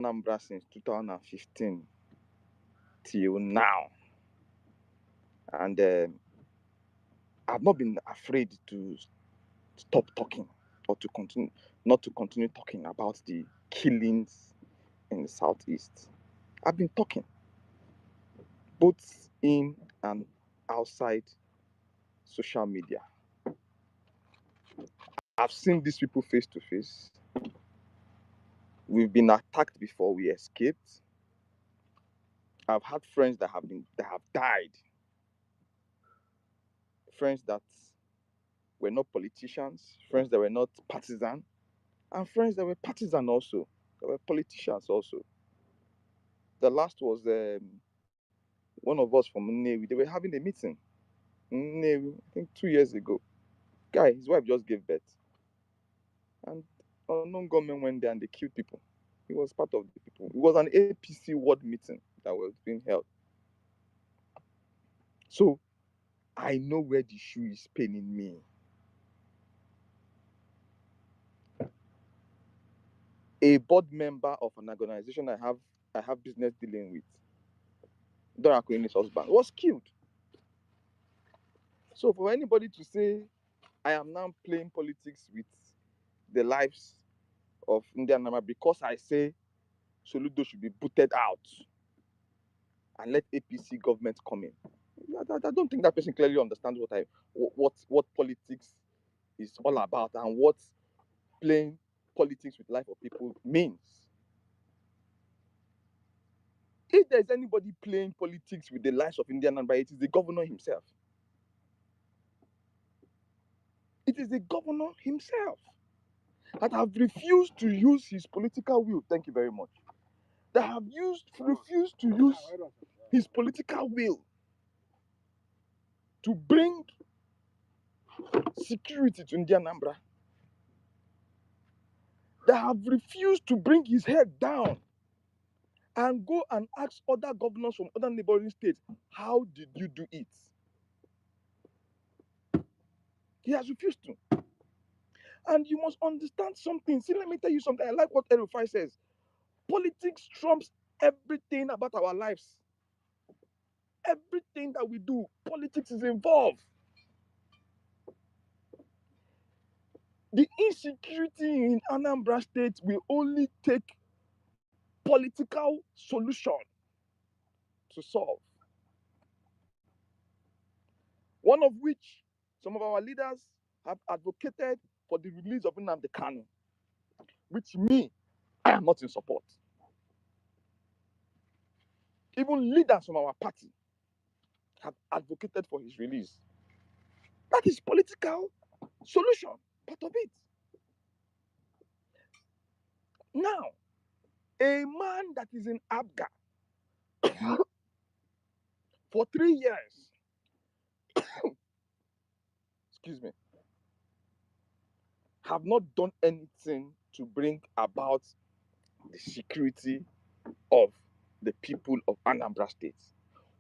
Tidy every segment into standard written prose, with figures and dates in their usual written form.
Anambra since 2015 till now, and I've not been afraid to stop talking or to continue not to continue talking about the killings in the southeast. I've been talking both in and outside social media. I've seen these people face to face. We've been attacked before we escaped. I've had friends that have died. Friends that were not politicians, friends that were not partisan, and friends that were partisan also. They were politicians also. The last was one of us from Nnewi. They were having a meeting in Nnewi, I think 2 years ago. Guy, his wife just gave birth. And unknown gunmen went there and they killed people. He was part of the people. It was an APC ward meeting that was being held. So I know where the shoe is paining me. A board member of an organization I have business dealing with, Dora Koini's husband, was killed. So for anybody to say I am now playing politics with the lives of Anambra because I say Soludo should be booted out and let APC government come in, I don't think that person clearly understands what politics is all about and what playing politics with life of people means. If there's anybody playing politics with the lives of Anambra, it is the governor himself. It is the governor himself that have refused to use his political will. Thank you very much. That have refused to use his political will to bring security to Anambra. That have refused to bring his head down and go and ask other governors from other neighboring states, how did you do it? He has refused to. And you must understand something. See, let me tell you something. I like what Erufai says. Politics trumps everything about our lives. Everything that we do, politics is involved. The insecurity in Anambra State will only take political solution to solve. One of which some of our leaders have advocated for the release of Nnamdi Kanu, which me, I am not in support. Even leaders from our party have advocated for his release. That is political solution, part of it. Now, a man that is in Abga for 3 years, excuse me, have not done anything to bring about the security of the people of Anambra State.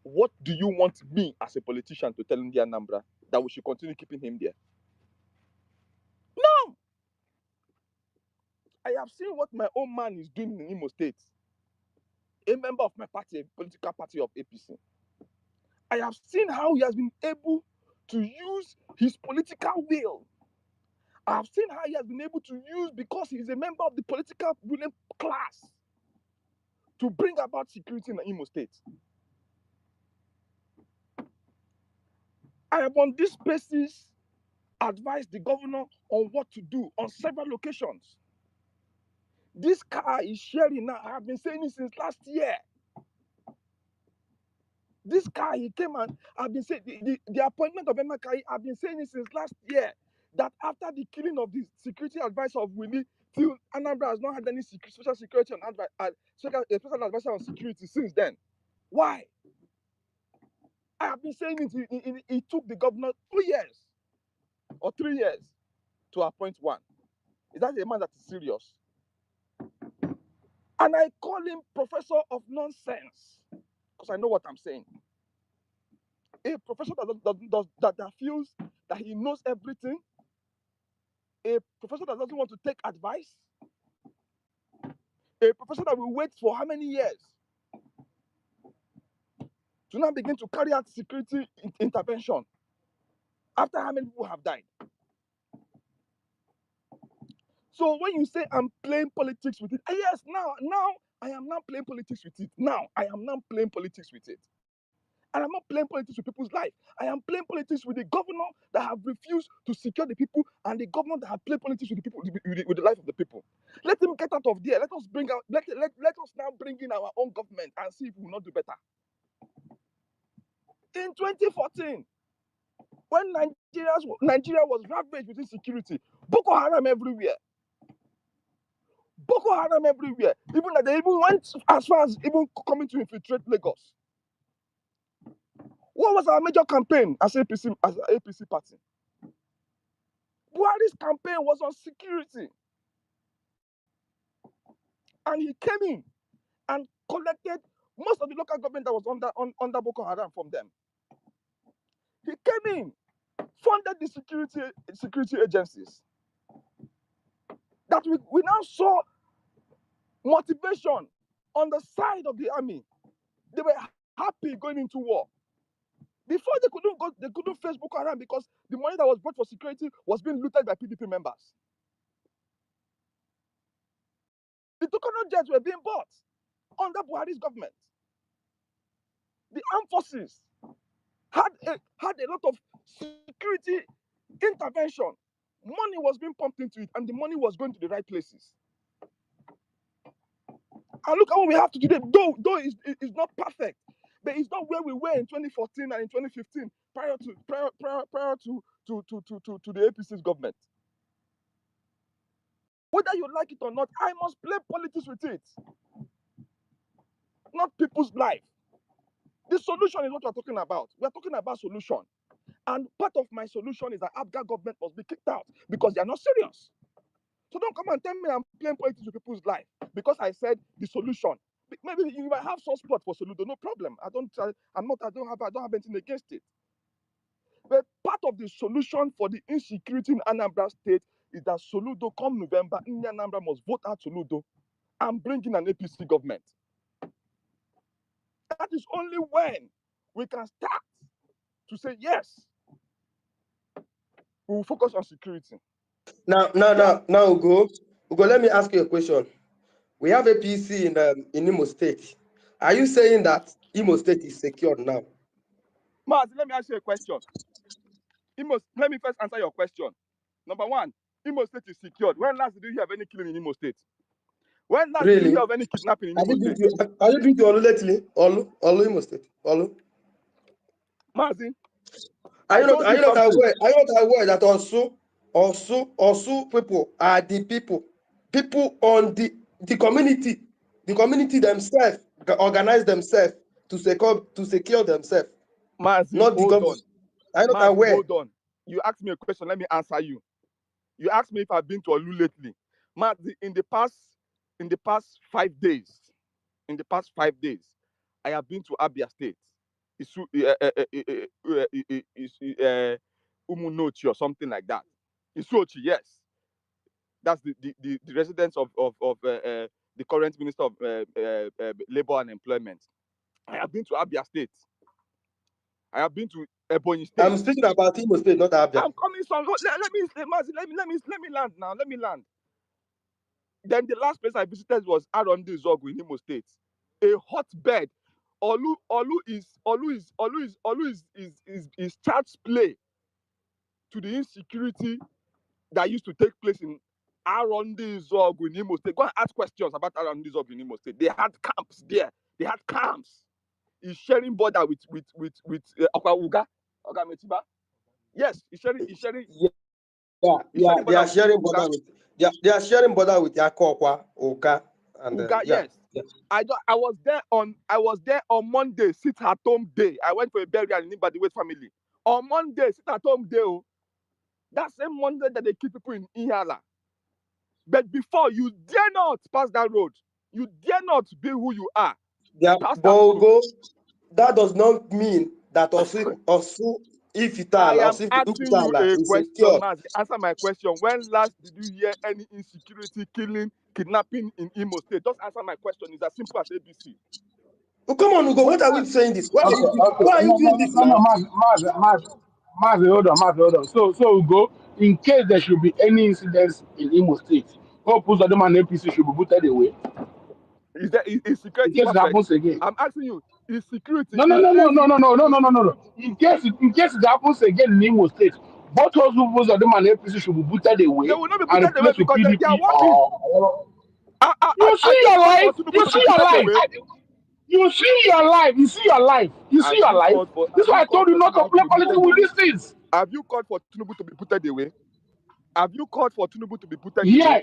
What do you want me as a politician to tell India Anambra that we should continue keeping him there? No! I have seen what my own man is doing in Imo State, a member of my party, a political party of APC. I have seen how he has been able to use his political will. I have seen how he has been able to use, because he is a member of the political ruling class, to bring about security in the Imo State. I have on this basis advised the governor on what to do on several occasions. This car is sharing now. I have been saying it since last year. This car, he came and I've been saying the appointment of Emeka, I've been saying it since last year, that after the killing of the security advisor of Willie, till Anambra has not had any special security on special advisor on security since then. Why? I have been saying it took the governor 2 years or 3 years to appoint one. Is that a man that is serious? And I call him professor of nonsense, because I know what I'm saying. A professor that feels that he knows everything, a professor that doesn't want to take advice, A professor that will wait for how many years to now begin to carry out security intervention after how many people have died. So when you say I'm playing politics with it, yes, now I am now playing politics with it. Now I am now playing politics with it. And I'm not playing politics with people's life. I am playing politics with the governor that have refused to secure the people and the governor that have played politics with the people, with the life of the people. Let him get out of there. Let us bring out. Let us now bring in our own government and see if we will not do better. In 2014, when Nigeria was ravaged with insecurity, Boko Haram everywhere. Boko Haram everywhere. Even that they even went as far as even coming to infiltrate Lagos. What was our major campaign as APC party? Buhari's campaign was on security. And he came in and collected most of the local government that was under Boko Haram from them. He came in, funded the security agencies. That we now saw motivation on the side of the army. They were happy going into war. Before they couldn't face Boko Haram because the money that was brought for security was being looted by PDP members. The Tucano jets were being bought under Buhari's government. The armed forces had a lot of security intervention. Money was being pumped into it, and the money was going to the right places. And look at what we have today. Though it's not perfect, but it's not where we were in 2014 and in 2015 prior to the APC's government. Whether you like it or not, I must play politics with it, not people's life. The solution is what we're talking about. We're talking about solution. And part of my solution is that Abga government must be kicked out because they are not serious. So don't come and tell me I'm playing politics with people's life because I said the solution. Maybe you might have some support for Soludo, no problem. I don't have anything against it. But part of the solution for the insecurity in Anambra State is that Soludo, come November, Anambra must vote out Soludo and bring in an APC government. That is only when we can start to say yes. We will focus on security. Now, Ugo, let me ask you a question. We have a PC in Imo State. Are you saying that Imo State is secure now? Mazi, let me ask you a question. Let me first answer your question. Number one, Imo State is secured. When last did you hear of any killing in Imo State? When last did you hear of any kidnapping in Imo State? Are you been to Olu lately? Olu Imo State. Olu? Mazi, are you not aware that Osu people are the people on the community. The community themselves organize themselves to secure themselves. Mazi, not the government. Are you not aware? Hold on. You asked me a question. Let me answer you. You asked me if I've been to Olu lately. Mazi, in the past 5 days, I have been to Abia State. Umunochi or something like that. Isuochi, yes. That's the residence of the current Minister of Labor and Employment. I have been to Abia State. I have been to Ebonyi State. I'm speaking about Imo State, not Abia. I'm coming some. Let me land now. Let me land. Then the last place I visited was Arondi Zogu in Imo State, a hotbed. Olu is child's play to the insecurity that used to take place in Arondi Zogu in Imo State. Go and ask questions about Arondi Zogu in Imo State. They had camps there. They had camps. He's sharing border with Okawuga, Ogametiba. Yes, he's sharing. Yeah, they are sharing border with. They are sharing border with Yakokwa, Oka, and Uga, yes. I was there on Monday, sit at home day. I went for a burial in Ibadiwe family. On Monday, sit at home day. Oh, that same Monday that they keep people in Ihala. But before, you dare not pass that road. You dare not be who you are. Yeah, Bogo, that does not mean that Osu If you I tell am us, if asking you a it's question, secure. Mazi. Answer my question. When last did you hear any insecurity, killing, kidnapping in Imo State? Just answer my question. It's as simple as ABC. Oh, come on, Ugo. When What are we last? saying this? Why Okay, okay. are you No, doing no, this no, no, now? Mazi, hold on. So we go. In case there should be any incidents in Imo State, Hope Uzodinma and APC should be put away. Is In security case it perfect? happens again. I'm asking you. Is security? No, no, Is no, no, things? no, no, no, no, no, no, no. In case it happens again in Imo State, both Uzodinma and APC should be booted They away will not be and put away replaced with because their PDP work is. or I just called for Tinubu you to see be your put life. away. You see your life. You see your life. You see Have your you life. called for? This Have is why you I called told you for not to Tinubu to play be politics put with away? these things. Have you called for Tinubu to be put away? Have you called for Tinubu to be put Yeah, away?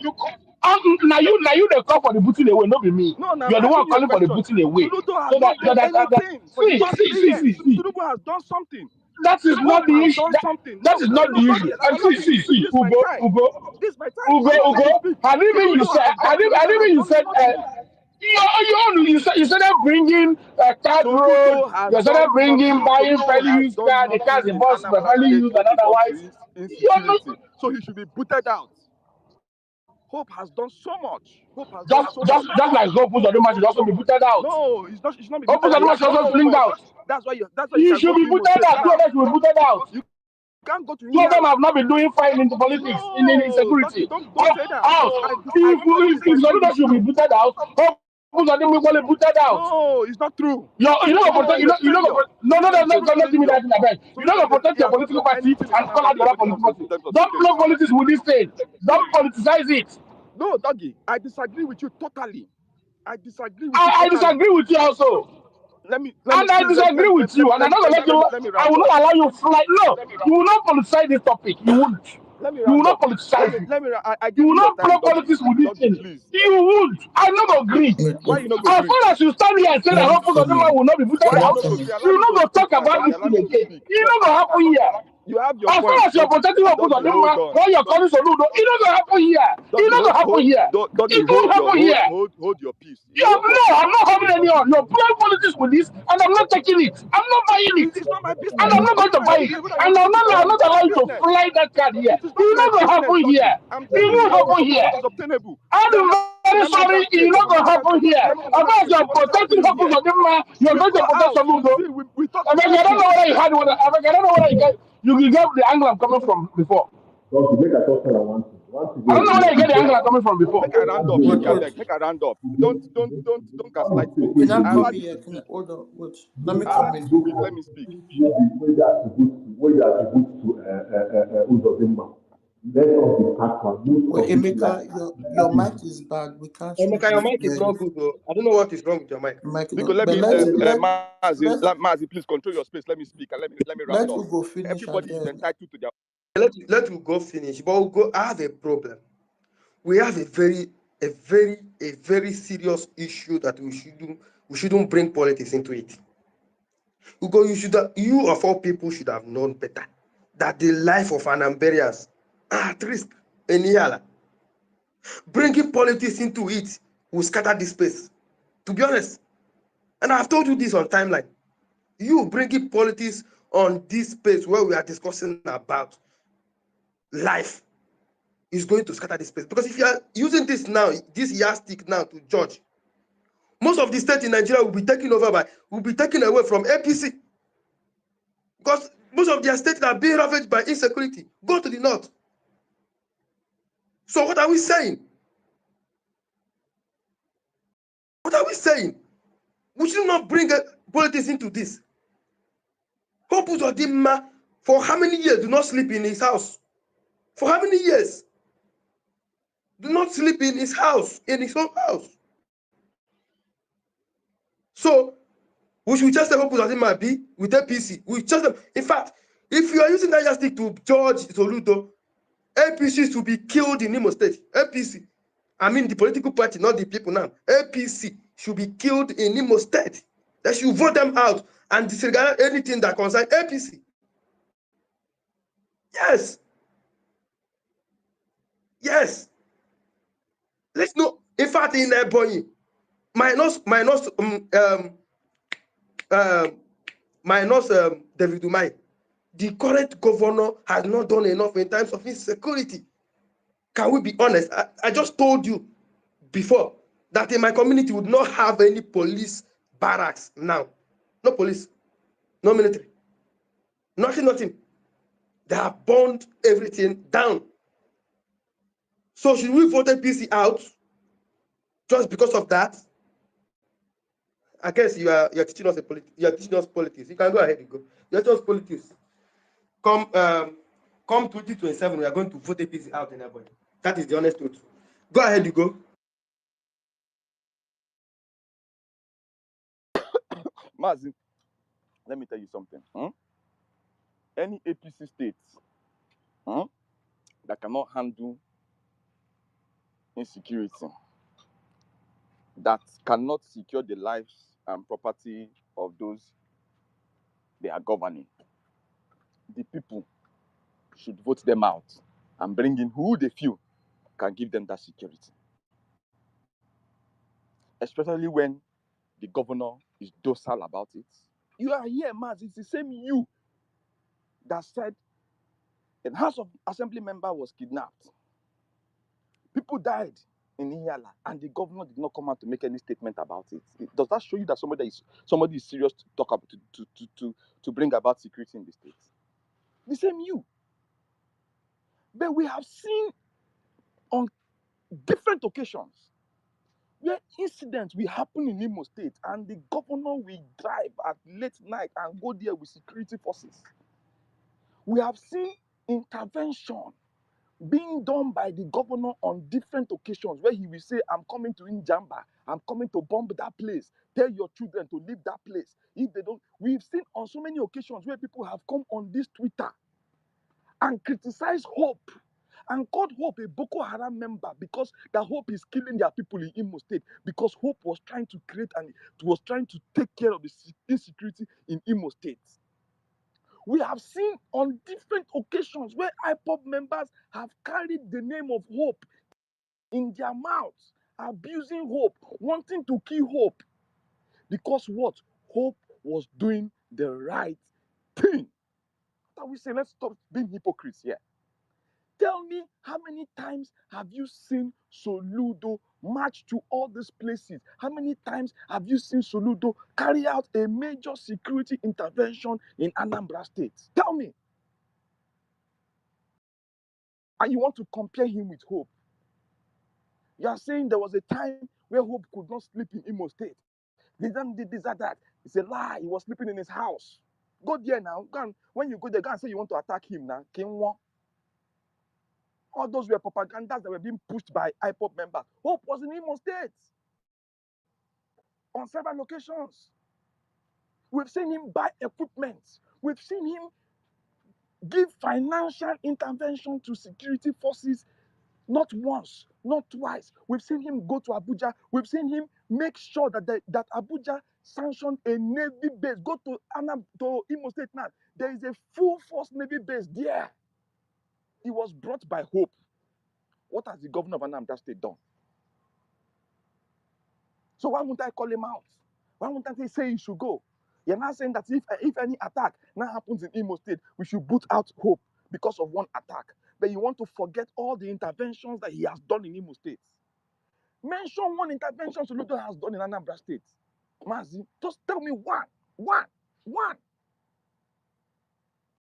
now you the call for the booting away, not be me. No, I'm You're the one asking you a calling for the question. booting away. Soludo has So not done that anything for the past 3 years. see. Tinubu has done something. That is Hope not the has issue. done something. That is not the issue. And Allow me to speak. See, This is my time. This is my time. Allow me to Ugo. speak. Have even you Soludo said, has done. Soludo has you done said, nothing. you started bringing card road. Soludo has You started done bringing nothing. buying Soludo fairly has used done car. The cars, nothing the in buses were Anambra fairly State used when and it comes to otherwise. You're not insecurity. So he should be booted out. Hope has done so much. Hope has done so much. just like Hope Uzodinma should also be booted out. It's not. He should not be Hope booted out. He Uzodinma has should done also so fling much. out. That's why you He can go should to be Imo booted State out. Two of now. them should be booted out. You can't go to Two of Imo. them have not been doing fine in the politics, in No, security. don't say that. If Uzodinma should be booted out, Hope Uzodinma will be booted out. No, it's not true. You know Soludo protect. is a failure. No. Soludo is a Don't give me failure. that in the bed. You Soludo don't is a protect he your has not political done party anything in and call Anambra out the State other when it political comes to party. in terms of Don't play security. politics with this thing. Don't politicize it. No, Doggy, I disagree with you totally. I disagree with you I totally. disagree with you also. Let me I please disagree with you, and I'm not gonna let you. let me I round will up. not allow you fly. No, you will not politicize this topic. You won't. Let me You will round not up. politicize it. I You gave will you your not play time, Doggy. politics with this Doggy, thing. please. You would. I not agree. Why you not go As agree? far as you stand here and say that Let me Hope come Uzodinma in. will not be put Why Let you me out, not go? come in. Allow you me not to go speak talk now, about Doggy. this Allow thing me to again. speak. You not gonna happen here. You have your As far point. as you're protecting Hope Doggy, hold Uzodinma, on. when you're calling Soludo, it not gonna happen here. It not gonna happen here. Doggy, It won't happen here. hold your peace. Yeah, no, I'm not having any on. You're playing politics with this, and I'm not taking it. I'm not buying it. It's not my And business. I'm not It's going not to my buy it. business whether you And want to keep it or I'm not. not It's not my allowing you to business. fly that card here. It is not It's my not going to business, happen Doggy. here. I'm It's telling not you what happen here. is obtainable. I'm very sorry. Anambra It's State. not going to happen here. As far as you're What are you protecting doing Hope here? Uzodinma, you're We going go to protect out. Soludo. See, we talk I mean, I don't truthful. know whether you had one. I don't know whether you get the angle I'm coming from before. Okay, make a talk I want to. I don't know whether you get the angle I'm coming from before. Make I round up, Wait, Doggy. I wait. beg. Make I round up. Don't gaslight me. Can I I come allowed you here? to Can I speak. hold on? Wait. Let me I come allowed you in. to speak. Let me speak. Where they attribute to Uzodinma. Let us be partners. Most Wait, of it Emeka, your mic is bad. We can't Emeka, your mic is hear not you. good, though. I don't know what is wrong with your mic. Your mic is Because not. let But me, Mazi, please control your space. Let me speak and let me round let up. Ugo finish and Everybody is then entitled to their. Let we go finish. But we'll go. I have a problem. We have a very serious issue that we shouldn't bring politics into it. Ugo, you of all people should have known better that the life of Anambarians are at risk. Anyala. Bringing politics into it will scatter this space. To be honest, and I've told you this on timeline. You bringing politics on this space where we are discussing about life is going to scatter this space. Because if you are using this now, this yardstick now to judge, most of the states in Nigeria will be taken away from APC. Because most of their states are being ravaged by insecurity. Go to the north. So what are we saying? What are we saying? We should not bring politics into this. Hope Uzodinma, for how many years, do not sleep in his house? For how many years? Do not sleep in his house, in his own house. So, we should just say Hope Uzodinma be with APC. We just, in fact, if you are using that yardstick to judge Soludo, APC should be killed in Imo State. APC. I mean the political party, not the people now. APC should be killed in Imo State. They should vote them out and disregard anything that concerns APC. Yes. Yes. Let's know. In fact, in Ebonyi, minus David Umai, the current governor has not done enough in terms of insecurity. Can we be honest? I just told you before that in my community would not have any police barracks now. No police, no military, nothing. They have burned everything down. So should we vote APC out just because of that? I guess you are teaching us politics. You can go ahead and go. You're just politics. Come 2027, we are going to vote APC out in everybody. That is the honest truth. Go ahead, you go. Mazi, let me tell you something. Any APC state that cannot handle insecurity, that cannot secure the lives and property of those they are governing, the people should vote them out and bring in who they feel can give them that security. Especially when the governor is docile about it. You are here, Maz. It's the same you that said a House of Assembly member was kidnapped. People died in Iyala, and the governor did not come out to make any statement about it. Does that show you that somebody is serious to talk about to bring about security in the state? The same you. But we have seen on different occasions where incidents will happen in Imo State and the governor will drive at late night and go there with security forces. We have seen intervention being done by the governor on different occasions where he will say, I'm coming to Njamba, I'm coming to bomb that place, tell your children to leave that place. If they don't, we've seen on so many occasions where people have come on this Twitter and criticized Hope and called Hope a Boko Haram member because that Hope is killing their people in Imo State, because Hope was trying to take care of the insecurity in Imo State. We have seen on different occasions where IPOB members have carried the name of Hope in their mouths, abusing Hope, wanting to kill Hope, because what? Hope was doing the right thing. That we say, let's stop being hypocrites here. Tell me, how many times have you seen Soludo march to all these places? How many times have you seen Soludo carry out a major security intervention in Anambra State? Tell me. And you want to compare him with Hope. You are saying there was a time where Hope could not sleep in Imo State. They done did this or that. It's a lie. He was sleeping in his house. Go there now. When you go there, go and say you want to attack him now. All those were propagandas that were being pushed by IPOP members. Hope was in Imo State on several occasions. We've seen him buy equipment. We've seen him give financial intervention to security forces, not once, not twice. We've seen him go to Abuja. We've seen him make sure that Abuja sanctioned a Navy base. Go to Imo State now. There is a full force Navy base there. It was brought by Hope. What has the governor of Anambra State done? So why won't I call him out? Why won't I say he should go? You're not saying that if any attack now happens in Imo State, we should boot out Hope because of one attack. But you want to forget all the interventions that he has done in Imo State. Mention one intervention Soludo has done in Anambra State. Mazi, just tell me one.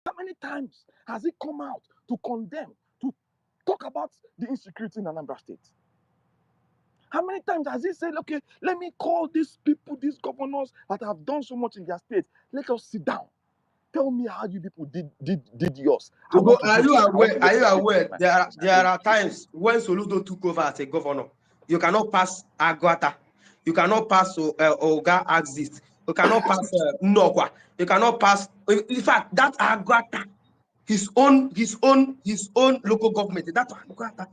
How many times has he come out to condemn, to talk about the insecurity in Anambra State? How many times has he said, okay, let me call these people, these governors that have done so much in their state, let us sit down. Tell me how you people did yours. Are you aware? There are times when Soludo took over as a governor, you cannot pass Aguata, you cannot pass Oga Axis, you cannot pass Nokwa, you cannot pass. In fact, that Aguata, his own local government. That Aguata,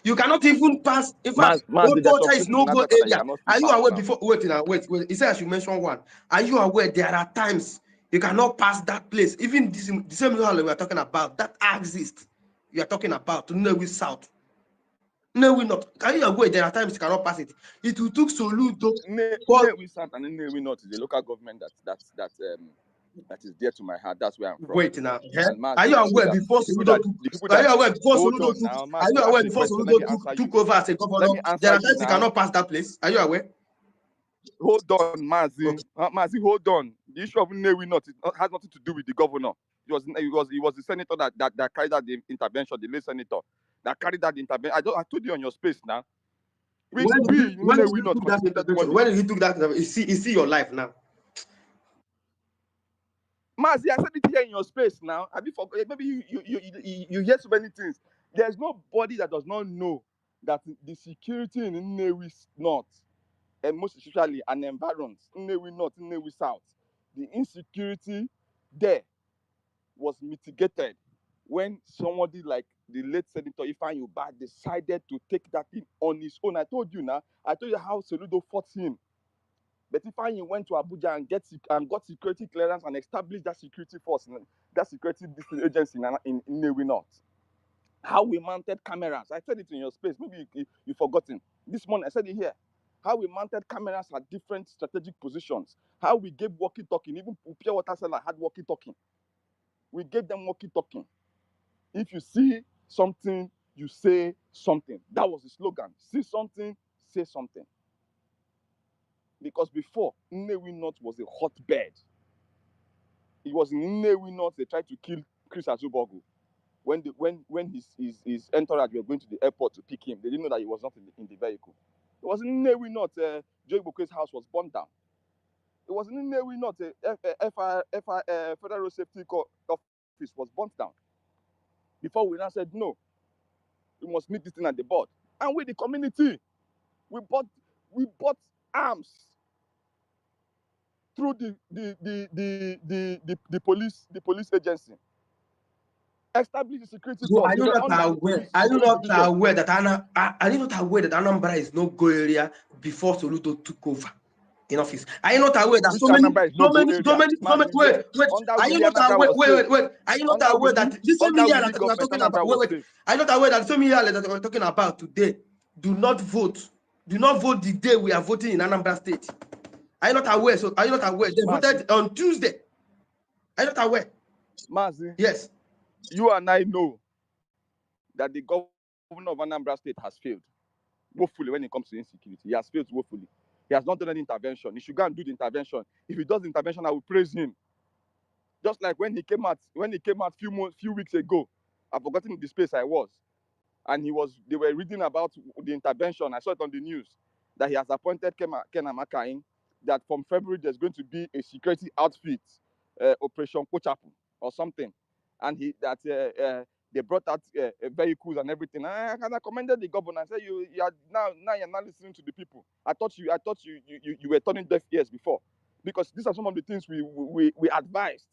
you cannot even pass. In fact, Old Culture is no go area. Are you aware? Before wait. He said I should mention one. Are you aware there are times you cannot pass that place? Even the same law we are talking about that exists. You are talking about to Nnewi South. Nnewi North. Are you aware there are times you cannot pass it? It will took Soludo. Nnewi South and Nnewi North is a local government that that is dear to my heart. That's where I'm from. Wait now. And Are Mazi, you the people aware that before the people Soludo that took? the people Are that you aware before hold Soludo on took? now, Are Mazi, you you asked aware me a before question. Let Soludo me answer took you. over as a Let governor? me There answer are you times you now. cannot pass that place. Are you aware? Hold on, Mazi. Okay. Mazi, hold on. The issue of Nnewi not has nothing to do with the governor. It was the senator that carried out the intervention, the late senator that carried out the intervention. I told you on your space now. We When did Nnewi you not took that contributed intervention? money. When he took that intervention, you see your life now. Mazi, I said it here in your space now. Have you forgot? Maybe you hear so many things. There's nobody that does not know that the security in Nnewi North, and most especially an environment, Nnewi North, Nnewi South, the insecurity there was mitigated when somebody like the late Senator Ifeanyi Ubah decided to take that thing on his own. I told you now. I told you how Soludo fought him. But Ifeanyi went to Abuja and got security clearance and established that security force, that security agency in Nnewi North. How we mounted cameras. I said it in your space. Maybe you've forgotten. This morning I said it here. How we mounted cameras at different strategic positions. How we gave walkie-talking. Even Pure Water Seller had walkie-talking. We gave them walkie-talking. If you see something, you say something. That was the slogan. See something, say something. Because before, Nnewi North was a hotbed. It was in Nnewi North they tried to kill Chris Azubogu. When his entourage were going to the airport to pick him, they didn't know that he was not in the vehicle. It was in Nnewi North. Joe Igboke's house was burned down. It was in Nnewi North. Federal Road Safety Office was burnt down. Before we now said no, we must meet this thing at the board. And with the community, we bought arms through the police agency. Establish the security So force. are They you were not under the aware? police Are you not division. aware that are you not aware that Anambra is no go area before Soludo took over in office? Are you not aware that Which Anambra is no go area? Mazi, wait? under Are you Willie not Anambra aware? was safe. Wait. Are you not Under aware Willie, that this same year that we are government, talking about? Anambra was Wait. safe. Are you not aware that the same year that we're talking about today? Do not vote. Do not vote the day we are voting in Anambra State. Are you not aware? So are you not aware? They voted on Tuesday. Are you not aware? Mazi, Yes. you and I know that the governor of Anambra State has failed woefully when it comes to insecurity. He has failed woefully. He has not done any intervention. He should go and do the intervention. If he does the intervention, I will praise him. Just like when he came out few weeks ago, I've forgotten the space I was, and they were reading about the intervention. I saw it on the news that he has appointed Ken Amaka in, that from February there's going to be a security outfit, Operation Pochapu or something, and they brought out vehicles and everything. And I commended the governor. I said, you are now you're not listening to the people. I thought you were turning deaf ears before, because these are some of the things we advised.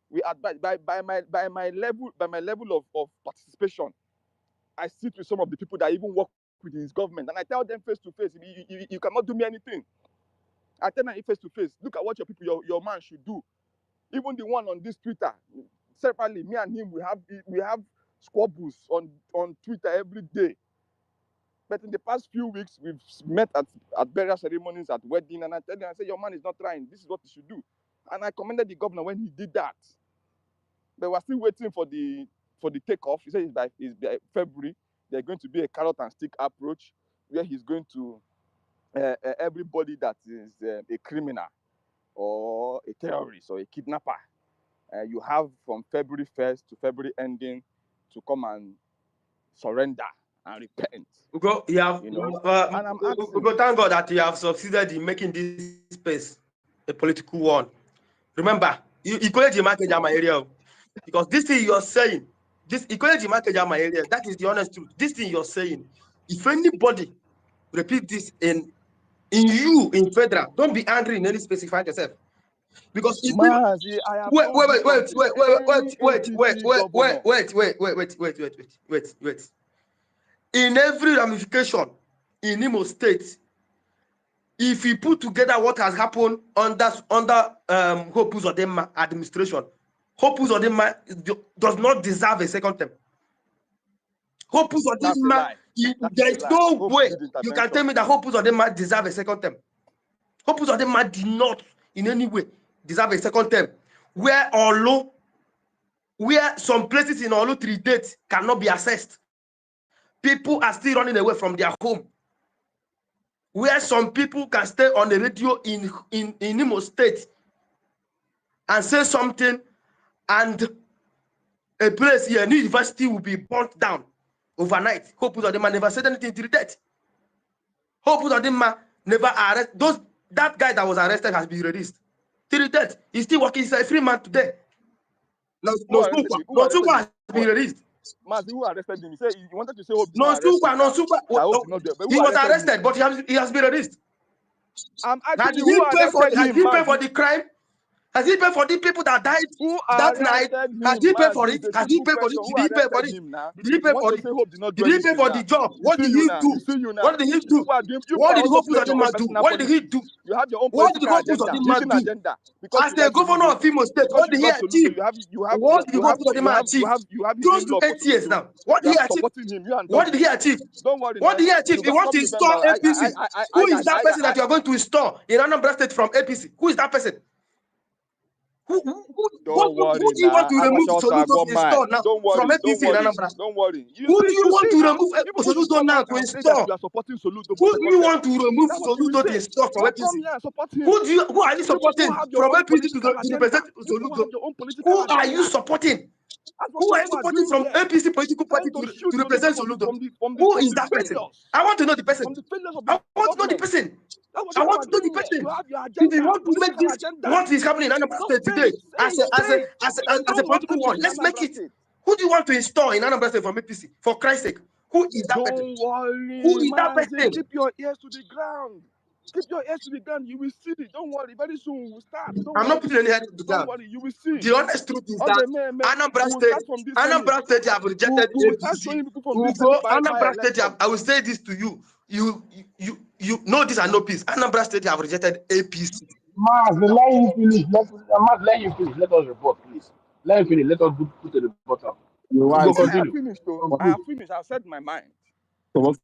We advised by my level of participation. I sit with some of the people that even work with his government, and I tell them face to face, you cannot do me anything. I tell them face to face, look at what your man should do. Even the one on this Twitter, separately, me and him, we have squabbles on Twitter every day. But in the past few weeks, we've met at burial ceremonies, at wedding, and I tell them, I say, your man is not trying. This is what he should do. And I commended the governor when he did that. But we're still waiting for the takeoff. He said it's by February. There's going to be a carrot and stick approach where he's going to everybody that is a criminal or a terrorist or a kidnapper. You have from February 1st to February ending to come and surrender and repent. Go, And I'm asking. go thank God that you have succeeded in making this space a political one. Remember, you college the market in my area. Because this thing you're saying, this equality market in my area, that is the honest truth. This thing you're saying, if anybody repeat this in federal, don't be angry in any specified yourself. Because if Mazi, I have told you something. wait. In every ramification in Imo State, if you put together what has happened under Hope Uzodinma administration, Hope Uzodinma does not deserve a second term. Hope Uzodinma, there is no way you can tell me that Hope Uzodinma deserve a second term. Hope Uzodinma did not in any way. deserve a second term, where some places in Olu Trinidad cannot be accessed. People are still running away from their home. Where some people can stay on the radio in Imo State and say something, and a place here, a new university will be burnt down overnight. Hope Uzodinma never said anything to the death. Hope Uzodinma never arrested. That guy that was arrested has been released. Till the death, he's still working. He's a free man today. No Super has been released. Mazi, who arrested him? He said he wanted to say Hope. No Super. He was arrested, but he has been released. I'm asking you, who arrested him? Has he paid for the crime? Has he paid for the people that died that night? Has he paid for it? Has he paid for it? Did he pay for it? Did he pay for it? Did he pay for the job? What did he do? What did he do? What did Hope Uzodinma do? What did he do? You have your own what did Hope Uzodinma do? As the governor of Imo State, what did he achieve? What did Hope Uzodinma achieve? Close to 8 years now. What did he achieve? What did he achieve? Don't worry. What did he achieve? He wants to install APC. Who is that person that you are going to install in Anambra State from APC? Who is that person? Who do you want to remove Soludo to install now from APC in Anambra? Don't worry. Who do you want to remove Soludo now to install? You are supporting Soludo. Who do you want to remove Soludo to install from APC? Who are you supporting from APC to represent Soludo? Who are you supporting? Who are you supporting from APC political party to represent Soludo? Who is that person? I want to know the person. I want to know the person. I want to know the person. If you want to make this what is happening in Anambra State today as a political one, let's make it. Who do you want to install in Anambra State from APC? For Christ's sake, who is that person? Don't worry. Who is that person? Keep your ears to the ground. Keep your ears to the ground. You will see it. Don't worry. Very soon we will start. I'm not putting any head to the ground. Don't worry. You will see. The honest truth is that Anambra State have rejected APC. Anambra State, I will say this to you. You know this and no peace. Anambra State have rejected APC. Maz, let you finish. Let you finish. Let us report, please. Let him finish. Let us put the report up. I have finished. I have finished. I've said my mind. So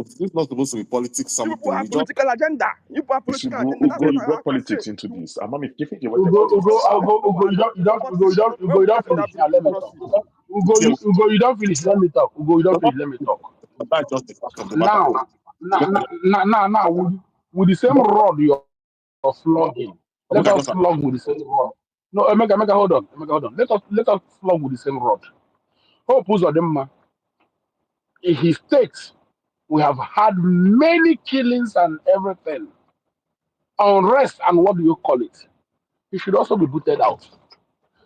this is not supposed to be politics. You people have political agenda. You people have political agenda. You brought politics into this. I'm not making you don't finish. Let me talk. Ugo, you don't finish. Let me talk. Ugo, you don't finish. Let me talk. That's just the fact of the matter. Now, with the same rod you're flogging, let us flog with the same rod. No, Emeka, hold on. Let us flog with the same rod. Hope Uzodinma, in his state, we have had many killings and everything. Unrest and what do you call it? He should also be booted out.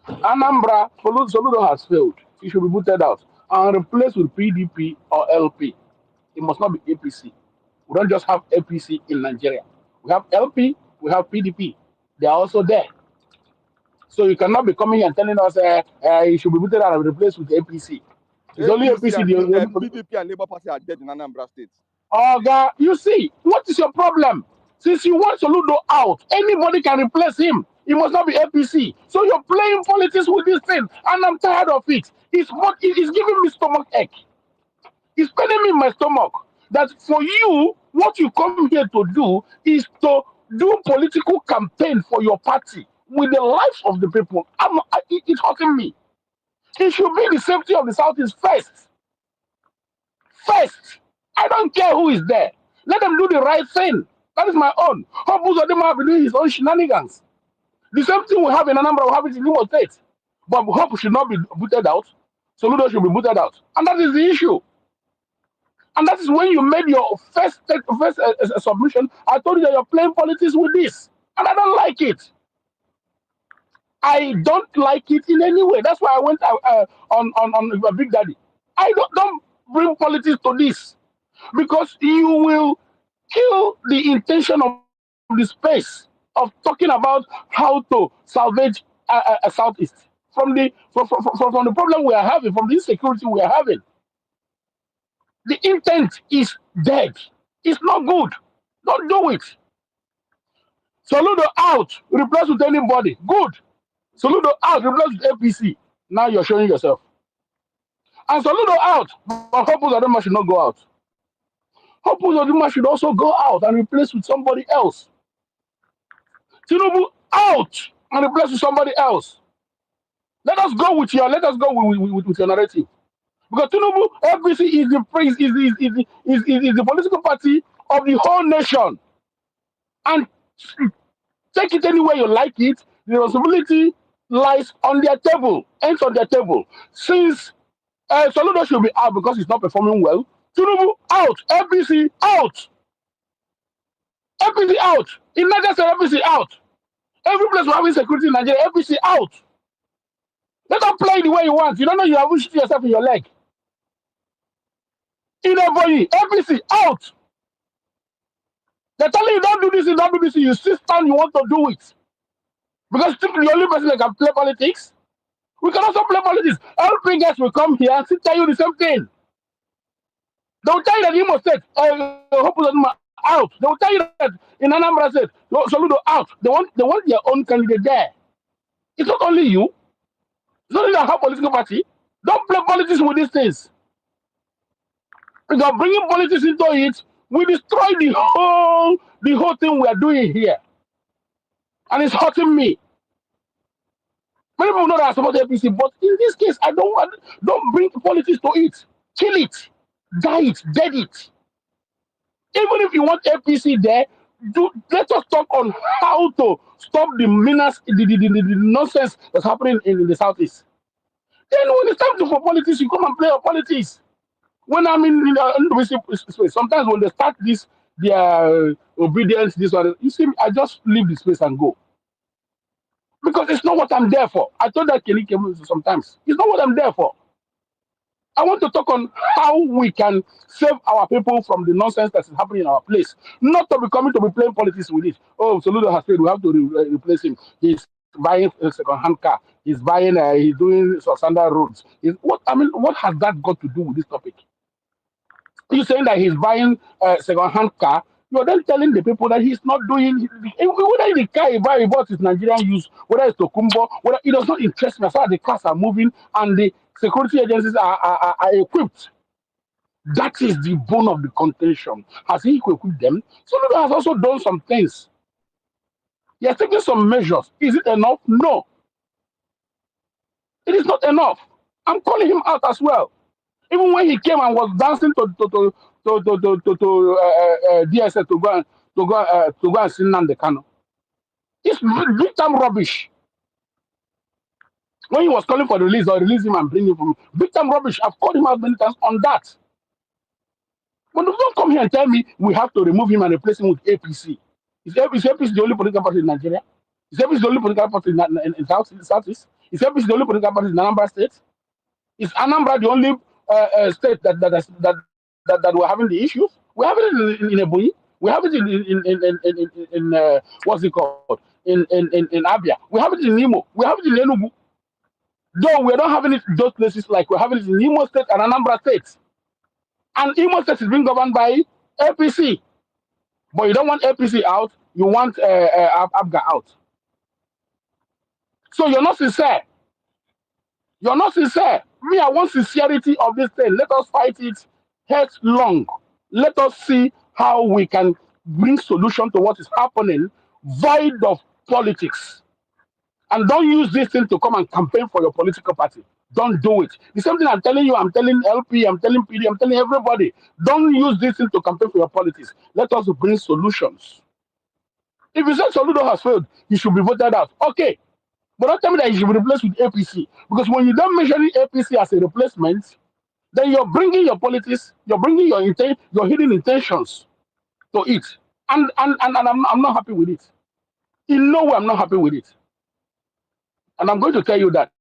Anambra, Soludo has failed. He should be booted out and replaced with PDP or LP. It must not be APC. We don't just have APC in Nigeria. We have LP, we have PDP. They are also there. So you cannot be coming and telling us you should be booted out and replaced with APC. It's only APC. PDP and Labour Party are dead in Anambra State. Oh, God, you see, what is your problem? Since you want Soludo out, anybody can replace him. It must not be APC. So you're playing politics with this thing, and I'm tired of it. It's giving me stomach ache. It's paining me in my stomach. That for you, what you come here to do is to do political campaign for your party with the lives of the people. It's hurting me. It should be the safety of the Southeast first. First. I don't care who is there. Let them do the right thing. That is my own. Hope Uzodinma will be doing his own shenanigans. The same thing we have in Anambra, we have it in Imo State. But Hope should not be booted out. Soludo should be booted out. And that is the issue. And that is when you made your first submission. I told you that you're playing politics with this. And I don't like it. I don't like it in any way. That's why I went on Big Daddy. I don't bring politics to this. Because you will kill the intention of the space of talking about how to salvage a Southeast from the problem we are having, from the insecurity we are having. The intent is dead. It's not good. Don't do it. Soludo out, replace with anybody. Good. Soludo out, replace with APC. Now you're showing yourself. And Soludo out, but Hope Uzodinma should not go out. Hope Uzodinma should also go out and replace with somebody else. Tinubu out, and replace with somebody else. Let us go with your with your narrative. Because Tinubu, FBC is the political party of the whole nation. And take it anywhere you like it, the responsibility lies on their table, ends on their table. Since Soludo should be out because he's not performing well, Tinubu out, FBC out, FBC out. In Niger State, FBC out. Every place we're having security in Nigeria, FBC out. Let them play the way you want. You don't know you have shot yourself in your leg. In a body, FBC out. They're telling you don't do this, don't do this. You still stand, you want to do it. Because you think the only person that can play politics? We can also play politics. LP guys will come here and still tell you the same thing. They will tell you that Imo State, out. They will tell you that in Anambra State, Soludo out. They want their own candidate there. It's not only you. It's not only the whole political party. Don't play politics with these things. Because bringing politics into it, we destroy the whole thing we are doing here. And it's hurting me. Many people know that I support the APC, but in this case, I don't bring politics to it. Kill it, die it, dead it. Even if you want APC there, let us talk on how to stop the menace, the nonsense that's happening in the southeast. Then when it's time for politics, you come and play your politics. When I'm in the space, sometimes when they start this, their obedience, this one, you see, I just leave the space and go. Because it's not what I'm there for. I told that Kelly sometimes. It's not what I'm there for. I want to talk on how we can save our people from the nonsense that is happening in our place. Not to be coming to be playing politics with it. Oh, Soludo has said we have to replace him. He's buying a second-hand car. He's buying. He's doing standard roads. What has that got to do with this topic? You saying that he's buying a second-hand car? You're then telling the people that he's not doing, whether the car he bought is Nigerian use, whether it's Tokumbo, whether it does not interest me as far as the cars are moving and the security agencies are equipped. That is the bone of the contention. Has he equipped them? Soludo has also done some things. He has taken some measures. Is it enough? No. It is not enough. I'm calling him out as well. Even when he came and was dancing to DSS to go and see Nnamdi Kanu. It's big time rubbish. When he was calling for the release or release him and bring him from big time rubbish, I've called him out many times on that. But don't come here and tell me we have to remove him and replace him with APC. Is APC the only political party in Nigeria? Is APC the only political party in Southeast? Is APC the only political party in Anambra State? Is Anambra the only state that we're having the issues? We have it in Ebonyi. We have it in what's it called? In Abia. We have it in Imo. We have it in Enugu. Though we're not having it in those places like we're having it in Imo State and Anambra State. And Imo State is being governed by APC. But you don't want APC out, you want Abga out. So you're not sincere. You're not sincere. Me, I want sincerity of this thing. Let us fight it headlong. Let us see how we can bring solution to what is happening, void of politics. And don't use this thing to come and campaign for your political party. Don't do it. The same thing I'm telling you, I'm telling LP, I'm telling PD, I'm telling everybody. Don't use this thing to campaign for your politics. Let us bring solutions. If you say Soludo has failed, he should be voted out. Okay. But don't tell me that he should be replaced with APC. Because when you don't mention APC as a replacement, then you're bringing your politics, you're bringing your hidden intentions to it. And I'm not happy with it. In no way I'm not happy with it. And I'm going to tell you that.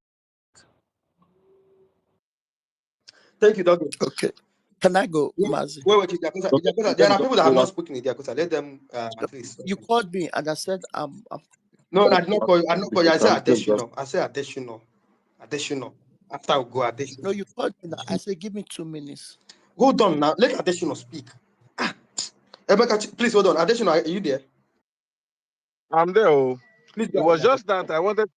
Thank you, Doctor. Okay. Can I go, Mazi? Wait, there are people that have not spoken in Yakuza. Let them at least. You called me and I said No, I did not call you. I did not call you. I said additional. Additional. After we go additional. No, you called me now. I said give me 2 minutes. Hold on now. Let additional speak. Emeka, please hold on. Additional, are you there? I'm there. Please. It was just that I wanted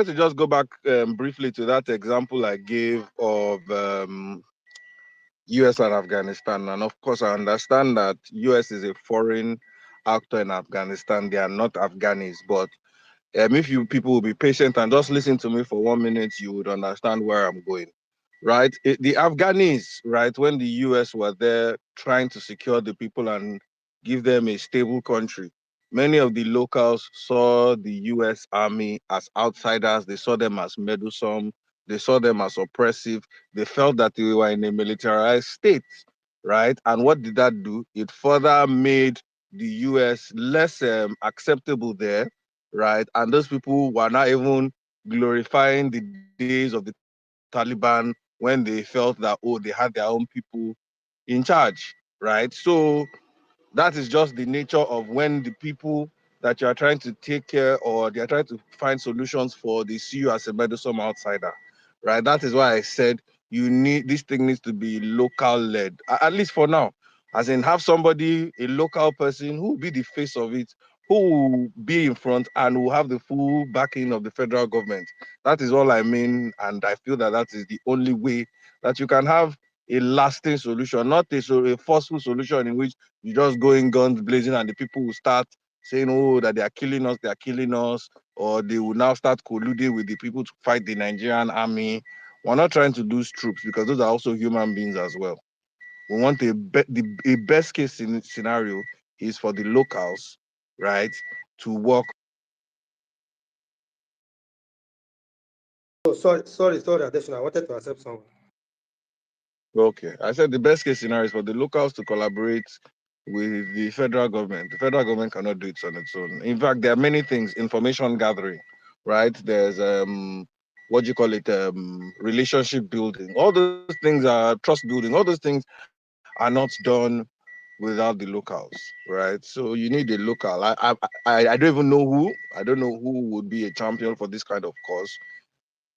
to just go back briefly to that example I gave of US and Afghanistan. And of course, I understand that US is a foreign actor in Afghanistan. They are not Afghanis, but If you people will be patient and just listen to me for 1 minute, you would understand where I'm going. Right? The Afghanis, right, when the US were there trying to secure the people and give them a stable country, many of the locals saw the US Army as outsiders. They saw them as meddlesome. They saw them as oppressive. They felt that they were in a militarized state, right? And what did that do? It further made the US less acceptable there, right? And those people were not even glorifying the days of the Taliban when they felt that, oh, they had their own people in charge, right? So that is just the nature of when the people that you are trying to take care or they are trying to find solutions for, they see you as a meddlesome outsider, right? That is why I said you need, this thing needs to be local led, at least for now. As in, have somebody, a local person who will be the face of it, who will be in front and will have the full backing of the federal government. That is all I mean, and I feel that that is the only way that you can have a lasting solution, not a forceful solution in which you just go in guns blazing and the people will start saying, oh, that they are killing us, or they will now start colluding with the people to fight the Nigerian army. We're not trying to lose troops because those are also human beings as well. We want a best case scenario is for the locals, right, to work. Oh, sorry, Addition. I wanted to accept someone. Okay, I said the best case scenario is for the locals to collaborate with the federal government. The federal government cannot do it on its own. In fact, there are many things, information gathering, right? There's what do you call it, relationship building. All those things are trust building. All those things are not done without the locals, right? So you need a local. I don't even know who. I don't know who would be a champion for this kind of cause.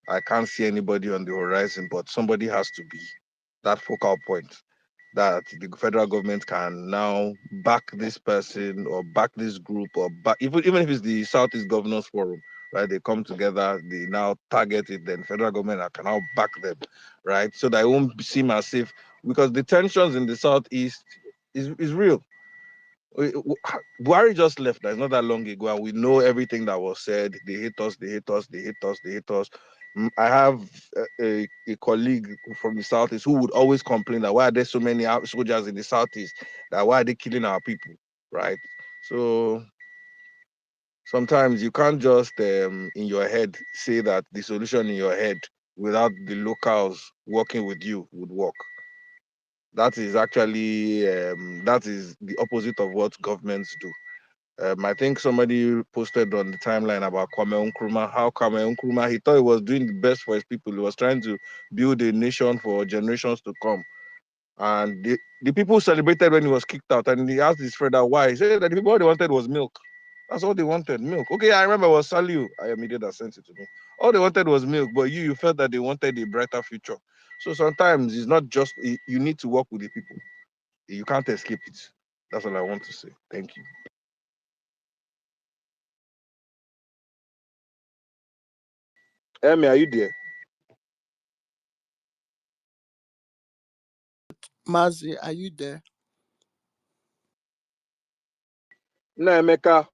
I can't see anybody on the horizon, but somebody has to be that focal point that the federal government can now back this person or back this group or back, even if it's the Southeast Governors Forum, right? They come together, they now target it, then federal government can now back them, right? So that it won't seem as if, because the tensions in the Southeast is real. Buhari just left. That's not that long ago, and we know everything that was said. They hate us. They hate us. They hate us. They hate us. I have a colleague from the southeast who would always complain that why are there so many soldiers in the southeast? That why are they killing our people, right? So sometimes you can't just in your head say that the solution in your head without the locals working with you would work. That is actually that is the opposite of what governments do. I think somebody posted on the timeline about Kwame Nkrumah, how Kwame Nkrumah, he thought he was doing the best for his people. He was trying to build a nation for generations to come. And the people celebrated when he was kicked out. And he asked his friend that why. He said that the people, all they wanted was milk. That's all they wanted, milk. Okay, I remember it was Saliu. I immediately that sent it to me. All they wanted was milk, but you felt that they wanted a brighter future. So sometimes it's not just, you need to work with the people. You can't escape it. That's all I want to say. Thank you. Emmy, are you there? Mazi, are you there? Nnaemeka,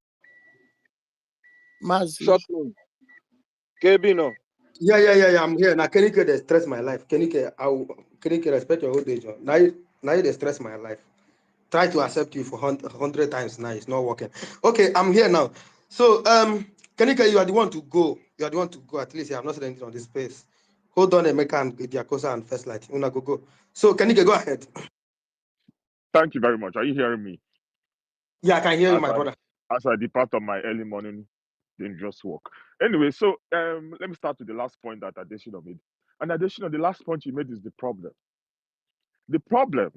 Mazi, short room. KB no. Yeah. I'm here. Now, Kenike, they stress my life. Kenike, respect your old age. Oh. Now you they stress my life. Try to accept you for 100 times now. It's not working. Okay, I'm here now. So, Kenike, you are the one to go. You are the one to go. At least you have not said anything on this space. Hold on, Emeka and Diakosa and First Light. Una go. So, Kenike, go ahead. Thank you very much. Are you hearing me? Yeah, I can hear you, As my I brother. as I depart on my early morning dangerous walk. Anyway, so let me start with the last point that Adesina made. And Adesina, the last point you made is the problem. The problem,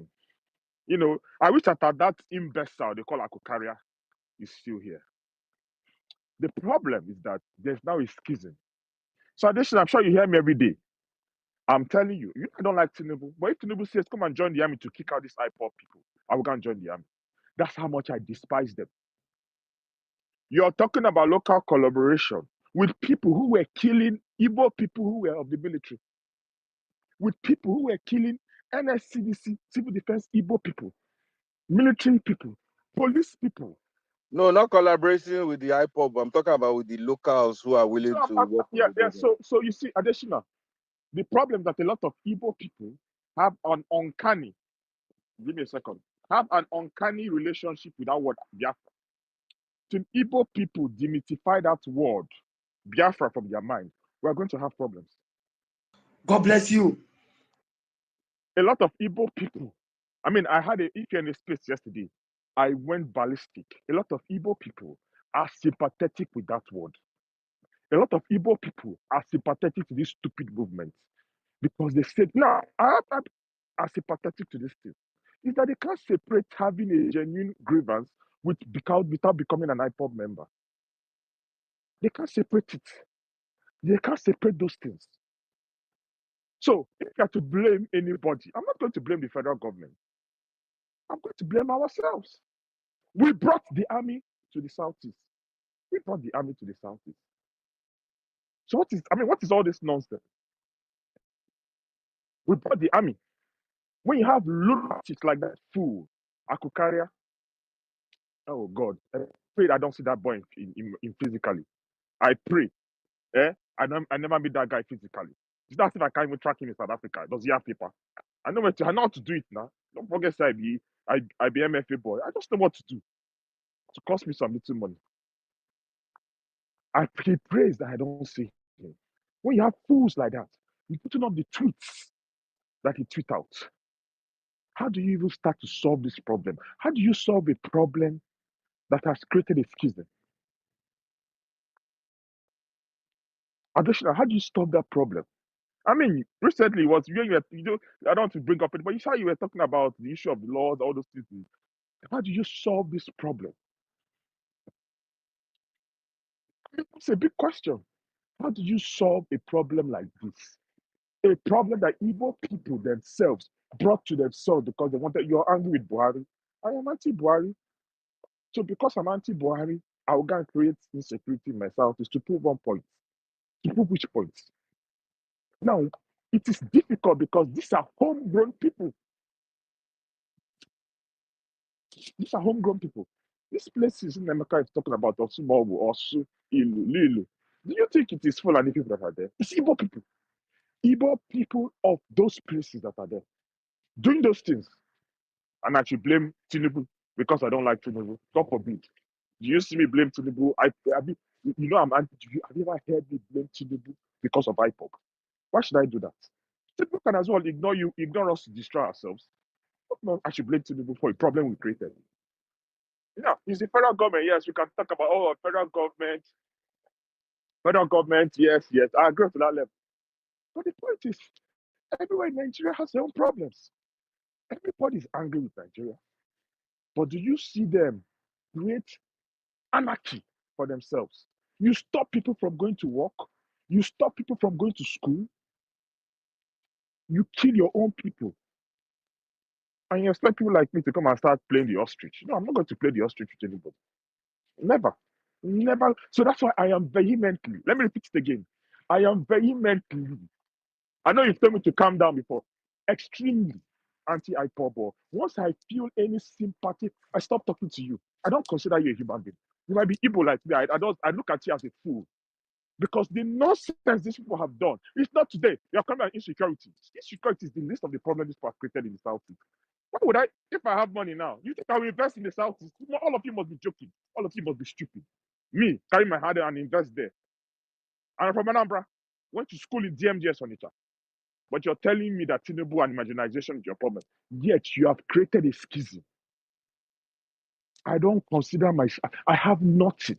I wish that imbecile they call Akokaria is still here. The problem is that there's now a schism. So Adesina, I'm sure you hear me every day. I'm telling you, I don't like Tinubu. But if Tinubu says, come and join the army to kick out these IPOP people, I will go and join the army. That's how much I despise them. You're talking about local collaboration with people who were killing Igbo people who were of the military, with people who were killing NSCDC, civil defense Igbo people, military people, police people. No, not collaborating with the IPOB. I'm talking about with the locals who are willing to work with Yeah, the yeah. government. So you see, additional, the problem that a lot of Igbo people have an uncanny, give me a second, have an uncanny relationship with that word Biafra. To Igbo people demystify that word Biafra from their mind, we're going to have problems. God bless you. A lot of Igbo people, I mean, I had a EPN space yesterday. I went ballistic. A lot of Igbo people are sympathetic with that word. A lot of Igbo people are sympathetic to this stupid movement because they said, no, I are sympathetic to this thing. Is that they can't separate having a genuine grievance without becoming an IPOB member. They can't separate it. They can't separate those things. So if you are to blame anybody, I'm not going to blame the federal government. I'm going to blame ourselves. We brought the army to the southeast. We brought the army to the southeast. So what is all this nonsense? We brought the army. When you have lunatics like that fool, Akukaria, oh God, I pray I don't see that boy in physically. I pray. I never meet that guy physically. It's not if I can't even track him in South Africa. Does he have paper? I know how to do it now. Don't forget, say I be MFA boy. I just know what to do to cost me some little money. I pray that I don't see him. When you have fools like that, you putting up the tweets that he tweet out. How do you even start to solve this problem? How do you solve a problem that has created a schism? Additional, how do you stop that problem? I mean, recently it was when I don't want to bring up it, but you saw you were talking about the issue of the laws, all those things. How do you solve this problem? It's a big question. How do you solve a problem like this? A problem that Igbo people themselves brought to themselves because they wanted, you're angry with Buhari. I am anti-Buhari. So because I'm anti-Buhari, I will go and create insecurity in myself is to prove one point. To prove which point? Now, it is difficult because these are homegrown people. These are homegrown people. This places Nnaemeka is talking about, Osumogu, Osu, Ilu, Lilu. Do you think it is Fulani people that are there? It's Igbo people. Igbo people of those places that are there. Doing those things. And I should blame Tinubu because I don't like Tinubu. God forbid. Do you see me blame Tinubu? I'm anti. Have you ever heard me blame Tinubu because of IPOP? Why should I do that? Tinubu can as well ignore us to destroy ourselves. No, I should blame Tinubu for a problem we created. Yeah, it's the federal government. Yes, we can talk about federal government. Federal government, yes, I agree to that level. But the point is, everywhere in Nigeria has their own problems. Everybody's angry with Nigeria. But do you see them create anarchy for themselves? You stop people from going to work. You stop people from going to school. You kill your own people. And you expect people like me to come and start playing the ostrich. No, I'm not going to play the ostrich with anybody. Never. Never. So that's why I am vehemently, let me repeat it again. I am vehemently, I know you've told me to calm down before, extremely anti-IPOB. Once I feel any sympathy, I stop talking to you. I don't consider you a human being. You might be Igbo like me. I look at you as a fool. Because the nonsense these people have done, it's not today. You're coming about insecurity. Insecurity is the list of the problems this was created in the Southeast. Why would I, if I have money now, you think I will invest in the Southeast? All of you must be joking. All of you must be stupid. Me, carry my hand and invest there. And I'm from Anambra. Went to school in DMGS Onitsha. But you're telling me that Tinubu and marginalization is your problem. Yet you have created a schism. I don't consider I have nothing.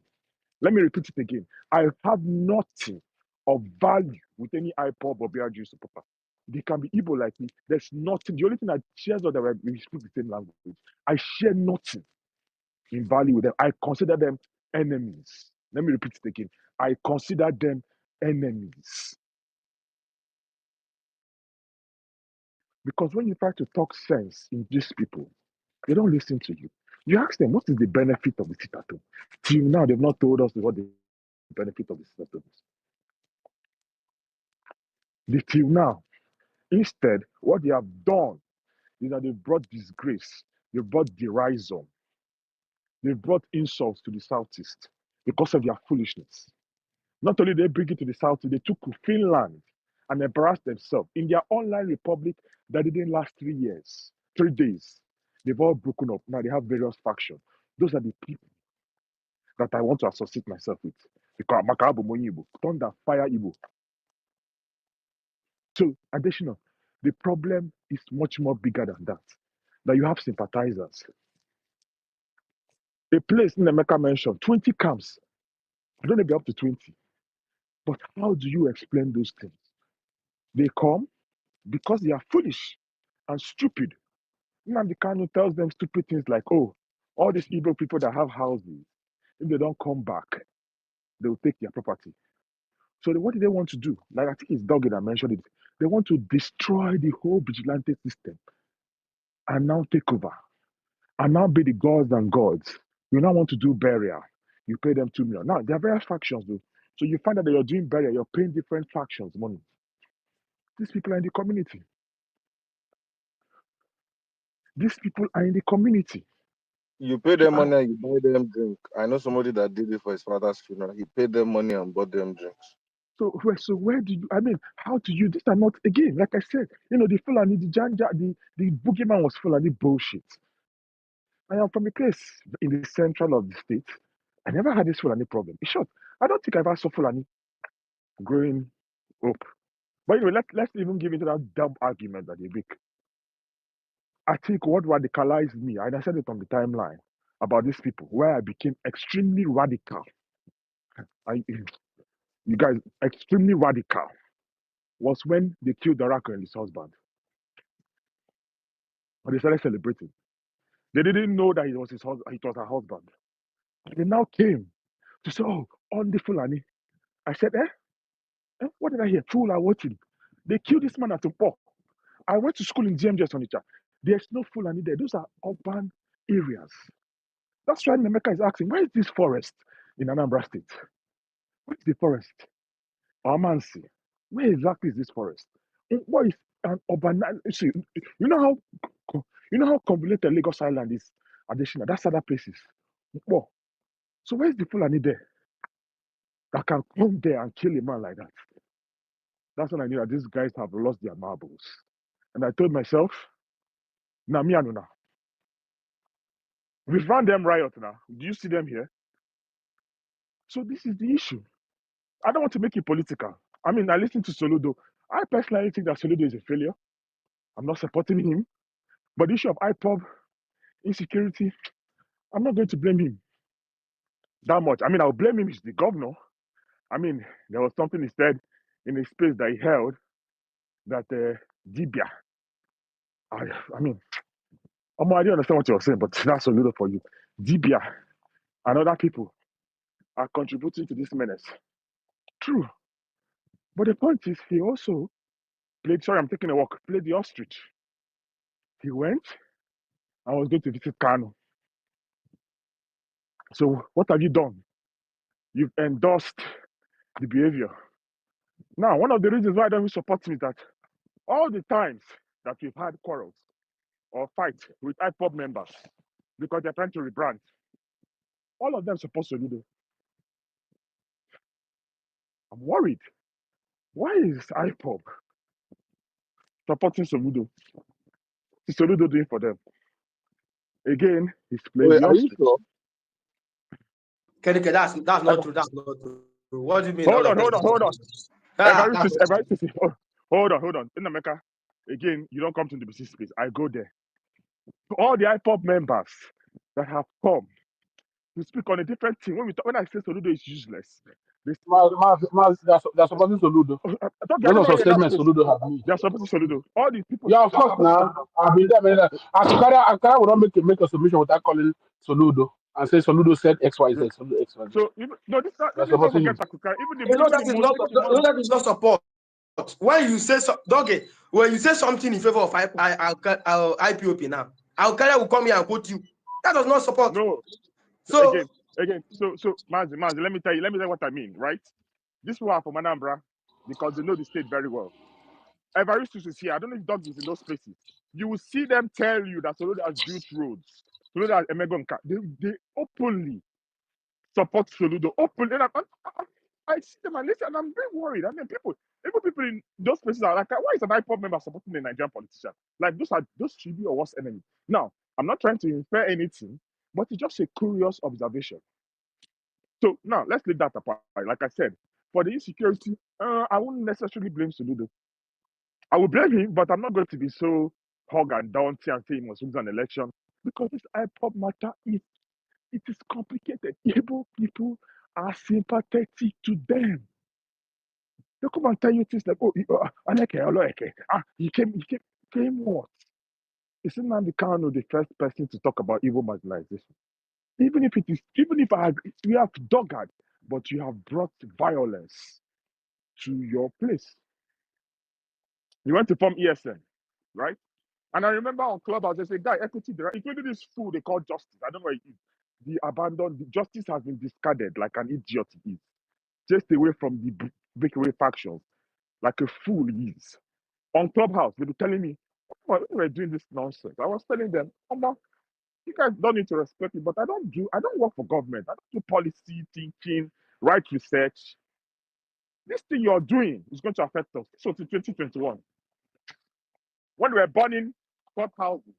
Let me repeat it again. I have nothing of value with any IPOB or BRG supporter. They can be Igbo like me. There's nothing. The only thing I share is that we speak the same language. I share nothing in value with them. I consider them enemies. Let me repeat it again. I consider them enemies. Because when you try to talk sense in these people, they don't listen to you. You ask them, what is the benefit of the sit-at-home? Till now, they've not told us what the benefit of the sit-at-home is. Till now, instead, what they have done is that they've brought disgrace, they've brought derision, they've brought insults to the Southeast because of their foolishness. Not only they bring it to the South, they took Finland and embarrassed themselves in their online republic that didn't last 3 years, 3 days. They've all broken up. Now they have various factions. Those are the people that I want to associate myself with. Because Makabo Monyibo, Thunder, Fire Igbo. So, additional, the problem is much more bigger than that. That you have sympathizers. A place in Nnaemeka mentioned, 20 camps. I don't know if they're up to 20. But how do you explain those things? They come because they are foolish and stupid. Nnamdi Kanu tells them stupid things like, oh, all these evil people that have houses, if they don't come back, they will take their property. So what do they want to do? Like I think it's Doggy that mentioned it. They want to destroy the whole vigilante system and now take over and now be the gods and gods. You now want to do burial. You pay them 2 million. Now, there are various factions, though. So you find out that you're doing burial, you're paying different factions money. These people are in the community. These people are in the community. You pay them money and you buy them drink. I know somebody that did it for his father's funeral. He paid them money and bought them drinks. So where do you, I mean, how do you, these are not, again, like I said, the Fulani, the Janja, the boogeyman was Fulani bullshit. I am from a place in the central of the state. I never had this Fulani problem. In short, I don't think I ever saw Fulani growing up. But anyway, let's even give into that dumb argument that they make. I think what radicalized me, and I said it on the timeline about these people, where I became extremely radical. You guys, extremely radical, was when they killed Darako and his husband. And they started celebrating. They didn't know that it was her husband. They now came to say, oh, on the Fulani. I said, what did I hear? Fool are watching. They killed this man at Tumpo. I went to school in GMJ Onitsha. There's no Fulani there. Those are urban areas. That's why Nnaemeka is asking, where is this forest in Anambra State? Where is the forest? Amansi. Where exactly is this forest? What is an urban? See, you know how convoluted Lagos Island is. Additional, that's other places. Well, so where's the Fulani there that can come there and kill a man like that? That's when I knew that these guys have lost their marbles. And I told myself, now me and now. We've run them riot now. Do you see them here? So this is the issue. I don't want to make it political. I mean, I listen to Soludo. I personally think that Soludo is a failure. I'm not supporting him. But the issue of IPOB, insecurity, I'm not going to blame him that much. I mean, I'll blame him as the governor. I mean, there was something he said in a space that he held that Dibia. I mean, I don't understand what you're saying, but that's a little for you. Dibia and other people are contributing to this menace. True. But the point is, he also played the ostrich. He went and was going to visit Kano. So what have you done? You've endorsed the behavior. Now, one of the reasons why I don't support him is that all the times that we've had quarrels or fights with IPOB members because they're trying to rebrand, all of them support Soludo. I'm worried. Why is IPOB supporting Soludo? What is Soludo doing for them? Again, he's playing Wait, the are you ostrich. sure? Kenike, that's not true. That's not true. What do you mean? Hold on. Hold on. Nnaemeka, again, you don't come to the BC space. I go there. All the IPOB members that have come to speak on a different thing. When I say Soludo is useless, They're supporting Soludo. Those are some statements Soludo have made. They are supporting Soludo. All these people. Yeah, of course. Now I've been there. Akara will not make a submission without calling Soludo and say Soludo said X Y Z. Soludo X Y Z. So no, this They're don't supporting forget him. Akukara. Even That is not support. When you say when you say something in favor of IPOP now, Alkali will come here and quote you. That does not support. No. So Again. So Mazi, let me tell you what I mean, right? This one from Anambra because they know the state very well. Evaristus is here. I don't know if Doug is in those places. You will see them tell you that Soludo has built roads. Soludo and Emego Nka, they openly support Soludo. Openly. And I see them and listen, and I'm very worried. I mean, people in those places are like, why is an IPOB member supporting the Nigerian politician? Like, those should be your worst enemy. Now, I'm not trying to infer anything, but it's just a curious observation. So now let's leave that apart. Like I said, for the insecurity, I wouldn't necessarily blame Soludo. I will blame him, but I'm not going to be so hog and downty and say he must lose an election, because this IPOB matter it is complicated. Igbo people are sympathetic to them. They come and tell you things like, oh, he came what? Isn't Nnamdi Kanu the first person to talk about Igbo marginalization? Even if we have dogged, but you have brought violence to your place. You went to form ESN, right? And I remember on Clubhouse, there's a guy, equity, including this fool they call Justice. I don't know what it is. The Justice has been discarded like an idiot he is. Just away from the breakaway factions, like a fool he is. On Clubhouse, they were telling me, when we were doing this nonsense, I was telling them, you guys don't need to respect me, but I don't work for government. I don't do policy thinking, write research. This thing you're doing is going to affect us. So to 2021, when we were burning courthouses,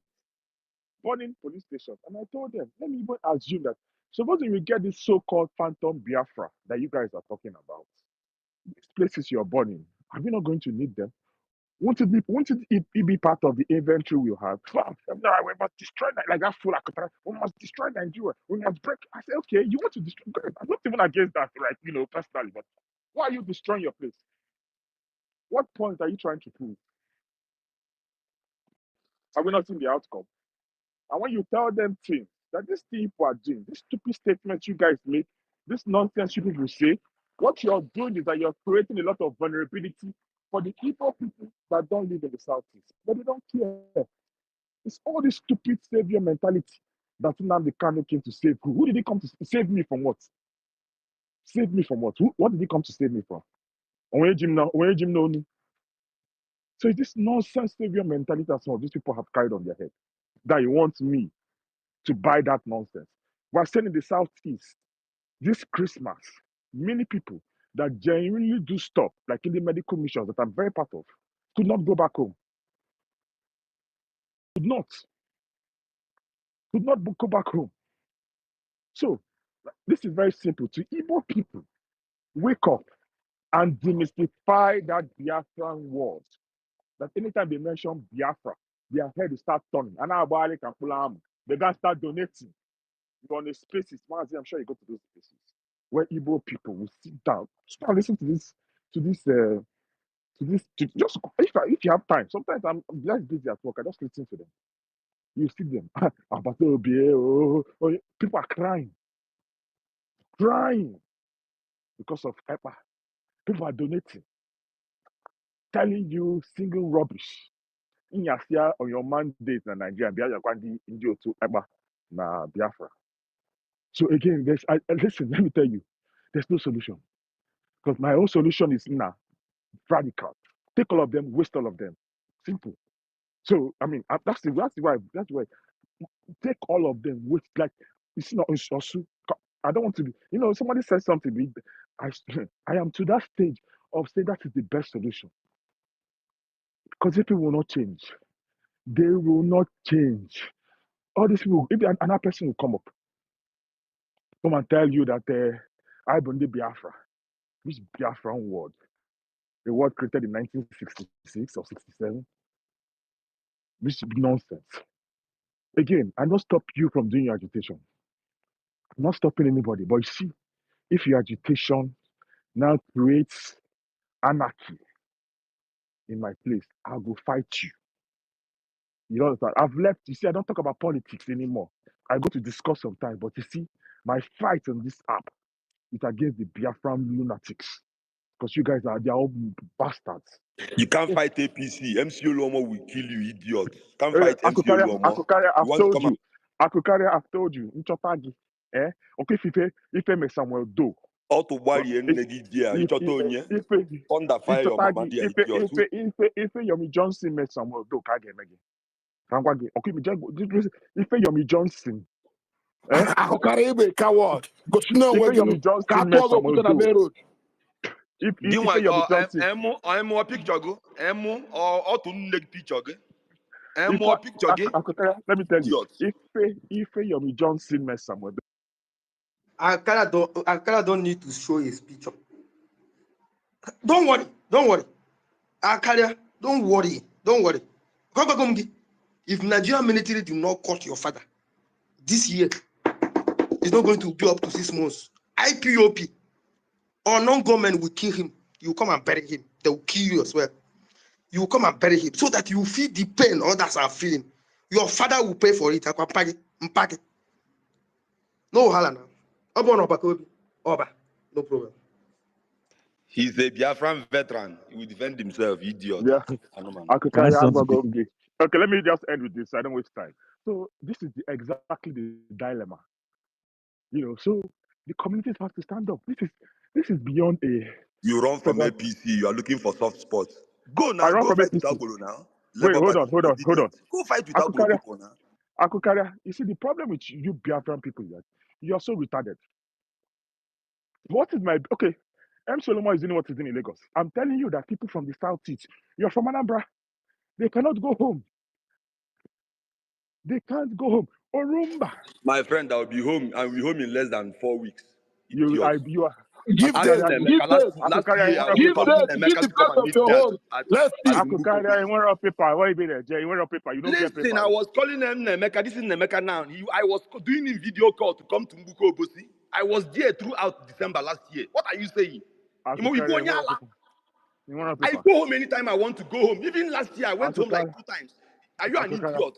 burning police stations, and I told them, let me even assume that supposing we get this so-called phantom Biafra that you guys are talking about, these places you're burning, are we not going to need them? Won't it be part of the inventory we'll have? No, we must destroy like that fool. We must destroy Nigeria. We must break. I said, okay, you want to destroy? Good. I'm not even against that, like, personally, but why are you destroying your place? What point are you trying to prove? Are we not seeing the outcome? And when you tell them things that these people are doing, these stupid statements you guys make, this nonsense you people say, what you're doing is that you're creating a lot of vulnerability for the people that don't live in the Southeast. But they don't care. It's all this stupid savior mentality that Nnamdi Kanu came to save. Who did he come to save me from? What? Save me from what? What did he come to save me from? Where Jim now? So it's this nonsense savior mentality that some of these people have carried on their head. That you want me to buy that nonsense. We're saying in the Southeast, this Christmas, many people that genuinely do stop, like in the medical missions that I'm very part of, could not go back home. Could not go back home. So this is very simple. To Igbo people, wake up and demystify that Biafran word. That anytime they mention Biafra, their head will start turning. And they gotta start donating. You're on the spaces, Mazi, I'm sure you go to those spaces where Igbo people will sit down. Start listening to just if you have time. Sometimes I'm just busy at work. I just listen to them. You see them. People are crying because of EPA. People are donating, telling you single rubbish. In your on your mandate in Nigeria, to EPA na Biafra. So again, listen, let me tell you, there's no solution. Because my own solution is radical. Take all of them, waste all of them. Simple. So I mean, that's why take all of them, waste, like it's not also. I don't want to be, somebody said something big. I am to that stage of saying that is the best solution. Because if people will not change, they will not change. All these people, if another person will come and tell you that I believe Biafra, which Biafran word, the word created in 1966 or 67, which is nonsense. Again, I don't stop you from doing your agitation. I'm not stopping anybody, but you see, if your agitation now creates anarchy in my place, I'll go fight you. You know what? I've left. You see, I don't talk about politics anymore. I go to discuss sometimes, but you see, my fight on this app is against the Biafran lunatics. Because you guys they're all bastards. You can't fight APC. MC Oluomo will kill you, idiot. Can't fight MC Oluomo. Akukaria, I've told you. Nchotagi. Okay, if me Samuel Do. Auto body and Negidia. Thunder fire your mama, if Yomi Johnson met Samuel Do, Okay, if Yomi Johnson, Akukaribe coward. Go to know if where Yomi you Johnson can't met go put on a Samuel, main road. if Ginwa Yomi Johnson, emo picture go. Or to leg picture go. if Emo picture go. let me tell you, Idiot. if Yomi Johnson met Samuel, Akara don't need to show his picture. Don't worry. Akara, don't worry. Kogogomgi, if Nigerian military do not cut your father this year, it's not going to be up to 6 months. IPOP or non-government will kill him. You come and bury him. They will kill you as well. You will come and bury him so that you feel the pain others are feeling. Your father will pay for it. Mpake. No hala now. Oba. No problem. He's a Biafran veteran. He will defend himself, idiot. yeah, Anoman. Can I Akukari say something? Agbagongi. Okay, let me just end with this. I don't waste time. So this is exactly the dilemma. So the communities have to stand up. This is beyond a You run from federal. APC, you are looking for soft spots. Go I now, run go from fight with APC. Agolo now. Wait, Labour hold Party, on. disobedient. Go fight with Agolo Akukaria, people now. Akukaria. You see, the problem with you Biafran people is that you are so retarded. What is my okay? M. Solomon is doing what he's doing in Lagos. I'm telling you that people from the southeast, you're from Anambra, they cannot go home. They can't go home. Orumba, My friend, I'll be home. I'll be home in less than 4 weeks. you Idiot. are Give Asking date, Akukaria, give Nemeka, date, last Akukaria, year, you I want a was give paper. calling date, give Nemeka the to come place and of meet your me home. Let's at see. Mbuko Akukaria, Bosi. you want a paper. What you there? You want a paper. You don't get Listen, paper. I was calling him Nemeka. This is Nemeka now. I was doing a video call to come to Mbuko Bosi. I was there throughout December last year. What are you saying? Akukaria, you want a paper. You want a I paper. go home anytime I want to go home. Even last year, I went home like Akukaria, 2 times. Are you an Akukaria, idiot?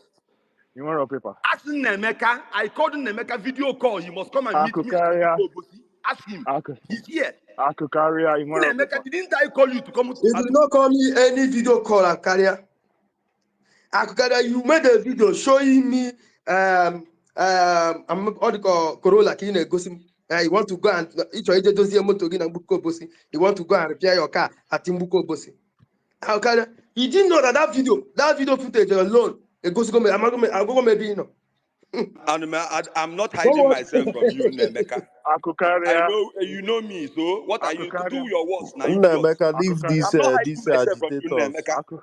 you want a paper. Asking Nemeka, I called Nemeka video call. He must come and meet me at Akukaria, Mbuko Bosi. Ask him. He's here. Akukaria, you want a Nemeka, paper. didn't I call you to come If to you not call me any video call, Akara, you made a video showing me I'm what do you call Corolla Kine Gosim. You want to go and each of you does motor again and Mbuko Bosi. You want to go and repair your car at Mbuko Bosi. Akara, you didn't know that video footage alone, it goes go I'm going maybe you know. I'm not Don't hiding worry. myself from you, Nemeka. I Akukaria, know you know me, so what are you do Akukaria, your worst now, idiot? Nnaemeka, leave Akukaria, this I'm not hiding these myself from you, agitators. Nemeka.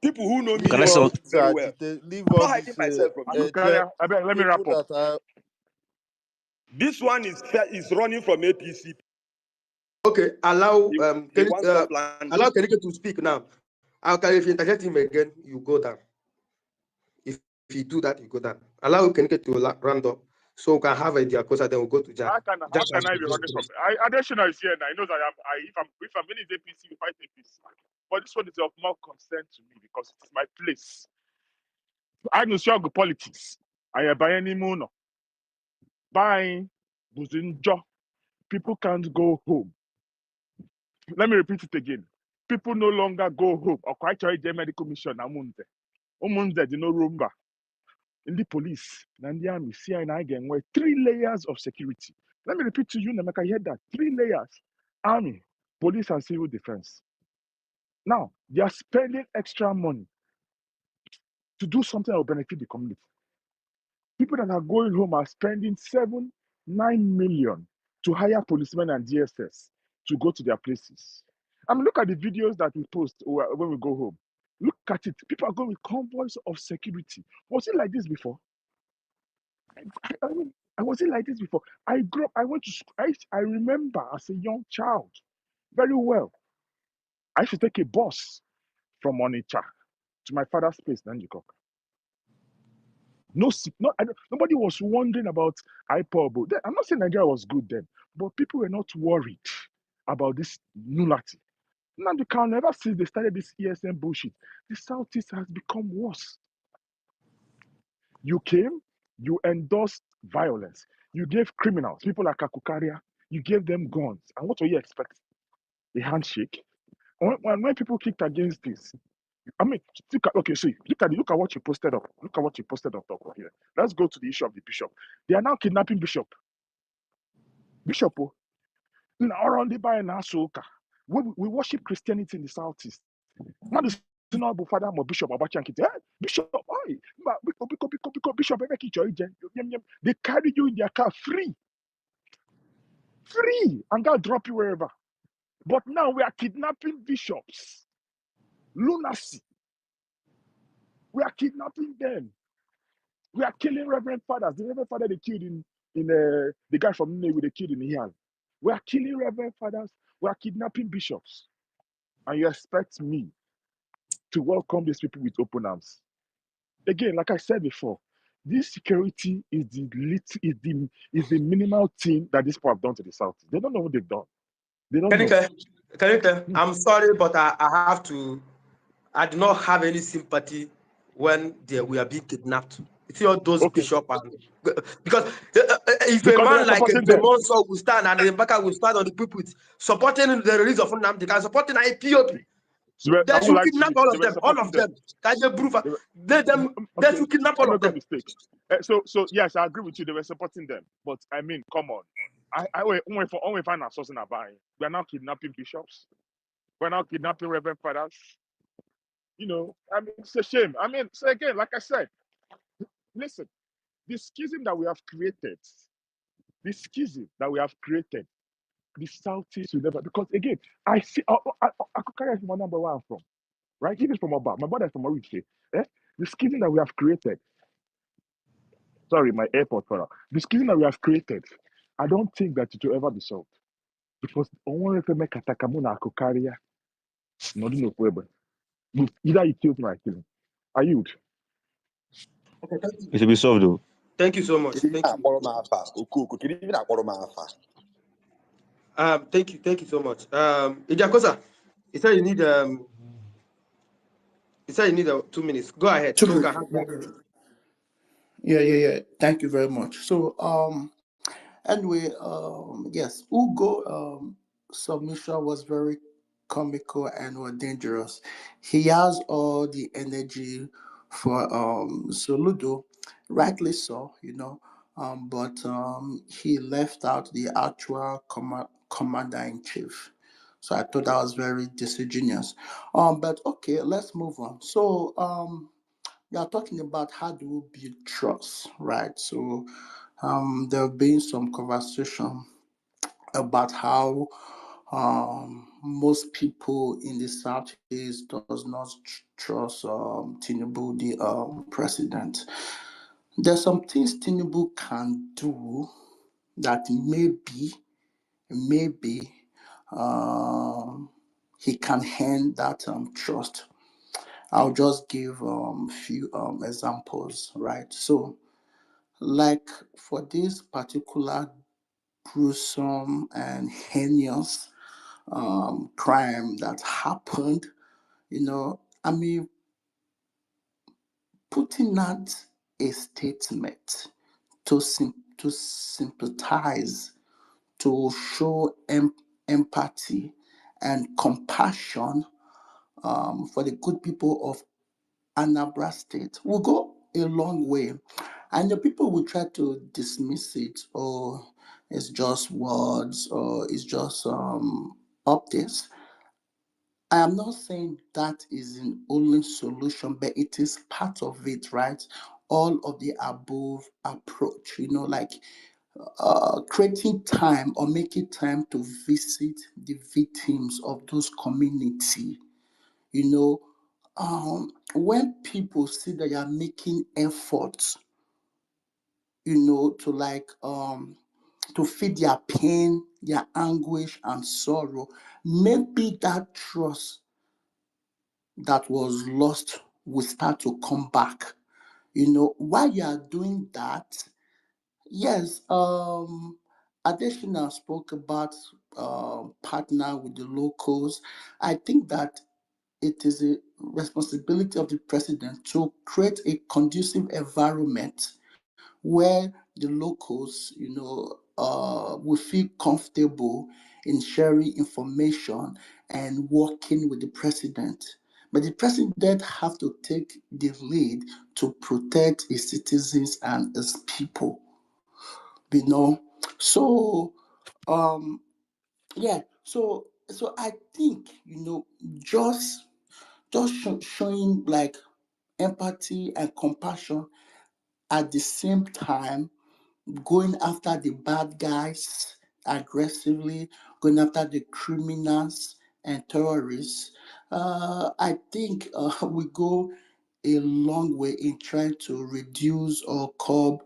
People who know me Leave Can I here say all know something? me these very well. leave I'm all not hiding these myself from you. Akukaria. I bet, let me wrap people up. that are This one is running from APC. Okay, allow He wants soft landing. allow Kenike to speak now. Okay, if you interject him again, you go down. If you do that, you go down. Allow Kenike to round up so we can have a diacosa, then we'll go to Jack. How can I be running from? Additional is here now. He knows if I'm in APC, we fight APC. But this one is of more concern to me because it is my place. I know struggle politics. I am by any moon. Buying Buzinjo. People can't go home. Let me repeat it again. People no longer go home. Or quite the medical mission. Umunze, the no rumba. In the police, in the army, CNI again, where 3 layers of security. Let me repeat to you, Nemeka, hear that. 3 layers. Army, police, and civil defense. Now, they are spending extra money to do something that will benefit the community. People that are going home are spending 7-9 million to hire policemen and DSS to go to their places. I mean, look at the videos that we post when we go home. Look at it. People are going with convoys of security. Was it like this before? I wasn't like this before. I grew up, I went to school. I remember as a young child very well. I used to take a bus from Onitsha to my father's place, Nanjikok. Nobody was wondering about IPOB. I'm not saying Nigeria was good then, but people were not worried about this nullity. Now you can never see they started this ESM bullshit. The Southeast has become worse. You came, you endorsed violence. You gave criminals, people like Akukaria, you gave them guns. And what were you expecting? A handshake? When people kicked against this, I mean, look at what you posted up. Look at what you posted up top here. Let's go to the issue of the bishop. They are now kidnapping bishop. Bishop, now around the by Nasuka. We worship Christianity in the southeast. Now the Honorable Father Mo Bishop Abachankite, Bishop, oi, Bishop, they carry you in their car free, and they'll drop you wherever. But now we are kidnapping bishops, lunacy. We are kidnapping them. We are killing Reverend Fathers. The Reverend Father they killed in the guy from Nnewi they killed in Iyan. We are killing Reverend Fathers. We are kidnapping bishops, and you expect me to welcome these people with open arms? Again, like I said before, this security is the minimal thing that these people have done to the South. They don't know what they've done. They don't know. Kenike, I'm sorry, but I have to. I do not have any sympathy when we are being kidnapped. You see all those Okay, bishops, because if a because they were man like supporting them. Demonso will stand and Nnaemeka will stand on the pulpit supporting the release of Nnamdi, can supporting IPOB. I They won't should lie to kidnap you. all They of were them. All supporting of them. them. Can you prove? They Okay, should kidnap I all make of a them. mistake. So yes, I agree with you. They were supporting them, but I mean, come on. I only find our source in buying. We are now kidnapping bishops. We're now kidnapping Reverend Fathers. You know, I mean, it's a shame. I mean, so again, like I said, listen, the schism that we have created, the Southeast will never, because again, I see, I could carry from number where I'm from, right? Even from Oba, my mother is from Mauritius. The schism that we have created, sorry, my airport for the schism that we have created, I don't think that it will ever be solved. Because either you kill me or I kill him. I yield. Okay, thank you. It will be solved though. Thank you so much. Thank you. Thank you so much. Ijakosa, you said you need 2 minutes. Go ahead. So we can have that. Yeah. Thank you very much. So, anyway, yes, Ugo submission was very comical and was dangerous. He has all the energy for Soludo, rightly so, but he left out the actual commander in chief. So I thought that was very disingenuous. But okay, let's move on. So we are talking about how do we build trust, right? So there have been some conversation about how most people in the Southeast does not trust Tinubu, the president. There's some things Tinubu can do that maybe he can hand that trust. I'll just give few examples, right? So, like for this particular gruesome and heinous crime that happened, I mean, putting out a statement to sympathize, to show empathy and compassion for the good people of Anambra State will go a long way. And the people will try to dismiss it, or it's just words, or it's just updates. I am not saying that is an only solution, but it is part of it, right? All of the above approach, like creating time or making time to visit the victims of those community. When people see that you are making efforts, to to feed their pain, their anguish and sorrow, maybe that trust that was lost will start to come back. While you are doing that, yes, Adesina spoke about partner with the locals. I think that it is a responsibility of the president to create a conducive environment where the locals, will feel comfortable in sharing information and working with the president. But the president have to take the lead to protect his citizens and his people. So yeah, so I think, just just showing like empathy and compassion at the same time, going after the bad guys aggressively, going after the criminals and terrorists. I think we go a long way in trying to reduce or curb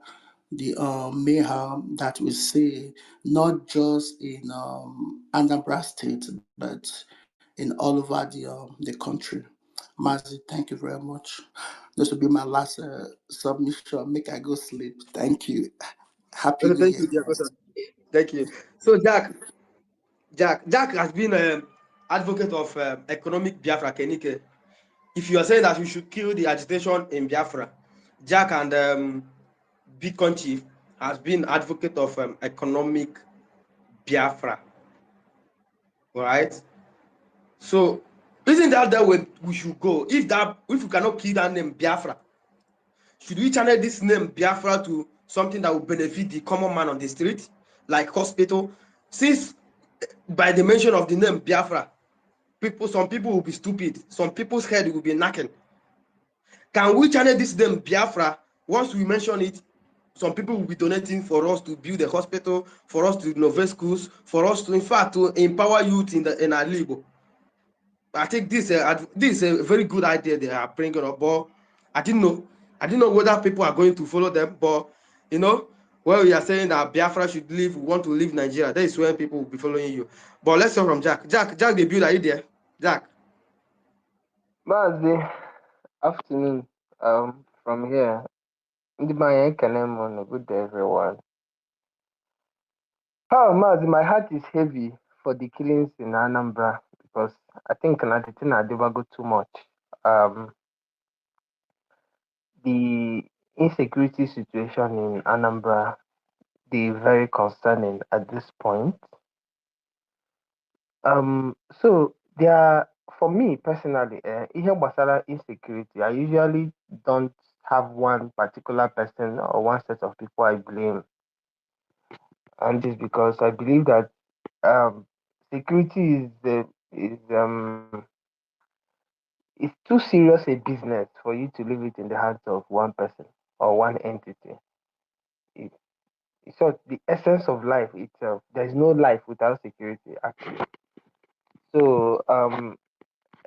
the mayhem that we see not just in Anambra State but in all over the country. Mazi, thank you very much. This will be my last submission. Make I go sleep. Thank you. Happy Okay, New thank Year, you, dear guys. brother. Thank you. So, Jack has been advocate of economic Biafra Kenike. If you are saying that we should kill the agitation in Biafra, Jack and Bitcoin Chief has been advocate of economic Biafra. All right. So, isn't that the way we should go? If we cannot kill that name Biafra, should we channel this name Biafra to something that will benefit the common man on the street, like hospital? Since by the mention of the name Biafra, some people will be stupid, some people's head will be knacking. Can we channel this name Biafra? Once we mention it, some people will be donating for us to build a hospital, for us to innovate schools, for us to, in fact, to empower youth in our labor. I think this is a very good idea they are bringing up, but I didn't know. I didn't know whether people are going to follow them. But you know, when we are saying that Biafra should leave, we want to leave Nigeria, that is when people will be following you. But let's hear from Jack. Jack, the build, are you there? Jack. Mazi, afternoon. From here, ndị be anyị ekele m unu. Good day, everyone. Oh, Mazi, my heart is heavy for the killings in Anambra because I think the thing go too much. The insecurity situation in Anambra, they very concerning at this point. So there, for me personally, ihe gbasara insecurity, I usually don't have one particular person or one set of people I blame, and this because I believe that security is too serious a business for you to leave it in the hands of one person or one entity. It, so the essence of life itself, there is no life without security actually. So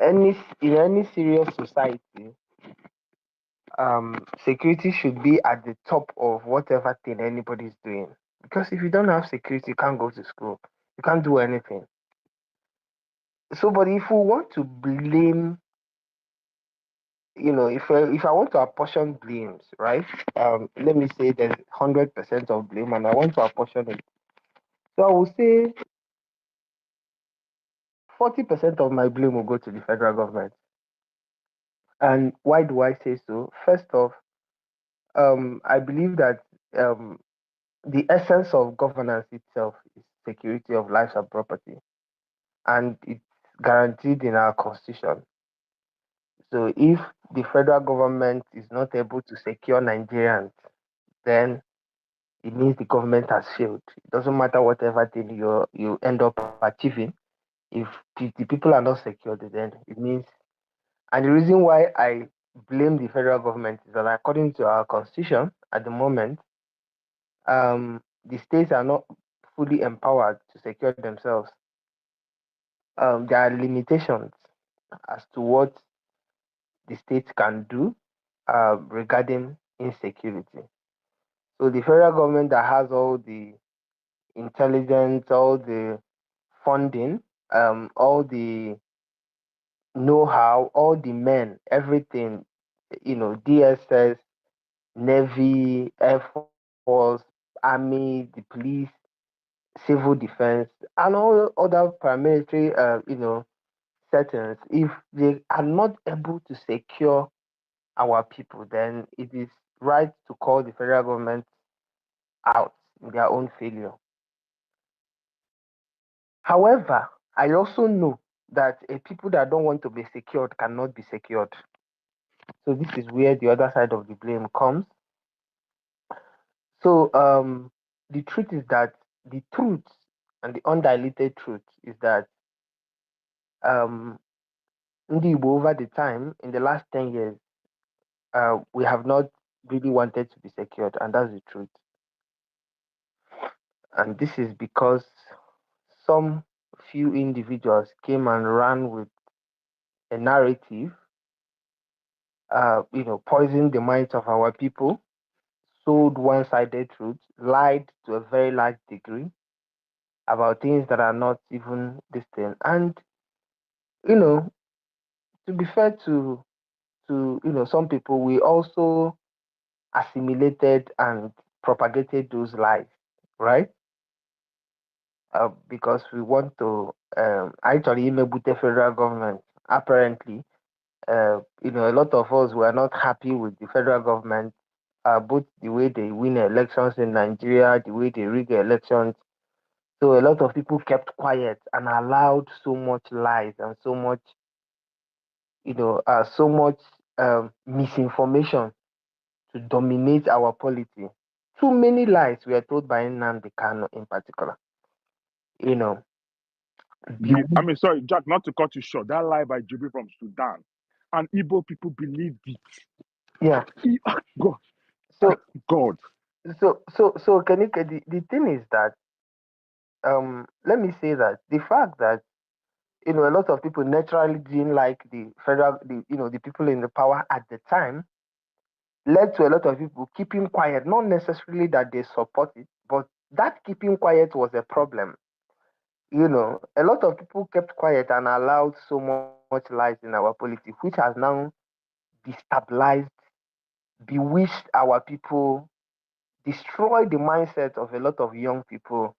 in any serious society, security should be at the top of whatever thing anybody's doing. Because if you don't have security, you can't go to school, you can't do anything. So, but if we want to blame, if I want to apportion blames, right? Let me say there's 100% of blame, and I want to apportion it. So I will say 40% of my blame will go to the federal government. And why do I say so? First off, I believe that um, the essence of governance itself is security of lives and property, and it's guaranteed in our constitution. So if the federal government is not able to secure Nigerians, then it means the government has failed. It doesn't matter whatever thing you end up achieving. If the people are not secured, then it means. And the reason why I blame the federal government is that according to our constitution at the moment, the states are not fully empowered to secure themselves. There are limitations as to what the states can do regarding insecurity. So the federal government that has all the intelligence, all the funding, all the know-how, all the men, everything, DSS, Navy, Air Force, Army, the police, civil defense, and all other paramilitary, settings. If they are not able to secure our people, then it is right to call the federal government out in their own failure. However, I also know that a people that don't want to be secured cannot be secured. So this is where the other side of the blame comes. So the truth is that the truth and the undiluted truth is that um, Ndi Igbo over the time, in the last 10 years, we have not really wanted to be secured, and that's the truth. And this is because some few individuals came and ran with a narrative, poisoned the minds of our people, sold one-sided truth, lied to a very large degree about things that are not even this thing. And to be fair to some people, we also assimilated and propagated those lies, right? Because we want to actually imebute the federal government. Apparently, a lot of us were not happy with the federal government, both the way they win elections in Nigeria, the way they rig elections. So a lot of people kept quiet and allowed so much lies and so much misinformation to dominate our polity. Too many lies were told by Nnamdi Kanu in particular. You know, I mean, sorry, Jack, not to cut you short. That lie by Jubi from Sudan, and Igbo people believed it. yeah. God, So God. so Kenike, the thing is that let me say that the fact that a lot of people naturally didn't like the people in the power at the time led to a lot of people keeping quiet, not necessarily that they support it, but that keeping quiet was a problem. A lot of people kept quiet and allowed so much lies in our politics, which has now destabilized, bewitched our people, destroyed the mindset of a lot of young people,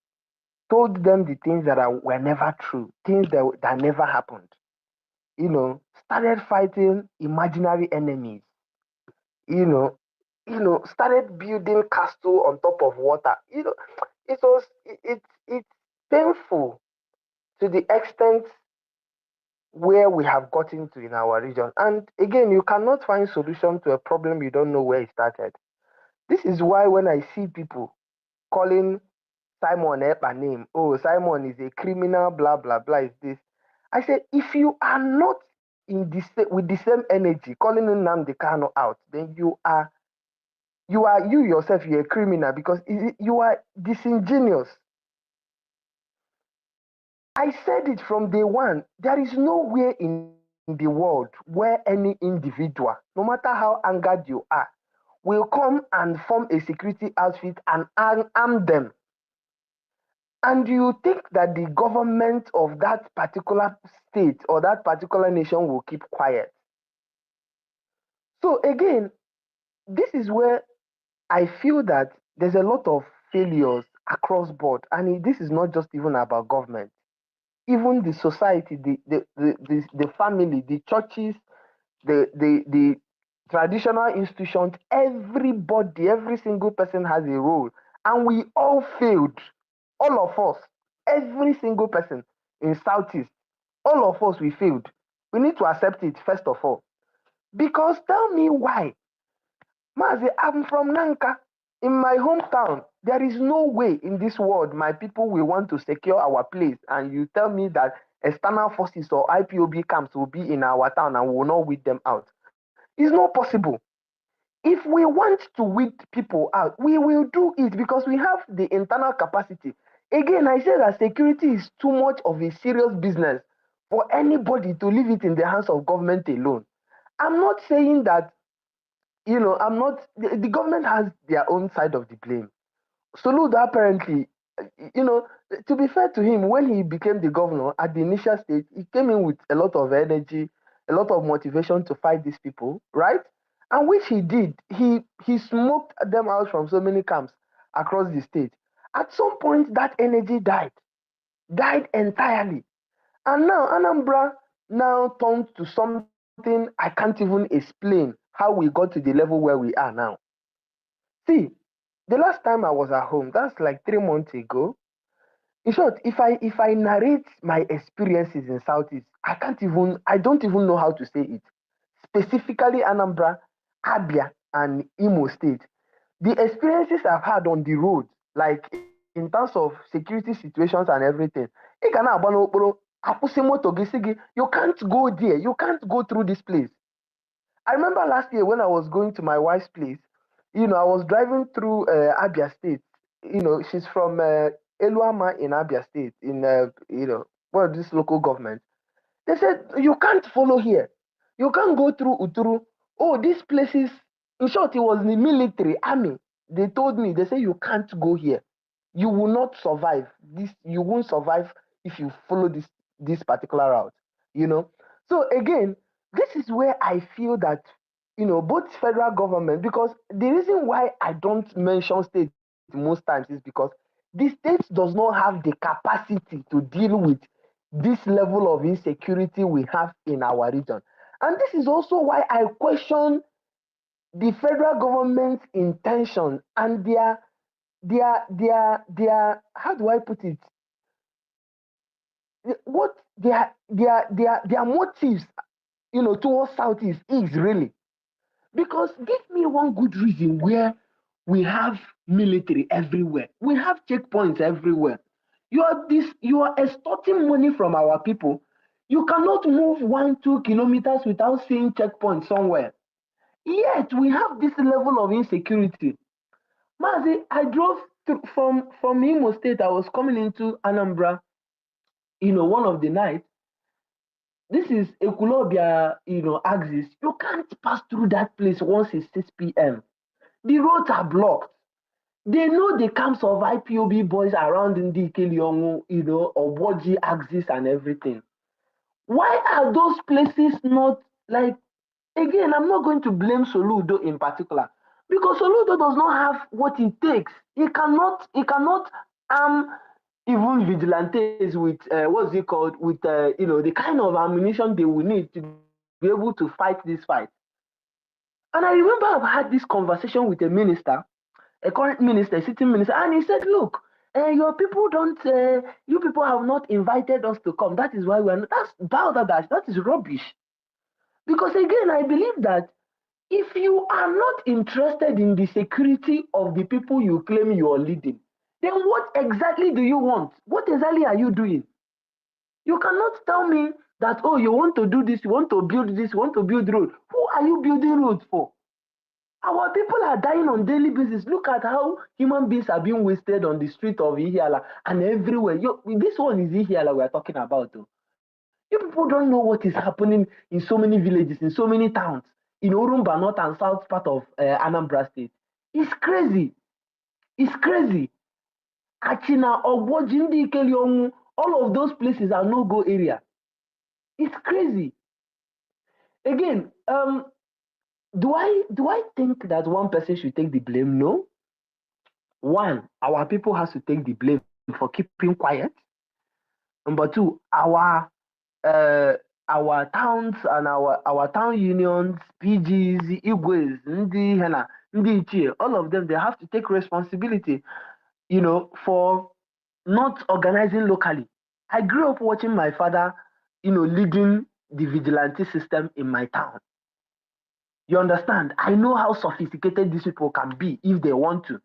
told them the things were never true, things that never happened. Started fighting imaginary enemies. You know, started building castle on top of water. It's painful to the extent where we have gotten to in our region. And again, you cannot find solution to a problem you don't know where it started. This is why when I see people calling Simon Ekpa name, oh, Simon is a criminal, blah, blah, blah, is this. I say, if you are not with the same energy calling Nnamdi Kanu out, then you yourself, you're a criminal because you are disingenuous. I said it from day one. There is nowhere in the world where any individual, no matter how angered you are, will come and form a security outfit and arm them. And you think that the government of that particular state or that particular nation will keep quiet. So again, this is where I feel that there's a lot of failures across board, and this is not just even about government. Even the society, the family, the churches, the traditional institutions, everybody, every single person has a role, and we all failed. All of us, every single person in Southeast, all of us, we failed. We need to accept it first of all, because tell me why. Mazi, I'm from Nanka. In my hometown, there is no way in this world my people will want to secure our place. And you tell me that external forces or IPOB camps will be in our town and we will not weed them out. It's not possible. If we want to weed people out, we will do it because we have the internal capacity. Again, I say that security is too much of a serious business for anybody to leave it in the hands of government alone. I'm not saying that I'm not, the government has their own side of the blame. Soludo apparently, you know, to be fair to him, when he became the governor at the initial stage, he came in with a lot of energy, a lot of motivation to fight these people, right? And which he did. He smoked them out from so many camps across the state. At some point, that energy died entirely. And now Anambra now turned to something I can't even explain how we got to the level where we are now. See, the last time I was at home, that's like 3 months ago. In short, if I narrate my experiences in Southeast, I don't even know how to say it. Specifically Anambra, Abia, and Imo State. The experiences I've had on the road, like in terms of security situations and everything, ị ga na-agba n'okporo You can't go there. You can't go through this place. I remember last year when I was going to my wife's place, I was driving through Abia State. She's from Eluama in Abia State, in, this local government. They said, you can't follow here. You can't go through Uturu. Oh, these places, in short, it was the military, army. They told me, they say, you can't go here. You will not survive. You won't survive if you follow this particular route. So again, this is where I feel that both federal government, because the reason why I don't mention states most times is because the states does not have the capacity to deal with this level of insecurity we have in our region. And this is also why I question the federal government's intention and their how do I put it? What their motives, towards Southeast is really. Because give me one good reason where we have military everywhere. We have checkpoints everywhere. You are extorting money from our people. You cannot move 1-2 kilometers without seeing checkpoints somewhere. Yet we have this level of insecurity. Mazi, I drove from Imo State. I was coming into Anambra, one of the nights. This is Ekulobia, axis. You can't pass through that place once it's 6 p.m. The roads are blocked. They know the camps of IPOB boys around Ndi Keliongu, Oboji axis and everything. Why are those places not like, again, I'm not going to blame Soludo in particular, because Soludo does not have what it takes. He cannot even vigilantes with what's it called, with the kind of ammunition they will need to be able to fight this fight. And I remember I've had this conversation with a minister, a current minister, a sitting minister, and he said, look, your people don't, you people have not invited us to come. That is why we are not, that is rubbish. Because again, I believe that if you are not interested in the security of the people you claim you are leading, then what exactly do you want? What exactly are you doing? You cannot tell me that, oh, you want to do this, you want to build this, you want to build road. Who are you building roads for? Our people are dying on daily basis. Look at how human beings are being wasted on the street of Ihiala and everywhere. This one is Ihiala we are talking about. Though. You people don't know what is happening in so many villages, in so many towns, in Orumba, north and south part of Anambra State. It's crazy. It's crazy. Achina, Ogbojindi, Keliongu, all of those places are no-go area. It's crazy. Again, do I think that one person should take the blame? No. One, our people has to take the blame for keeping quiet. Number two, our towns and our town unions, PGs, Igwes, Ndi Hena, Ndi Ichie, all of them, they have to take responsibility, for not organizing locally. I grew up watching my father, leading the vigilante system in my town. You understand? I know how sophisticated these people can be if they want to.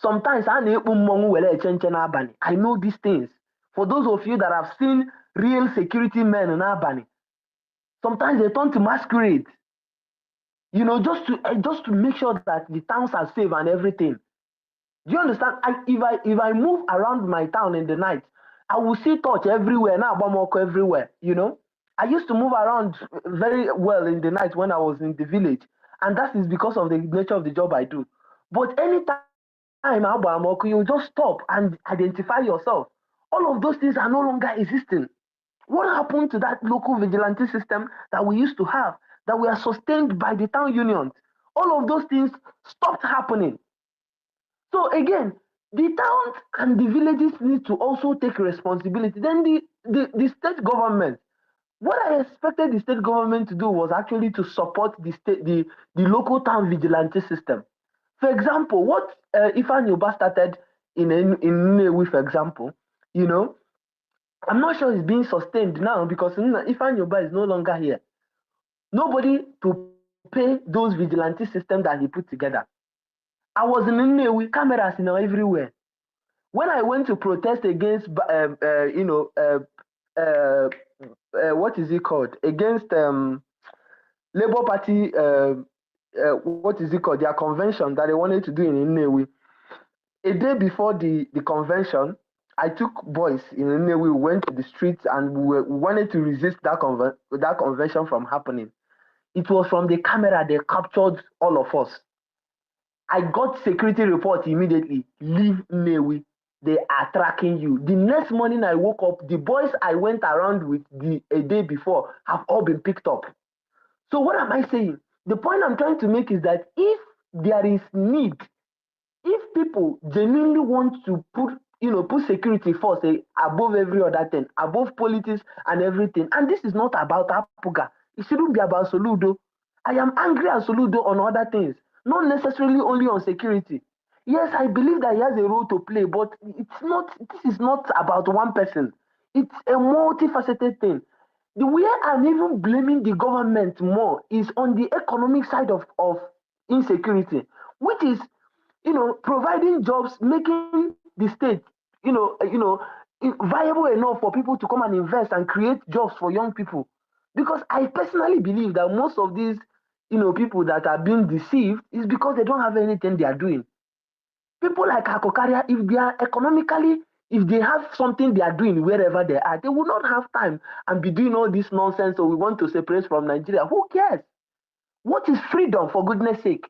Sometimes I know these things. For those of you that have seen real security men in Albany, sometimes they turn to masquerade, just to make sure that the towns are safe and everything. Do you understand? If I move around my town in the night, I will see torch everywhere, now everywhere, I used to move around very well in the night when I was in the village, and that is because of the nature of the job I do. But anytime you just stop and identify yourself. All of those things are no longer existing. What happened to that local vigilante system that we used to have, that we are sustained by the town unions? All of those things stopped happening. So again, the towns and the villages need to also take responsibility. Then the state government, what I expected the state government to do was actually to support the local town vigilante system. For example, what Ifan Yoba started in Nnewi, for example, I'm not sure it's being sustained now because Ifan Yoba is no longer here. Nobody to pay those vigilante systems that he put together. I was in Nnewi, cameras everywhere. When I went to protest against, what is it called, against Labour Party, what is it called, their convention that they wanted to do in Nnewi. A day before the convention, I took boys in Nnewi, we went to the streets and we wanted to resist that convention from happening. It was from the camera they captured all of us. I got security report immediately. Leave Nnewi. They are tracking you. The next morning I woke up, the boys I went around with a day before have all been picked up. So what am I saying? The point I'm trying to make is that if there is need, if people genuinely want to put security first, above every other thing, above politics and everything, and this is not about Apuga, it shouldn't be about Soludo. I am angry at Soludo on other things, not necessarily only on security. Yes, I believe that he has a role to play, but this is not about one person. It's a multifaceted thing. The way I'm even blaming the government more is on the economic side of insecurity, which is providing jobs, making the state, viable enough for people to come and invest and create jobs for young people. Because I personally believe that most of these, people that are being deceived is because they don't have anything they are doing. People like Akokaria, if they are economically, if they have something they are doing wherever they are, they will not have time and be doing all this nonsense. So we want to separate from Nigeria. Who cares? What is freedom, for goodness sake?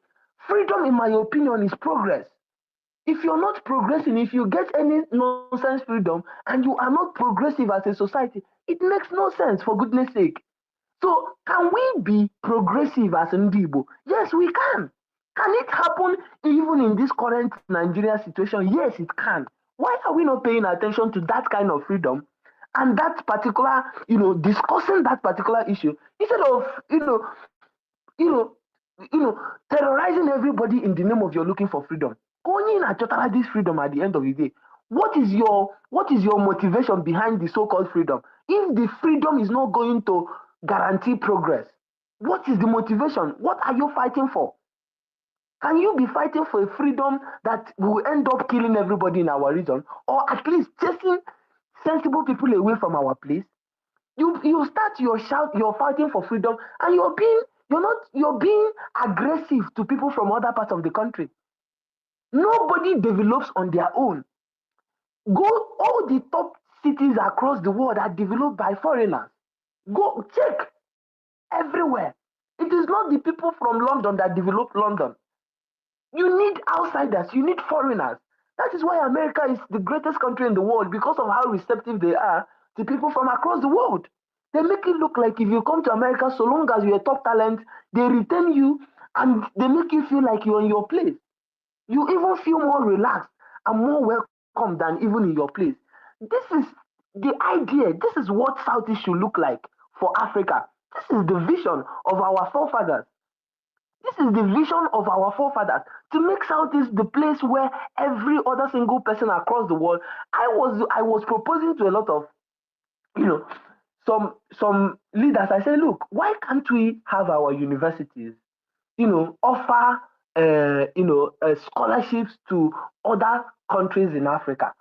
Freedom, in my opinion, is progress. If you're not progressing, if you get any nonsense freedom and you are not progressive as a society, it makes no sense, for goodness sake. So can we be progressive as Ndibo? Yes, we can. Can it happen even in this current Nigeria situation? Yes, it can. Why are we not paying attention to that kind of freedom and that particular, discussing that particular issue instead of, you know, terrorizing everybody in the name of you're looking for freedom? Going in and totalize this freedom at the end of the day. What is your motivation behind the so-called freedom? If the freedom is not going to guarantee progress, what is the motivation? What are you fighting for? Can you be fighting for a freedom that will end up killing everybody in our region, or at least chasing sensible people away from our place? You start you're fighting for freedom, and you're being aggressive to people from other parts of the country. Nobody develops on their own. Go, all the top cities across the world are developed by foreigners. Go check everywhere. It is not the people from London that develop London. You need outsiders, you need foreigners. That is why America is the greatest country in the world, because of how receptive they are to people from across the world. They make it look like if you come to America, so long as you're a top talent, they retain you and they make you feel like you're in your place. You even feel more relaxed and more welcome than even in your place. This is the idea. This is what Southeast should look like for Africa. This is the vision of our forefathers. This is the vision of our forefathers, to make Southeast the place where every other single person across the world. I was proposing to a lot of, you know, some leaders. I said, look, why can't we have our universities, offer scholarships to other countries in Africa,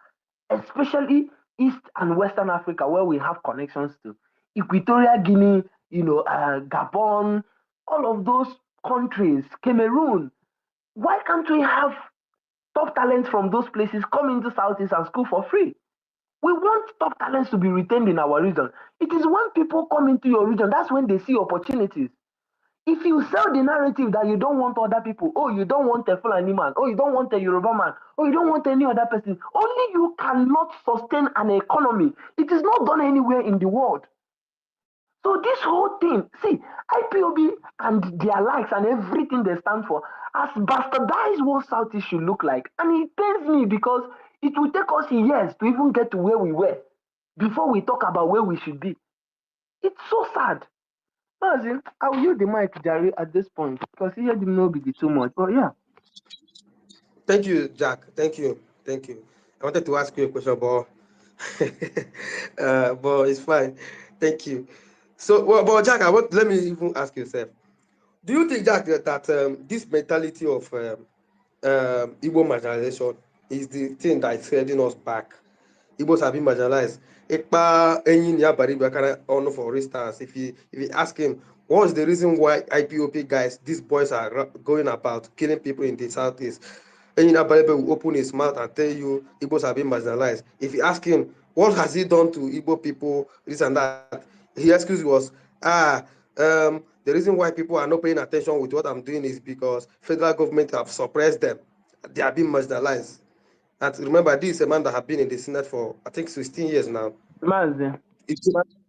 especially East and Western Africa, where we have connections to Equatorial Guinea, Gabon, all of those countries, Cameroon. Why can't we have top talents from those places come into Southeast and school for free? We want top talents to be retained in our region. It is when people come into your region, that's when they see opportunities. If you sell the narrative that you don't want other people, oh, you don't want a Fulani man, oh, you don't want a Yoruba man, oh, you don't want any other person, only you cannot sustain an economy. It is not done anywhere in the world. So this whole thing, see, IPOB and their likes and everything they stand for has bastardized what Southeast should look like. And it pains me because it will take us years to even get to where we were before we talk about where we should be. It's so sad. Mazi, I'll use the mic, Jerry, at this point, because here did not be too much. But yeah. Thank you, Jack. Thank you. Thank you. I wanted to ask you a question, but but it's fine. Thank you. So, well, but Jack, let me even ask yourself. Do you think, Jack, that this mentality of Igbo marginalization is the thing that is holding us back Igbos have been marginalized. Ekpa Enyin Yabari Bakara Ono, for instance, if you ask him what's the reason why IPOP guys, these boys are going about killing people in the southeast, Enyin Yabari will open his mouth and tell you Igbos have been marginalized. If you ask him what has he done to Igbo people, this and that, his excuse was the reason why people are not paying attention with what I'm doing is because federal government have suppressed them. They are being marginalized. And remember, this is a man that have been in the Senate for, I think, 16 years now. Mazi,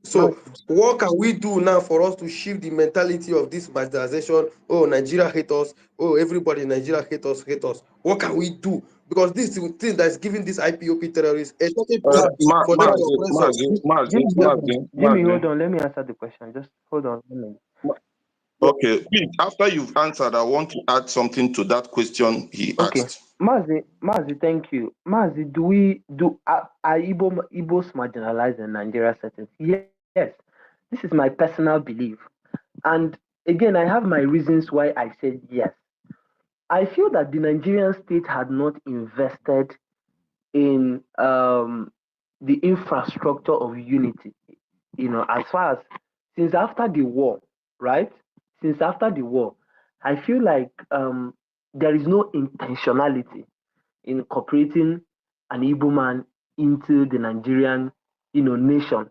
So what can we do now for us to shift the mentality of this marginalization? Oh, Nigeria hate us. Oh, everybody in Nigeria hate us, hate us. What can we do? Because this is the thing that is giving these IPOP terrorists a certain place for them to oppress us. Jimmy, hold on. Let me answer the question. Just hold on a minute. Okay, please, after you've answered, I want to add something to that question he Okay, asked. Mazi, thank you. Mazi, are Igbos marginalized in Nigeria settings? Yes, this is my personal belief, and again, I have my reasons why I said yes. I feel that the Nigerian state had not invested in the infrastructure of unity. As far as since after the war, right? Since after the war, I feel like there is no intentionality in incorporating an Igbo man into the Nigerian, nation.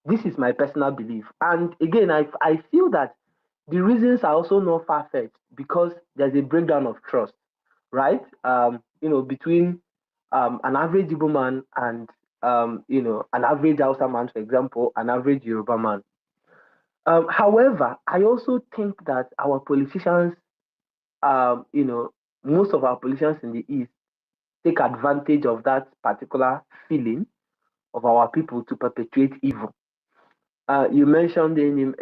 This is my personal belief. And again, I feel that the reasons are also not far-fetched because there's a breakdown of trust, right? Between an average Igbo man and an average Hausa man, for example, an average Yoruba man. However, I also think that our politicians, most of our politicians in the East take advantage of that particular feeling of our people to perpetuate evil. You mentioned Enim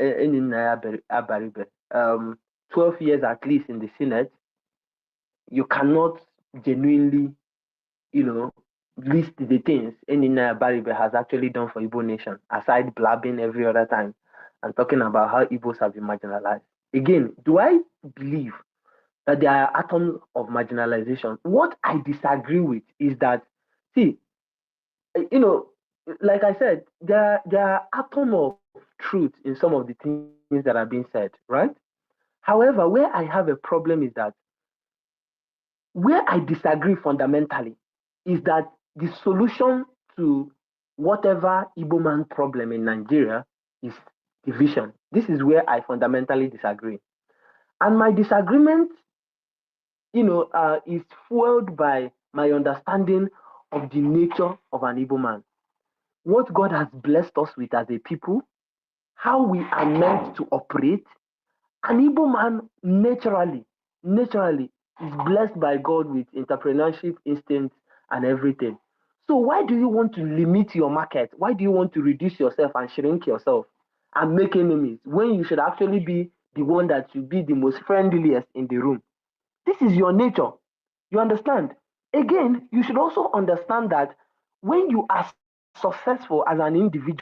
Abaribe. 12 years at least in the Senate, you cannot genuinely, list the things Enim Abaribe has actually done for Igbo nation, aside blabbing every other time and talking about how Igbos have been marginalized. Again, do I believe that there are atoms of marginalization? What I disagree with is that, see, like I said, there are atoms of truth in some of the things that are being said, right? However, where I have a problem is that where I disagree fundamentally is that the solution to whatever Igbo man problem in Nigeria is division. This is where I fundamentally disagree. And my disagreement, is fueled by my understanding of the nature of an Igbo man. What God has blessed us with as a people, how we are meant to operate. An Igbo man naturally is blessed by God with entrepreneurship instincts and everything. So why do you want to limit your market? Why do you want to reduce yourself and shrink yourself and make enemies when you should actually be the one that should be the most friendliest in the room? This is your nature. You understand? Again, you should also understand that when you are successful as an individual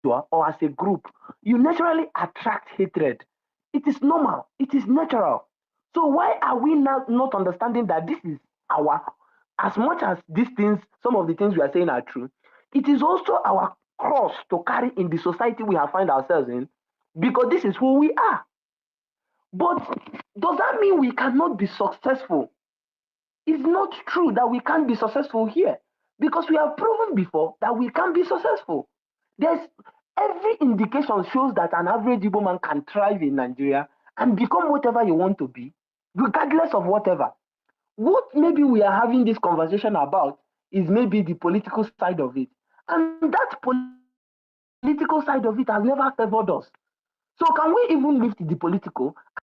or as a group, you naturally attract hatred. It is normal, it is natural. So why are we not understanding that this is our, as much as these things, some of the things we are saying are true, it is also our cross to carry in the society we have found ourselves in, because this is who we are. But does that mean we cannot be successful? It's not true that we can't be successful here, because we have proven before that we can be successful. There's every indication shows that an average Igbo man can thrive in Nigeria and become whatever you want to be, regardless of whatever. What maybe we are having this conversation about is maybe the political side of it. And that political side of it has never favored us. So can we even lift the political and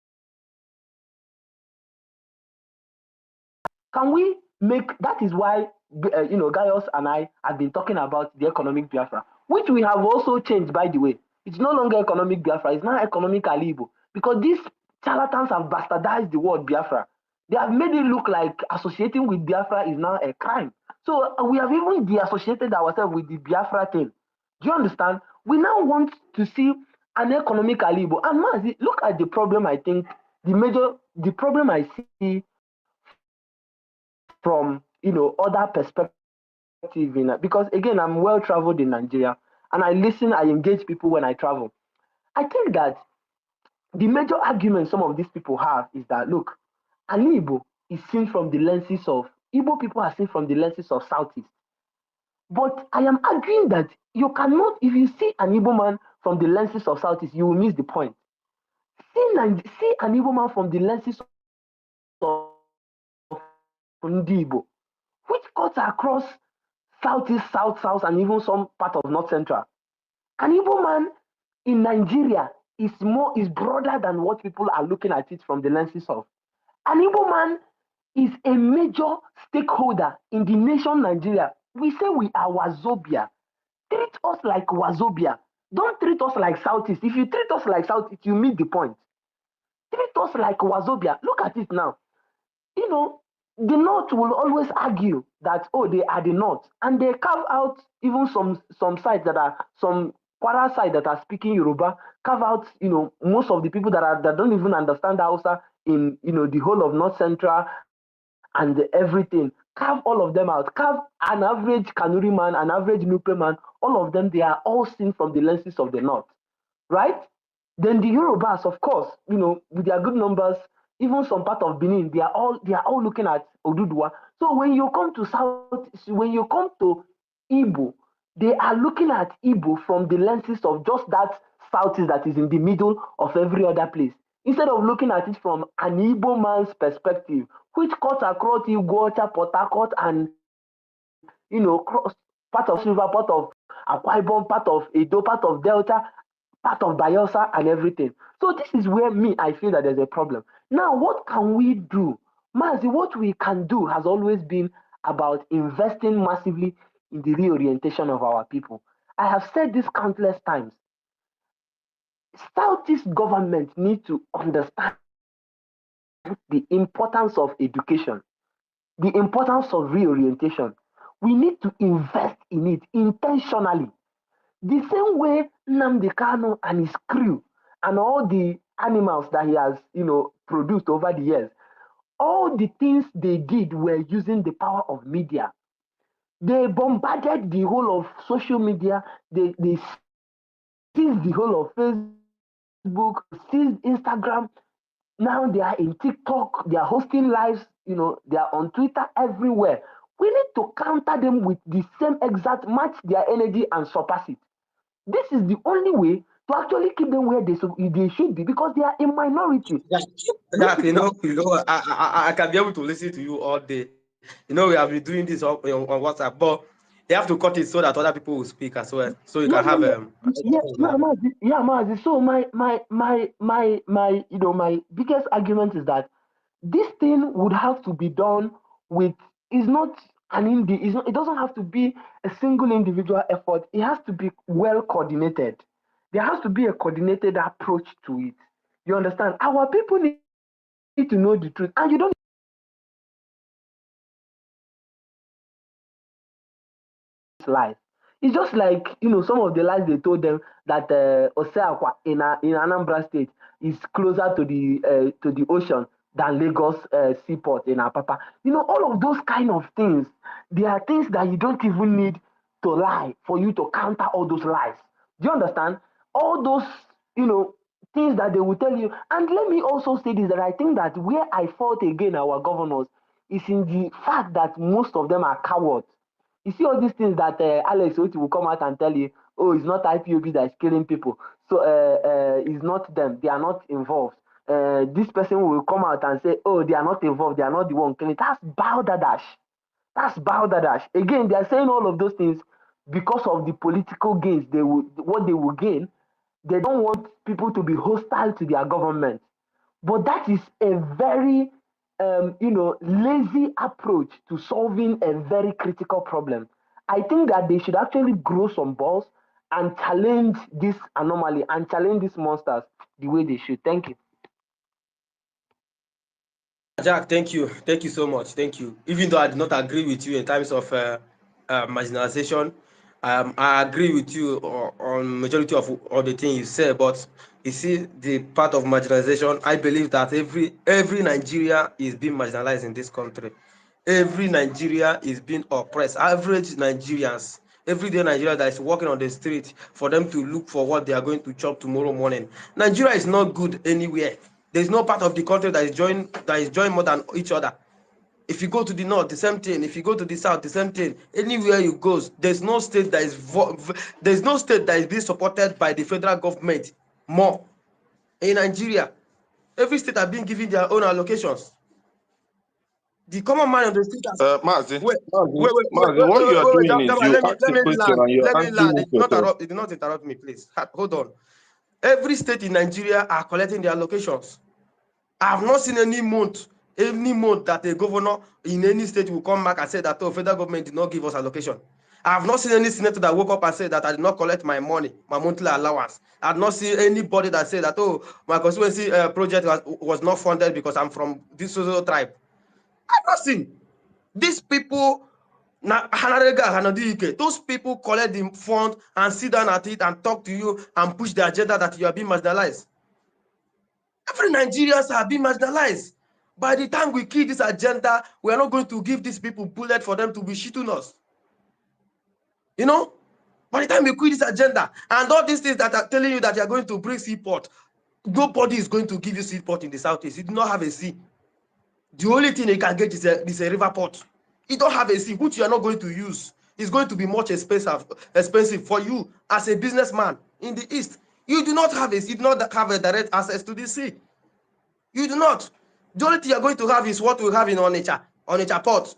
say, can we make that is why Gaius and I have been talking about the economic Biafra, which we have also changed, by the way. It's no longer economic Biafra, it's now economic Alibo, because these charlatans have bastardized the word Biafra. They have made it look like associating with Biafra is now a crime. So we have even de-associated ourselves with the Biafra thing. Do you understand? We now want to see an economic Alibo. And Mazi, look at the problem. I think the problem I see from other perspectives because again, I'm well traveled in Nigeria and I listen, I engage people when I travel. I think that the major argument some of these people have is that look, an Igbo is seen from the lenses of Igbo people are seen from the lenses of Southeast. But I am arguing that you cannot, if you see an Igbo man from the lenses of Southeast, you will miss the point. See an Igbo man from the lenses of Ndi Igbo, which cuts across Southeast, South, and even some part of North Central. An Igbo man in Nigeria is broader than what people are looking at it from the lenses of. An Igbo man is a major stakeholder in the nation Nigeria. We say we are Wazobia. Treat us like Wazobia. Don't treat us like Southeast. If you treat us like Southeast, you meet the point. Treat us like Wazobia. Look at it now. You know, the North will always argue that, oh, they are the North. And they carve out even some sides that are, some Kwara side that are speaking Yoruba, carve out, most of the people that don't even understand Hausa in, the whole of North Central and everything. Carve all of them out. Carve an average Kanuri man, an average Nupe man, all of them, they are all seen from the lenses of the North, right? Then the Yorubas, of course, with their good numbers, even some part of Benin, they are all looking at Oduduwa. So when you come to Igbo, they are looking at Igbo from the lenses of just that Southeast that is in the middle of every other place, instead of looking at it from an Igbo man's perspective, which cuts across Iguacha, Port Harcourt, and cross part of Cross River, part of Akwa Ibom, part of Edo, part of Delta, part of Bayelsa, and everything. So this is where I feel that there's a problem. Now, what can we do? Mazi, what we can do has always been about investing massively in the reorientation of our people. I have said this countless times. Southeast government need to understand the importance of education, the importance of reorientation. We need to invest in it intentionally. The same way Nnamdi Kanu and his crew and all the animals that he has, produced over the years, all the things they did were using the power of media. They bombarded the whole of social media. They seized the whole of Facebook, seized Instagram. Now they are in TikTok, they are hosting lives, they are on Twitter everywhere. We need to counter them with the same exact match their energy and surpass it. This is the only way to actually keep them where they should be, because they are a minority. Jack, I can be able to listen to you all day. We have been doing this on WhatsApp, but you have to cut it so that other people will speak as well, so you can Yeah, have yeah, yeah, Mazi. So my biggest argument is that this thing would have to be done with, is not it doesn't have to be a single individual effort. It has to be well coordinated. There has to be a coordinated approach to it. You understand? Our people need to know the truth, and you don't lies. It's just like, some of the lies they told them that Oseakwa in Anambra State is closer to the ocean than Lagos seaport in Apapa. All of those kind of things, they are things that you don't even need to lie for you to counter all those lies. Do you understand? All those, things that they will tell you. And let me also say this, that I think that where I fault again our governors is in the fact that most of them are cowards. You see all these things that Alex Oti will come out and tell you, oh, it's not IPOB that is killing people. So it's not them. They are not involved. This person will come out and say, oh, they are not involved. They are not the one killing. That's Baldadash. That's Baldadash. Again, they are saying all of those things because of the political gains what they will gain. They don't want people to be hostile to their government. But that is a very lazy approach to solving a very critical problem. I think that they should actually grow some balls and challenge this anomaly and challenge these monsters the way they should. Thank you. Jack, thank you so much, thank you. Even though I did not agree with you in terms of marginalization, I agree with you on majority of all the things you said. But you see, the part of marginalization, I believe that every Nigeria is being marginalized in this country. every Nigeria is being oppressed. Average Nigerians, everyday Nigeria that is walking on the street for them to look for what they are going to chop tomorrow morning. Nigeria is not good anywhere. There's no part of the country that is joined more than each other. If you go to the north, the same thing. If you go to the south, the same thing. Anywhere you go, there's no state that is being supported by the federal government more. In Nigeria, every state are being given their own allocations. The common man on the street has Mazi, wait, what you are doing is Jama, you ask let a me question land. and you're Let me land. answering it yourself. It did not interrupt me, please. Hold on. Every state in Nigeria are collecting their allocations. I have not seen any month that a governor in any state will come back and say that, oh, federal government did not give us allocation. I have not seen any senator that woke up and said that I did not collect my money, my monthly allowance. I have not seen anybody that said that, oh, my constituency project was not funded because I'm from this social tribe. I have not seen. These people, those people collect the fund and sit down at it and talk to you and push the agenda that you are being marginalized. Every Nigerians are being marginalized. By the time we kill this agenda, we are not going to give these people bullet for them to be shooting us. You know? By the time we quit this agenda, and all these things that are telling you that you are going to bring seaport, nobody is going to give you seaport in the southeast. You do not have a sea. The only thing you can get is a river port. You don't have a sea, which you are not going to use. It's going to be much expensive for you as a businessman in the east. You do not have a sea. You do not have a direct access to the sea. You do not. The only thing you're going to have is what we have in Onitsha port.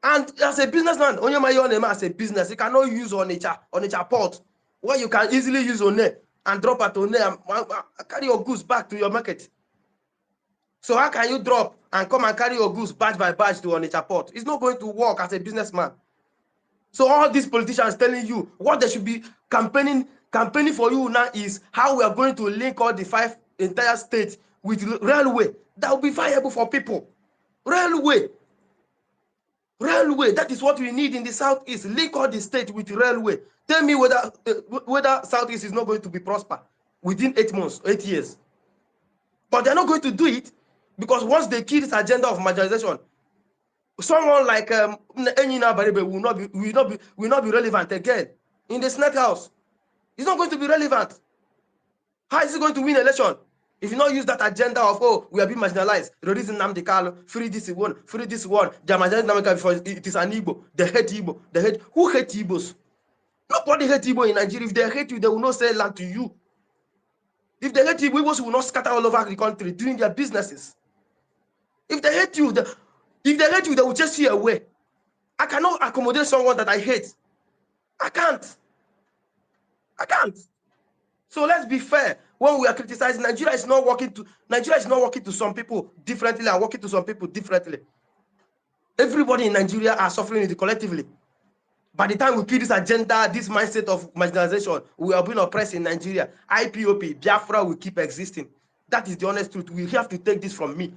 And as a businessman, Onyema as a business, you cannot use Onitsha port, where you can easily use One and drop at One and carry your goods back to your market. So how can you drop and come and carry your goods batch by batch to Onitsha port? It's not going to work as a businessman. So all these politicians telling you what they should be campaigning for you now is how we are going to link all the 5 entire states with railway. That will be viable for people. Railway, that is what we need in the southeast. Link all the states with railway. Tell me whether southeast is not going to be prosper within 8 months, 8 years. But they're not going to do it because once they kill this agenda of marginalization, someone like Enyina Barebe will not be relevant again in the Senate House. It's not going to be relevant. How is he going to win election if you not use that agenda of, oh, we are being marginalized, release Nnamdi Kanu, free this one, the Mazi Nnaemeka before it is an Igbo, they hate Igbo, who hate Igbos? Nobody hate Igbo in Nigeria. If they hate you, they will not sell land to you. If they hate Igbo, Igbos will not scatter all over the country doing their businesses. If they hate you, they will chase you away. I cannot accommodate someone that I hate. I can't. So let's be fair. When we are criticizing, Nigeria is not working to some people differently and working to some people differently. Everybody in Nigeria are suffering it collectively. By the time we kill this agenda, this mindset of marginalization, we are being oppressed in Nigeria. IPOP, Biafra will keep existing. That is the honest truth. We have to take this from me.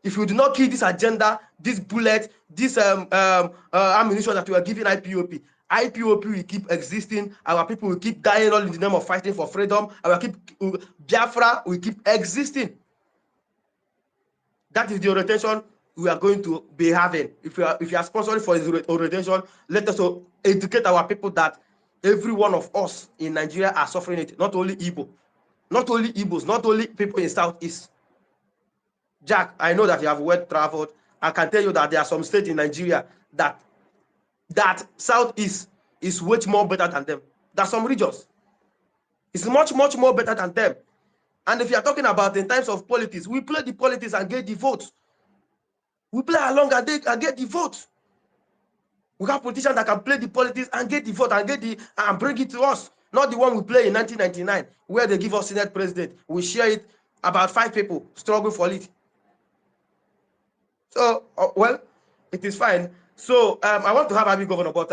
If we do not kill this agenda, this bullet, this ammunition that we are giving IPOP will keep existing. Our people will keep dying all in the name of fighting for freedom. Biafra will keep existing. That is the orientation we are going to be having. If you are sponsoring for this orientation, let us educate our people that every one of us in Nigeria are suffering it. Not only Igbo, not only Igbos, not only people in Southeast. Jack, I know that you have well traveled. I can tell you that there are some states in Nigeria that Southeast is much more better than them. There are some regions. It's much more better than them. And if you are talking about in terms of politics, we play the politics and get the votes. We play along and get the votes. We have politicians that can play the politics and get the vote and bring it to us. Not the one we play in 1999, where they give us Senate president. We share it, about 5 people struggle for it. So, well, it is fine. So, I want to have Abi Governor, but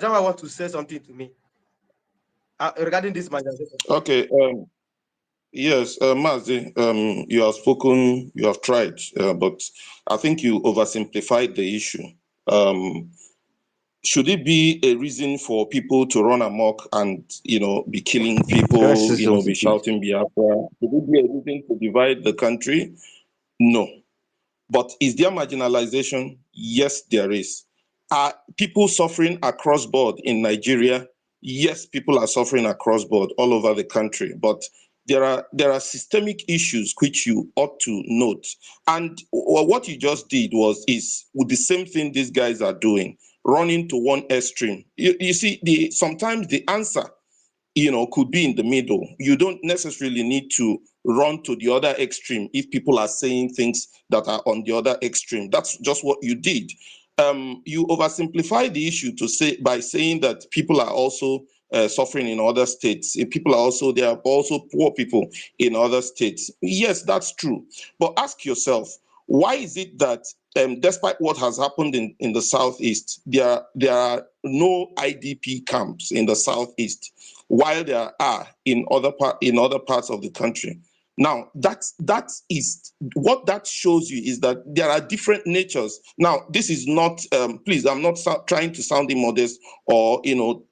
Jama want to say something to me regarding this marginalization. Okay. Yes, Mazi, you have spoken, you have tried, but I think you oversimplified the issue. Should it be a reason for people to run amok and, be killing people, be shouting Biafra? Should it be a reason to divide the country? No. But is there marginalization? Yes, there is. Are people suffering across board in Nigeria? Yes, people are suffering across board all over the country, but there are systemic issues which you ought to note. And what you just did is with the same thing these guys are doing, running to one extreme. You see, sometimes the answer could be in the middle. You don't necessarily need to run to the other extreme if people are saying things that are on the other extreme. That's just what you did. You oversimplify the issue to say by saying that people are also suffering in other states. There are also poor people in other states. Yes, that's true. But ask yourself, why is it that despite what has happened in the southeast, there are no IDP camps in the southeast, while there are in other parts of the country? Now, that is what that shows you, is that there are different natures. Now, this is not, please, I'm not trying to sound immodest or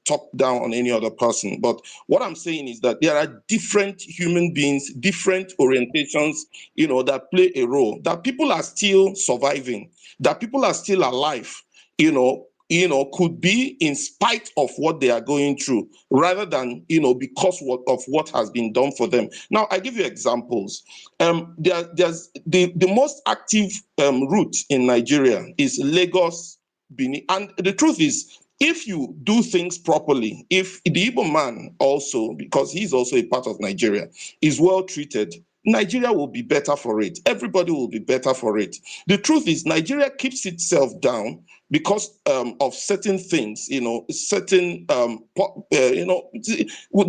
talk down on any other person. But what I'm saying is that there are different human beings, different orientations, that play a role. That people are still surviving. That people are still alive. Could be in spite of what they are going through, rather than because of what has been done for them. Now, I give you examples. There's the most active route in Nigeria is Lagos, Benin, and the truth is, if you do things properly, if the Igbo man also, because he's also a part of Nigeria, is well treated, Nigeria will be better for it. Everybody will be better for it. The truth is, Nigeria keeps itself down because of certain things, certain,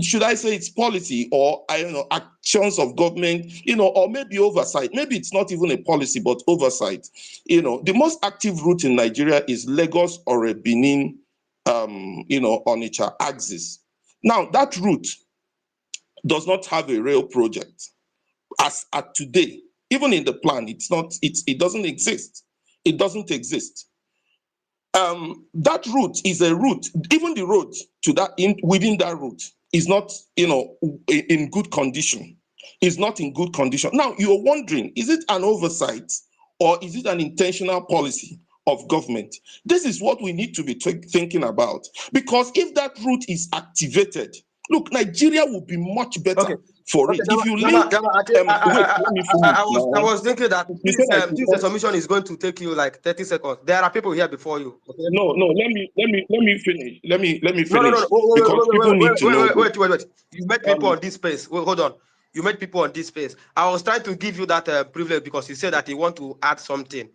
should I say it's policy, or actions of government, or maybe oversight. Maybe it's not even a policy, but oversight. The most active route in Nigeria is Lagos or a Benin, Onitsha axis. Now, that route does not have a rail project as at today. Even in the plan, it doesn't exist. It doesn't exist. That route is a route. Even the road to within that route is not, in good condition. Is not in good condition. Now you're wondering, is it an oversight or is it an intentional policy of government? This is what we need to be thinking about, because if that route is activated, look, Nigeria will be much better Okay. for Okay, it. If you link, wait, let me finish I now. was thinking that You said I should this stop. submission is going to take you like 30 seconds. There are people here before you. Okay? No, let me finish. Let me No. finish, because people need to know this. Wait. You met people Um, on this space. Wait, hold on. You met people on this space. I was trying to give you that privilege because you said that you want to add something.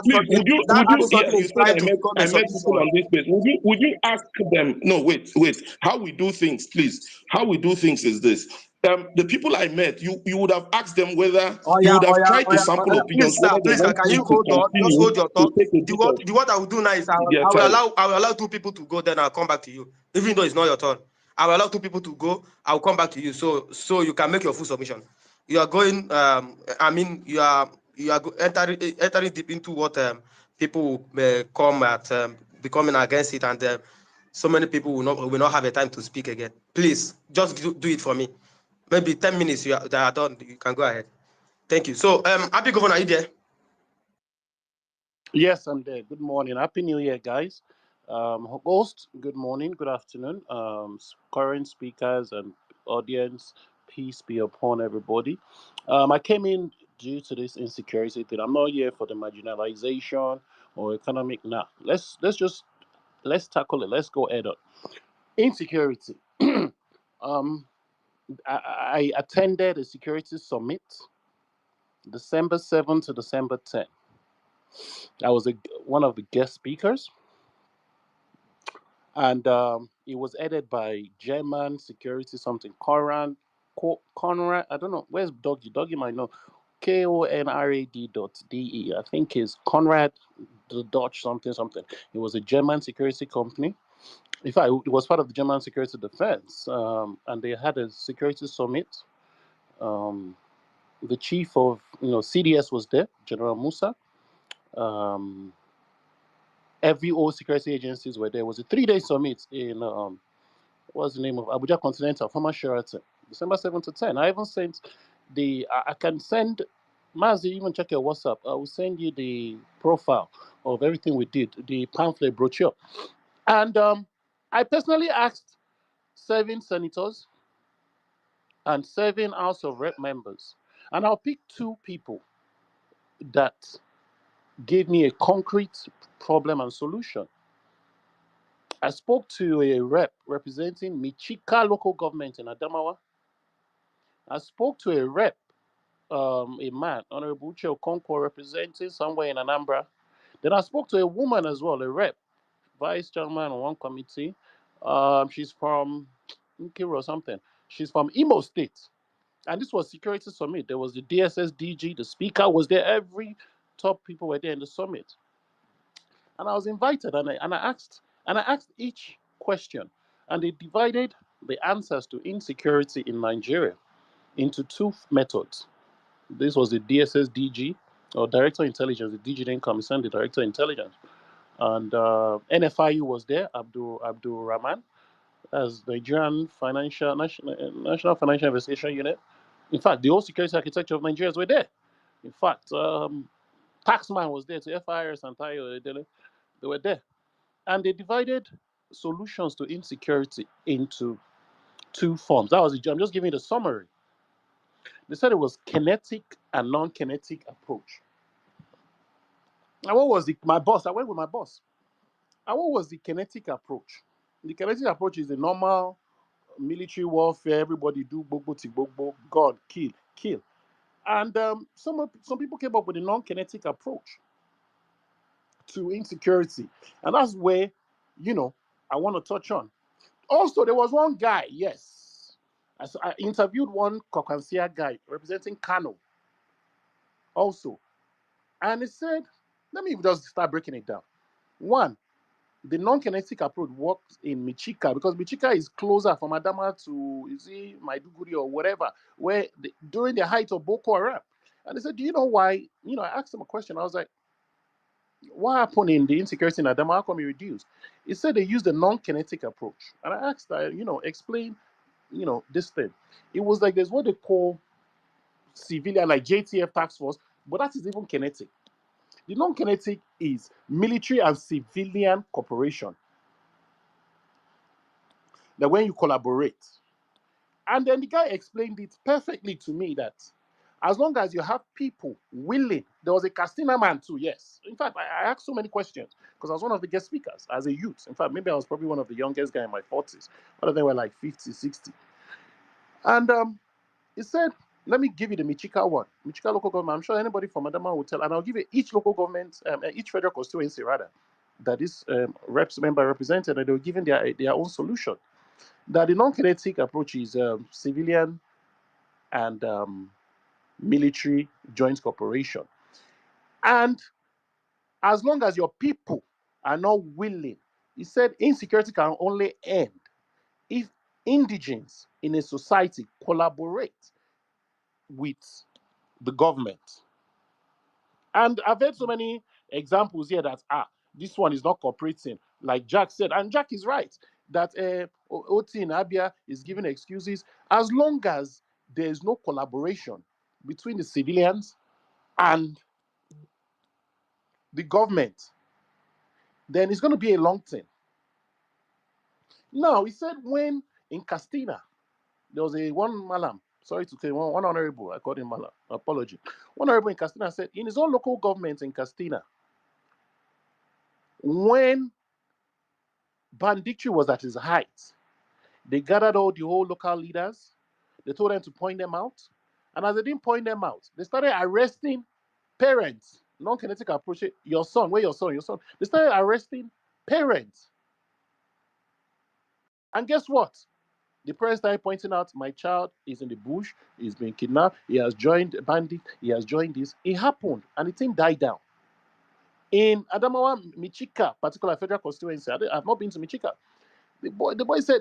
Please, would you? Adding Yeah, something you is said trying to become a I met people submission. on this page. Would you ask them? No, wait. How we do things, please. How we do things is this. The people I met, you would have asked them whether you would have tried to sample opinions, Please, sir, whether they please, want can me you to hold on? Just continue hold your to thought. take a bit of What I will do now is their time. I will allow two people to go, then I'll come back to you. Even though it's not your turn. I will allow two people to go, I'll come back to you so you can make your full submission. You are going entering deep into what people may come at becoming against it, and so many people will not have a time to speak again. Please just do it for me. Maybe 10 minutes they are done. You can go ahead. Thank you. So, Happy Governor, are you there? Yes, I'm there. Good morning. Happy New Year, guys. Host, good morning, good afternoon. Current speakers and audience, peace be upon everybody. I came in due to this insecurity thing. I'm not here for the marginalization or economic. Nah, let's tackle it. Let's go head on. Insecurity. um, I attended a security summit, December 7th to December 10th. I was one of the guest speakers, and it was headed by German security something Conrad. I don't know where's Doggy. Doggy might know. KONRAD.de. I think is Conrad the Dutch something something. It was a German security company. In fact, it was part of the German security defense, and they had a security summit. Um, the chief of CDS was there, General Musa. Um, every all security agencies were there. It was a 3-day summit in what's the name of Abuja Continental, former Sheraton, December 7 to 10. I even sent I can send Mazi, even check your WhatsApp. I will send you the profile of everything we did, the pamphlet brochure. And I personally asked 7 senators and 7 House of Rep members. And I'll pick 2 people that gave me a concrete problem and solution. I spoke to a rep representing Michika local government in Adamawa. I spoke to a rep, a man, Honorable Uche Okonkwo, representing somewhere in Anambra. Then I spoke to a woman as well, a rep, vice chairman on one committee. She's from Nkiro or something. She's from Imo State. And this was Security Summit. There was the DSS DG, the speaker was there. Every top people were there in the summit. And I was invited and I asked each question. And they divided the answers to insecurity in Nigeria into 2 methods. This was the DSS DG, or Director of Intelligence. The DG didn't come, he sent the Director of Intelligence. And NFIU was there, Abdul Rahman, as Nigerian National Financial Investigation Unit. In fact, the whole security architecture of Nigeria were there. In fact, Taxman was there to FIRS and Tayo. They were there. And they divided solutions to insecurity into 2 forms. That was I'm just giving you the summary. They said it was kinetic and non-kinetic approach. And what was my boss? I went with my boss. And what was the kinetic approach? The kinetic approach is the normal military warfare. Everybody do bobo tibobo, God, kill, kill. And some people came up with a non-kinetic approach to insecurity. And that's where, I want to touch on. Also, there was one guy, yes. I interviewed one Kokansia guy representing Kano also. And he said, let me just start breaking it down. One, the non-kinetic approach works in Michika because Michika is closer from Adama to, Maiduguri or whatever, where during the height of Boko Haram. And they said, do you know why? I asked him a question. I was like, what happened in the insecurity in Adama? How come it reduced? He said they used the non-kinetic approach. And I asked, explain, this thing. It was like there's what they call civilian, like JTF task force, but that is even kinetic. The non-kinetic is military and civilian cooperation. That when you collaborate. And then the guy explained it perfectly to me that as long as you have people willing, there was a Castina man too, yes. In fact, I asked so many questions because I was one of the guest speakers as a youth. In fact, maybe I was probably one of the youngest guy in my 40s. One of them were like 50, 60. And he said, let me give you the Michika one. Michika local government. I'm sure anybody from Adama will tell. And I'll give you each local government, each federal constituency rather, that this reps member represented, and they were given their own solution. That the non-kinetic approach is civilian and military joint cooperation. And as long as your people are not willing, he said insecurity can only end if indigents in a society collaborate with the government. And I've heard so many examples here that this one is not cooperating, like Jack said, and Jack is right that Oti in Abia is giving excuses. As long as there is no collaboration between the civilians and the government, then it's going to be a long thing. Now, he said when in Castina, there was one Malam, sorry to say, one honorable, I called him Malam, apology. One honorable in Castina said in his own local government in Castina, when banditry was at its height, they gathered all the whole local leaders, they told them to point them out, and as they didn't point them out, they started arresting parents. Non-kinetic approach, your son, where your son, your son. They started arresting parents. And guess what? The parents started pointing out, my child is in the bush, he's been kidnapped, he has joined a bandit, he has joined this. It happened, and the thing died down. In Adamawa, Michika, particular federal constituency, I've not been to Michika. The boy said,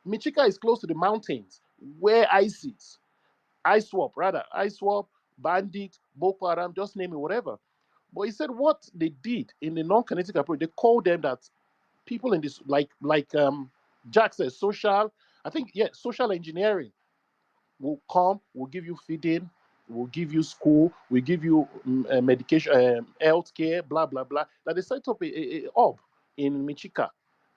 Michika is close to the mountains where ISWAP, bandit, Boko Haram, just name it, whatever. But he said what they did in the non-kinetic approach, they called them that people in this, like Jack says, social engineering will come, will give you feeding, we'll give you school, we'll give you medication, health care, blah, blah, blah. That they set up a hub in Michika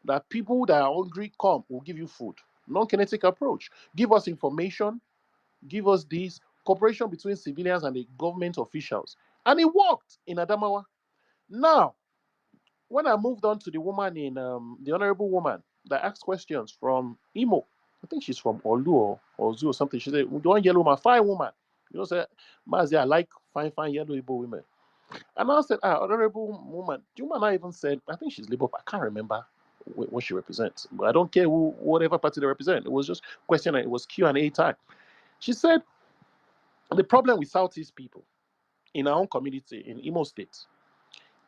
that people that are hungry come, will give you food. Non-kinetic approach. Give us information, give us this cooperation between civilians and the government officials. And it worked in Adamawa. Now, when I moved on to the woman in the honorable woman that asked questions from Imo, I think she's from Olu or Zoo or something. She said, "The one yellow woman, fine woman." You know, say, Mazi, I like fine yellow Igbo women. And I said, honorable woman, the woman I even said, I think she's Labour, I can't remember what she represents. But I don't care whatever party they represent. It was just question, it was Q&A time. She said, the problem with Southeast people in our own community in Imo State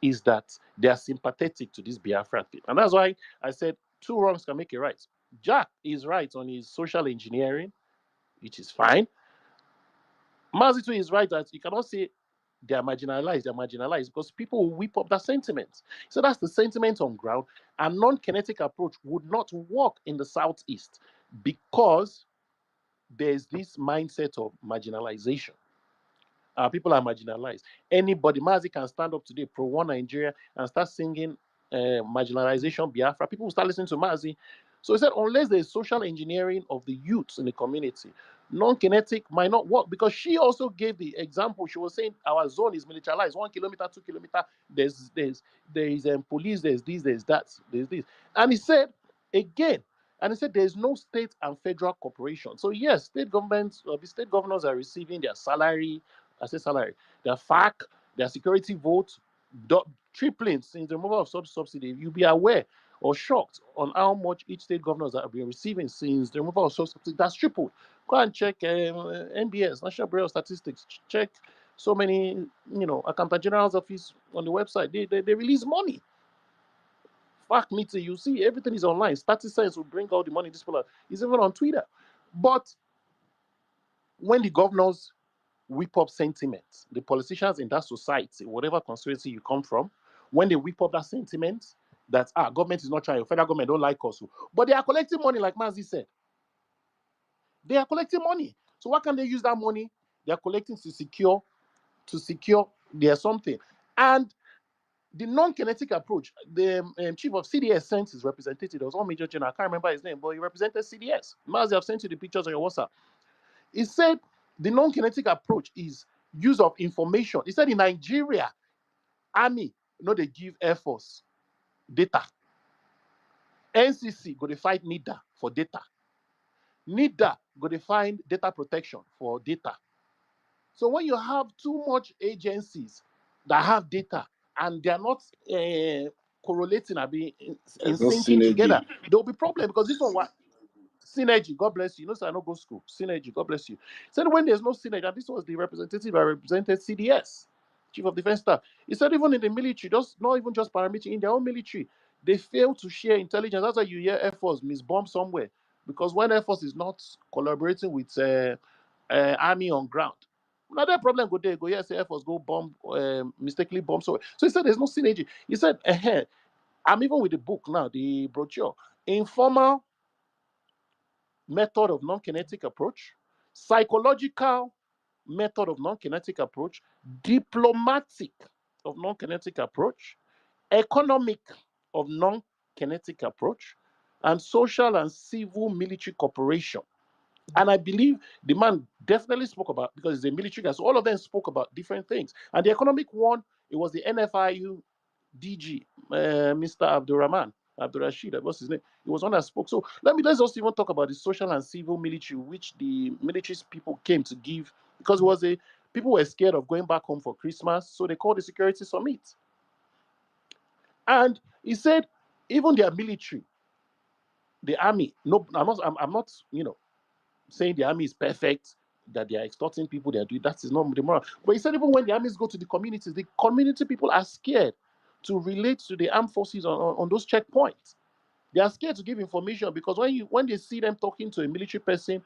is that they are sympathetic to this Biafra thing. And that's why I said two wrongs can make a right. Jack is right on his social engineering, which is fine. Mazi too is right that you cannot say they are marginalized because people will whip up that sentiment. So that's the sentiment on ground. A non-kinetic approach would not work in the Southeast because there's this mindset of marginalization. People are marginalized. Anybody, Mazi can stand up today, pro one Nigeria, and start singing marginalization Biafra. People will start listening to Mazi. So he said, unless there's social engineering of the youths in the community, non-kinetic might not work because she also gave the example. She was saying our zone is militarized, 1 kilometer, 2 kilometer. There is police, there's this, there's that, there's this. And he said again, and he said there's no state and federal cooperation. So yes, state governments, the state governors are receiving their salary. I say salary, their FAC, their security vote, tripling since the removal of subsidy. You'll be aware or shocked on how much each state governors have been receiving since the removal of subsidy. That's tripled. Go and check NBS, National Bureau of Statistics. Check so many, Accountant General's office on the website. They release money. FAC meeting, you see everything is online. StatiSense will bring all the money. This people is even on Twitter. But when the governors whip up sentiment, the politicians in that society, whatever constituency you come from, when they whip up that sentiment that government is not trying, federal government don't like us, but they are collecting money, like Mazi said. They are collecting money. So why can't they use that money they are collecting to secure their something? And the non-kinetic approach, the chief of CDS sent his representative. There was one major general, I can't remember his name, but he represented CDS. Mazi, I've sent you the pictures on your WhatsApp. He said the non-kinetic approach is use of information. He said in Nigeria, Army, they give Air Force data. NCC go to fight NIDA for data. NIDA go to find data protection for data. So when you have too much agencies that have data and they are not correlating or being in syncing together, there will be problem because this one synergy, God bless you. So I don't go school. Synergy, God bless you. Said when there's no synergy, and this was the representative that represented CDS, Chief of Defense Staff. He said even in the military, not even just paramilitary, in their own military, they fail to share intelligence. That's why you hear Air Force misbomb somewhere. Because when Air Force is not collaborating with Army on ground, now that problem go there, say Air Force go bomb, mistakenly bomb somewhere. So he said there's no synergy. He said, I'm even with the book now, the brochure. Informal method of non-kinetic approach, psychological method of non-kinetic approach, diplomatic of non-kinetic approach, economic of non-kinetic approach, and social and civil military cooperation. And I believe the man definitely spoke about, because he's a military guy, so all of them spoke about different things. And the economic one, it was the NFIU DG, Mr. Abdul Rashid, what's his name? He was one that spoke. So let's just even talk about the social and civil military, which the military people came to give, because people were scared of going back home for Christmas, so they called the security summit. And he said, even their military, the army, no, I'm not, saying the army is perfect, that they are extorting people, they are doing that is not the moral. But he said even when the armies go to the community people are scared to relate to the armed forces on those checkpoints. They are scared to give information because when they see them talking to a military person,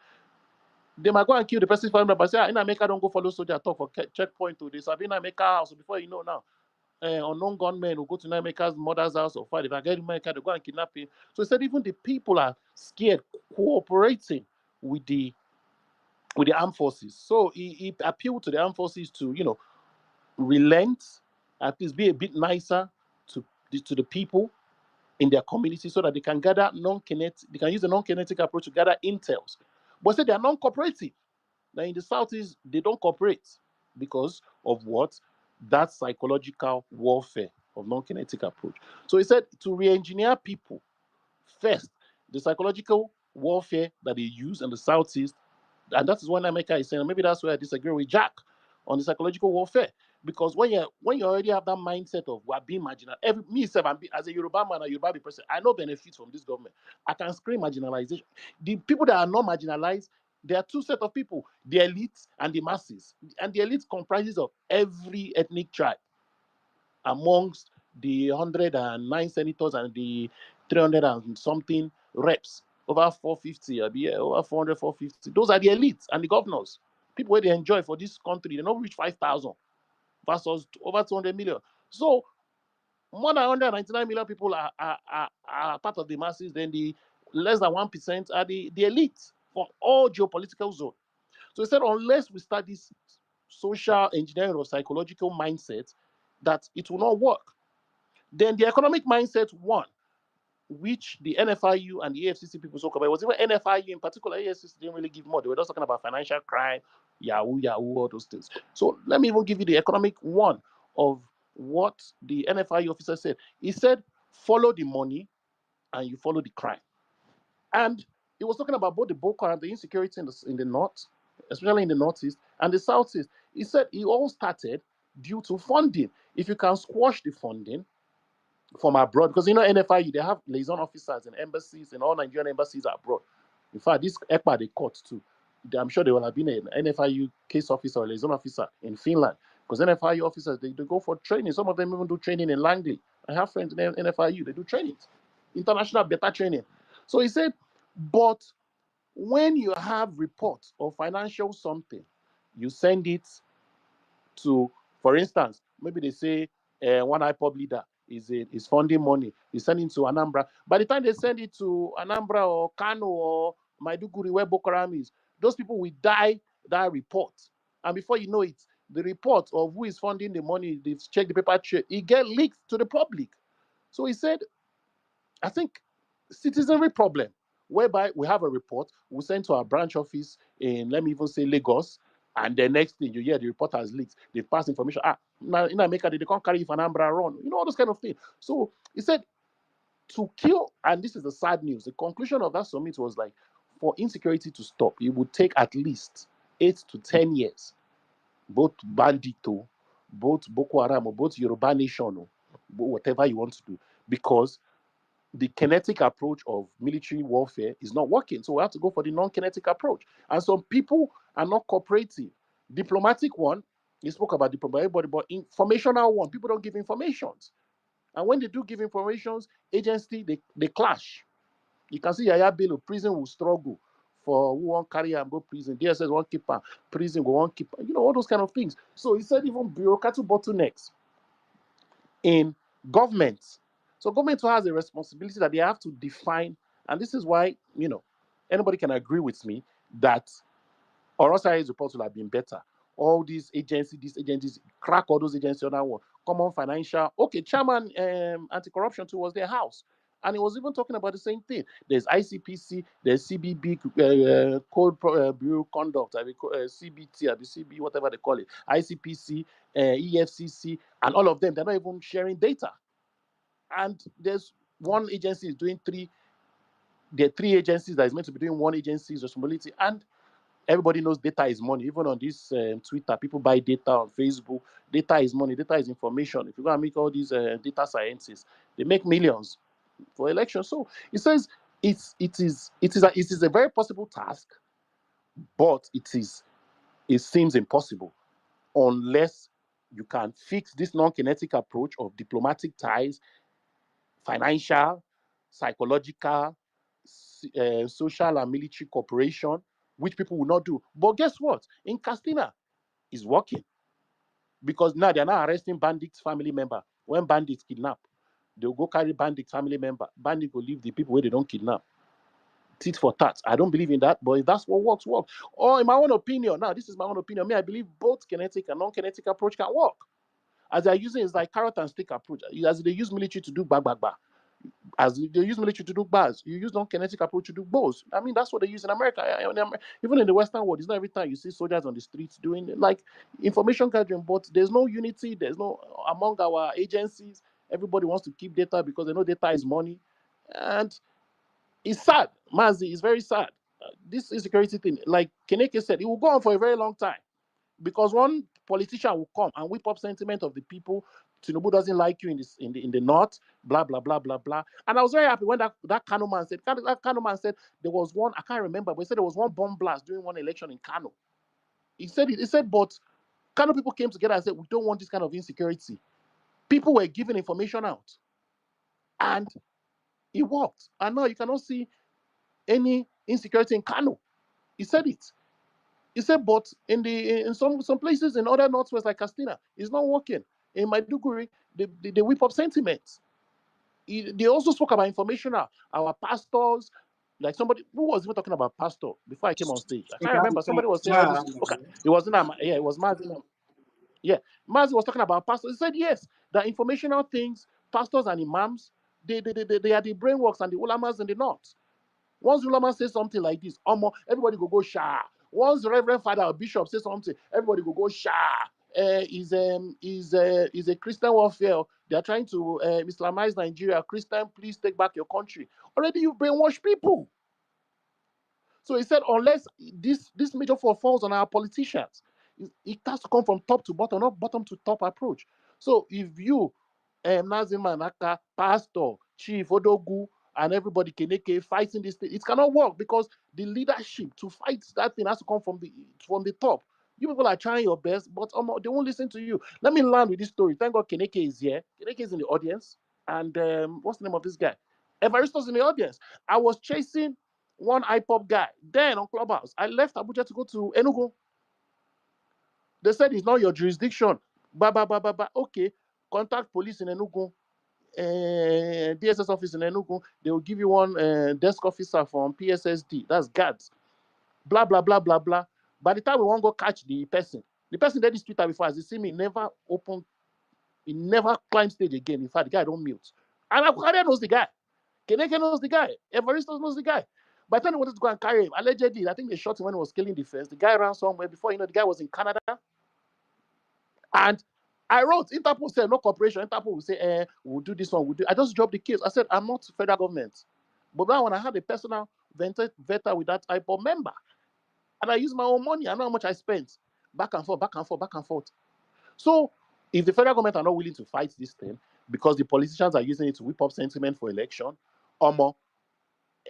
they might go and kill the person's family member. Say, Nnaemeka don't go follow soldier talk for checkpoint to this. I've been Nnaemeka house before now. Unknown gunmen will go to Nnaemeka's mother's house or fight. If I get Nnaemeka, they go and kidnap him. So he said even the people are scared, cooperating with the with the armed forces. So he appealed to the armed forces to, relent, at least be a bit nicer to the people in their community so that they can gather non-kinetic, they can use the non-kinetic approach to gather intels. But say they are non-cooperative. Now in the Southeast, they don't cooperate because of what? That psychological warfare of non-kinetic approach. So he said to re-engineer people first, the psychological warfare that they use in the Southeast, and that is what Nnaemeka is saying. Maybe that's where I disagree with Jack on the psychological warfare. Because when you already have that mindset of we're being marginal, as a Yoruba man, a Yoruba person, I know benefits from this government. I can scream marginalization. The people that are not marginalized, there are two sets of people: the elites and the masses. And the elite comprises of every ethnic tribe amongst the 109 senators and the 300 and something reps, over 450, over 400, 450. Those are the elites and the governors. People where they enjoy for this country, they don't reach 5,000 versus over 200 million. So more than 199 million people are part of the masses. Then the less than 1% are the elite from all geopolitical zones. So he said, unless we start this social engineering or psychological mindset, that it will not work. Then the economic mindset one, which the NFIU and the AFCC people spoke about, it was even NFIU in particular. AFCC didn't really give more. They were just talking about financial crime, Yahoo, all those things. So let me even give you the economic one of what the NFIU officer said. He said, follow the money and you follow the crime. And he was talking about both the Boko Haram, the insecurity in the north, especially in the northeast, and the southeast. He said it all started due to funding. If you can squash the funding from abroad, because NFIU, they have liaison officers in embassies, and all Nigerian embassies are abroad. In fact, this EPA they caught too. I'm sure there will have been an NFIU case officer or liaison officer in Finland, because NFIU officers they go for training. Some of them even do training in Langley. I have friends in NFIU, they do trainings, international beta training. So he said, but when you have reports of financial something, you send it to, for instance, maybe they say one IPOB leader is funding money, he's sending to Anambra. By the time they send it to Anambra or Kano or Maiduguri, where Boko Haram is, those people will die that report. And before you know it, the report of who is funding the money, they've checked the paper trail, it get leaked to the public. So he said, I think citizenry problem, whereby we have a report, we send to our branch office in, let me even say, Lagos, and the next thing you hear, the report has leaked, they've passed information. Now in America, they can't carry if an Anambra run, all those kind of things. So he said, to kill, and this is the sad news, the conclusion of that summit was like, for insecurity to stop, it would take at least 8 to 10 years, both bandito, both Boko Haram, or both Yoruba Nation, or whatever you want to do, because the kinetic approach of military warfare is not working. So we have to go for the non-kinetic approach. And some people are not cooperating. Diplomatic one, you spoke about diplomatic, but informational one, people don't give informations. And when they do give informations, agency, they clash. You can see Yaya Bello, prison will struggle for who won't carry and go prison. DSS won't keep her, prison will won't keep her, all those kind of things. So he said even bureaucratic bottlenecks in government. So government has a responsibility that they have to define, and this is why anybody can agree with me that Orosai's report will have been better. All these agencies, crack all those agencies on that one. Common financial, okay, chairman anti-corruption too was their house. And he was even talking about the same thing. There's ICPC, there's CBB, Code Bureau Conduct, CBT, or the CB, whatever they call it, ICPC, EFCC, and all of them, they're not even sharing data. And there's one agency is doing three, there are three agencies that is meant to be doing one agency's responsibility. And everybody knows data is money. Even on this Twitter, people buy data. On Facebook, data is money. Data is information. If you go and make all these data scientists, they make millions for elections. So it says it is a very possible task, but it seems impossible unless you can fix this non-kinetic approach of diplomatic ties, financial, psychological, social and military cooperation, which people will not do. But guess what? In Castina, it's working because now they're not arresting bandits' family member. When bandits kidnap, they'll go carry bandits' family member. Bandits will leave the people where they don't kidnap. tit for tat. I don't believe in that, but if that's what works, work. Or in my own opinion, now this is my own opinion. Me, I believe both kinetic and non-kinetic approach can work. As they're using is like carrot and stick approach. As they use military to do bag. As they use military to do bars, you use non-kinetic approach to do bows. I mean, that's what they use in America. Even in the Western world, it's not every time you see soldiers on the streets doing like information gathering, but there's no unity. There's no among our agencies. Everybody wants to keep data because they know data is money, and it's sad. Mazi, it's very sad. This insecurity thing, like Keneke said, it will go on for a very long time because one politician will come and whip up sentiment of the people. Tinubu doesn't like you in the north, blah blah blah blah blah. And I was very happy when that Kano man said there was one, I can't remember, but he said there was one bomb blast during one election in Kano. He said but Kano people came together and said we don't want this kind of insecurity. People were giving information out, and it worked. And now you cannot see any insecurity in Kano. He said it. He said, but in some places in other northwest like Castina, it's not working. In Maiduguri, they whip up sentiments. They also spoke about information. Our pastors, like somebody who was even talking about pastor before I came on stage. I can't remember. Somebody was saying all this. Okay, it wasn't. Yeah, it was Mazi. Yeah, Mazi was talking about pastors. He said yes, the informational things, pastors and imams, they are the brainworks and the ulamas in the north. Once Ulama says something like this, everybody go sha. Once the Reverend Father or Bishop says something, everybody go sha. Is a Christian warfare. They are trying to Islamize Nigeria. Christian, please take back your country. Already you've brainwashed people. So he said, unless this major fault falls on our politicians, it has to come from top to bottom, not bottom to top approach. So if you, Mazi Nnaemeka, Pastor, Chief Odogu, and everybody Keneke fighting this thing, it cannot work because the leadership to fight that thing has to come from the top. You people are trying your best, but they won't listen to you. Let me land with this story. Thank God Keneke is here. Keneke is in the audience. And what's the name of this guy? Evaristo's in the audience. I was chasing one IPOP guy. Then on Clubhouse, I left Abuja to go to Enugu. They said it's not your jurisdiction. Okay, contact police in Enugu, DSS office in Enugu. They will give you one desk officer from PSSD. That's guards. Blah blah blah blah blah. By the time we want to go catch the person did this Twitter before. As you see me, never climbed stage again. In fact, the guy don't mute. And Abuja knows the guy. Keneke knows the guy. Evaristo knows the guy. By the time they wanted to go and carry him, allegedly, I think they shot him when he was killing the fence. The guy ran somewhere before, the guy was in Canada. And I wrote, Interpol said, no cooperation. Interpol will say, we'll do this one, we'll do. I just dropped the case. I said, I'm not federal government. But now when I had a personal vendetta with that IPOB member, and I used my own money, I know how much I spent. Back and forth. So if the federal government are not willing to fight this thing, because the politicians are using it to whip up sentiment for election,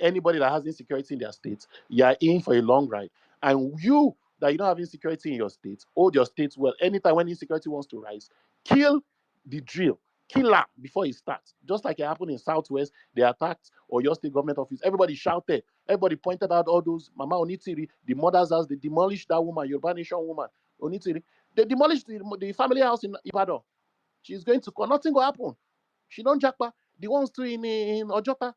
anybody that has insecurity in their state, you are in for a long ride. And you that you don't have insecurity in your state, hold your state well. Anytime when insecurity wants to rise, kill the drill, kill her before it starts. Just like it happened in Southwest, they attacked or your state government office. Everybody shouted, everybody pointed out all those Mama Onitiri, the mother's house, they demolished that woman, Yoruba Nation woman, Onitiri. They demolished the family house in Ibadan. She's going to call, nothing will happen. She don't jackpa. The ones too in Ojota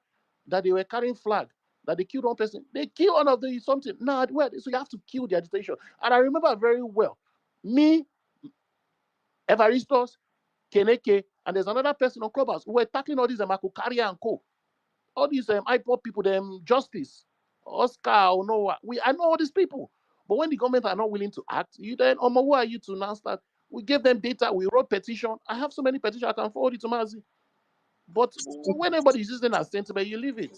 that they were carrying flag, that they killed one person. They killed one of the something. No, so you have to kill the agitation. And I remember very well, me, Evaristos, Keneke, and there's another person on Clubhouse who were tackling all these Makukari and co. All these IPOP people, them Justice, Oscar, or Noah. I know all these people. But when the government are not willing to act, you then, who are you to now start? We gave them data, we wrote petition. I have so many petitions, I can forward it to Mazi. But when anybody is using that sentiment, you leave it.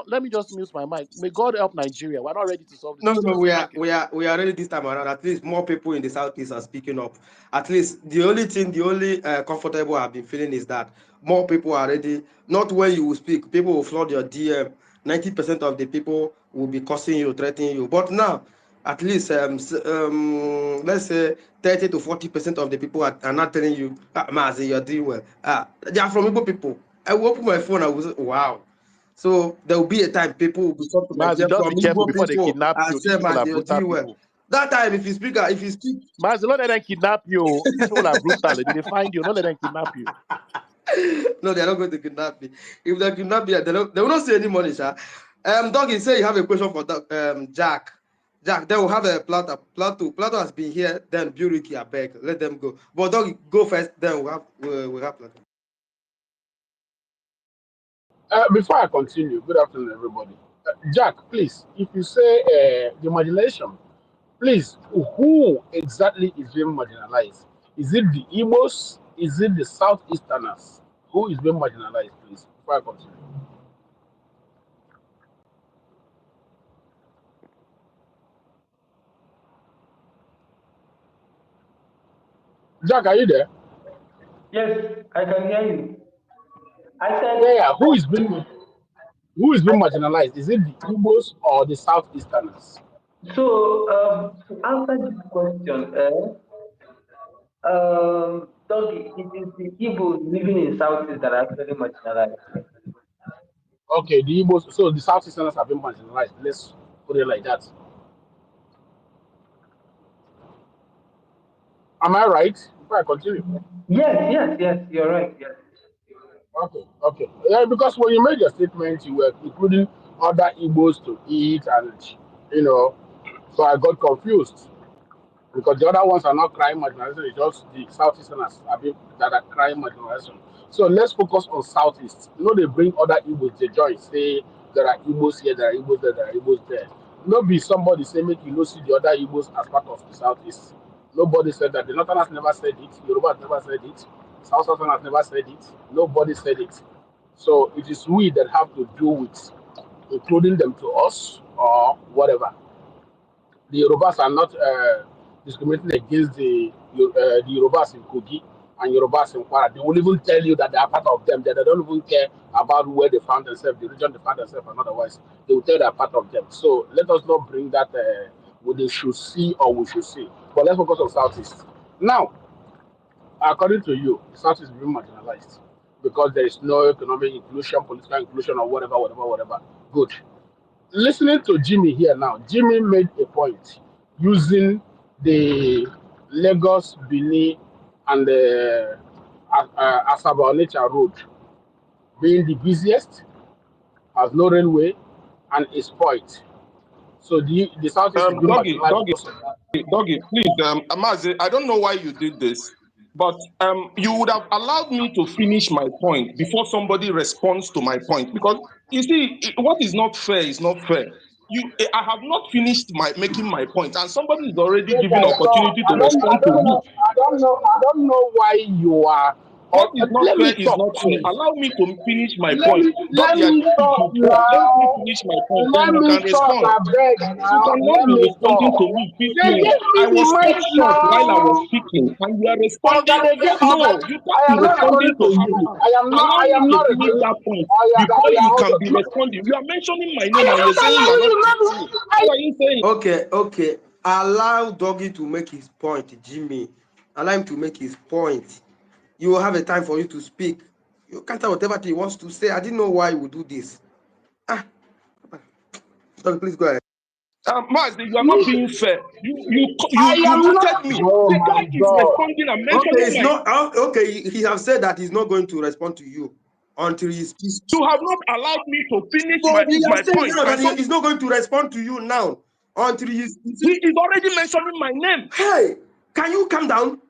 Let me just mute my mic. May God help Nigeria. We're not ready to solve this No, situation. we are ready this time around. At least more people in the southeast are speaking up. At least the only comfortable I've been feeling is that more people are ready. Not when you will speak, people will flood your DM. 90% of the people will be cursing you, threatening you. But now, at least let's say 30 to 40% of the people are not telling you, Mazi, you're doing well. They are from Igbo people. I will open my phone and will say, wow. So there will be a time people will be talking like Mazi, just from be careful Igbo before they people kidnap and you. say, These people Mazi, are you're brutal doing well. people. That time, if you speak, Mazi, don't let them kidnap you. These people are brutal. They find you. Don't let them kidnap you. no, they're not going to kidnap me. If they kidnap me, they will not see any money, sir. Doggy, say you have a question for Jack. Jack, then we'll have a Plato. Plato has been here, then Buriki, I beg. Let them go. But Doggy, go first, then we'll have Plato. Before I continue, good afternoon, everybody. Jack, please, if you say the marginalization, please, who exactly is being marginalized? Is it the Igbos? Is it the Southeasterners? Who is being marginalized, please? Before I continue. Jack, are you there? Yes, I can hear you. I Yeah, said, yeah. Who is being marginalized? Is it the Igbos or the Southeasterners? so to answer this question, Doggy, it is the Igbo living in Southeast that are actually marginalized. Okay, the Igbos. So the Southeasterners have been marginalized. Let's put it like that. Am I right? Before I continue. Yes, you're right. Yes. Okay, okay. Yeah, because when you made your statement, you were including other Igbos to eat, and you know, so I got confused because the other ones are not crying marginalization. It's just the Southeasterners that are crying marginalization. So let's focus on Southeast. You know, they bring other Igbos. They join. Say there are Igbos here, there are Igbos there, there are Igbos there. Not be somebody say make you no see the other Igbos as part of the Southeast. Nobody said that. The Northerners never said it. Yoruba never said it. Southerners never said it. Nobody said it. So it is we that have to do with including them to us or whatever. The Yorubas are not discriminating against the Yorubas in Kogi and Yorubas in Kwara. They will even tell you that they are part of them, that they don't even care about where they found themselves, the region they found themselves, and otherwise. They will tell you they are part of them. So let us not bring that they should see or we should see. But let's focus on Southeast. Now, according to you, the South is being marginalized because there is no economic inclusion, political inclusion, or whatever, whatever, whatever. Good. Listening to Jimmy here now, Jimmy made a point using the Lagos, Benin, and the Asaba Onitsha road being the busiest, has no railway, and is spoiled. So the Southeast is being Doggy, marginalized doggy, because of that. doggy, please, Mazi, I don't know why you did this, but you would have allowed me to finish my point before somebody responds to my point. Because you see, what is not fair is not fair. I have not finished making my point, and somebody is already Okay, given so opportunity to I respond to don't me. know, why you are. What Or, is not let me fair is talk, not fair. please. Allow me to finish my Let point. me let Doggy, I me think you talk should talk. Let me now. finish my point, then Let you me can talk, respond. I beg You now. cannot Let be me responding to talk. me They piecemeal. give me I the was mic cut short while I was now. speaking, and you are Oga, responding. they get Oga. No, you can't I be am not responding responding to to half you. half. I Allow me am to not finish responding. that point Oh before yeah, you hold can on. be responding. You are mentioning my I name and am you're not saying you are allowing not. you. What are you saying? Okay. Allow Doggy to make his point, Jimmy. Allow him to make his point. You will have a time for you to speak. You can't tell whatever he wants to say. I didn't know why he would do this. Ah, Doggy, please go ahead. Mazi, you are not being fair. I You am muted not. me. Oh The my guy is God. responding and Okay, mentioning it's my. not okay. He have said that he's not going to respond to you until he speaks. You have not allowed me to finish But he my has said point. now And that so he's not going to respond to you now until he speaks. he is already mentioning my name. Hey, can you calm down?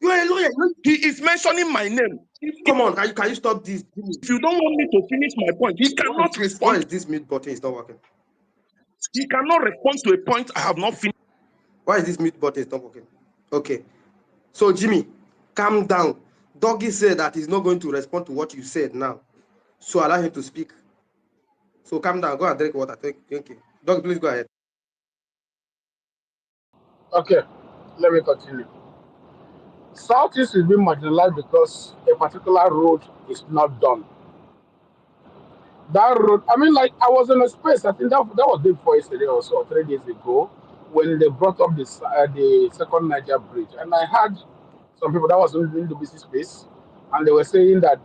You are a lawyer. He is mentioning my name. Come on, can you stop this? If you don't want me to finish my point, he cannot Why respond. is this mute button is not working? He cannot respond to a point I have not finished. Why is this mute button is not working? Okay. So Jimmy, calm down. Doggy said that he's not going to respond to what you said now. So allow him to speak. So calm down. Go and drink water. Thank you. Doggy, please go ahead. Okay, let me continue. Southeast is being marginalized because a particular road is not done. That road, I mean, like I was in a space. I think that was day before yesterday or so, or 3 days ago, when they brought up the second Niger bridge, and I had some people that was in the busy space, and they were saying that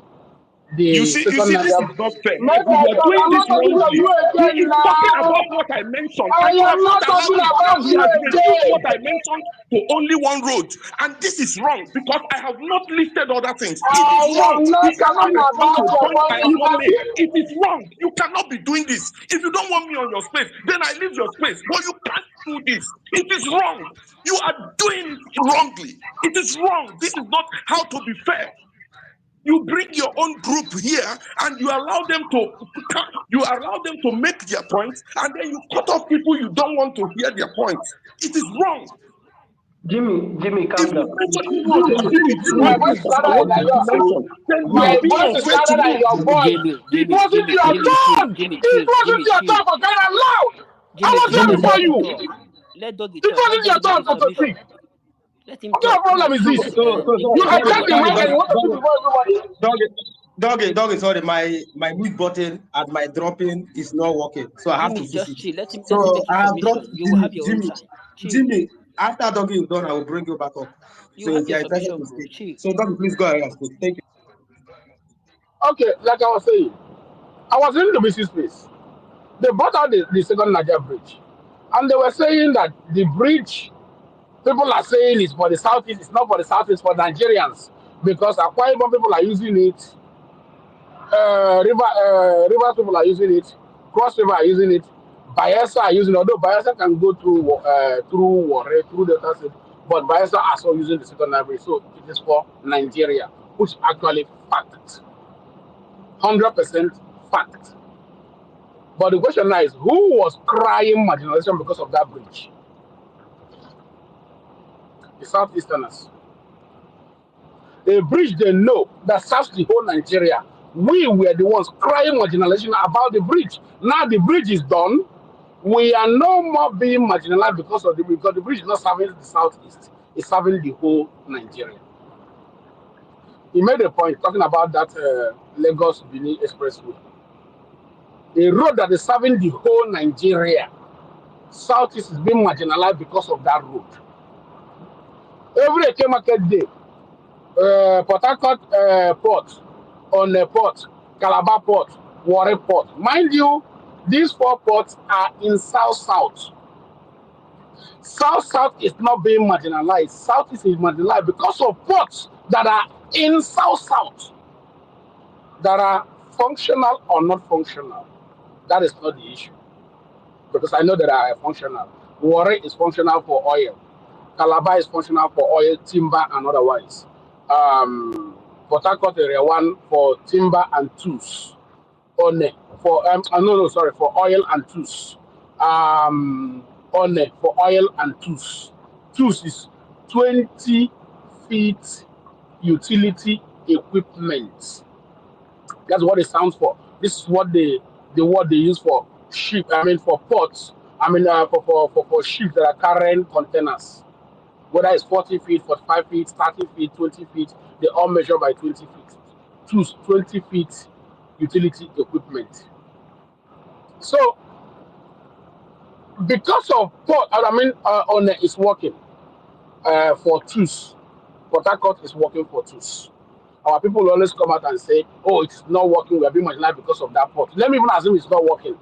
You the see, second this Niger. is not fair. Make We I are talk. doing I'm this not talking to wrongly. you He again is talking now. about what I mentioned, I and you am have not not allowed talking it. about Now he you has reduced what again. I mentioned to only one road, and this is wrong because I have not listed other things. It I is wrong. am He not cannot talking respond to about a your point I point. have You not can made. see. It is wrong. You cannot be doing this. If you don't want me on your space, then I leave your space. But you can't do this. It is wrong. You are doing it wrongly. It is wrong. This is not how to be fair. You bring your own group here and you allow them to make their points, and then you cut off people you don't want to hear their points. It is wrong. Jimmy, If calm you down. mention no, Jimmy, then you Jimmy, say it's Jimmy, my wrong voice is because louder I than wanted to yours. mention, then you My are being voice is unfair to louder than me. your voice. It wasn't your Chill, turn. Jimmy, It chill, wasn't Jimmy, your chill. turn for crying out loud. I Jimmy, was chill. here Let before doggy you. talk. Let doggy It talk. Let wasn't your doggy make turn his to submission. speak. Let him What kind of talk. problem Now, is this? leave You the Sorry, hijack the lecturer mic and you alone. want to speak before everybody. sorry. My mute button at my dropping is not working, so I have to Jimmy, fix just it. chill. So Let him make his I have dropped submission. You will have your own time. Chill. Jimmy. After Doggy is done, I will bring you back up. You So have if you your are interested submission, to bro. speak, Chill. so Doggy, please go ahead and speak. Thank you. Okay, like I was saying, I was in the business space. They brought out the second Niger bridge. And they were saying that the bridge, people are saying it's for the southeast, it's not for the southeast, for Nigerians. Because Akwa Ibom people are using it, river people are using it, Cross River are using it, Bayelsa are using it, although Bayelsa can go through Warre, through the State, but Bayelsa are also using the second library, so it is for Nigeria, which actually fact, 100% fact. But the question now is, who was crying marginalization because of that bridge? The Southeasterners. A bridge they know that serves the whole Nigeria. We were the ones crying marginalization about the bridge. Now the bridge is done. We are no more being marginalized because the bridge is not serving the Southeast. It's serving the whole Nigeria. He made a point talking about that Lagos Benin Expressway. A road that is serving the whole Nigeria. Southeast is being marginalized because of that road. Every Eke market day, Port Harcourt port, on the port, Calabar port, Warri port. Mind you, these four ports are in South-South. South-South is not being marginalized. Southeast is marginalized because of ports that are in South-South that are functional or not functional. That is not the issue. Because I know that are functional. Warri is functional for oil. Calabar is functional for oil, timber, and otherwise. Port Harcourt area one for timber and tools. One for for oil and tools. One for oil and tools. Tools is 20 feet utility equipment. That's what it sounds for. This is what the word they use for ship. I mean for ports. I mean for ships that are carrying containers. Whether it's 40 feet, 45 feet, 30 feet, 20 feet, they all measure by 20 feet. Choose 20 feet utility equipment. So because of port, on is working for tools. Port Harcourt is working for tools. Our people will always come out and say, "Oh, it's not working. We are being marginalized because of that port." Let me even assume it's not working.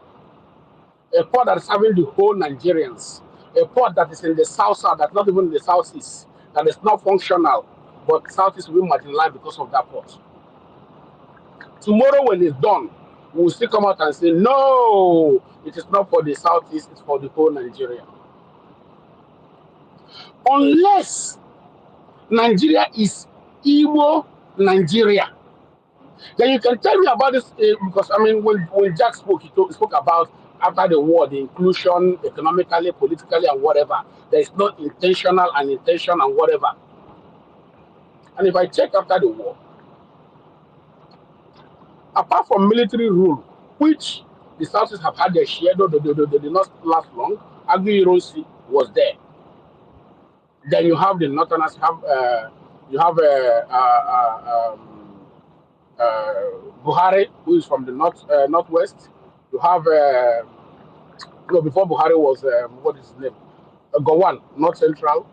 A port that is serving the whole Nigerians, a port that is in the south, that's not even in the southeast, that is not functional, but southeast will be marginalized because of that port. Tomorrow, when it's done, we'll still come out and say, no, it is not for the southeast, it's for the whole Nigeria. Unless Nigeria is Igbo Nigeria, then you can tell me about this because when Jack spoke, he spoke about after the war, the inclusion economically, politically, and whatever. There is no intentional and intention and whatever. And if I check after the war, apart from military rule, which the Souths have had their share, though they did not last long, Agui was there. Then you have the Northerners, you have Buhari, who is from the northwest. You have before Buhari was what is his name? Gowon, North Central.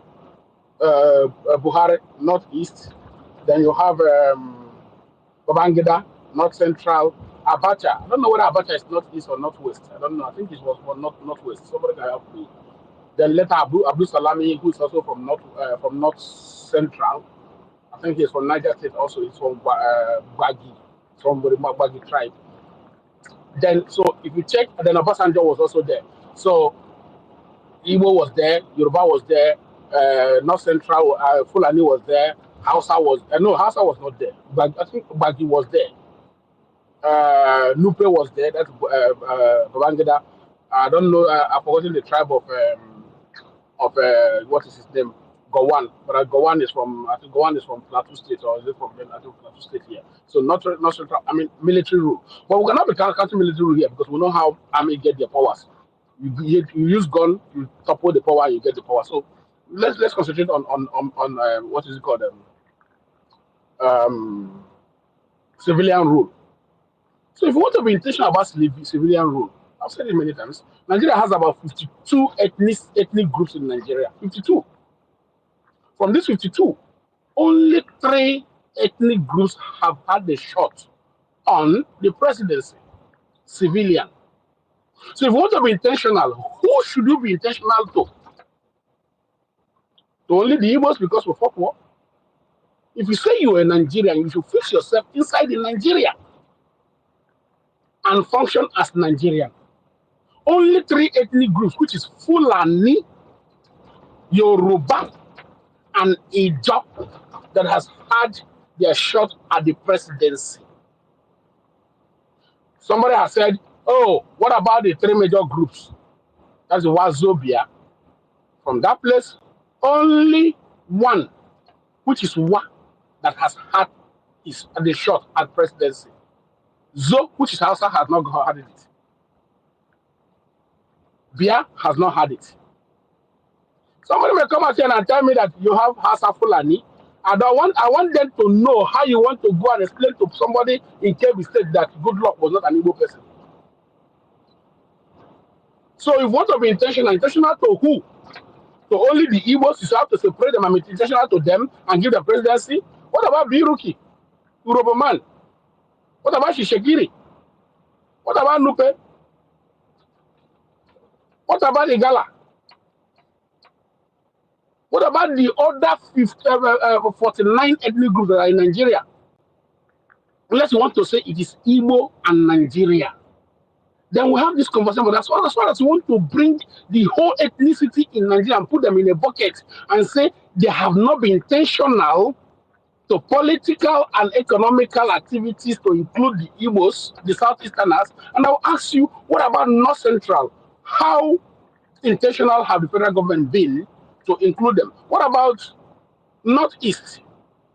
Buhari, Northeast. Then you have Babangida, North Central, Abacha. I don't know whether Abacha is Northeast or Northwest. I don't know. I think it was from Northwest. Somebody can help me. Then later Abu Salami, who is also from North Central. I think he's from Niger State. Also, he's from Bagi, from the Bagi tribe. Then, so if you check, then Obasanjo was also there. So Igbo was there, Yoruba was there, North Central, Fulani was there, Hausa was no, Hausa was not there. But I think Bagi was there. Nupe was there. That's Babangida. I don't know. I've forgotten the tribe of what is his name, Gowan. But Gowan is from, I think Gowan is from Plateau State, or is it from, I think, Plateau State here. So not central. I mean military rule. But we cannot be counting military rule here because we know how army get their powers. You use gun, you topple the power, you get the power. So let's concentrate on what is it called, civilian rule. So if you want to be intentional about civilian rule, I've said it many times. Nigeria has about 52 ethnic groups in Nigeria. 52. From these 52, only 3 ethnic groups have had a shot on the presidency. Civilian. So if you want to be intentional, who should you be intentional to? To only the Igbos because we fought war? If you say you are a Nigerian, you should fix yourself inside in Nigeria and function as Nigerian. Only 3 ethnic groups, which is Fulani, Yoruba, and Ijaw, that has had their shot at the presidency. Somebody has said, oh, what about the 3 major groups? That's the Wazobia. From that place, only one, which is Wa, that has had the shot at presidency. Zo, which is Hausa, has not had it. Bia has not had it. Somebody may come out here and tell me that you have Hausa Fulani. I want them to know how you want to go and explain to somebody in Kebbi State that Goodluck was not an Igbo person. So if you want to be intentional to who? To only the Igbos, you have to separate them and be intentional to them and give the presidency. What about Biruki, Uroboman? What about Shishekiri? What about Nupe? What about Igala? What about the other 49 ethnic groups that are in Nigeria? Unless you want to say it is Igbo and Nigeria, then we have this conversation. But as far as you want to bring the whole ethnicity in Nigeria and put them in a bucket and say they have not been intentional to political and economical activities to include the Igbos, the Southeasterners, and I'll ask you, what about North Central? How intentional have the federal government been to include them? What about Northeast?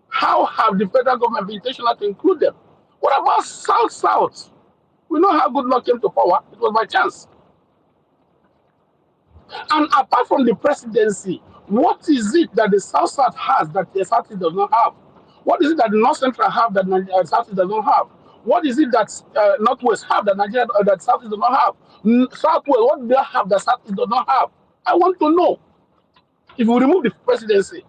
How have the federal government been intentional to include them? What about South? We know how Goodluck came to power. It was by chance. And apart from the presidency, what is it that the South has that the South does not have? What is it that the North Central have that South does not have? What is it that Northwest have that Nigeria that South does not have? Southwest, what do they have that South does not have? I want to know. If we remove the presidency,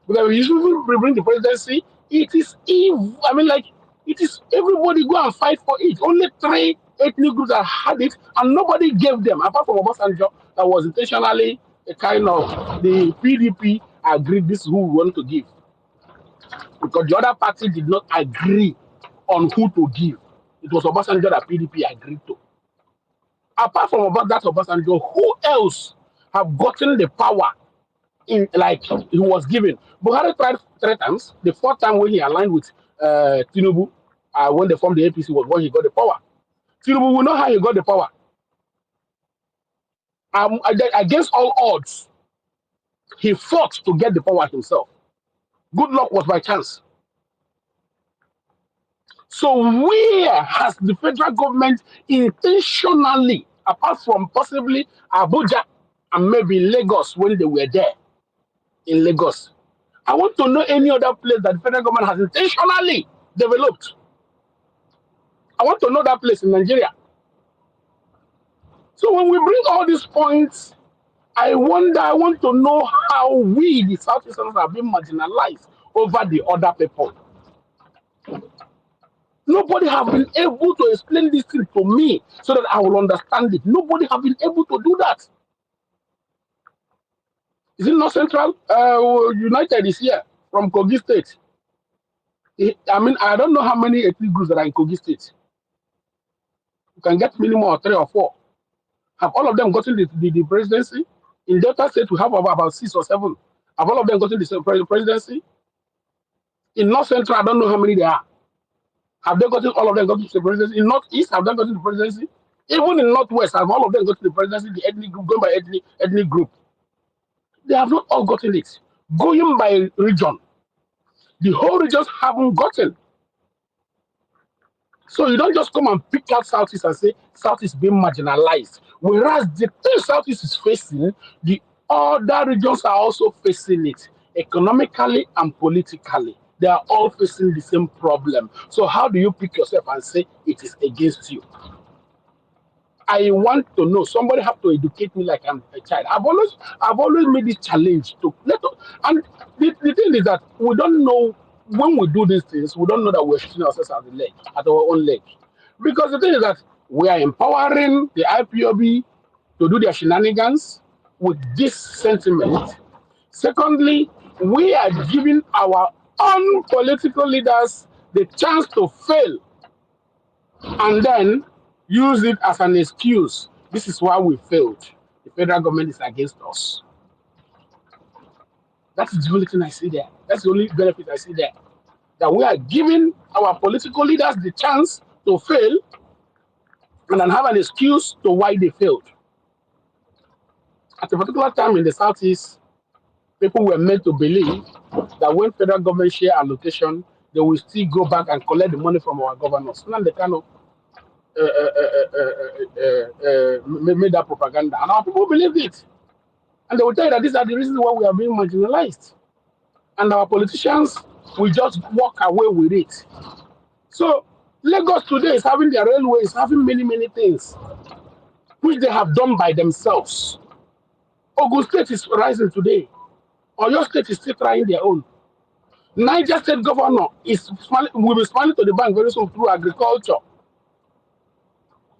because if you bring the presidency, it is evil. I mean, like, it is everybody go and fight for it. Only 3 ethnic groups that had it, and nobody gave them, apart from Obasanjo, that was intentionally a kind of the PDP agreed this is who we want to give. Because the other party did not agree on who to give. It was Obasanjo that PDP agreed to. Apart from that Obasanjo, who else have gotten the power in like he was given? Buhari tried 3 times. The 4th time when he aligned with Tinubu, when they formed the APC, was when he got the power. Tinubu, we know how he got the power. Against all odds, he fought to get the power himself. Goodluck was by chance. So where has the federal government intentionally, apart from possibly Abuja and maybe Lagos when they were there in Lagos, I want to know any other place that the federal government has intentionally developed. I want to know that place in Nigeria. So when we bring all these points, I want to know how we, the Southeasterners, have been marginalized over the other people. Nobody have been able to explain this thing to me so that I will understand it. Nobody have been able to do that. Is it not Central United is here from Kogi State? I mean, I don't know how many ethnic groups that are in Kogi State. You can get minimum of 3 or 4. Have all of them gotten the presidency? In Delta State, we have about 6 or 7. Have all of them gotten the presidency? In North Central, I don't know how many there are. Have they gotten all of them gotten to the presidency? In Northeast, have they gotten the presidency? Even in Northwest, have all of them gotten the presidency, the ethnic group, going by ethnic group? They have not all gotten it. Going by region, the whole regions haven't gotten. So you don't just come and pick out Southeast and say Southeast being marginalized. Whereas the thing Southeast is facing, the other regions are also facing it economically and politically. They are all facing the same problem. So how do you pick yourself and say it is against you? I want to know. Somebody have to educate me like I'm a child. I've always made this challenge to and the thing is that we don't know when we do these things, we don't know that we're shooting ourselves at the leg, at our own leg. Because the thing is that we are empowering the IPOB to do their shenanigans with this sentiment. Secondly, we are giving our own political leaders the chance to fail and then use it as an excuse. This is why we failed. The federal government is against us. That is the only thing I see there. That's the only benefit I see there. That we are giving our political leaders the chance to fail and then have an excuse to why they failed. At a particular time in the Southeast, people were meant to believe that when federal government share allocation, they will still go back and collect the money from our governors. And they kind of made that propaganda. And our people believed it. And they will tell you that these are the reasons why we are being marginalized. And our politicians will just walk away with it. So Lagos today is having their railways, having many, many things, which they have done by themselves. Ogun State is rising today. Oyo State is still trying their own. Niger State governor will be smiling to the bank very soon through agriculture.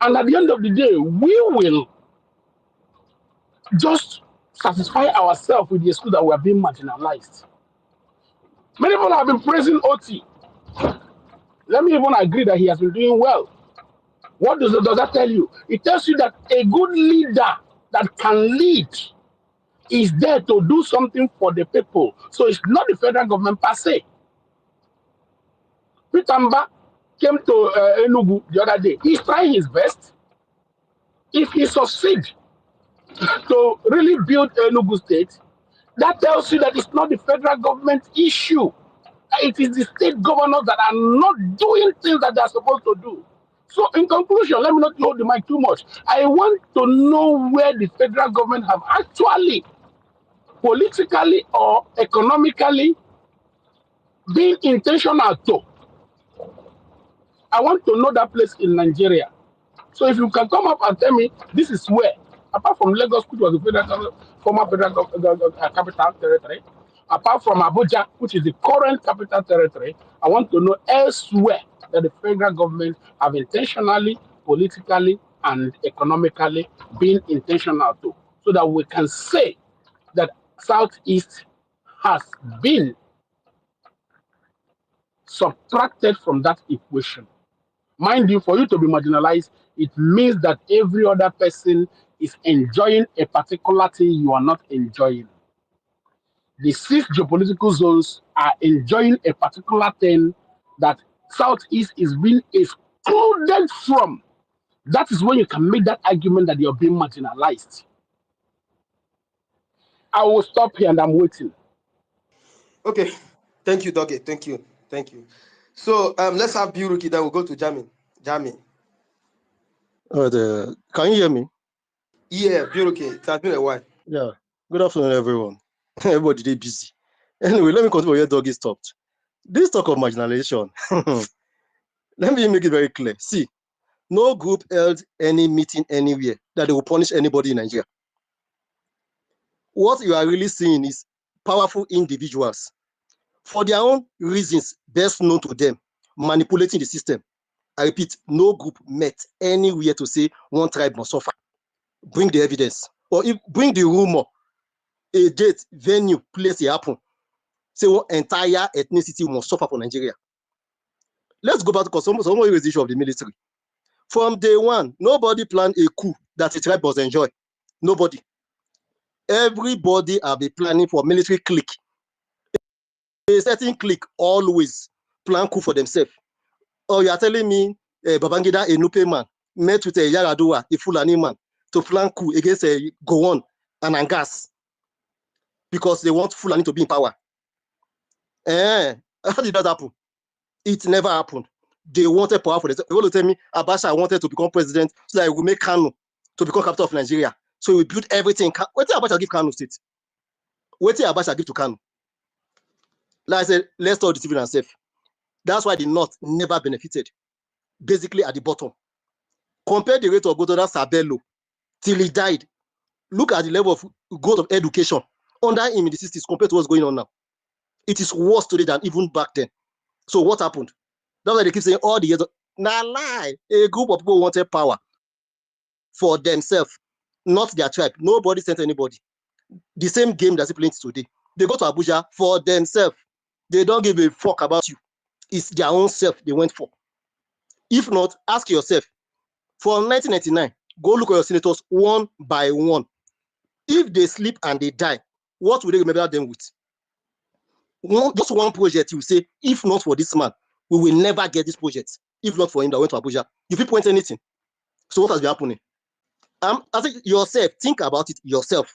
And at the end of the day, we will just satisfy ourselves with the excuse that we are being marginalized. Many people have been praising OT. Let me even agree that he has been doing well. What does that tell you? It tells you that a good leader that can lead is there to do something for the people. So it's not the federal government per se. Pitamba came to Enugu the other day. He's trying his best. If he succeeds to really build Enugu State, that tells you that it's not the federal government issue. It is the state governors that are not doing things that they are supposed to do. So in conclusion, let me not hold the mic too much. I want to know where the federal government have actually, politically or economically, been intentional to. I want to know that place in Nigeria. So if you can come up and tell me this is where, apart from Lagos, which was the former federal capital territory, apart from Abuja, which is the current capital territory, I want to know elsewhere that the federal government have intentionally, politically, and economically been intentional to, so that we can say that Southeast has been subtracted from that equation. Mind you, for you to be marginalized, it means that every other person is enjoying a particular thing you are not enjoying. The 6 geopolitical zones are enjoying a particular thing that Southeast is being excluded from. That is when you can make that argument that you're being marginalized. I will stop here and I'm waiting. Okay. Thank you, Doggy. Thank you. Thank you. So let's have Biuruki, then we'll go to Jami. Jami. Can you hear me? Yeah, Biuruki. It has been a while. Yeah. Good afternoon, everyone. Everybody they busy. Anyway, let me continue where Doggy stopped. This talk of marginalization. Let me make it very clear. See, no group held any meeting anywhere that they will punish anybody in Nigeria. What you are really seeing is powerful individuals, for their own reasons best known to them, manipulating the system I repeat, no group met anywhere to say one tribe must suffer. Bring the evidence. Or if bring the rumor, a date, venue, place it happen. Say one entire ethnicity must suffer for Nigeria. Let's go back to someone raised the issue of the military. From day one, nobody planned a coup that a tribe must enjoy. Nobody. Everybody have been planning for military clique. A certain clique always plan coup for themselves. Oh, you are telling me Babangida, a Nupe man, met with a Yaradua, a Fulani man, to plan coup against a Gowon and Angas because they want Fulani to be in power. How did that happen? It never happened. They wanted power for themselves. You want to tell me Abacha wanted to become president so that he would make Kano to become capital of Nigeria. So we built everything. What did Abacha give Kano state? What did Abacha give to Kano? Like I said, let's start deceiving ourselves. That's why the North never benefited. Basically at the bottom. Compare the rate of growth of Sabello till he died. Look at the level of growth of education under him in the 60s compared to what's going on now. It is worse today than even back then. So what happened? That's why they keep saying all the years. Nah, lie. A group of people wanted power for themselves, not their tribe. Nobody sent anybody. The same game that's playing today. They go to Abuja for themselves. They don't give a fuck about you. It's their own self they went for. If not, ask yourself. From 1999, go look at your senators one by one. If they sleep and they die, what will they remember them with? Just one project, you say, if not for this man, we will never get this project. If not for him that went to Abuja. You people point anything. So what has been happening? I think yourself, think about it yourself.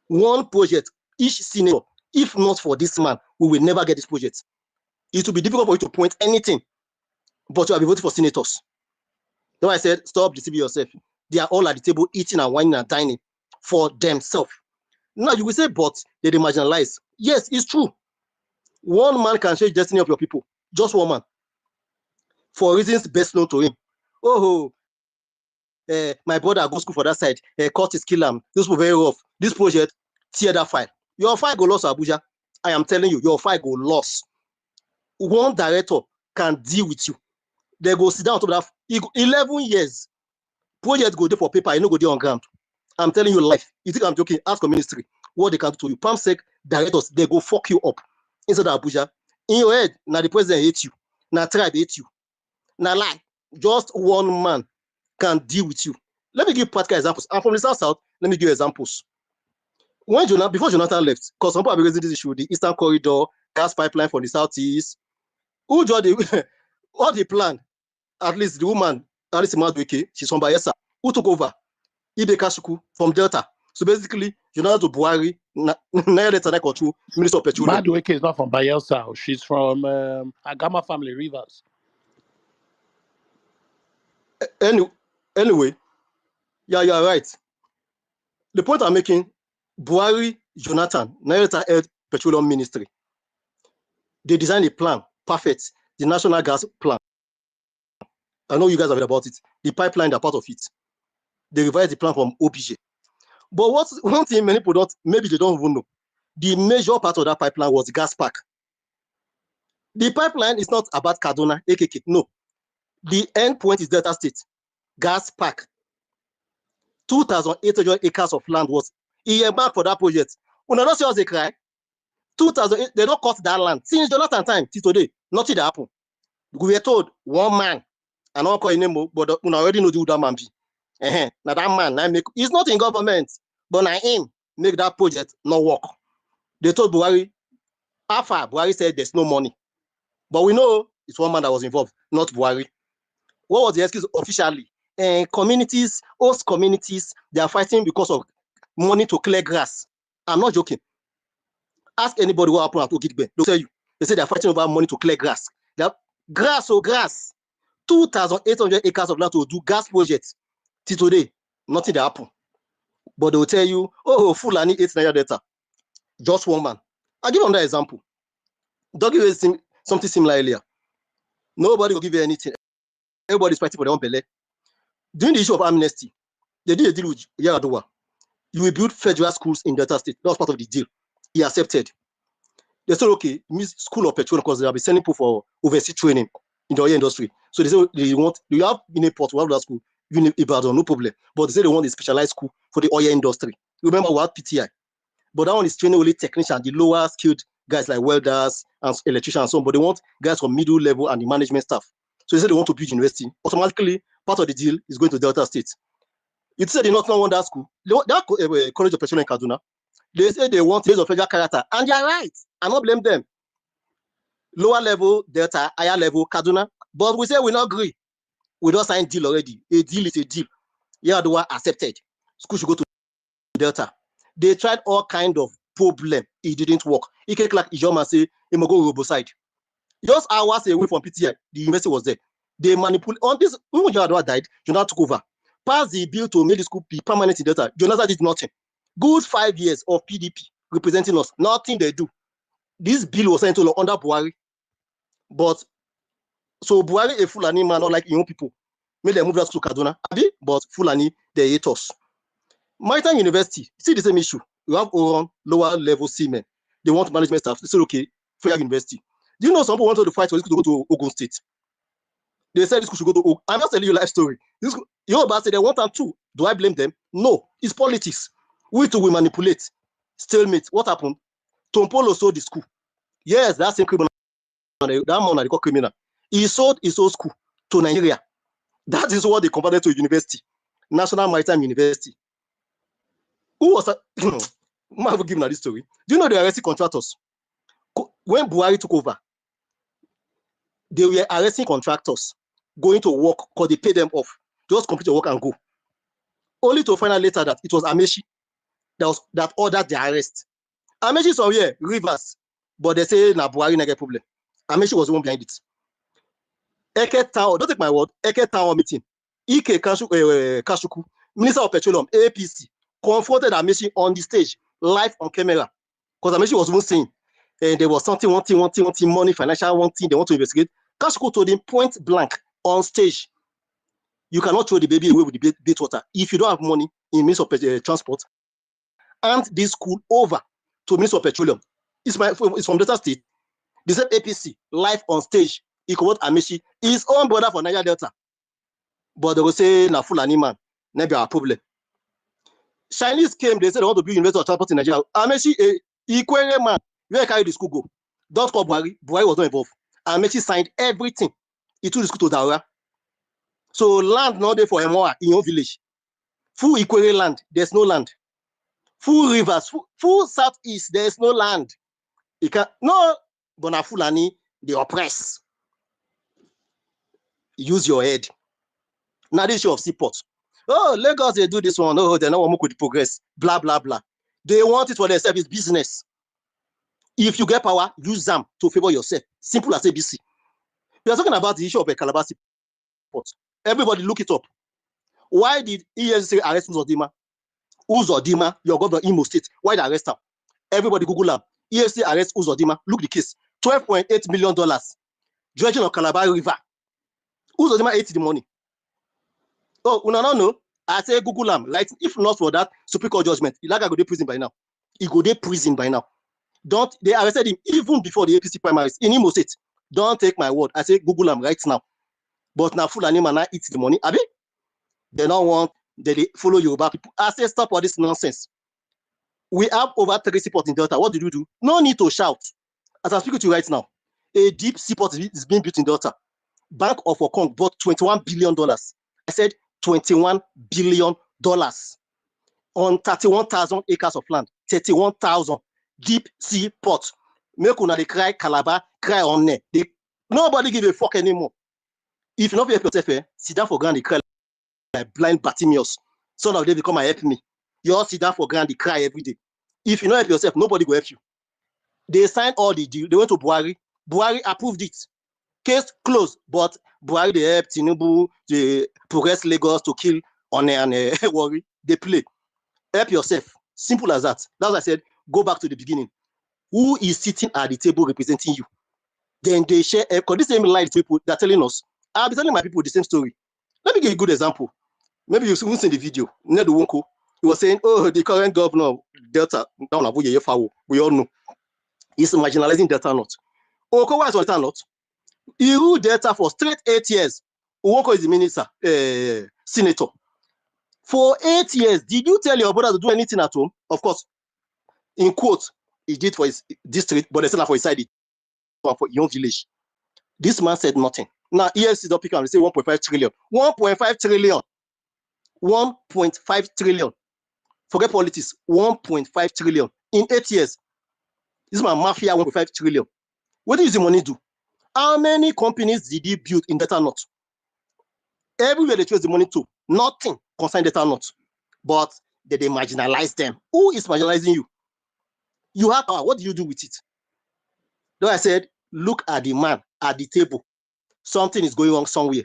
One project, each senator, if not for this man, we will never get this project. It will be difficult for you to point anything, but you have been voting for senators. That's why I said, stop deceiving yourself. They are all at the table eating and whining and dining for themselves. Now you will say, but they marginalize. Yes, it's true. One man can change the destiny of your people. Just one man. For reasons best known to him. Oh, my brother go school for that side. Curtis kill him. This was very rough. This project, tear that file. Your file go lost, Abuja. I am telling you, your file go lost. One director can deal with you. They go sit down on top of that. 11 years. Project go there for paper. You know go there on ground. I'm telling you life. You think I'm joking? Ask the ministry what they can do to you. PAMSEC directors, they go fuck you up inside Abuja. In your head, now the president hates you. Now tribe hates you. Now lie. Just one man can deal with you. Let me give practical examples. I'm from the South. Let me give you examples. Before Jonathan left, because some people are raising this issue, the Eastern Corridor, gas pipeline for the Southeast. Who drew all the plan? At least the woman, Alice Madueke, she's from Bayelsa. Who took over? Ibe Kashuku from Delta. So basically, Jonathan to Buhari, Naya control Minister of Petroleum. Madueke is not from Bayelsa. She's from Agama family, Rivers. Anyway, yeah, you are right. The point I'm making, Buhari, Jonathan, Naya head Petroleum Ministry. They designed a plan, perfect, the national gas plan. I know you guys have heard about it. The pipeline, they're part of it. They revised the plan from OPJ. But one thing many people maybe they don't even know. The major part of that pipeline was the gas pack. The pipeline is not about Kaduna, AKK. No. The end point is Delta State. Gas pack. 2,800 acres of land was earmarked for that project. When I don't see us they cry, 2,000, they don't cut that land. Since Jonathan time, till today, nothing that happened. We were told one man, I don't call his name, but we already know who that man be. Now that man, he's not in government, but now him make that project not work. They told Buhari, after Buhari said there's no money. But we know it's one man that was involved, not Buhari. What was the excuse officially? Communities, host communities, they are fighting because of money to clear grass. I'm not joking. Ask anybody what happened at Ogigbe. They'll tell you. They say they're fighting over money to clear grass. Grass. 2,800 acres of land to do gas projects. Till today, nothing that happened. But they will tell you, oh, Fulani 8 Nigeria data. Just one man. I'll give you another example. Don't give you something similar earlier. Nobody will give you anything. Everybody's fighting for their own belly. During the issue of amnesty, they did a deal with Yaradua. You will build federal schools in Delta State. That was part of the deal. He accepted. They said, okay, School of Petroleum, because they'll be sending people for overseas training in the oil industry. So they say they want, you have in a port, we have that school, Ibadan, no problem. But they say they want a specialized school for the oil industry. Remember, we have PTI. But that one is training only technicians, the lower skilled guys like welders and electricians and so on. But they want guys from middle level and the management staff. So they say they want to build university. Automatically, part of the deal is going to Delta State. You said they not want that school. That College of Petroleum in Kaduna, they say they want base of federal character. And they are right. I not blame them. Lower level, Delta, higher level, Kaduna. But we say we not agree. We don't sign deal already. A deal is a deal. Yeah, the one accepted. School should go to Delta. They tried all kind of problem. It didn't work. Ike Clark Ijoma say, "Imo go robo-side." Just hours away from PTI, the university was there. They manipulate on this. When Jonathan died, Jonathan took over. Passed the bill to make the school be permanent in Delta. Jonathan did nothing. Good 5 years of PDP representing us. Nothing they do. This bill was sent to under Buhari. But so Buhari, a Fulani man, not like young people. Made them move that school to Kaduna. But Fulani, they hate us. Maritime University, see the same issue. You have Oron, lower level seamen. They want management staff. They say, okay, Fair University. Do you know some people wanted to fight for this to go to Ogun State? They said this school should go to Ogun. I'm just telling you a life story. This, you know about say they want and two. Do I blame them? No, it's politics. We too will manipulate. Stalemate. What happened? Tompolo sold the school. Yes, that same criminal. That man they call criminal. He sold his own school to Nigeria. That is what they converted to a university. National Maritime University. Who was that? I will give you this story. Do you know the arresting contractors? When Buhari took over, they were arresting contractors, going to work because they paid them off. Just complete your work and go. Only to find out later that it was Amechi that ordered the arrest. Amechi is from here, Rivers, but they say na Buhari na get problem. Amechi was the one behind it. Eke Town, don't take my word, Eke Town meeting. Ike Kashuku, Minister of Petroleum, APC, confronted Amechi on the stage, live on camera. Because Amechi was even saying, and there was something, wanting money, financial, wanting, they want to investigate. Kashuku told him point blank on stage, you cannot throw the baby away with the bait water. If you don't have money in means of transport, and this school over to Minister of Petroleum. It's from Delta State. They said APC, live on stage, he called Amechi, his own brother for Niger Delta. But they will say, na Fulani man, maybe our problem. Chinese came, they said they want to build university of transport in Nigeria. Amechi, Ikwere man, where carry the school go? Don't call Buhari. Buhari was not involved. Amechi signed everything. He took the school to Daura. So land not there for Emoa in your village. Full Ikwere land, there's no land. Full rivers, full southeast, there's no land. You can no, but na Fulani, they oppress. Use your head. Now this issue of seaport. Oh, Lagos, they do this one. Oh, they don't want to progress. Blah, blah, blah. They want it for their service business. If you get power, use them to favor yourself. Simple as ABC. We are talking about the issue of a Calabar seaport. Everybody look it up. Why did EFCC arrest Uzodima? Uzodima, your governor Imo State. Why they arrest him? Everybody Google him. EFCC arrest Uzodima. Look the case. $12.8 million. Dredging of Calabar River. Uzodima ate the money. Oh, you don't know. I say Google him. Right? If not for that Supreme Court judgment, he like go to prison by now. He go to prison by now. Don't they arrested him even before the APC primaries in Imo State? Don't take my word. I say Google him right now. But now Fulani man eats the money. Abi? They don't want they follow Yoruba people. I say stop all this nonsense. We have over 30 seaports in Delta. What did you do? No need to shout. As I'm speaking to you right now, a deep seaport is being built in Delta. Bank of Hong Kong bought $21 billion. I said $21 billion on 31,000 acres of land. 31,000 deep sea ports. Make una they cry Calabar, cry on there. Nobody give a fuck anymore. If you not help yourself, sit down for ground, they cry like blind Bartimaeus. Son of David, come and help me. You all sit down for ground, they cry every day. If you not help yourself, nobody will help you. They signed all the deal. They went to Buhari. Buhari approved it. Case closed, but Buhari they helped Tinubu, they progress Lagos to kill on and worry. They play. Help yourself. Simple as that. That's why I said, go back to the beginning. Who is sitting at the table representing you? Then they share, because this same line people they're telling us. I'll be telling my people the same story. Let me give you a good example. Maybe you've seen the video. Nedu Wonko, he was saying, oh, the current governor of Delta, we all know, he's marginalizing Delta North. Oko, why is Delta North? He ruled Delta for straight 8 years. Uwoko is the minister, senator. For 8 years, did you tell your brother to do anything at home? Of course, in quotes, he did for his district, but they said for his side, for your village. This man said nothing. Now, EFCC don't pick and say 1.5 trillion. 1.5 trillion. 1.5 trillion. Forget politics. 1.5 trillion. In 8 years. This is my mafia 1.5 trillion. What does the money do? How many companies did he build in Delta North? Everywhere they chose the money to. Nothing concerning Delta North. But they marginalize them. Who is marginalizing you? You have power. What do you do with it? Though I said, look at the man at the table. Something is going wrong somewhere.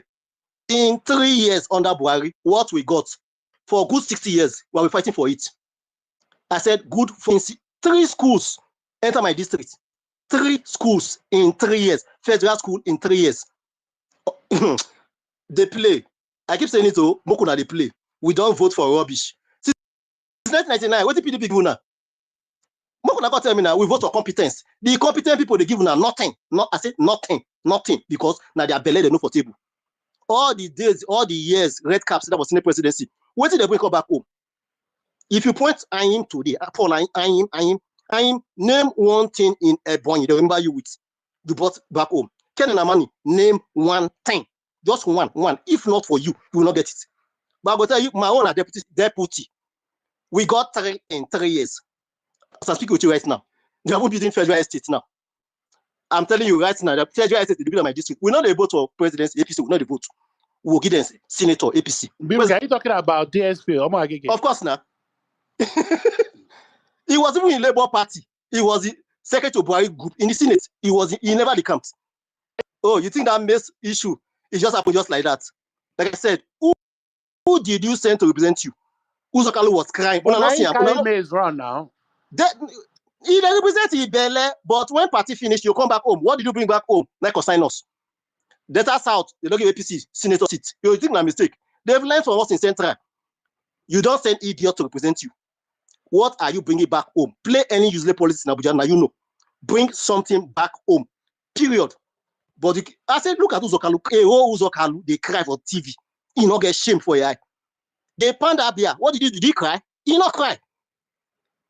In 3 years under Buhari, what we got for a good 60 years, while we're fighting for it. I said, good for 3 schools enter my district. 3 schools in 3 years. Federal school in 3 years. They play. I keep saying it to Mokuna, they play. We don't vote for rubbish. Since 1999, what did PDP give now? Mokuna got tell me now, we vote for competence. The competent people, they give now nothing. I said nothing. Nothing. Because now they are belay, they know for table. All the days, all the years, red caps that was in the presidency. What did they bring back home? If you point him today, Paul, him, name one thing in Ebonyi, they remember you with. You brought back home. Ken and Amani, name one thing. Just one. If not for you, you will not get it. But I will tell you, my own deputy. We got 3 in 3 years. As I speak with you right now, they are building federal estate now. I'm telling you right now, the federal estate is the beginning of my district. We're not able to presidency, APC, we're not able to. We'll give them senator, APC. Bill, are you talking about DSP? Of course now. He was even in Labour Party. He was the secretary of Buhari group in the Senate. He never decamped. Oh, you think that mess issue is just happened just like that? Like I said, who did you send to represent you? Uzokalu was crying. But now he carry maize run now. He represents Ibele, but when party finished, you come back home. What did you bring back home? Like consign us. Delta South, they don't give APC senator seat. You think my mistake? They've learned from us in Central. You don't send idiot to represent you. What are you bringing back home? Play any useless politics in Abuja, now you know. Bring something back home. Period. But I said, look at Uzokalu. Uzokalu, they cry for TV. He not get shame for your eye. They pound Abia. What did he do? Did he cry? He not cry.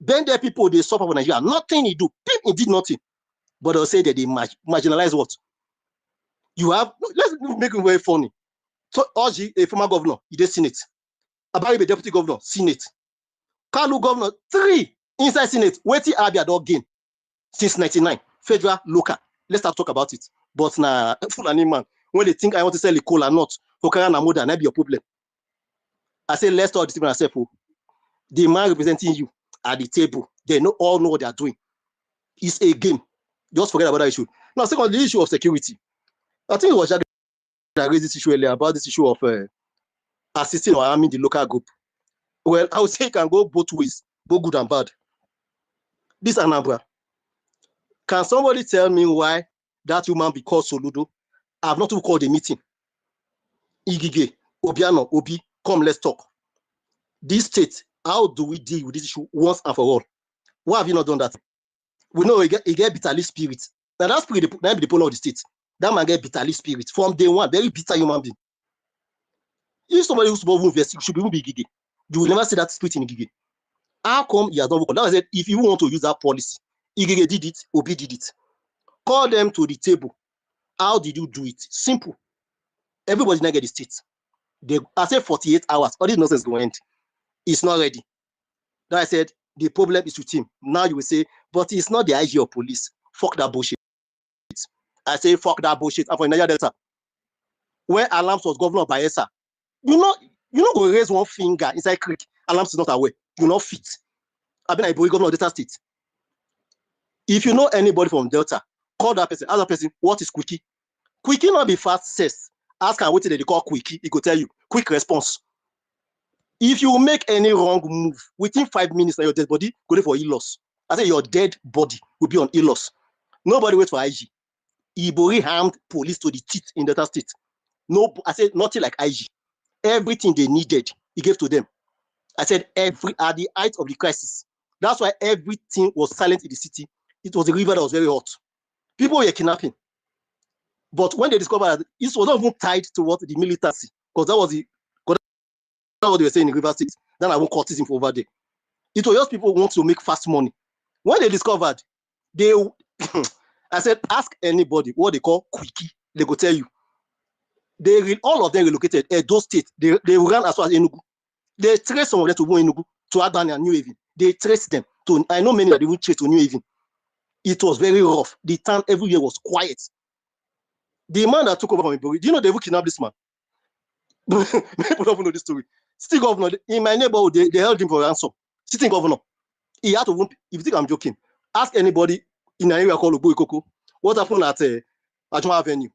Then there people, they suffer for Nigeria. Nothing he do. He did nothing. But they'll say that they marginalize what? You have, let's make it very funny. So, Oji, a former governor, he did Senate. Abari, a deputy governor, Senate. Kalu governor, 3 inside Senate. Waiting Abia don't gain since 99. Federal, local. Let's start talk about it. But now, Fulani man, when they think I want to sell a coal or not, for Karen and Moda, that be your problem. I say, let's talk this ourselves. The man representing you at the table, they all know what they are doing. It's a game. Just forget about that issue. Now, second, the issue of security. I think it was Jack that raised this issue earlier about this issue of assisting or arming the local group. Well, I would say it can go both ways, both good and bad. This Anambra. Can somebody tell me why that woman be called Soludo? I have not even called a meeting. Igige, Obiano, Obi, come, let's talk. This state, how do we deal with this issue once and for all? Why have you not done that? We know he get bitterly spirit. Now that spirit, that be the polar of the state. That man get bitterly spirit from day one. Very bitter human being. If somebody who's supposed to invest, should be Igige. You will never see that spirit in Igige. How come he has not worked? That was it. If you want to use that policy, Igige did it, Obi did it. Call them to the table. How did you do it? Simple. Everybody not get the state. I said 48 hours. All this nonsense going to end. It's not ready. Then I said the problem is with him. Now you will say, but it's not the IG of police. Fuck that bullshit. I say fuck that bullshit. I'm from Nigeria Delta. When Alarms was governor of Bayelsa, you not go raise one finger inside creek. Alarms is not aware. You not fit. I've been a boy governor of Delta State. If you know anybody from Delta, call that person. Ask that person, what is Quickie? Quickie not be fast says. Ask and wait till they call Quickie. He could tell you. Quick response. If you make any wrong move within 5 minutes, your dead body go there for e-loss. I say your dead body will be on e-loss. Nobody waits for IG. Ibori harmed police to the teeth in Delta State. No, I said nothing like IG. Everything they needed, he gave to them. I said at the height of the crisis. That's why everything was silent in the city. It was a river that was very hot. People were kidnapping. But when they discovered that it was not even tied to what the militancy, because that was what they were saying in River State. Then I won't courtism over there. It was just people who want to make fast money. When they discovered, they I said, ask anybody what they call quickie. They go tell you. All of them relocated those states. They ran as far as Enugu. They traced some of them to Enugu, to Adani and New Haven. They traced them to. I know many that they even traced to New Haven. It was very rough. The town everywhere was quiet. The man that took over from Ibori, do you know they even kidnapped this man? People don't know this story. Sitting governor in my neighborhood, they held him for ransom. Sitting governor, he had to. If you think I'm joking, ask anybody in an area called Oboikoko what happened at Ajuma Avenue.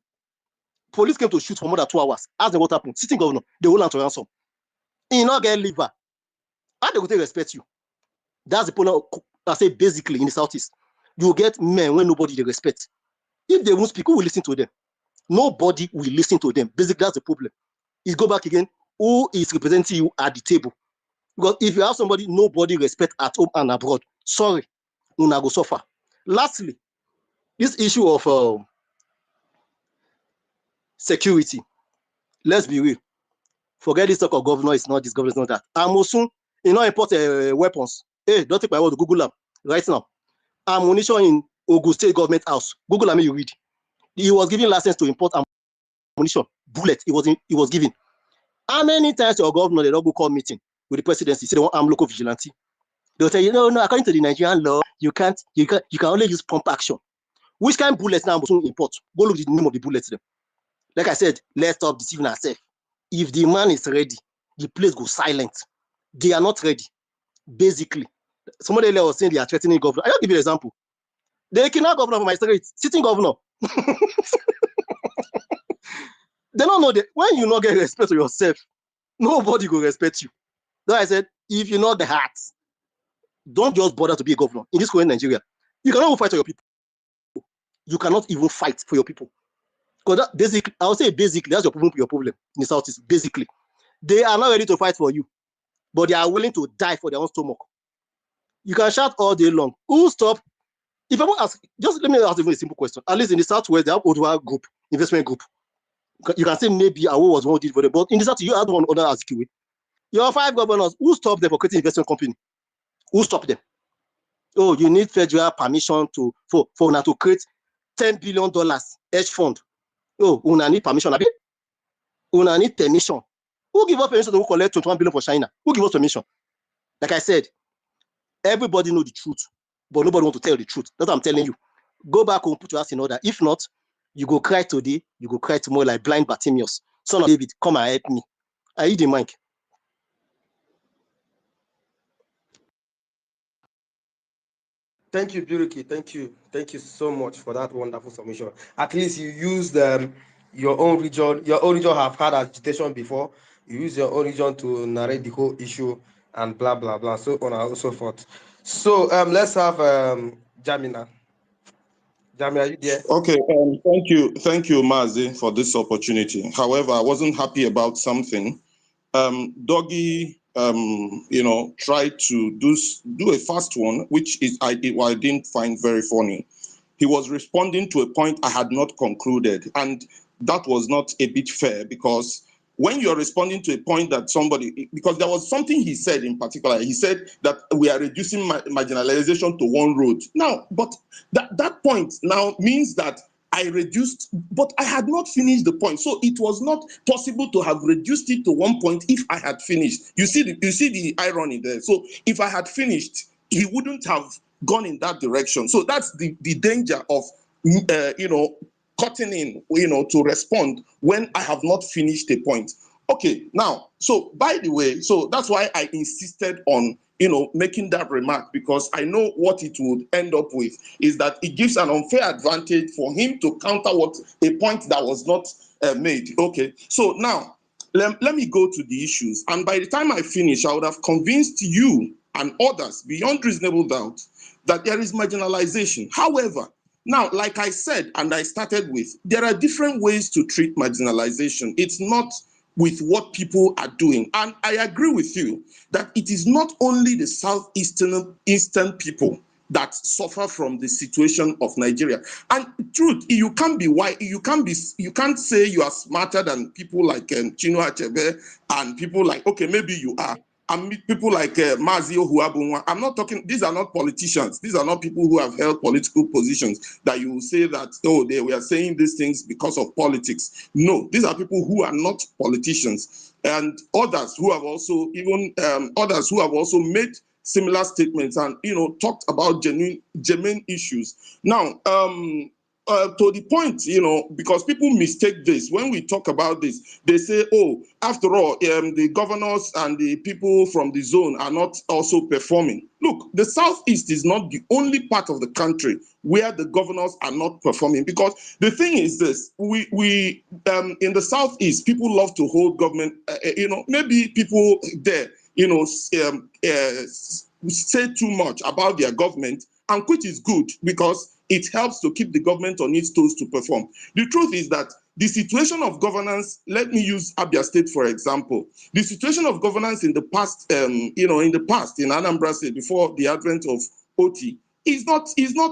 Police came to shoot for more than 2 hours. Ask them what happened. Sitting governor, they hold on to ransom. He not get liver. How they will respect you? That's the problem. I say basically in the southeast, you get men when nobody they respect. If they won't speak, who will listen to them? Nobody will listen to them. Basically, that's the problem. Is go back again. Who is representing you at the table? Because if you have somebody nobody respect at home and abroad, sorry, una go suffer. Lastly, this issue of security. Let's be real. Forget this talk of governor is not this, governor is not that. Amosun, you know, import weapons. Hey, don't take my word to Google them right now. Ammunition in Ogun State Government House. Google them, you read. He was given license to import ammunition, bullet. He was given. How many times your governor they don't go call meeting with the presidency? Say they want local vigilante. They'll tell you, no, according to the Nigerian law, you can only use pump action. Which kind of bullets now Amosun import? Go look at the name of the bullets. Them. Like I said, let's stop deceiving ourselves. If the man is ready, the place goes silent. They are not ready. Basically, somebody was saying they are threatening governor. I'll give you an example. They kidnap governor from my state, sitting governor. They don't know that when you not get respect to yourself, nobody will respect you. So I said, if you know the heart, don't just bother to be a governor in this current Nigeria. You cannot even fight for your people. You cannot even fight for your people. Because basically, I would say basically, that's your problem in the Southeast. Basically, they are not ready to fight for you, but they are willing to die for their own stomach. You can shout all day long. Who stop? If I want to ask, just let me ask even a simple question. At least in the Southwest, they have Odua group, investment group. You can say maybe Awo was one who did for them, but in the South, you had one other as Kiwi. Your 5 governors, who stopped them for creating investment company? Who stopped them? Oh, you need federal permission for una to create $10 billion hedge fund. Oh, una need permission. Una need permission. Who give us permission to collect 21 billion for China? Who give us permission? Like I said, everybody know the truth, but nobody want to tell the truth. That's what I'm telling you. Go back home, put your ass in order. If not, you go cry today, you go cry tomorrow like blind Bartimaeus. Son of David, come and help me. I eat the mic. Thank you, Biriki. Thank you so much for that wonderful submission. At least you used your own region. Your own region have had agitation before. You use your own region to narrate the whole issue and blah blah blah, so on and so forth. So let's have Jamina. Jamina, are you there? Okay, thank you, Mazi, for this opportunity. However, I wasn't happy about something. Doggy, tried to do a fast one, which is I didn't find very funny. He was responding to a point I had not concluded, and that was not a bit fair, because when you're responding to a point that somebody, because there was something he said in particular, he said that we are reducing marginalization to one road. Now, but that point now means that I reduced, but I had not finished the point. So it was not possible to have reduced it to one point if I had finished. You see the irony there. So if I had finished, he wouldn't have gone in that direction. So that's the danger of cutting in, to respond when I have not finished a point. Okay, now, so by the way, so that's why I insisted on making that remark, because I know what it would end up with is that it gives an unfair advantage for him to counter what a point that was not made. Okay, so now let me go to the issues, and by the time I finish, I would have convinced you and others beyond reasonable doubt that there is marginalization. However, now, like I said, and I started with, there are different ways to treat marginalization. It's not with what people are doing. And I agree with you that it is not only the southeastern people that suffer from the situation of Nigeria. And truth, you can't be white, you can't say you are smarter than people like Chinua Achebe and people like, okay, maybe you are. And people like Mazi Nnaemeka. I'm not talking, these are not politicians. These are not people who have held political positions that you will say that, oh, they were saying these things because of politics. No, these are people who are not politicians. And others who have also, others who have also made similar statements and, talked about genuine issues. Now, to the point, because people mistake this. When we talk about this, they say, oh, after all, the governors and the people from the zone are not also performing. Look, the Southeast is not the only part of the country where the governors are not performing, because the thing is this, we in the Southeast, people love to hold government, maybe people there, say too much about their government, and which is good because it helps to keep the government on its toes to perform. The truth is that the situation of governance, let me use Abia State for example. The situation of governance in the past, in Anambra State before the advent of OT, is not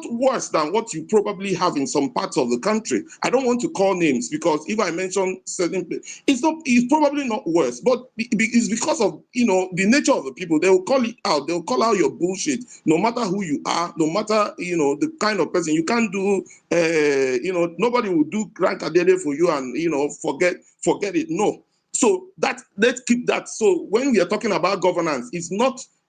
worse than what you probably have in some parts of the country. I don't want to call names because if I mention certain places, it's probably not worse, but it's because of the nature of the people. They will call it out. They'll call out your bullshit, no matter who you are, no matter the kind of person. You can't do nobody will do Grand Kadede for you and forget it. No. So let's keep that. So when we are talking about governance,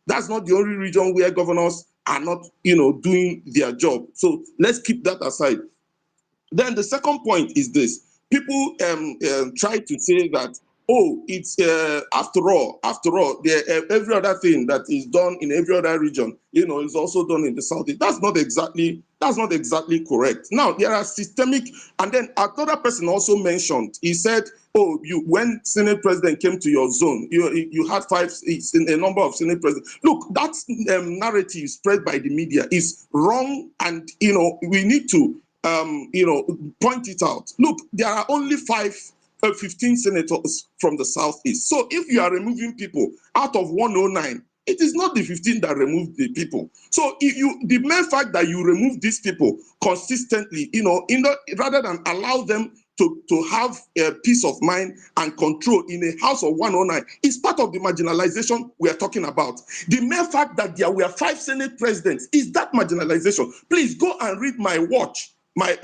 that's not the only region where governors are not, doing their job. So let's keep that aside. Then the second point is this. People try to say that, oh, it's after all, every other thing that is done in every other region, is also done in the South. That's not exactly correct. Now, there are systemic, and then another person also mentioned, he said, oh, when Senate President came to your zone, you had a number of Senate Presidents. Look, that narrative spread by the media is wrong, and we need to point it out. Look, there are only 15 senators from the Southeast. So if you are removing people out of 109, it is not the 15 that removed the people. So the mere fact that you remove these people consistently, rather than allow them to have a peace of mind and control in a house of 109 is part of the marginalization we are talking about. The mere fact that there were 5 Senate presidents is that marginalization. Please go and read my watch by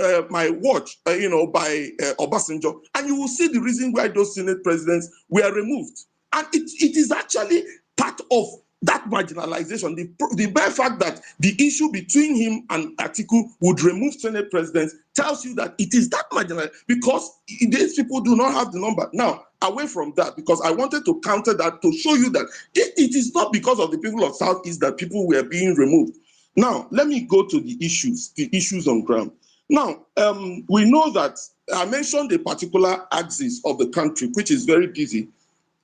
Obasanjo, and you will see the reason why those Senate presidents were removed. And it is actually part of that marginalization. The bare fact that the issue between him and Atiku would remove Senate presidents tells you that it is that marginalized, because these people do not have the number. Now, away from that, because I wanted to counter that to show you that it is not because of the people of Southeast that people were being removed. Now, let me go to the issues on ground. Now, we know that I mentioned a particular axis of the country, which is very busy,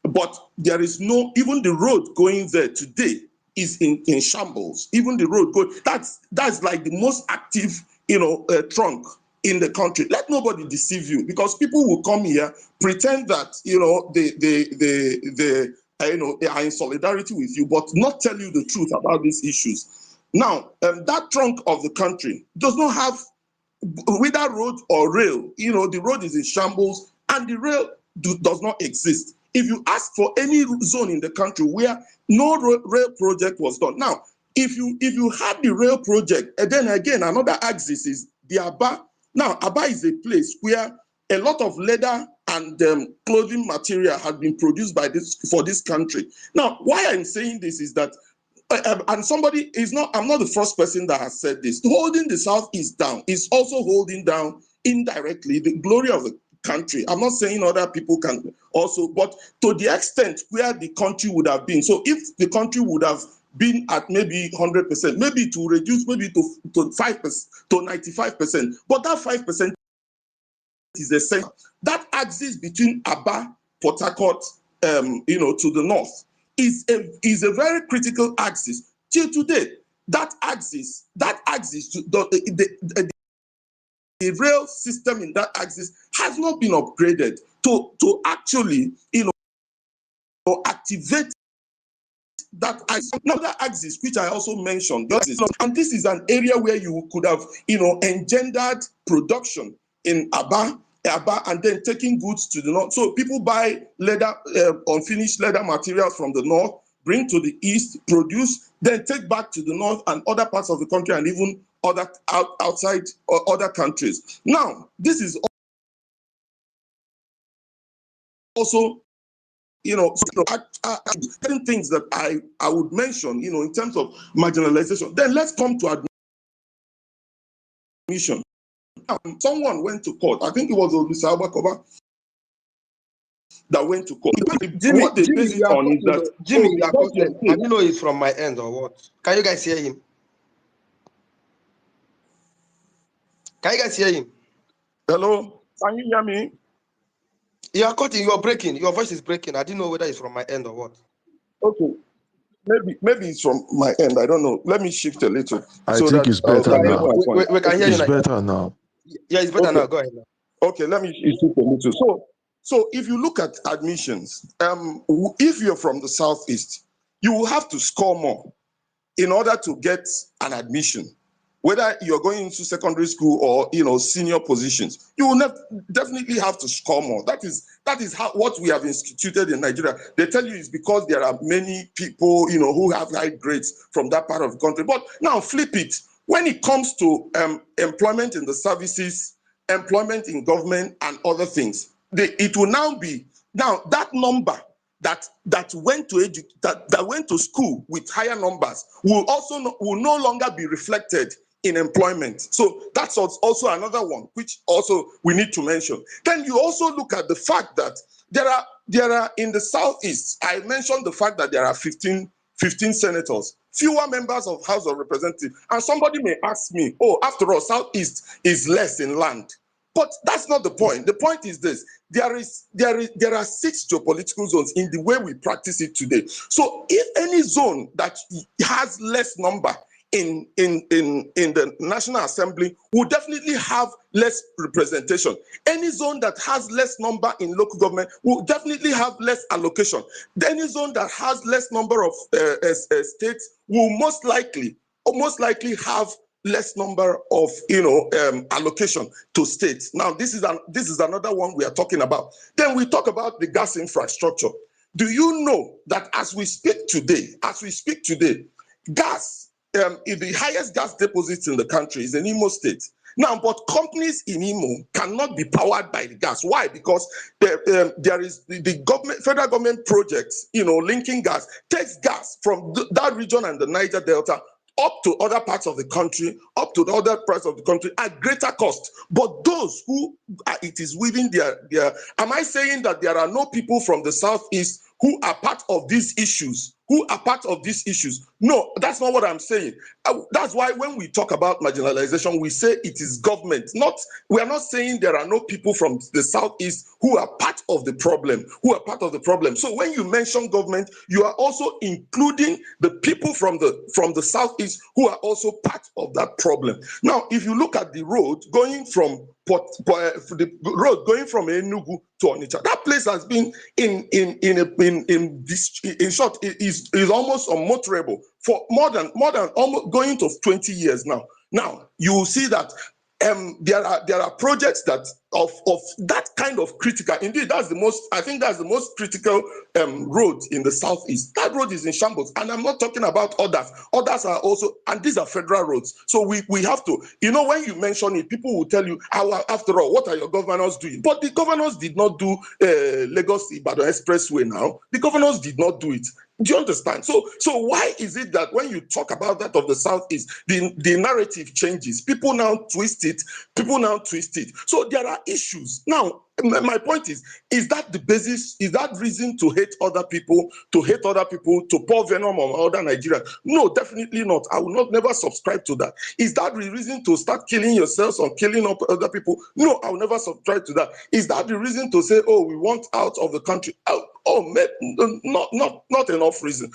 but there is even the road going there today is in shambles. Even the road going, that's like the most active, trunk in the country. Let nobody deceive you, because people will come here, pretend that, they are in solidarity with you, but not tell you the truth about these issues. Now, that trunk of the country does not have whether road or rail. The road is in shambles and the rail does not exist. If you ask for any zone in the country where no rail project was done, now if you had the rail project, and then again another axis is the Aba. Now Aba is a place where a lot of leather and clothing material had been produced for this country. Now, why I'm saying this is that and somebody I'm not the first person that has said this. Holding the Southeast down is also holding down indirectly the glory of the country. I'm not saying other people can also, but to the extent where the country would have been. So if the country would have been at maybe 100%, maybe to reduce maybe to 5%, to 95%, but that 5% is essential. That axis between Aba, Port Harcourt, to the north, is a very critical axis. Till today, the rail system in that axis has not been upgraded to actually activate that I another axis, which I also mentioned, and this is an area where you could have, engendered production in Aba, and then taking goods to the north. So people buy leather, unfinished leather materials from the north, bring to the east, produce, then take back to the north and other parts of the country, and even outside other countries. Now, this is also, certain things that I would mention, in terms of marginalization. Then let's come to admission. Someone went to court. I think it was Mr. Abakoba that went to court. What they base it on is that, Jimmy, you are because your cutting. I don't know it's from my end or what. Can you guys hear him? Can you guys hear him? Hello, can you hear me? You are cutting. You are breaking. Your voice is breaking. I didn't know whether it's from my end or what. Okay, maybe it's from my end. I don't know. Let me shift a little. I think it's better now. We can hear you It's now. better now. Yeah, it's better now. Go ahead now. Okay, let me shift a little. So if you look at admissions, if you're from the southeast, you will have to score more in order to get an admission. Whether you're going into secondary school or senior positions, you will definitely have to score more. That is what we have instituted in Nigeria. They tell you it's because there are many people who have high grades from that part of the country. But now flip it. When it comes to employment in the services, employment in government, and other things, it will now be that number that went to school with higher numbers will no longer be reflected in employment. So that's also another one which also we need to mention. Then you also look at the fact that there are in the southeast. I mentioned the fact that there are 15 senators, fewer members of House of Representatives, and somebody may ask me, oh, after all, southeast is less in land. But that's not the point. The point is this: there are 6 geopolitical zones in the way we practice it today. So if any zone that has less number in the National Assembly will definitely have less representation. Any zone that has less number in local government will definitely have less allocation. Any zone that has less number of states will most likely have less number of allocation to states. Now this is another one we are talking about. Then we talk about the gas infrastructure. Do you know that as we speak today, gas, the highest gas deposits in the country is in Imo State. Now, but companies in Imo cannot be powered by the gas. Why? Because there is the federal government projects, linking gas, takes gas from that region and the Niger Delta up to other parts of the country, at greater cost. But those who it is within their, am I saying that there are no people from the southeast who are part of these issues? No, that's not what I'm saying. That's why when we talk about marginalization, we say it is government. We are not saying there are no people from the southeast who are part of the problem. So when you mention government, you are also including the people from the southeast who are also part of that problem. Now, if you look at the road going from Enugu to Onitsha, that place has been in short, is almost unmotorable for more than almost going to 20 years now. Now you will see that there are projects that of that kind of critical. Indeed, I think that's the most critical road in the southeast. That road is in shambles, and I'm not talking about others. Others are also, and these are federal roads. So we have to, when you mention it, people will tell you, after all, what are your governors doing? But the governors did not do Lagos-Ibadan Expressway now. The governors did not do it. Do you understand? So why is it that when you talk about that of the southeast, the narrative changes? People now twist it. So there are issues. Now, my point is that the basis, is that reason to hate other people, to pour venom on other Nigerians? No, definitely not. I will never subscribe to that. Is that the reason to start killing yourselves or killing up other people? No, I will never subscribe to that. Is that the reason to say, oh, we want out of the country? Not enough reason.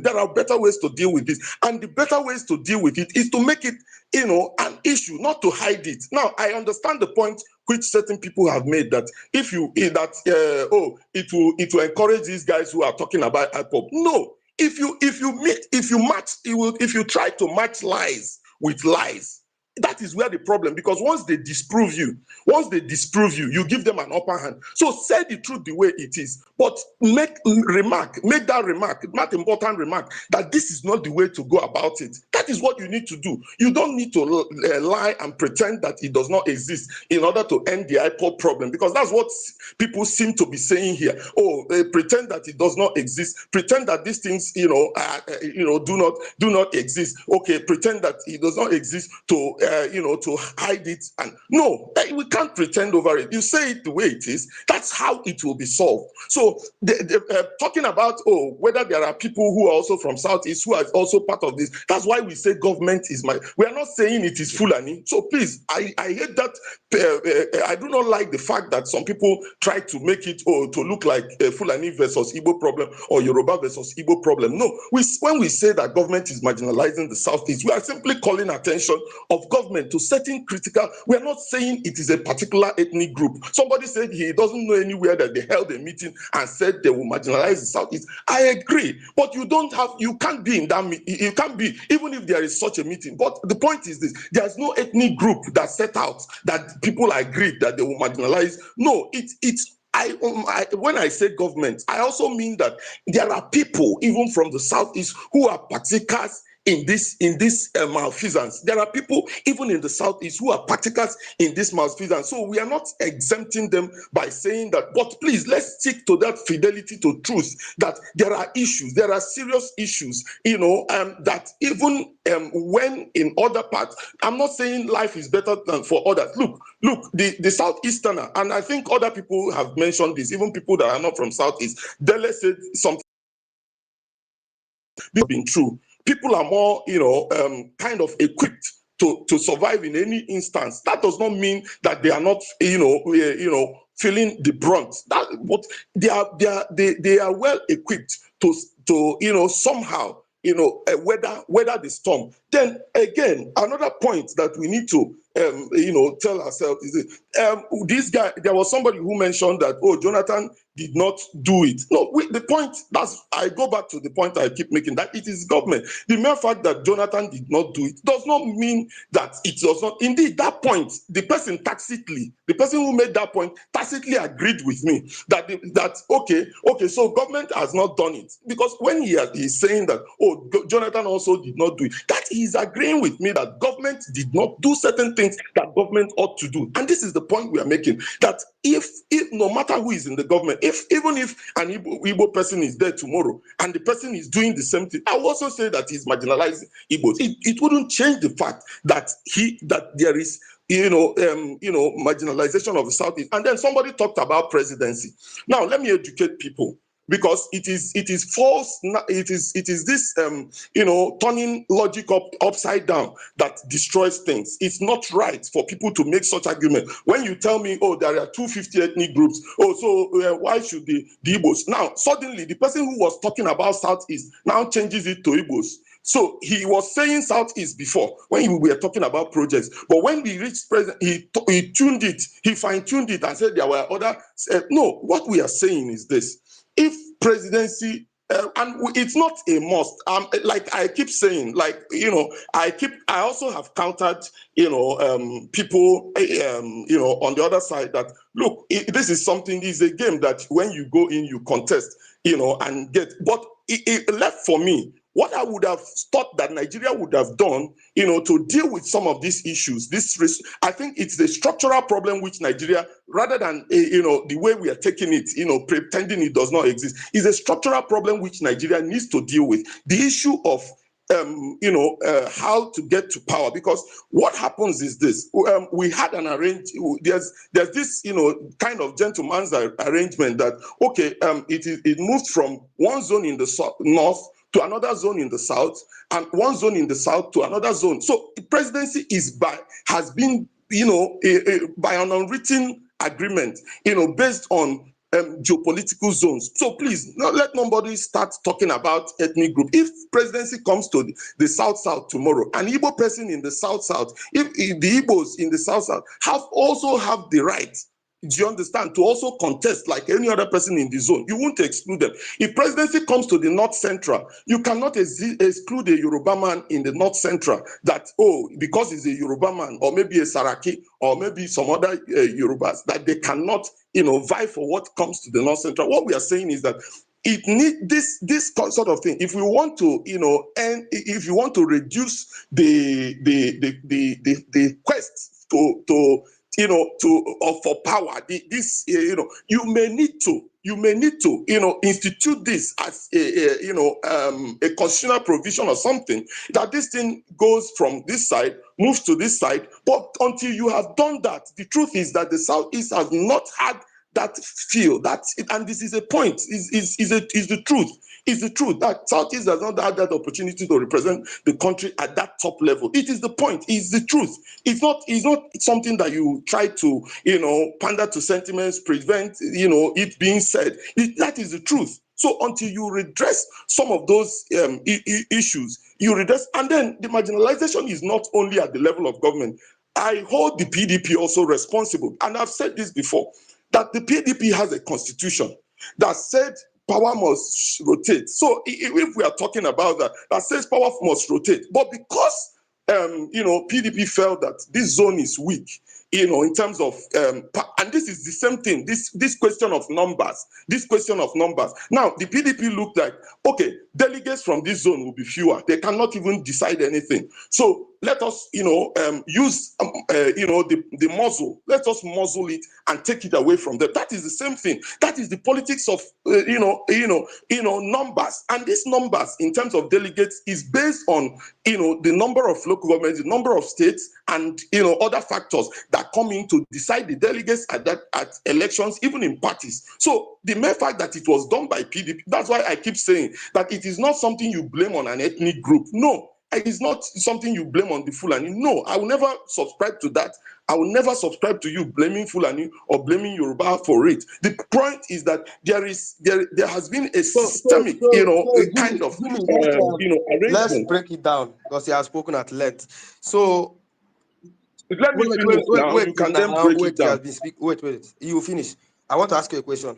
There are better ways to deal with this, and the better ways to deal with it is to make it, an issue, not to hide it. Now, I understand the point which certain people have made that it will encourage these guys who are talking about IPOP. No, if you try to match lies with lies, that is where the problem, because once they disprove you, you give them an upper hand. So say the truth the way it is, but make that important remark that this is not the way to go about it. That is what you need to do. You don't need to lie and pretend that it does not exist in order to end the IPOD problem, because that's what people seem to be saying here. Oh, pretend that it does not exist. Pretend that these things, do not exist. Okay, pretend that it does not exist to hide it. And no, we can't pretend over it. You say it the way it is. That's how it will be solved. So talking about whether there are people who are also from Southeast who are also part of this. That's why we say government is we are not saying it is Fulani. So please, I hate that. I do not like the fact that some people try to make it to look like Fulani versus Igbo problem or Yoruba versus Igbo problem. No, when we say that government is marginalizing the Southeast, we are simply calling attention of government to certain critical. We are not saying it is a particular ethnic group. Somebody said he doesn't know anywhere that they held a meeting and said they will marginalize the Southeast. I agree, but you can't be in that meeting. You can't be, even if there is such a meeting. But the point is this: there's no ethnic group that set out that people agreed that they will marginalize. No, when I say government, I also mean that there are people even from the Southeast who are partakers in this malfeasance. There are people even in the Southeast who are partakers in this malfeasance. So we are not exempting them by saying that, but please, let's stick to that fidelity to truth, that there are issues, there are serious issues, that even when in other parts, I'm not saying life is better than for others. Look, the Southeasterner, and I think other people have mentioned this, even people that are not from Southeast, Dele said something been true. People are more, kind of equipped to survive in any instance. That does not mean that they are not, feeling the brunt. That what they are well equipped to somehow weather the storm. Then again, another point that we need to tell ourselves is this guy. There was somebody who mentioned that Jonathan did not do it. No, the point, I go back to the point I keep making, that it is government. The mere fact that Jonathan did not do it does not mean that it does not. Indeed, that point, the person who made that point tacitly agreed with me that okay, so government has not done it, because when he is saying that Jonathan also did not do it, that he is agreeing with me that government did not do certain things that government ought to do. And this is the point we are making, that if no matter who is in the government, even if an Igbo person is there tomorrow and the person is doing the same thing, I will also say that he's marginalizing Igbos. It wouldn't change the fact that there is marginalization of the Southeast. And then somebody talked about presidency. Now let me educate people, because it is false. It is this turning logic upside down that destroys things. It's not right for people to make such argument. When you tell me, there are 250 ethnic groups, so why should the Igbos? Now suddenly the person who was talking about Southeast now changes it to Igbos. So he was saying Southeast before when we were talking about projects, but when we reached president, he tuned it, he fine-tuned it and said there were other. No, what we are saying is this: if presidency, and it's not a must, like I keep saying, I also have countered, people, on the other side, that look, this is a game that when you go in, you contest, and get, but it left for me. What I would have thought that Nigeria would have done, to deal with some of these issues, I think it's the structural problem which Nigeria, rather than, the way we are taking it, pretending it does not exist, is a structural problem which Nigeria needs to deal with. The issue of how to get to power, because what happens is this: we had an there's this kind of gentleman's arrangement that it moved from one zone in the north to another zone in the south, and one zone in the south to another zone. So the presidency has been by an unwritten agreement, based on geopolitical zones. So please, let nobody start talking about ethnic group. If presidency comes to the South tomorrow, an Igbo person in the South, if the Igbos in the South also have the right Do you understand? To also contest like any other person in the zone. You won't exclude them. If presidency comes to the North Central, you cannot exclude a Yoruba man in the North Central that, oh, because he's a Yoruba man, or maybe a Saraki, or maybe some other Yorubas, that they cannot, vie for what comes to the North Central. What we are saying is that it need this sort of thing. If we want to, and if you want to reduce the quest to for power, you may need to institute this as a constitutional provision or something, that this thing goes from this side, moves to this side. But until you have done that, the truth is that the Southeast has not had that feel, and this is a point, is the truth. Is the truth that Southeast has not had that opportunity to represent the country at that top level. It is the point, is the truth. It's not something that you try to, pander to sentiments, prevent, it being said. That is the truth. So until you redress some of those issues, you redress, and then the marginalization is not only at the level of government. I hold the PDP also responsible, and I've said this before, that the PDP has a constitution that said power must rotate. So if we are talking about that says power must rotate, but because PDP felt that this zone is weak, in terms of and this is the same thing, this question of numbers, Now the PDP looked like, okay, delegates from this zone will be fewer. They cannot even decide anything. So let us, use, the muzzle. Let us muzzle it and take it away from them. That is the same thing. That is the politics of, numbers. And these numbers, in terms of delegates, is based on, the number of local governments, the number of states, and other factors that come in to decide the delegates at elections, even in parties. So the mere fact that it was done by PDP, that's why I keep saying that it is not something you blame on an ethnic group. No. It is not something you blame on the Fulani. No, I will never subscribe to that. I will never subscribe to you blaming Fulani or blaming Yoruba for it. The point is that there has been a systemic, kind of, Let's arrangement. break it down because he has spoken at length. So Let me finish now. You can then break it He has down. been speaking. Wait. You finish. I want to ask you a question.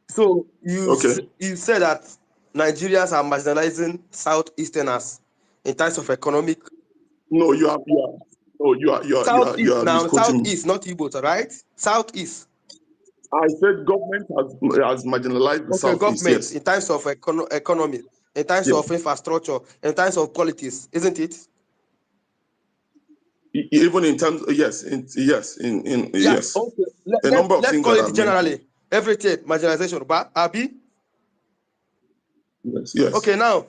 So Okay. you said that Nigerians are marginalizing Southeasterners in terms of economic. No, you are Southeast now, misquoting me. Southeast, not Igbo, right? Southeast. I said government has marginalized the Okay, Southeast. government Yes. in terms of economy, in terms Yes. of infrastructure, in terms of politics, isn't it? Even in terms, yes, yes. Okay. A number of Let's things call that it I've mentioned. generally everything marginalization. But Abi, Yes. okay, now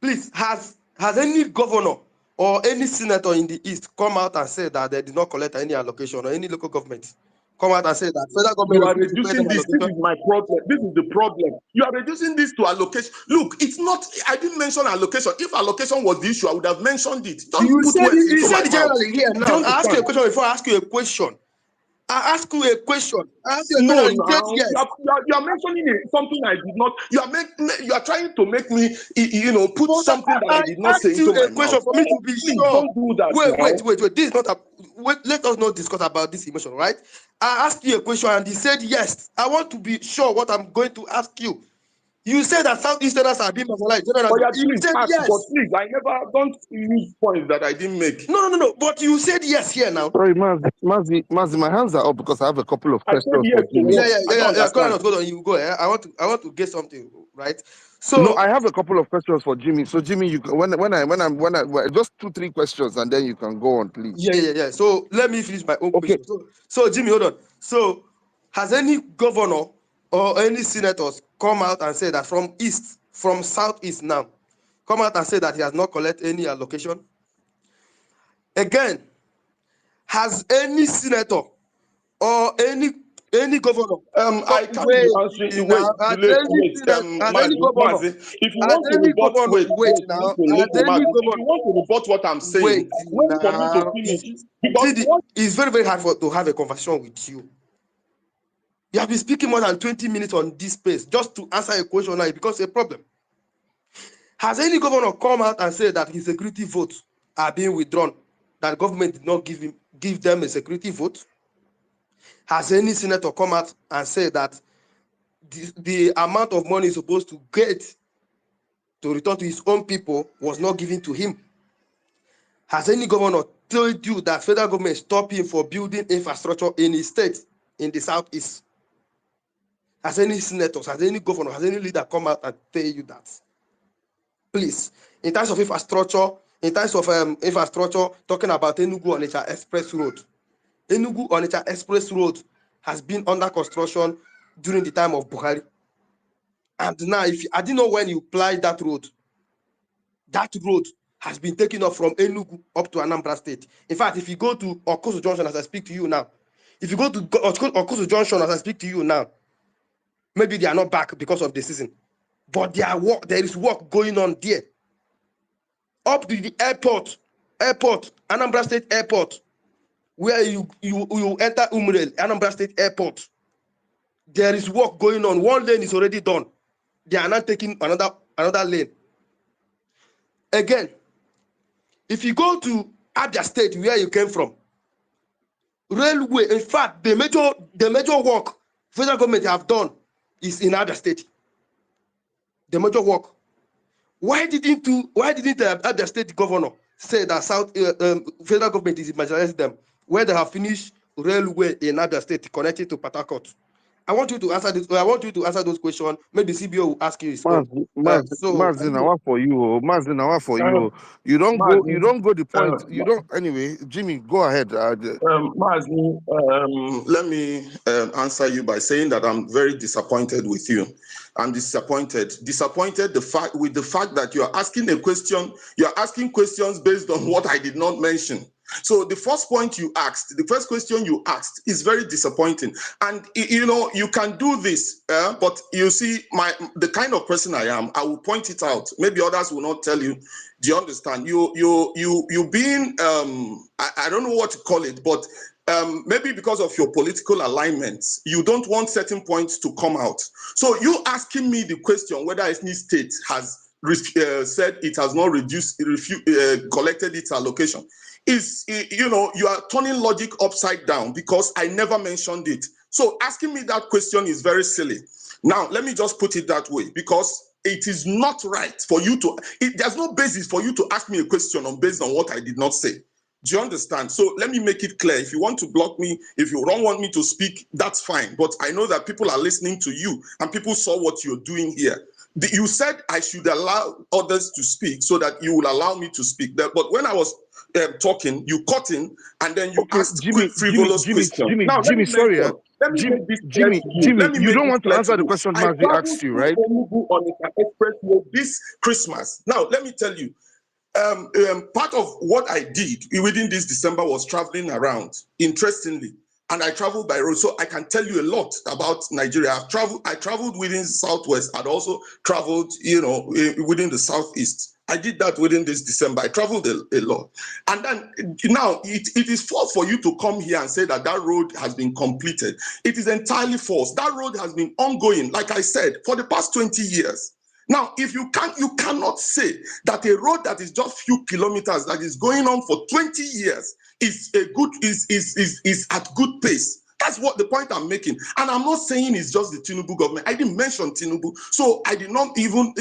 please, has any governor or any senator in the East come out and said that they did not collect any allocation, or any local government come out and say that federal You government are refused to pay them reducing this. This allocation? is my problem. This is the problem. You are reducing this to allocation. Look, it's not. I didn't mention allocation. If allocation was the issue, I would have mentioned it. Don't You put said words you into my said mouth. generally here Do you now. I asked you a understand? question before I ask you a question. I asked you a question. I asked you a No, question and you said now yes. you are mentioning something I did not. You are trying to make me, put But something that I I did not say asked you into my a question mouth. for me to be Please sure. don't do that Wait. now. This is not a wait. Let us not discuss about this emotion, right? I asked you a question and he said yes. I want to be sure what I'm going to ask you. You said that Southeasterners are being marginalized. Oh yeah, You please said ask, but yes. please, I never don't use points that I didn't make. No. But you said yes here now. Sorry, Mazi, my hands are up because I have a couple of I said questions for yes to Jimmy. what? I don't understand. Hold on. You go. I want to get something right. No, So I have a couple of questions for Jimmy. So Jimmy, you can, when I just 2-3 questions and then you can go on, please. yeah. So let me finish my own Okay. question. So Jimmy, hold on. So has any governor or any senators come out and say that from Southeast now, come out and say that he has not collected any allocation? Again, has any senator or any governor? I can't be answering. Wait, Has delay, any wait. senator, has any governor, Mazi, if you has want to any rebut, governor, wait now, has listen, any Mazi, if you governor, want to rebut what I'm saying, wait wait for me to now. finish. Because what It's very, very hard to have a conversation with you. You have been speaking more than 20 minutes on this space just to answer a question now. It becomes a problem. Has any governor come out and said that his security votes are being withdrawn? That government did not give them a security vote? Has any senator come out and said that the amount of money he's supposed to get to return to his own people was not given to him? Has any governor told you that federal government stopped him for building infrastructure in his state in the southeast? Has any senators, has any governor, has any leader come out and tell you that? Please, in terms of infrastructure, talking about Enugu-Onitsha Express Road. Enugu-Onitsha Express Road has been under construction during the time of Buhari. And now, I didn't know when you apply that road has been taken up from Enugu up to Anambra State. In fact, if you go to Okosu Junction as I speak to you now, maybe they are not back because of the season, but there is work going on there. Up to the airport, Anambra State Airport, where you enter Umrel, Anambra State Airport. There is work going on. One lane is already done. They are not taking another lane. Again, if you go to Abia State, where you came from, railway, in fact, the major work federal government have done is in Abia State. The major work. Why didn't Abia State governor say that federal government is marginalizing them, where they have finished railway in Abia State connected to Port Harcourt? I want you to answer this. I want you to answer those questions. Maybe CBO will ask you his own. Mazi, now for you. Mazi, now for you. You don't go the point. You don't. Anyway, Jimmy, go ahead. Mazi, let me answer you by saying that I'm very disappointed with you. I'm disappointed with the fact that you are asking a question. You are asking questions based on what I did not mention. So the first question you asked is very disappointing. And you can do this, but you see, the kind of person I am, I will point it out. Maybe others will not tell you. Do you understand? You being I don't know what to call it, but maybe because of your political alignments, you don't want certain points to come out. So you asking me the question whether any state has said it has not collected its allocation is, you are turning logic upside down because I never mentioned it. So asking me that question is very silly. Now, let me just put it that way, because it is not right for you to, there's no basis for you to ask me a question based on what I did not say. Do you understand? So let me make it clear. If you want to block me, if you don't want me to speak, that's fine. But I know that people are listening to you and people saw what you're doing here. You said I should allow others to speak so that you will allow me to speak. But when I was talking, you cut in and then you asked quick, frivolous questions. Jimmy, sorry. Jimmy, you don't want to answer the question Mazi asked you, right? On the expressway this Christmas. Now, let me tell you, part of what I did within this December was traveling around, interestingly. And I traveled by road, so I can tell you a lot about Nigeria. I traveled within the Southwest. I'd also traveled, within the Southeast. I did that within this December. I traveled a lot. And then now it is false for you to come here and say that road has been completed. It is entirely false. That road has been ongoing, like I said, for the past 20 years. Now, if you cannot say that a road that is just few kilometers that is going on for 20 years is at good pace. That's what the point I'm making. And I'm not saying it's just the Tinubu government. I didn't mention Tinubu. So I did not even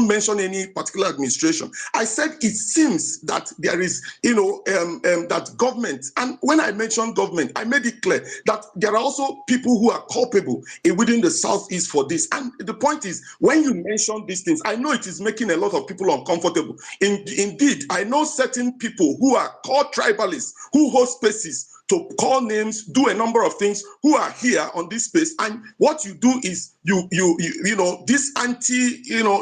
mention any particular administration. I said it seems that there is, that government, and when I mentioned government, I made it clear that there are also people who are culpable within the Southeast for this. And the point is, when you mention these things, I know it is making a lot of people uncomfortable. Indeed, I know certain people who are called tribalists, who host spaces to call names, do a number of things, who are here on this space. And what you do is these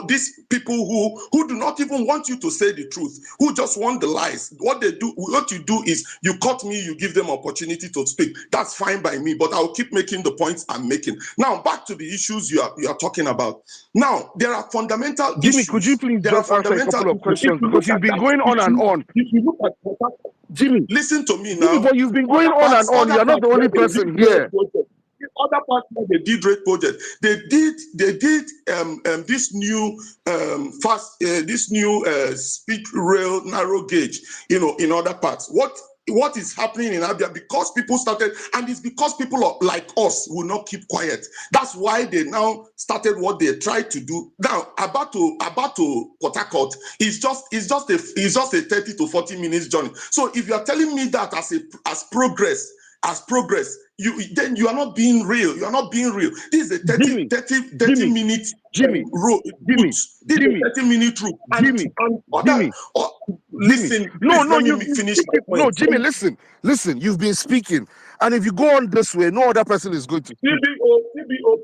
these people who do not even want you to say the truth, who just want the lies. What you do is you cut me, you give them opportunity to speak. That's fine by me, but I'll keep making the points I'm making. Now, back to the issues you are talking about. Now, there are fundamental Jimmy, issues. could you please just answer a couple of questions? Because you've been going on and on. If you look at Jimmy, listen to me now. Jimmy, but you've been going on and on. You're not the only person here. The other part where they did rate project, they did this new speed rail narrow gauge, in other parts. What what is happening in Abia, because people started, and it's because people like us will not keep quiet. That's why they now started what they tried to do. Now, about to Port Harcourt is just a 30 to 40 minutes journey. So if you are telling me that as progress, then you are not being real. You are not being real. This is a 30 minute Jimmy, route. Jimmy, This is Jimmy, a 30-minute route. Jimmy, And other, Jimmy, Jimmy. listen, No, please no, let me you've been finish my speaking. No, point. Jimmy, listen. You've been speaking, and if you go on this way, no other person is going to speak. CBO,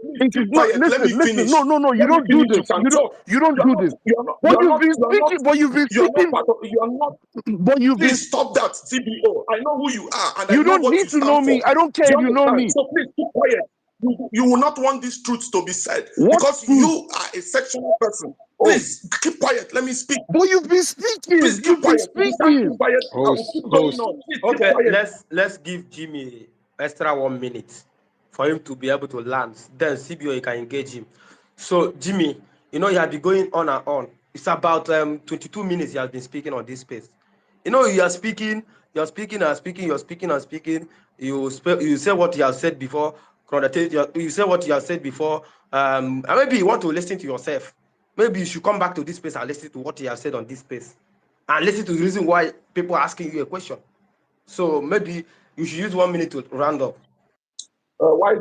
please It is keep not. quiet. Let me Listen. finish. No. You Let me don't do finish. You this. can talk. You don't do this. But you've been speaking. But you've been You are not speaking. part of. You are not. But you've been. Please stop that, CBO. I know who you are, and I You know don't what need you to know stand for. me. I don't care Do if you you know understand? me. So please keep quiet. You will not want these truths to be said What because truth? you are a sectional person. Oh. Please keep quiet. Let me speak. But you've been speaking. Please keep You've been quiet. If you can't speaking. keep quiet, I will keep going on. Please keep Okay, quiet. let's give Jimmy extra 1 minute for him to be able to land. Then CBO, you can engage him. So Jimmy, you have been going on and on. It's about 22 minutes you have been speaking on this space. You are speaking, you're speaking and speaking, you're speaking and speaking. You say what you have said before. You say what you have said before. And maybe you want to listen to yourself. Maybe you should come back to this space and listen to what you have said on this space, and listen to the reason why people are asking you a question. So maybe you should use 1 minute to round up. Why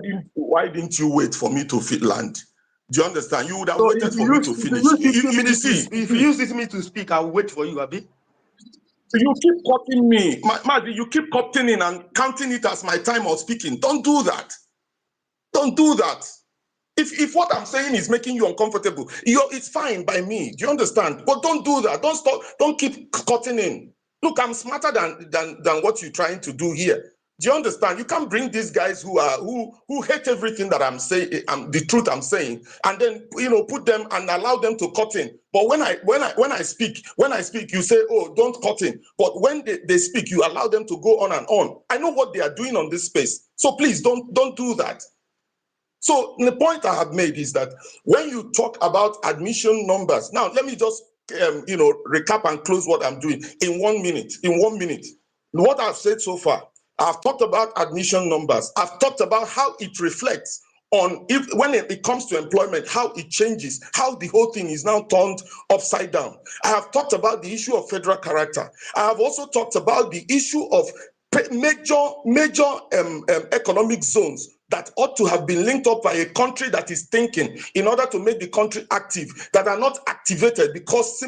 didn't you wait for me to land? Do you understand? You would have So waited for me to finish. if you use 6 minutes to speak, I will wait for you, Abi. You keep cutting me. Mazi, you keep cutting in and counting it as my time of speaking. Don't do that. Don't do that. If what I'm saying is making you uncomfortable, it's fine by me. Do you understand? But don't do that. Don't stop. Don't keep cutting in. Look, I'm smarter than what you're trying to do here. Do you understand? You can't bring these guys who hate everything that I'm saying, the truth I'm saying, and then put them and allow them to cut in. But when I speak, you say, oh, don't cut in. But when they speak, you allow them to go on and on. I know what they are doing on this space. So please don't do that. So the point I have made is that when you talk about admission numbers, now let me just recap and close what I'm doing in 1 minute. In 1 minute, what I've said so far, I've talked about admission numbers. I've talked about how it reflects on when it comes to employment, how it changes, how the whole thing is now turned upside down. I have talked about the issue of federal character. I have also talked about the issue of major economic zones that ought to have been linked up by a country that is thinking in order to make the country active, that are not activated because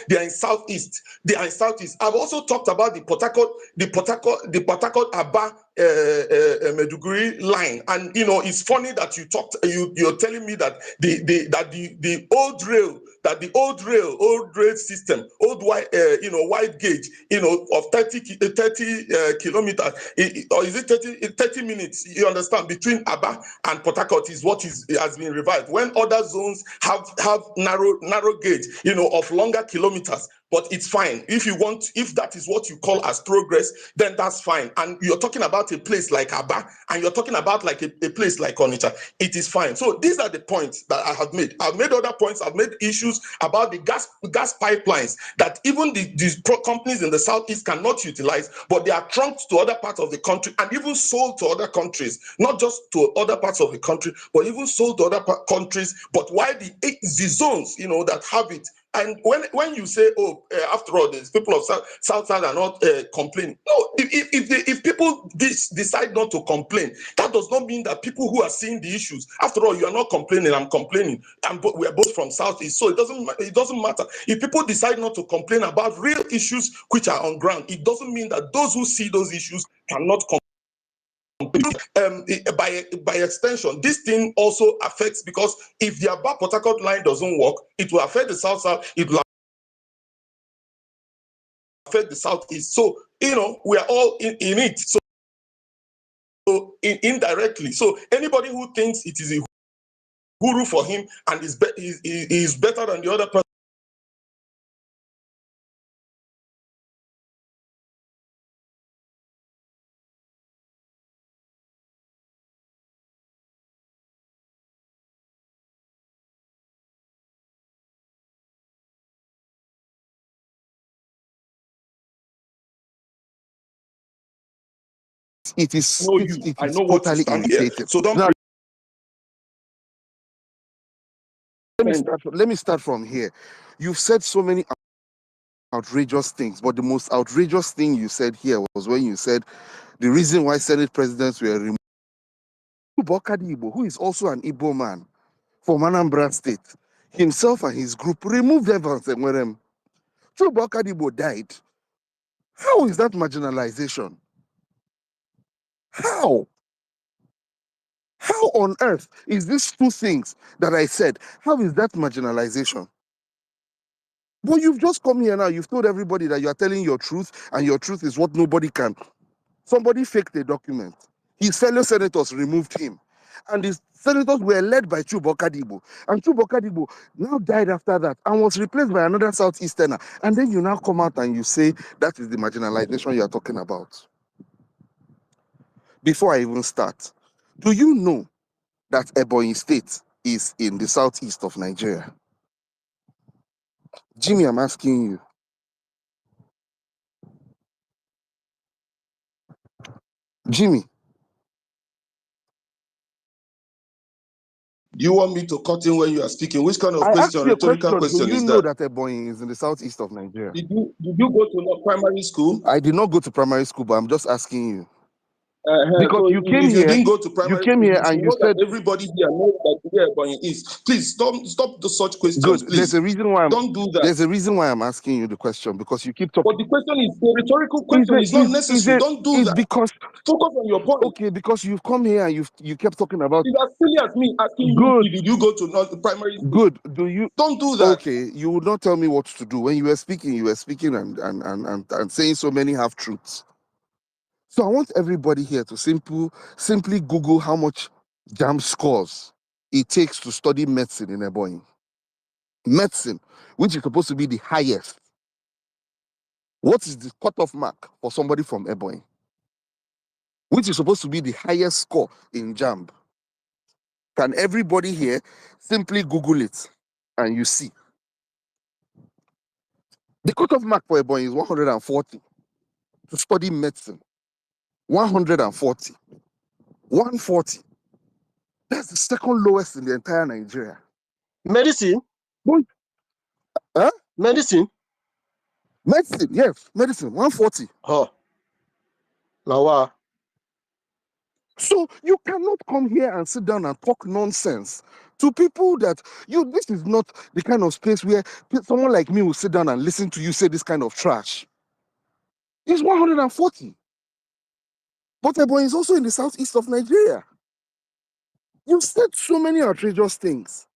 they are in southeast. They are in southeast. I've also talked about the Port Harcourt Aba Meduguri line, and it's funny that you're telling me that the old rail system, wide gauge, of 30 kilometers, or is it 30 minutes? You understand, between Aba and Port Harcourt has been revived. When other zones have narrow gauge, of longer kilometers. But it's fine. If that is what you call as progress, then that's fine. And you're talking about a place like Aba, and you're talking about like a place like Onitsha. It is fine. So these are the points that I have made. I've made other points. I've made issues about the gas pipelines that even these companies in the southeast cannot utilize, but they are trunked to other parts of the country and even sold to other countries, not just to other parts of the country, but even sold to other countries. But why the zones, that have it? And when you say, oh, after all, these people of South are not complaining. No, if people decide not to complain, that does not mean that people who are seeing the issues. After all, you are not complaining. I'm complaining, and we are both from Southeast, so it doesn't matter. If people decide not to complain about real issues which are on ground, it doesn't mean that those who see those issues cannot complain. By extension, this thing also affects, because if the Aba Port Harcourt line doesn't work, it will affect the South, it will affect the Southeast. So we are all in it. So indirectly, so anybody who thinks it is a guru for him and is better than the other person it is know you. it I is know what you totally stand here. irritating. So don't Now, pretend. let me start from here. You've said so many outrageous things, but the most outrageous thing you said here was when you said the reason why Senate presidents were removed. Bokadi Igbo, who is also an Igbo man from Anambra State, himself and his group removed Evans and Werem. Bokadi Igbo died. How is that marginalization? How? How on earth is these two things that I said? How is that marginalization? But you've just come here now, you've told everybody that you are telling your truth, and your truth is what nobody can. Somebody faked a document. His fellow senators removed him. And the senators were led by Chubokadibo. And Chubokadibo now died after that and was replaced by another Southeasterner. And then you now come out and you say that is the marginalization you are talking about. Before I even start, do you know that Ebonyi State is in the southeast of Nigeria? Jimmy, I'm asking you. Jimmy. Do you want me to cut in when you are speaking? Which kind of I asked question, you a rhetorical question. Do question you is know that? that Ebonyi is in the southeast of Nigeria? Did you go to primary school? I did not go to primary school, but I'm just asking you. Because So you came if you here, didn't go to primary school, you and should you know that said, everybody here knows that where Ebonyi is. Please stop the such questions, good. There's please. a reason why Don't do that. there's a reason why I'm asking you the question, because you keep talking. But the question is a rhetorical question. It's not necessary. Don't do that. Because Focus on your point. okay, because you've come here and you kept talking about. It's as silly as me asking Good. you, did you go to primary school? Good. Do you? Don't do that. Okay, you would not tell me what to do. When you were speaking and saying so many half truths. So I want everybody here to simply Google how much JAMB scores it takes to study medicine in Ebonyi. Medicine, which is supposed to be the highest. What is the cutoff mark for somebody from Ebonyi? Which is supposed to be the highest score in JAMB. Can everybody here simply Google it and you see? The cutoff mark for Ebonyi is 140 to study medicine. 140. 140. That's the second lowest in the entire Nigeria. Medicine? What? Huh? Medicine? Medicine, yes, medicine, 140. Oh. Lawa. So you cannot come here and sit down and talk nonsense to people that this is not the kind of space where someone like me will sit down and listen to you say this kind of trash. It's 140. But Ebonyi is also in the southeast of Nigeria. You said so many outrageous things.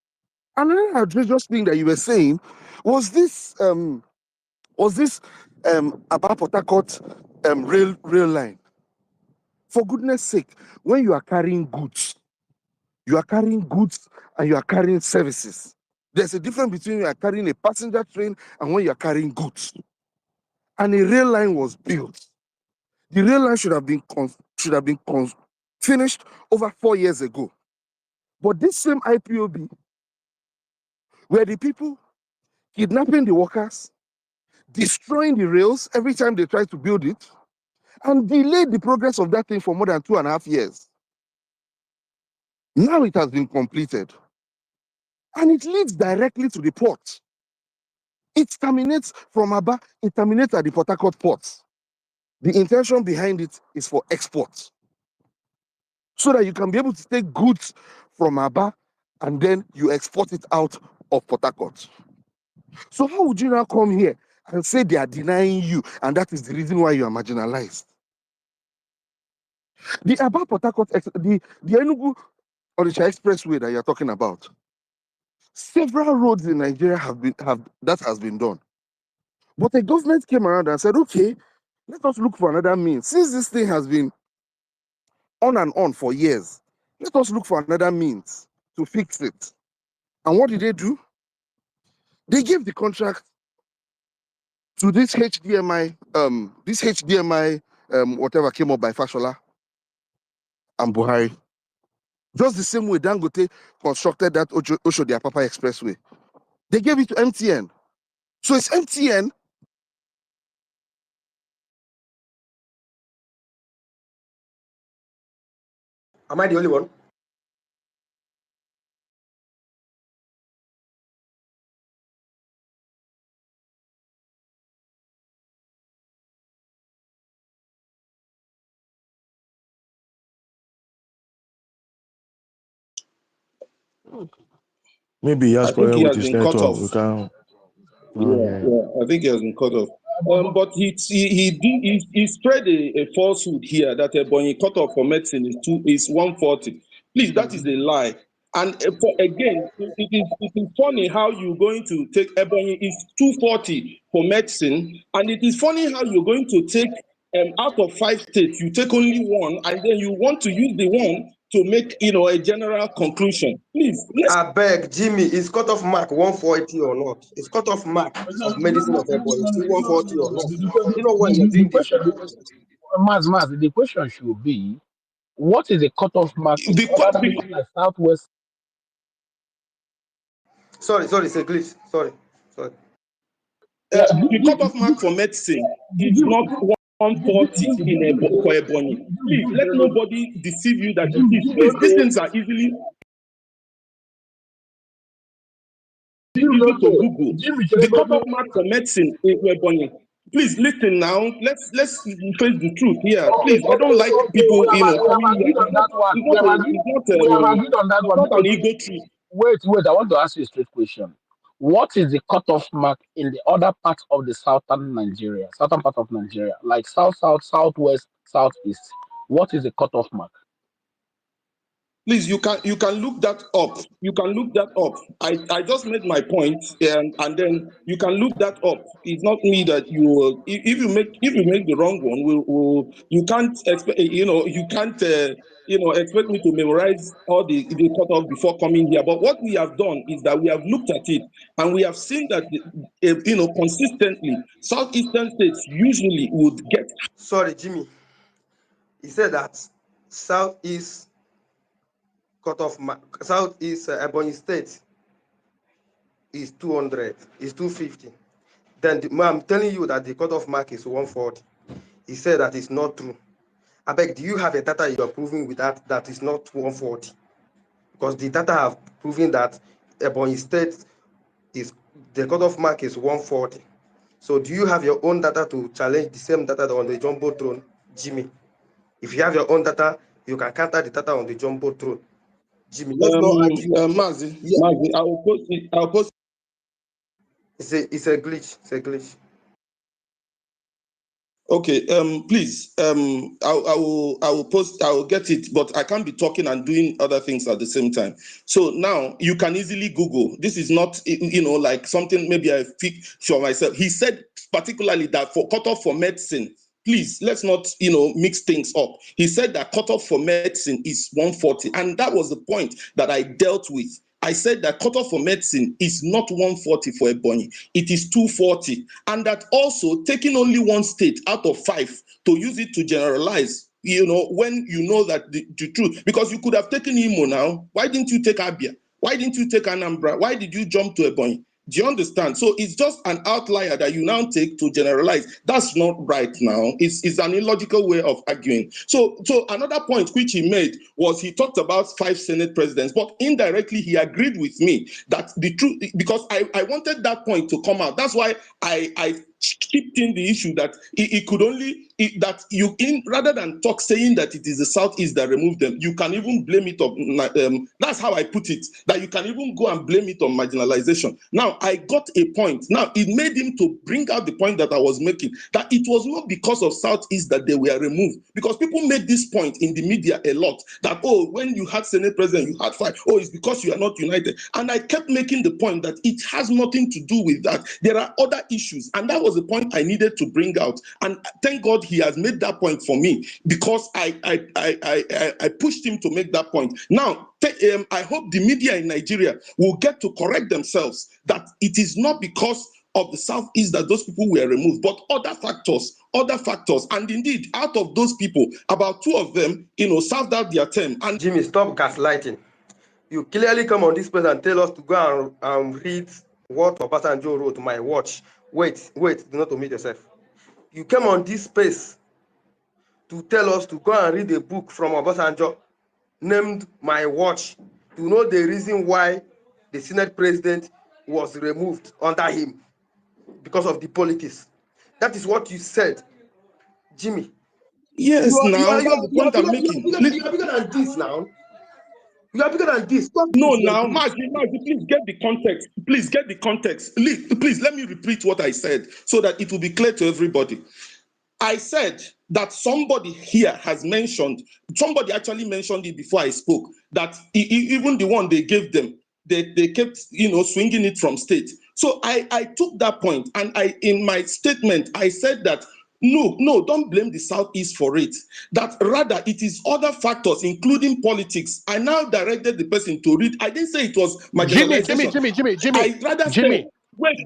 Another outrageous thing that you were saying was this Aba Port Harcourt rail line. For goodness sake, when you are carrying goods and you are carrying services. There's a difference between you are carrying a passenger train and when you are carrying goods. And a rail line was built. The rail line should have been finished over 4 years ago. But this same IPOB were the people kidnapping the workers, destroying the rails every time they try to build it, and delayed the progress of that thing for more than 2.5 years. Now it has been completed. And it leads directly to the port. It terminates from Aba, it terminates at the Port Harcourt port. The intention behind it is for export. So that you can be able to take goods from Aba and then you export it out of Port Harcourt. So how would you now come here and say they are denying you and that is the reason why you are marginalized? The Aba Port Harcourt, the Enugu Onitsha Expressway that you're talking about, several roads in Nigeria that has been done. But the government came around and said, okay, let us look for another means. Since this thing has been on and on for years, let us look for another means to fix it. And what did they do? They gave the contract to this HDMI, whatever came up by Fashola and Buhari. Just the same way Dangote constructed that Oshodi Apapa Expressway. They gave it to MTN. So it's MTN Am I the only one? Maybe he has I think problem he with has his been cut network. off. We can. Yeah, Okay. yeah, I think he has been cut off. But he spread a falsehood here that Ebonyi cut off for medicine is 140. Please, that is a lie. And again, it is funny how you're going to take Ebonyi is 240 for medicine, and it is funny how you're going to take out of 5 states, you take only one, and then you want to use the one to make a general conclusion. Please, I beg, Jimmy, is cutoff mark 140 or not? Is cutoff mark of medicine of Ebony still 140 or not? You know why you're The doing this? question, Maz, the question should be, what is the cutoff mark in other states like Southwest? Sorry, it's a glitch. Sorry. Yeah, the cutoff mark for medicine is not 140 for Ebony. Please, let nobody deceive you that it is. Please, these things are easy to Google. The cutoff mark for medicine is Ebony. Please listen now. Let's face the truth here. Please, I don't like people, We have coming here. agreed on that one. We have agreed on that It's one not an because ego trip. wait, I want to ask you a straight question. What is the cutoff mark in the other parts of the southern part of Nigeria, like south, southwest, southeast? What is the cutoff mark? Please, you can look that up. You can look that up. I just made my point, and then you can look that up. It's not me that you will. If you make the wrong one, you can't expect expect me to memorize all the cutoff before coming here. But what we have done is that we have looked at it and we have seen that consistently southeastern states usually would get. Sorry, Jimmy. He said that southeast cutoff mark, southeast Ebony State is 200, is 250. Then I'm telling you that the cutoff mark is 140. He said that it's not true. I beg, do you have a data you are proving with that is not 140? Because the data have proven that Ebony State is the cutoff mark is 140. So do you have your own data to challenge the same data on the Jumbotron, Jimmy? If you have your own data, you can counter the data on the Jumbotron. Jimmy, let's not argue. Mazi, Yeah. Mazi, I'll post. It's a glitch. It's a glitch. Okay, please, I will get it, but I can't be talking and doing other things at the same time. So now you can easily Google. This is not, like something maybe I pick for myself. He said particularly that for cutoff for medicine, please, let's not, mix things up. He said that cutoff for medicine is 140, and that was the point that I dealt with. I said that cutoff for medicine is not 140 for Ebonyi, it is 240. And that also taking only one state out of 5 to use it to generalize, when you know that the truth, because you could have taken Imo now. Why didn't you take Abia? Why didn't you take Anambra? Why did you jump to Ebonyi? Do you understand? So it's just an outlier that you now take to generalize. That's not right now. It's an illogical way of arguing. So another point which he made was he talked about 5 Senate presidents, but indirectly he agreed with me that the truth, because I wanted that point to come out. That's why I chipped in the issue that it could only, rather than saying that it is the Southeast that removed them, you can even blame it on, that's how I put it, that you can even go and blame it on marginalization. Now, I got a point. Now, it made him to bring out the point that I was making, that it was not because of Southeast that they were removed, because people made this point in the media a lot, that, when you had Senate President, you had 5, it's because you are not united. And I kept making the point that it has nothing to do with that. There are other issues, and that was the point I needed to bring out. And thank God he has made that point for me, because I pushed him to make that point. Now, I hope the media in Nigeria will get to correct themselves, that it is not because of the Southeast that those people were removed, but other factors. And indeed, out of those people, about 2 of them, served out their term. And Jimmy, stop gaslighting. You clearly come on this place and tell us to go and read what Obasanjo wrote, my watch. Wait, do not omit yourself. You came on this space to tell us to go and read a book from Obasanjo. named my watch to know the reason why the Senate president was removed under him because of the politics. That is what you said, Jimmy. Yes, now that's the point I'm making. You are bigger than this now. You are bigger than this. Stop No, this, now, please. Mazi, please get the context. Please get the context. Please let me repeat what I said so that it will be clear to everybody. I said that somebody here has mentioned, somebody actually mentioned it before I spoke, that even the one they gave them, they kept, swinging it from state. So I took that point, and in my statement, I said that no, don't blame the Southeast for it. That rather it is other factors, including politics. I now directed the person to read. I didn't say it was marginalization. I rather said, wait,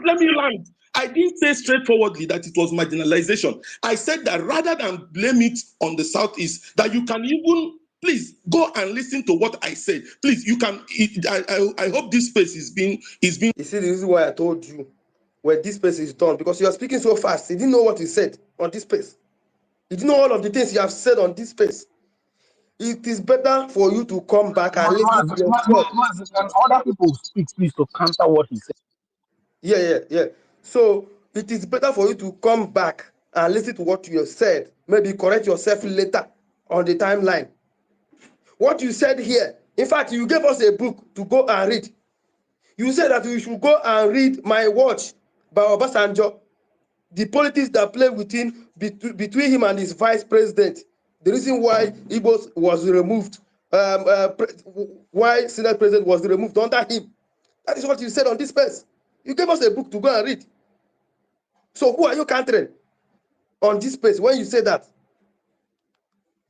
let me land. I didn't say straightforwardly that it was marginalization. I said that rather than blame it on the Southeast, that you can even, please go and listen to what I said. Please, you can. I hope this space is being. You see the reason why I told you when this space is done, because you are speaking so fast. You didn't know what you said on this space. You didn't know all of the things you have said on this space. It is better for you to come back and listen to yourself. Can other people speak, please, to counter what he said? Yeah. So it is better for you to come back and listen to what you have said. Maybe correct yourself later on the timeline. What you said here, in fact, you gave us a book to go and read. You said that we should go and read My Watch by Obasanjo, the politics that played between him and his vice president, the reason why Igbo was removed, why Senate president was removed under him. That is what you said on this space. You gave us a book to go and read. So who are you countering on this space when you say that?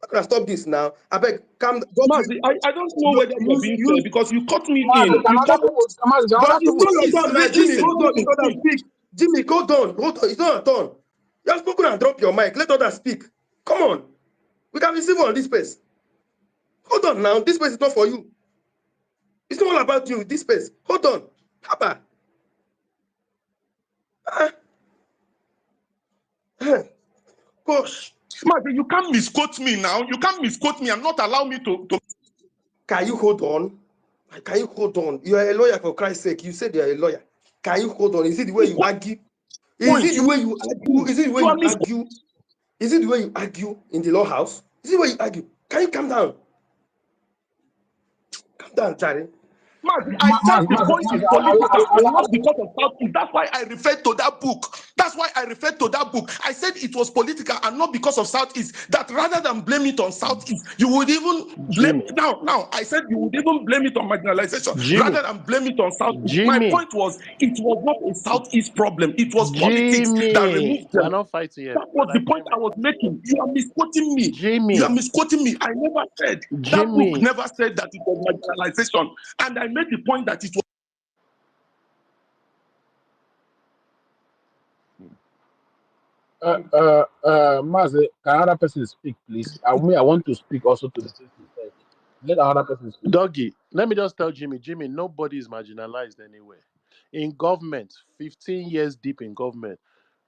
I'm gonna stop this now. I beg, come. Mazi, I don't know whether you're being fair because you cut me in. Can You other cut. people, But it's not your Please, turn now, Jimmy. listen, Hold on, let others speak. Jimmy, hold on. It's not your turn. You have spoken and drop your mic. Let others speak. Come on. We can be civil on this space. Hold on now. This space is not for you. It's not all about you. This space. Hold on. Haba. Gosh. Mazi, you can't misquote me now. You can't misquote me and not allow me to. Can you hold on? Can you hold on? You are a lawyer, for Christ's sake. You said you are a lawyer. Can you hold on? Is it the way you argue? Is it the way you argue? Is it the way you argue? Is it the way you argue in the law house? Is it the way you argue? Can you calm down? Calm down, Charlie. I said the point is political and not because of Southeast. That's why I referred to that book. I said it was political and not because of Southeast. That rather than blame it on Southeast, you would even blame it. Now, I said you would even blame it on marginalization rather than blame it on Southeast. My point was, it was not a Southeast problem. It was politics that removed them. We're not fighting yet. That was the point I was making. You are misquoting me. I never said that book never said that it was marginalization. And I made the point that it was. Mazi, can other person speak, please? I want to speak also to the person. Let another person speak. Doggy, let me just tell Jimmy, nobody is marginalized anywhere. In government, 15 years deep in government,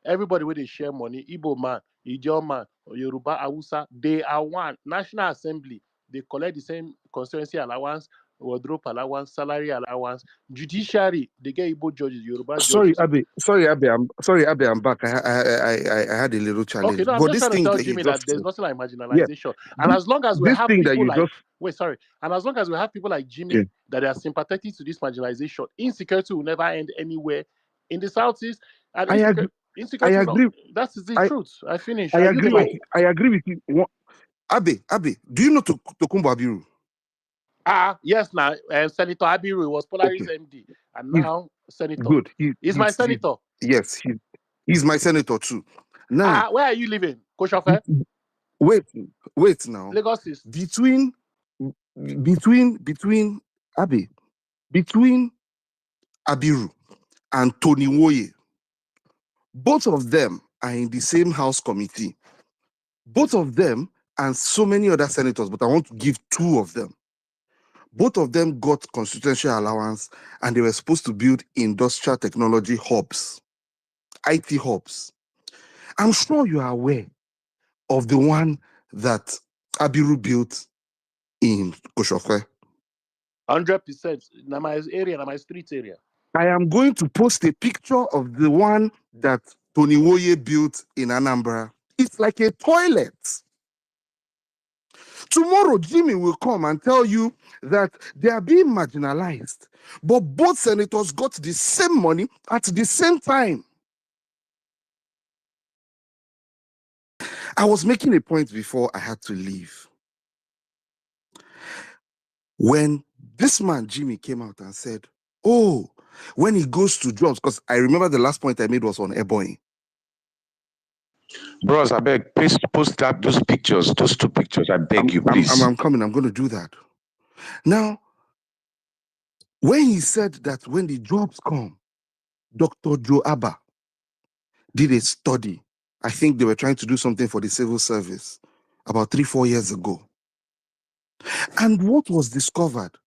everybody where they share money, Igbo man, Ijaw man, Yoruba, Hausa, they are one. National Assembly, they collect the same constituency allowance, wardrobe allowance, salary allowance. Judiciary, they get Igbo judges, Yoruba Sorry, judges. Abe, I'm back. I had a little challenge. Okay, no, I'm but just this trying to thing tell that you Jimmy just that there's said, nothing like marginalization. And this, as long as we this have thing that people you like, just and as long as we have people like Jimmy yeah. that are sympathetic to this marginalization, insecurity will never end anywhere in the Southeast. And I agree. I insecurity will not, agree. that is the I truth. I finish. I I yield the agree with mic. you. I agree with you. Abe, do you know Tokunbo Abiru? Yes, now Senator Abiru was Polaris Okay. MD, and He's now Senator. good. He's my senator. Yes, he's my senator too. Now, where are you living, Koshofe? Wait now. Lagos East. Between Abe, between Abiru and Tony Woye, both of them are in the same House committee. Both of them and so many other senators, but I want to give two of them. Both of them got constitutional allowance and they were supposed to build industrial technology hubs, IT hubs. I'm sure you are aware of the one that Abiru built in Koshokwe. 100%. Na my area, na my street area. I am going to post a picture of the one that Tony Woye built in Anambra. It's like a toilet. Tomorrow, Jimmy will come and tell you that they are being marginalized, but both senators got the same money at the same time. I was making a point before I had to leave. When this man, Jimmy, came out and said, oh, when he goes to jobs, because I remember the last point I made was on Eboying. Bros, I beg, please post that those pictures, those two pictures. I beg you, please. I'm coming. I'm going to do that. Now, when he said that when the jobs come, Dr. Joe Abba did a study. I think they were trying to do something for the civil service about 3-4 years ago. And what was discovered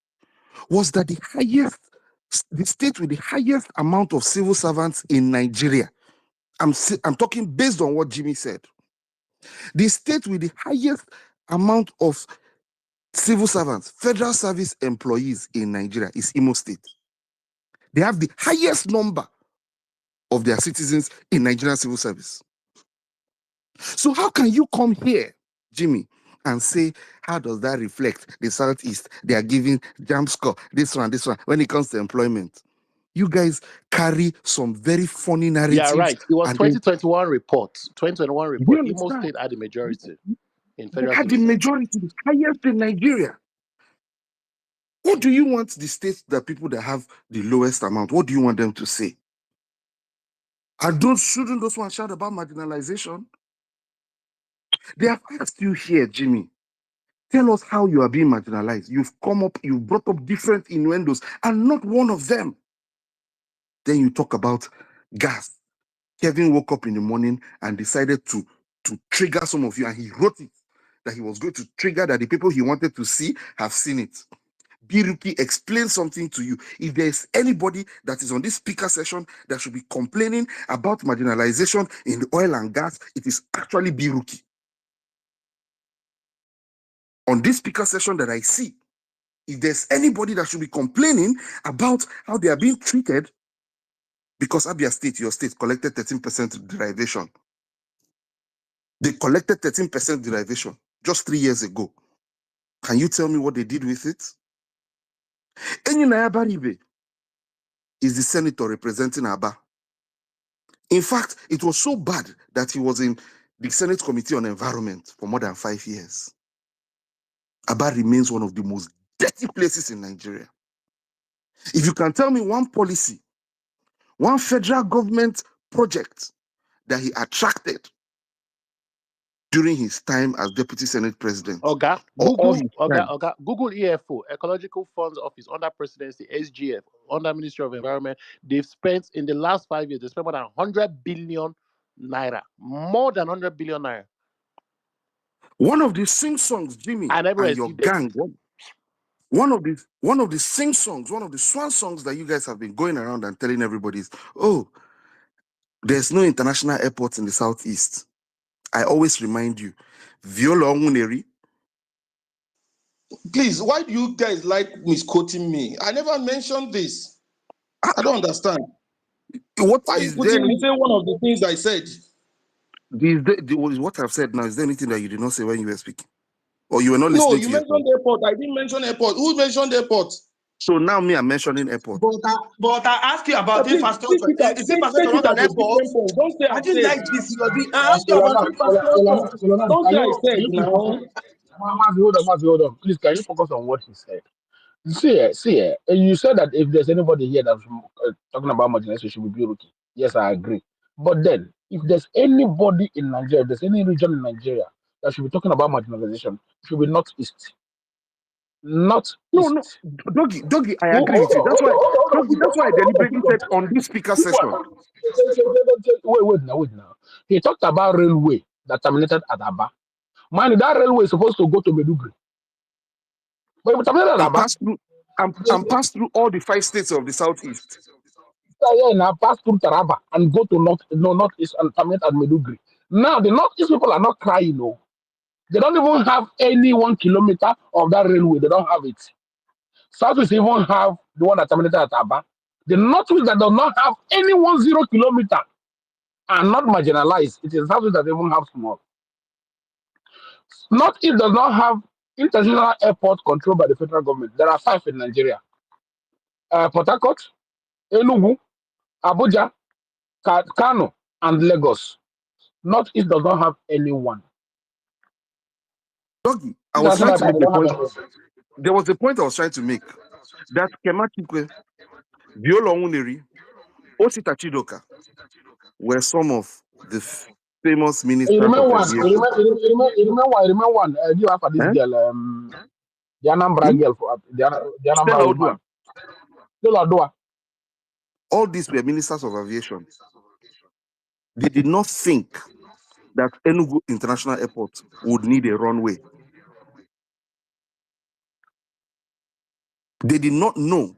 was that the state with the highest amount of civil servants in Nigeria, I'm talking based on what Jimmy said, the state with the highest amount of civil servants, federal service employees in Nigeria is Imo State. They have the highest number of their citizens in Nigerian civil service. So how can you come here, Jimmy, and say, how does that reflect the Southeast? They are giving jump score, this one, when it comes to employment. You guys carry some very funny narratives. Yeah, right. It was and 2021 report. 2021 report. You Imo understand? State had the majority in They federal had the civil service. majority, the highest in Nigeria. What do you want the states, the people that have the lowest amount, what do you want them to say? Shouldn't those ones shout about marginalization? They have asked you here, Jimmy. Tell us how you are being marginalized. You've brought up different innuendos, and not one of them. Then you talk about gas. Kevin woke up in the morning and decided to trigger some of you, and he wrote it that he was going to trigger that the people he wanted to see have seen it. Biruki, explain something to you. If there's anybody that is on this speaker session that should be complaining about marginalization in the oil and gas, it is actually Biruki. On this speaker session that I see, if there's anybody that should be complaining about how they are being treated, because Abia State, your state, collected 13% derivation. They collected 13% derivation just 3 years ago. Can you tell me what they did with it? Enyinaya Baribe is the senator representing Aba. In fact, it was so bad that he was in the Senate Committee on Environment for more than 5 years. Aba remains one of the most dirty places in Nigeria. If you can tell me one policy, one federal government project that he attracted during his time as Deputy Senate President. Google EFO, Ecological Funds Office, under Presidency, SGF, under Ministry of Environment. They've spent, in the last 5 years, they spent more than 100 billion naira. More than 100 billion naira. One of the sing songs, Jimmy, and your gang, one of the sing songs, one of the swan songs that you guys have been going around and telling everybody is, oh, there's no international airports in the Southeast. I always remind you, Viola Onguneri. Please, why do you guys like misquoting me? I never mentioned this. I don't understand. Why is there? You say one of the things I said. What I've said now, is there anything that you did not say when you were speaking? Or you were not listening? No, you mentioned airport. I didn't mention airport. Who mentioned airport? So now I'm mentioning airport. But I asked you about infrastructure. Is infrastructure not an airport? Don't say I didn't like this. I asked you about infrastructure. Don't say I said now. Mazi, hold on. Please, can you focus on what he said? See, you said that if there's anybody here that's talking about marginalization, it should be Biruki. Yes, I agree. But then, if there's anybody in Nigeria, if there's any region in Nigeria that should be talking about marginalization, it should be Northeast. No, Doggy, I agree with you. That's why I deliberately said on this speaker session. Wait now. He talked about railway that terminated at Aba. Man, that railway is supposed to go to Meduguri. But it terminated at Aba. Pass through all the 5 states of the Southeast. Yeah, now pass through Taraba and go to Northeast and terminate at Meduguri. Now the Northeast people are not crying, no. They don't even have any 1 kilometer of that railway. They don't have it. Southeast even have the one that terminated at Aba. The Northwest that does not have any 10 kilometer are not marginalized. It is Southeast that even have small. Northeast does not have international airport controlled by the federal government. There are 5 in Nigeria. Port Harcourt, Enugu, Abuja, Kano, and Lagos. Northeast does not have anyone. Doggy, I was trying International to airport, make they a don't have point. anyone. There was a point I was trying to make. That Kemakikwe, Viola Onwuneri, Osita Chidoka were some of the famous You ministers remember of one? aviation. You remember one? Give her for this Eh? girl, the Anambra girl, for the Anambra Stella woman. Odua. Still Adua. All these were ministers of aviation. They did not think that Enugu International Airport would need a runway. They did not know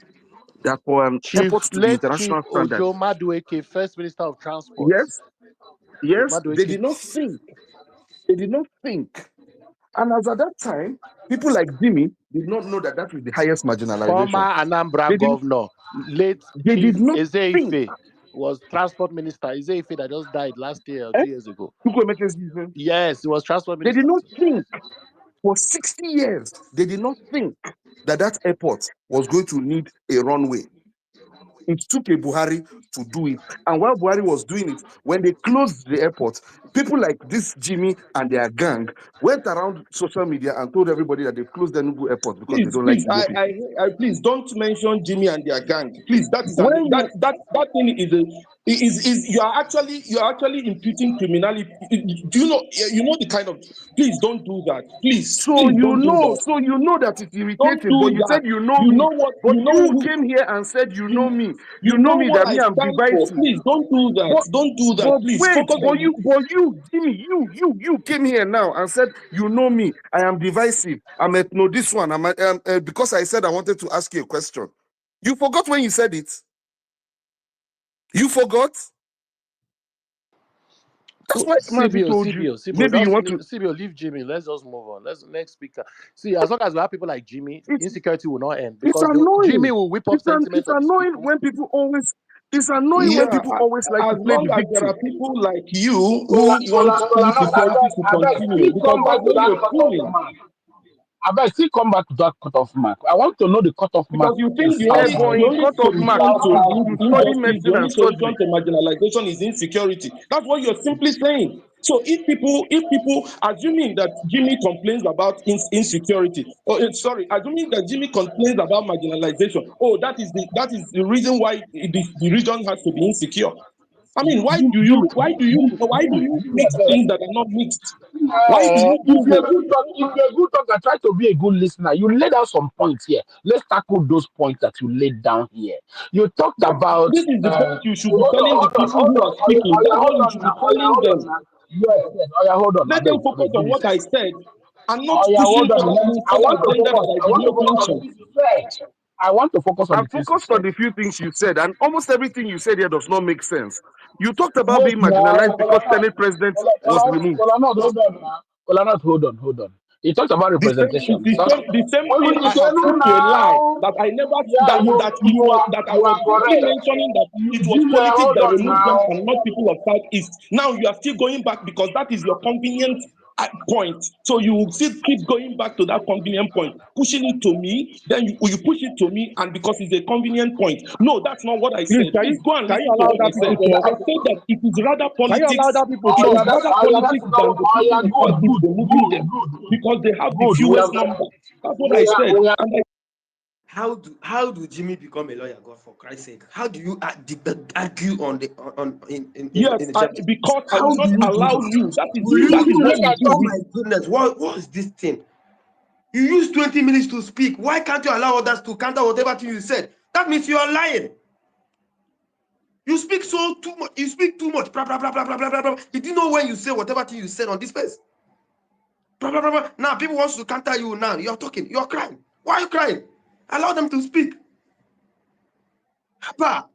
that for an airport to be Late Chief international standard, Ojo Madueke, First Minister of Transport. yes, they Madueke. did not think. They did not think. And as at that time, people like Jimmy did not know that that was the highest Former marginalization. Anambra governor, late They Chief did not think. Ezeife, was transport minister. Ezeife that just died last year or 2 years ago. Yes, he was transport They did minister. not think. For 60 years, they did not think that that airport was going to need a runway. It took a Buhari to do it. And while Buhari was doing it, when they closed the airport, people like this Jimmy and their gang went around social media and told everybody that they've closed the Enugu airport because they Please, don't like please, Igbo people. please don't mention Jimmy and their gang. Please, that is When you that thing is you are actually imputing criminality. Do you know the kind of? Please don't do that. Please, so please you don't do know, that. so you know that it's Don't irritating, but do you that. said you know You me. know what? But You know you who? came here and said you know You me. you You know know me what that I me I'm stand for. divisive. Please don't do that. But Don't do that. but Please wait, focus on. but you, Jimmy, you came here now and said you know me. I am divisive. I'm at no this one. Because I said I wanted to ask you a question. You forgot when you said it. You forgot. That's why Mazi told you. Maybe you want to. CBO, leave Jimmy. Let's just move on. Let's next speaker. See, as long as we have people like Jimmy, insecurity will not end It's because Jimmy annoying. will whip up It's sentiments of his annoying people. when people always. It's annoying when Yeah, people always like as to play long the as there are victim. people like you who want insecurity to I beg, continue, still because come that's back to what that you're cutoff doing. mark. I beg, still come back to that cutoff mark. I want to know the cutoff mark Because you in think the Southeast. only Cut-off mark. solution to You study injustice, the medicine only and solution surgery. to marginalization is insecurity. That's what you're simply saying. So if people assuming that Jimmy complains about insecurity, assuming that Jimmy complains about marginalization, that is the reason why the region has to be insecure. I mean, why do you mix things that are not mixed? Why do you If do you're a this? good talk, if you're a good talker, try to be a good listener. You laid out some points here. Let's tackle those points that you laid down here. You talked about. This is the point you should be Hold on, telling the hold on, people hold who on. are speaking. That's what Hold you on should be now. Oh yeah, telling hold on them. now. Yes, yes. Oh yeah, hold on. Let them focus Give on me a what I second. said and not Oh yeah, pushing hold on. I other want to agenda focus. that I I did want to not focus on the mention. things you said. I want to focus on I the things you focused on said. the few things you said, and almost everything you said here does not make sense. You talked about Wait being now, marginalized because Senate president was removed. Kolanot, hold on. He talked about representation. So, The same when thing we I say have no proved to a lie now, that I never yeah, that I you was are simply correct. mentioning that it was Junior, politics hold that on removed them now. and not people of Southeast. Now you are still going back because that is your convenient point. So you will still keep going back to that convenient point, pushing it to me. Then you push it to me, and because it's a convenient point. No, that's not what I Please, said. Please go and can you listen to allow what I other said. people talk? I said that it is rather Can you allow politics. other people It talk? is rather politics than the people in Southeast removing them Good. because they have the Good. fewest number. That's what I said. We are And How do Jimmy become a lawyer? God, for Christ's sake, how do you argue on the on yes, in the chapter? because I How will do not you do allow it? you. You That is what use you oh do. my goodness, what is this thing? You use 20 minutes to speak. Why can't you allow others to counter whatever thing you said? That means you are lying. You speak too much. You speak too much. Blah, blah, blah, blah, blah, blah, blah. You didn't know when you say whatever thing you said on this space. Blah, blah, blah, blah. Now people want to counter you now. You're talking. You're crying. Why are you crying? Allow them to speak. Haba.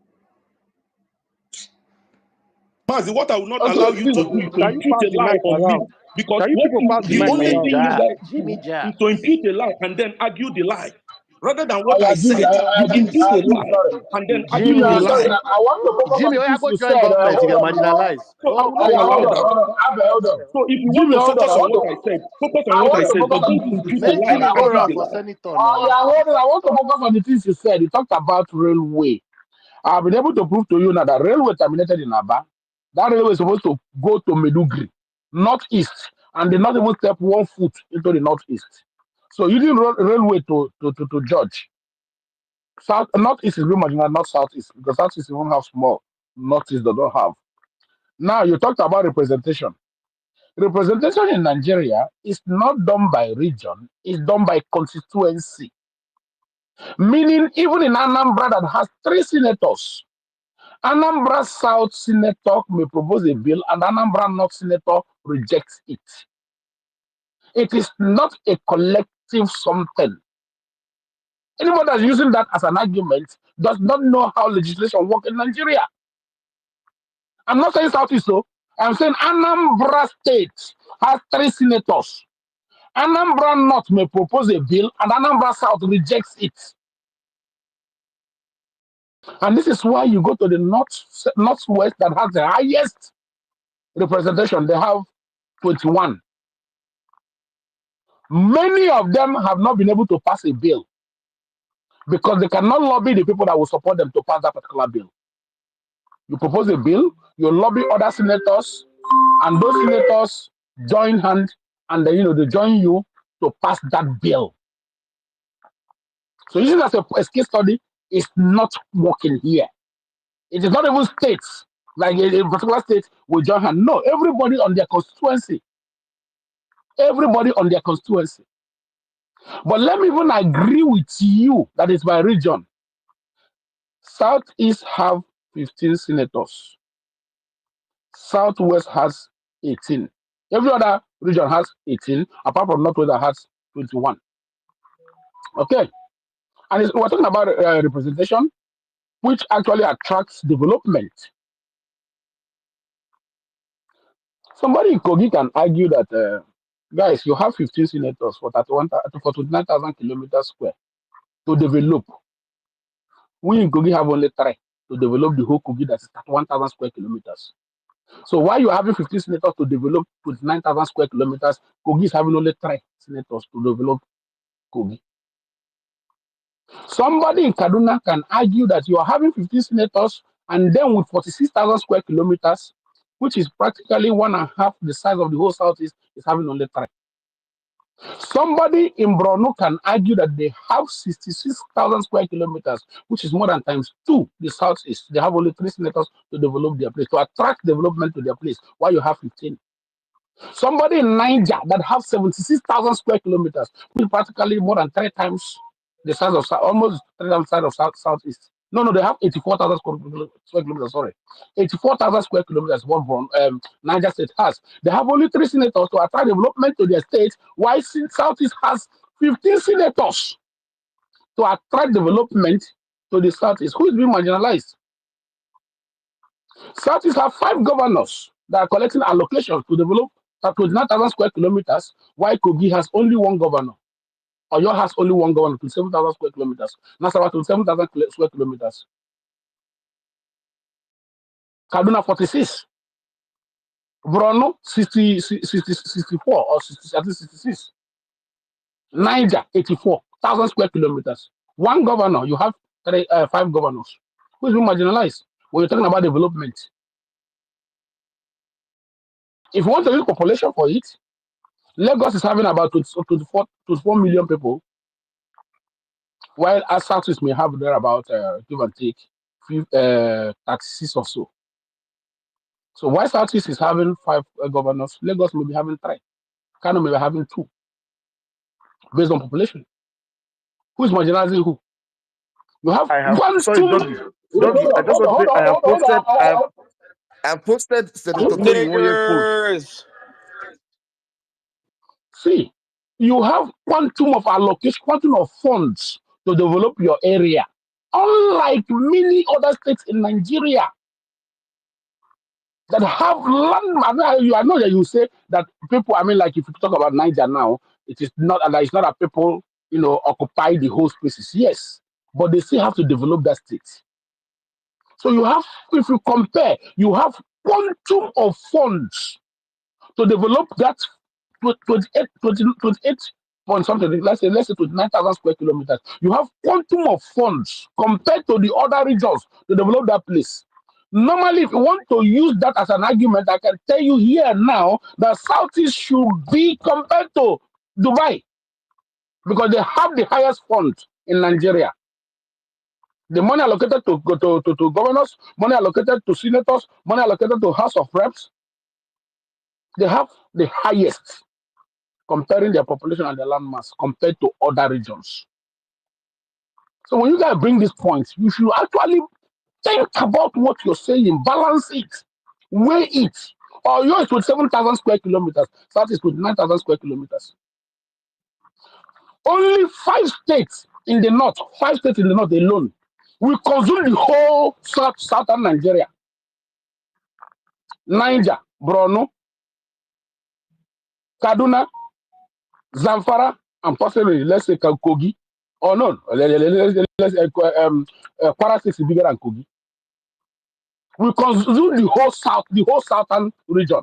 Mazi, what I will not Okay, allow you to please, do is to can you impute pass a the lie mic on me around? Because Can you what people pass the the mic for only Jimmy thing you Jab? guys Jimmy do Jab. is to impute a lie and then argue the lie. Rather than what Oh I yeah, Jimmy, said, you impute a Jimmy, lie sorry. and then argue Jimmy, the Jimmy, sorry. lie. I want to focus on Jimmy, the oh yeah, things go you join said. government. You Hold get on. marginalized. So Go, now make allow Hold that. on. Hold on. So if you want Jimmy, to hold on. focus on what I said, focus on I what want I to said, focus but on don't the things you impute a said. make lie Jimmy and go Hold argue run on. the for lie. senator Oh now. yeah, hold on. I want to focus on the things you said. You talked about railway. I've been able to prove to you now that railway terminated in Aba. That railway is supposed to go to Medugri, northeast, and they not even step 1 foot into the northeast. So using railway to judge. South northeast is very marginal, not southeast, because southeast even have small, northeast they don't have. Now you talked about representation. Representation in Nigeria is not done by region, it's done by constituency. Meaning, even in Anambra that has 3 senators, Anambra South senator may propose a bill and Anambra North senator rejects it. It is not a collective something. Anyone that's using that as an argument does not know how legislation works in Nigeria. I'm not saying Southeast, so I'm saying Anambra State has 3 senators. Anambra North may propose a bill and Anambra South rejects it. And this is why you go to the Northwest that has the highest representation. They have 21. Many of them have not been able to pass a bill because they cannot lobby the people that will support them to pass that particular bill. You propose a bill, you lobby other senators, and those senators join hands and then they join you to pass that bill. So using as a case study is not working here. It is not even states, like a particular state will join hands. No, everybody on their constituency. Everybody on their constituency. But let me even agree with you that it's by region. Southeast have 15 senators. Southwest has 18. Every other region has 18, apart from Northwest that has 21. Okay. And we're talking about representation, which actually attracts development. Somebody in Kogi can argue that, guys, you have 15 senators for 29,000 kilometers square to develop. We in Kogi have only 3 to develop the whole Kogi, that's 31,000 square kilometers. So while you're having 15 senators to develop 29,000 square kilometers, Kogi is having only 3 senators to develop Kogi. Somebody in Kaduna can argue that you are having 15 senators and then with 46,000 square kilometers, which is practically 1.5 the size of the whole Southeast, is having only 3. Somebody in Borno can argue that they have 66,000 square kilometers, which is more than times 2 the Southeast. They have only 3 senators to develop their place, to attract development to their place, while you have 15. Somebody in Niger that have 76,000 square kilometers, which is practically more than 3 times the size of almost 3 times the size of Southeast. No, they have 84,000 square kilometers. Sorry, 84,000 square kilometers. What Niger State has. They have only 3 senators to attract development to their state. While Southeast has 15 senators to attract development to the Southeast. Who is being marginalized? Southeast have 5 governors that are collecting allocations to develop 29,000 square kilometers, while Kogi has only 1 governor. Oyo has only 1 governor, 27,000 square kilometers. Nasarawa, 27,000 square kilometers. Kaduna, 46. Borno, 64 or 66. Niger, 84,000 square kilometers. 1 governor, you have 5 governors. Who is being marginalized when you're talking about development? If you want to use population for it, Lagos is having about 24 million people, while our Southeast may have there about, give and take, 36 or so. So while Southeast is having 5 governors, Lagos may be having 3. Kano may be having 2, based on population. Who is marginalizing who? You have I have one sorry, too. Doggy. I just want to say I have posted Senator Tony Moye post. Niggers. See, you have quantum of allocation, quantum of funds to develop your area. Unlike many other states in Nigeria, that have land. I know that you say that people. I mean, like if you talk about Niger now, it is not. It's not that people, occupy the whole spaces. Yes, but they still have to develop that state. So you have, if you compare, you have quantum of funds to develop that 28 point something. Let's say 29,000 square kilometers. You have quantum of funds compared to the other regions to develop that place. Normally, if you want to use that as an argument, I can tell you here now that Southeast should be compared to Dubai because they have the highest fund in Nigeria. The money allocated to governors, money allocated to senators, money allocated to House of Reps, they have the highest comparing their population and their land mass compared to other regions. So when you guys bring these points, you should actually think about what you're saying, balance it, weigh it. Or yours is 27,000 square kilometers, South is 29,000 square kilometers. Only 5 states in the north, alone, will consume the whole southern Nigeria. Niger, Borno, Kaduna, Zamfara, and possibly, let's say, Kogi. Or no, let's Kwara State is bigger than Kogi. We consume the whole southern region.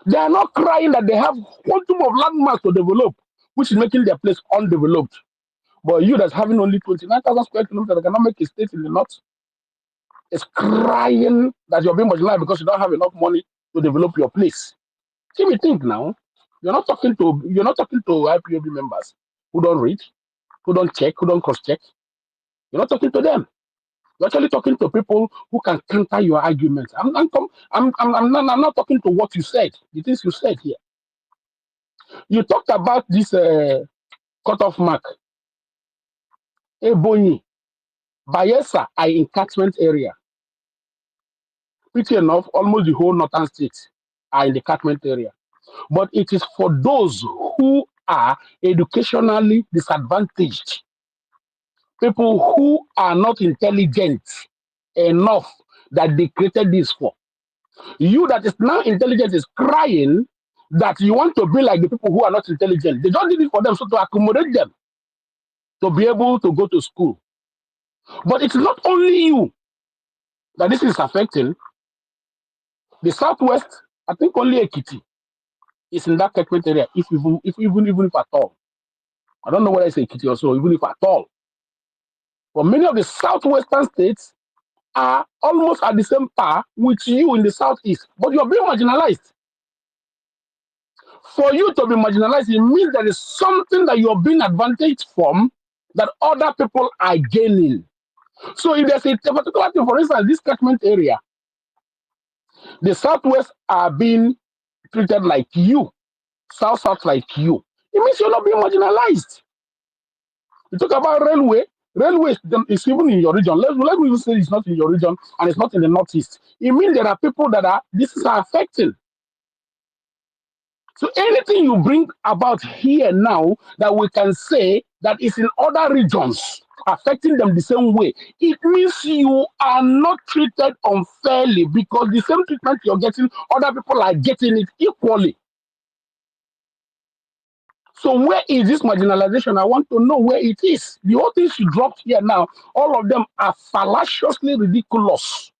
They are not crying that they have quantum of landmass to develop, which is making their place undeveloped. But you that's having only 29,000 square kilometers that cannot make a state in the north is crying that you're being marginalized because you don't have enough money to develop your place. See me think now. You're not talking to IPOB members who don't read, who don't check, who don't cross-check. You're not talking to them. You're actually talking to people who can counter your arguments. I'm not talking to what you said, the things you said here. You talked about this cutoff mark. Ebonyi, Bayelsa are in catchment area. Pretty enough, almost the whole northern states are in the catchment area. But it is for those who are educationally disadvantaged, people who are not intelligent enough that they created this for. You that is now intelligent is crying that you want to be like the people who are not intelligent. They don't did it for them, so to accommodate them to be able to go to school. But it's not only you that this is affecting. The southwest, I think only Ekiti is in that catchment area, even if at all. I don't know whether it's Ekiti or so, even if at all. But many of the southwestern states are almost at the same par with you in the southeast, but you're being marginalized. For you to be marginalized, it means there is something that you're being advantaged from that other people are gaining. So if there's a particular thing, for instance, this catchment area, the southwest are being treated like you, south like you. It means you're not being marginalized. You talk about railway is even in your region. Let me even say it's not in your region and it's not in the northeast. It means there are people that this is affecting. So anything you bring about here now that we can say that is in other regions affecting them the same way, it means you are not treated unfairly because the same treatment you're getting, other people are getting it equally. So where is this marginalization? I want to know where it is. The whole things you dropped here now, all of them are fallaciously ridiculous.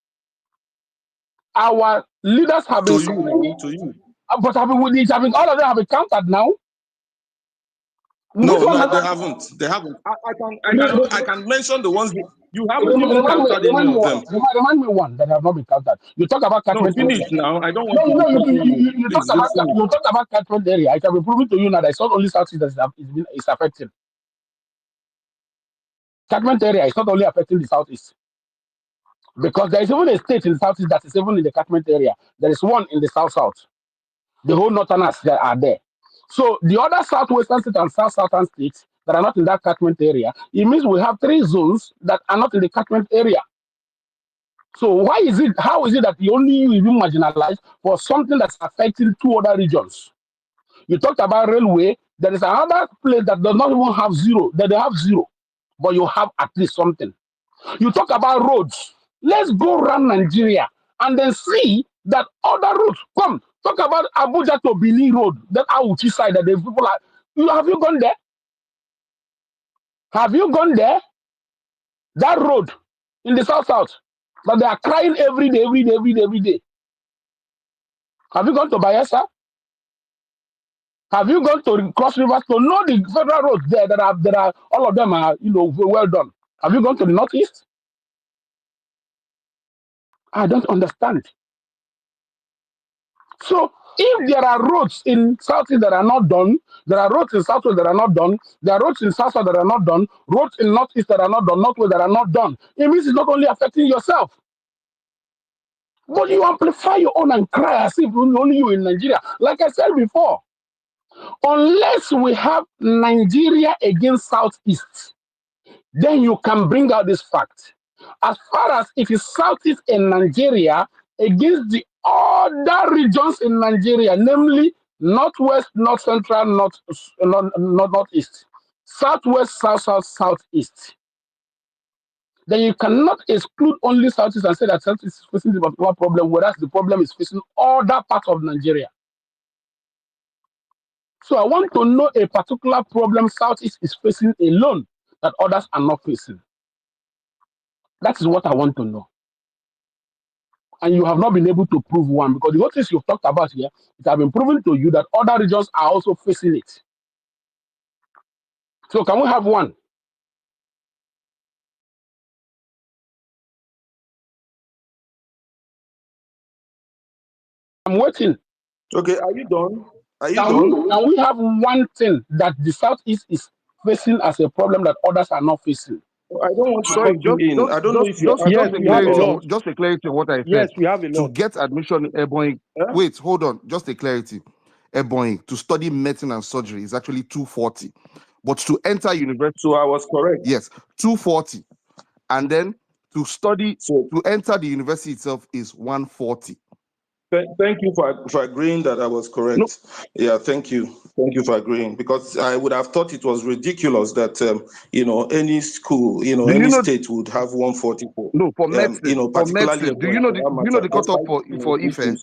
Our leaders have been to you. But all of them have been countered now. No, they haven't. They haven't. I can mention the ones you haven't even counted any of them. Remind me one that have not been counted. You talk about catchment area. Finish now. I don't want to. You talk about catchment area. I can be proving to you now that it's not only Southeast that is affecting. Catchment area is not only affecting the Southeast. Because there is even a state in the Southeast that is even in the catchment area. There is one in the South. The whole northerners that are there. So the other southwestern states and southern states that are not in that catchment area, it means we have 3 zones that are not in the catchment area. So how is it that only you even marginalized for something that's affecting 2 other regions? You talked about railway. There is another place that does not even have zero, that they have 0, but you have at least something. You talk about roads. Let's go around Nigeria and then see that other routes come. Talk about Abuja to Benin Road, that Auchi side that the people are. Have you gone there? Have you gone there? That road in the south, that they are crying every day, every day, every day, every day. Have you gone to Bayelsa? Have you gone to Cross Rivers to know the federal roads there that are all of them are well done? Have you gone to the northeast? I don't understand. So if there are roads in southeast that are not done, there are roads in southwest that are not done, there are roads in south that are not done, roads in northeast that are not done, northwest that are not done, it means it's not only affecting yourself, but you amplify your own and cry as if only you in Nigeria. Like I said before, unless we have Nigeria against southeast, then you can bring out this fact. As far as it is southeast in Nigeria against the other regions in Nigeria, namely northwest, north central, northeast, southwest, southeast, then you cannot exclude only southeast and say that southeast is facing the particular problem, whereas the problem is facing other parts of Nigeria. So I want to know a particular problem southeast is facing alone that others are not facing. That is what I want to know. And you have not been able to prove one, because the things you've talked about here, it has been proven to you that other regions are also facing it. So can we have one? I'm waiting. Okay, are you done? Are you done? Can we have one thing that the southeast is facing as a problem that others are not facing? I don't want to Sorry, cut you in. I don't know if you're just asking me or... just a clarity of what I said. Yes, we have a To lot. get admission in Ebonyi, Huh? wait, hold on, just a clarity. Ebonyi, to study medicine and surgery is actually 240. But to enter university... So I was correct. Yes, 240. And then to study, to enter the university itself is 140. Thank you for agreeing that I was correct. No. Yeah, thank you. Thank you for agreeing, because I would have thought it was ridiculous that any school, any state would have 144. No, for medicine. Particularly Do you know the cutoff for Ife?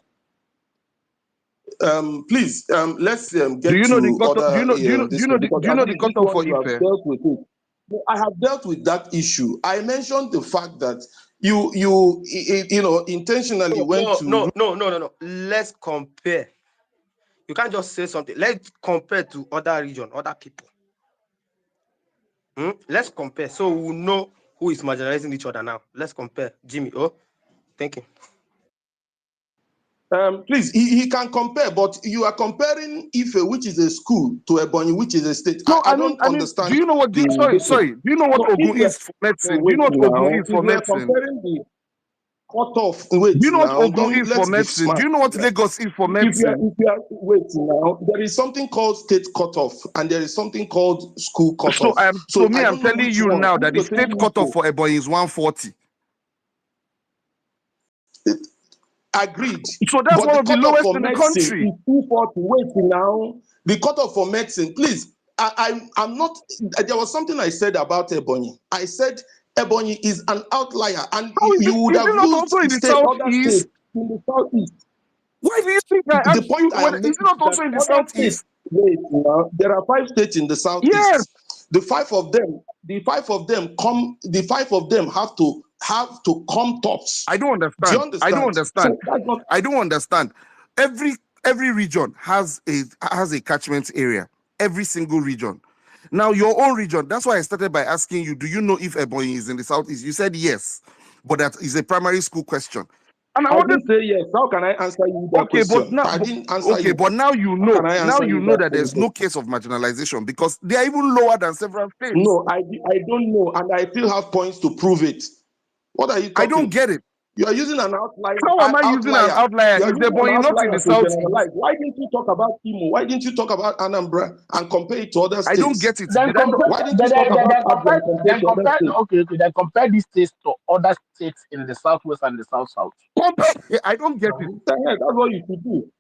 Please, let's get do you know the to cutoff? other. Do you know the cutoff for Ife? Dealt with it. I have dealt with that issue. I mentioned the fact that you intentionally went to. No. Let's compare. You can't just say something. Let's compare to other region, other people. Let's compare, so we'll know who is marginalizing each other now. Let's compare. Jimmy, thank you. Please, he can compare, but you are comparing Ife, which is a school, to Ebonyi, which is a state. No, I don't understand. Do you know what? Sorry. Do you know what Ogun is for medicine? Do you know what Ogun is for medicine? Comparing the cutoff. Wait, do you know what now, Ogun is for medicine? Do you know what Lagos is for medicine? Wait now, there is something called state cutoff, and there is something called school cutoff. I'm telling you now that the state cutoff for Ebonyi is 140. Agreed. So that's one of the lowest in the country. 240. Wait now, the cutoff for medicine, please. I'm not. There was something I said about Ebonyi. I said Ebonyi is an outlier, and you would have used in the southeast. In the southeast. Why do you think that? The point I am making is it not also in the southeast? Wait, now, there are 5 states in the southeast. Yes. The five of them have to come tops. I don't understand. Do you understand? I don't understand. So I don't understand. Every region has a catchment area. Every single region. Now, your own region, that's why I started by asking you, do you know if Ebonyi is in the southeast? You said yes, but that is a primary school question. And I didn't say yes. How can I answer you that question? But now, I didn't answer you. But now you know. Now you know that there's no case of marginalization because they are even lower than several states. No, I don't know, and I still have points to prove it. What are you talking? I don't get it. You are using an outlier. How am I using an outlier? Is Ebonyi not in the southeast? Why didn't you talk about Imo? Why didn't you talk about Anambra and compare it to other states? I don't get it. Why didn't you talk about Then compare these states to other states in the southwest and the south. I don't get it. That's what you should do.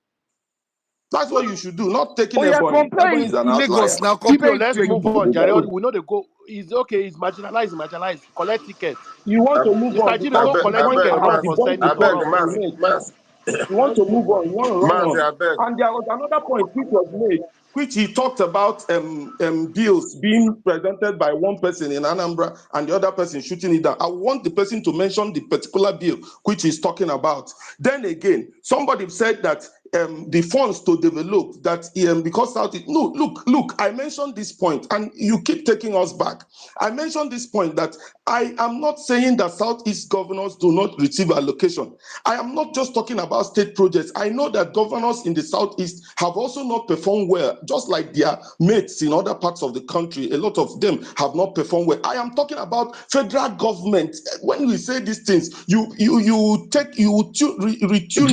That's what you should do. Not taking Ebonyi is an outlier. Let's move on, Jared. We know they go. He's okay. He's marginalized. Collect ticket. You want to move Mr. on Jimmy, because go you collect want to ticket. Run for debunk Senate the or point run that for you made. You want Let's to move move on. You want to run Mazi, on. I beg. And there was another point which was made, which he talked about bills being presented by one person in Anambra and the other person shooting it down. I want the person to mention the particular bill which he's talking about. Then again, somebody said that the funds to develop that because Southeast. No, look, I mentioned this point and you keep taking us back. I mentioned this point that I am not saying that Southeast governors do not receive allocation. I am not just talking about state projects. I know that governors in the Southeast have also not performed well, just like their mates in other parts of the country. A lot of them have not performed well. I am talking about federal government. When we say these things, you retune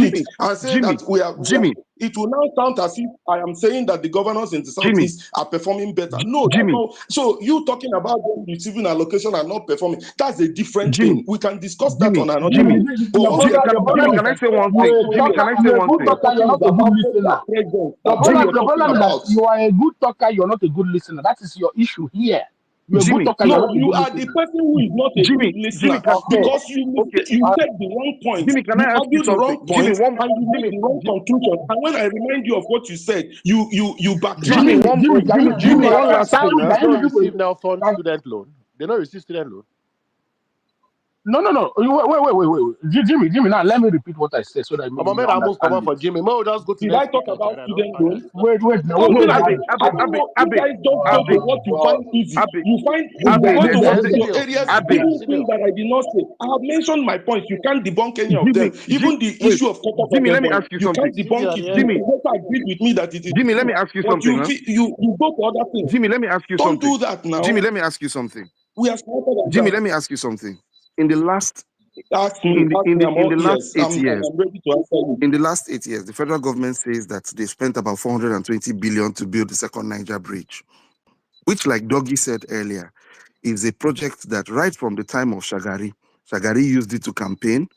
it Jimmy, and say Jimmy, that we are. Jimmy, It will now sound as if I am saying that the governors in the Jimmy, Southeast are performing better. No, that's Jimmy, not. So you talking about them receiving allocation and not performing, that's a different Jimmy, thing. We can discuss that Jimmy, on another Jimmy, day. But Your once Jimmy, we are brother, talking Jimmy, about can I say one you thing? are a Jimmy, can talker. I say You are a one good thing? we're talker. You're talking not a good about listener. federal president, The that's what problem, we're the talking problem is that about. you are a good talker. You're not a good listener. That is your issue here. You're a good Jimmy, talker. You're No, not a you good are the listener. person who is not a good Jimmy, listener can Okay. because okay, you Uh, take the wrong point, Jimmy, can you I ask you argue the something? wrong Jimmy, point, one, and you make Jimmy, the wrong conclusion. And when I remind you of what you said, you backtrack. Jimmy, one, Jimmy, Jimmy, one last South thing. East can you don't give receive a, now fund can, student loan. They don't receive student loan. no. Jimmy. Now let me repeat what I said so that I'm maybe a you man that move come understand on it. for Jimmy. May we just go to Did I next talk speaker, about Jared? I don't student tire. loan? Wait, Don't do that. Abe, I don't know. You guys just go to what you find easy. You find you go to there's what something. your Senior, areas, Abe, even things senior. that I did not say. I have mentioned my points. You can't debunk any of them. Jimmy, Even the wait, issue of cut-off of Jimmy, let me employment, ask you you something. can't debunk Senior, it. yeah, You Jimmy, you. also agreed with me that it is Jimmy, let me true. ask you But something, you huh? you go to other things. Jimmy, let me ask you Don't something. do that Jimmy, now. let me ask you something. We are smarter than Jimmy, that. let me ask you something. In the last Ask me. I'm in all the last ears. 8 And years, I'm ready to answer you. in the last 8 years, the federal government says that they spent about 420 billion to build the second Niger bridge, which, like Doggy said earlier, is a project that right from the time of Shagari used it to campaign.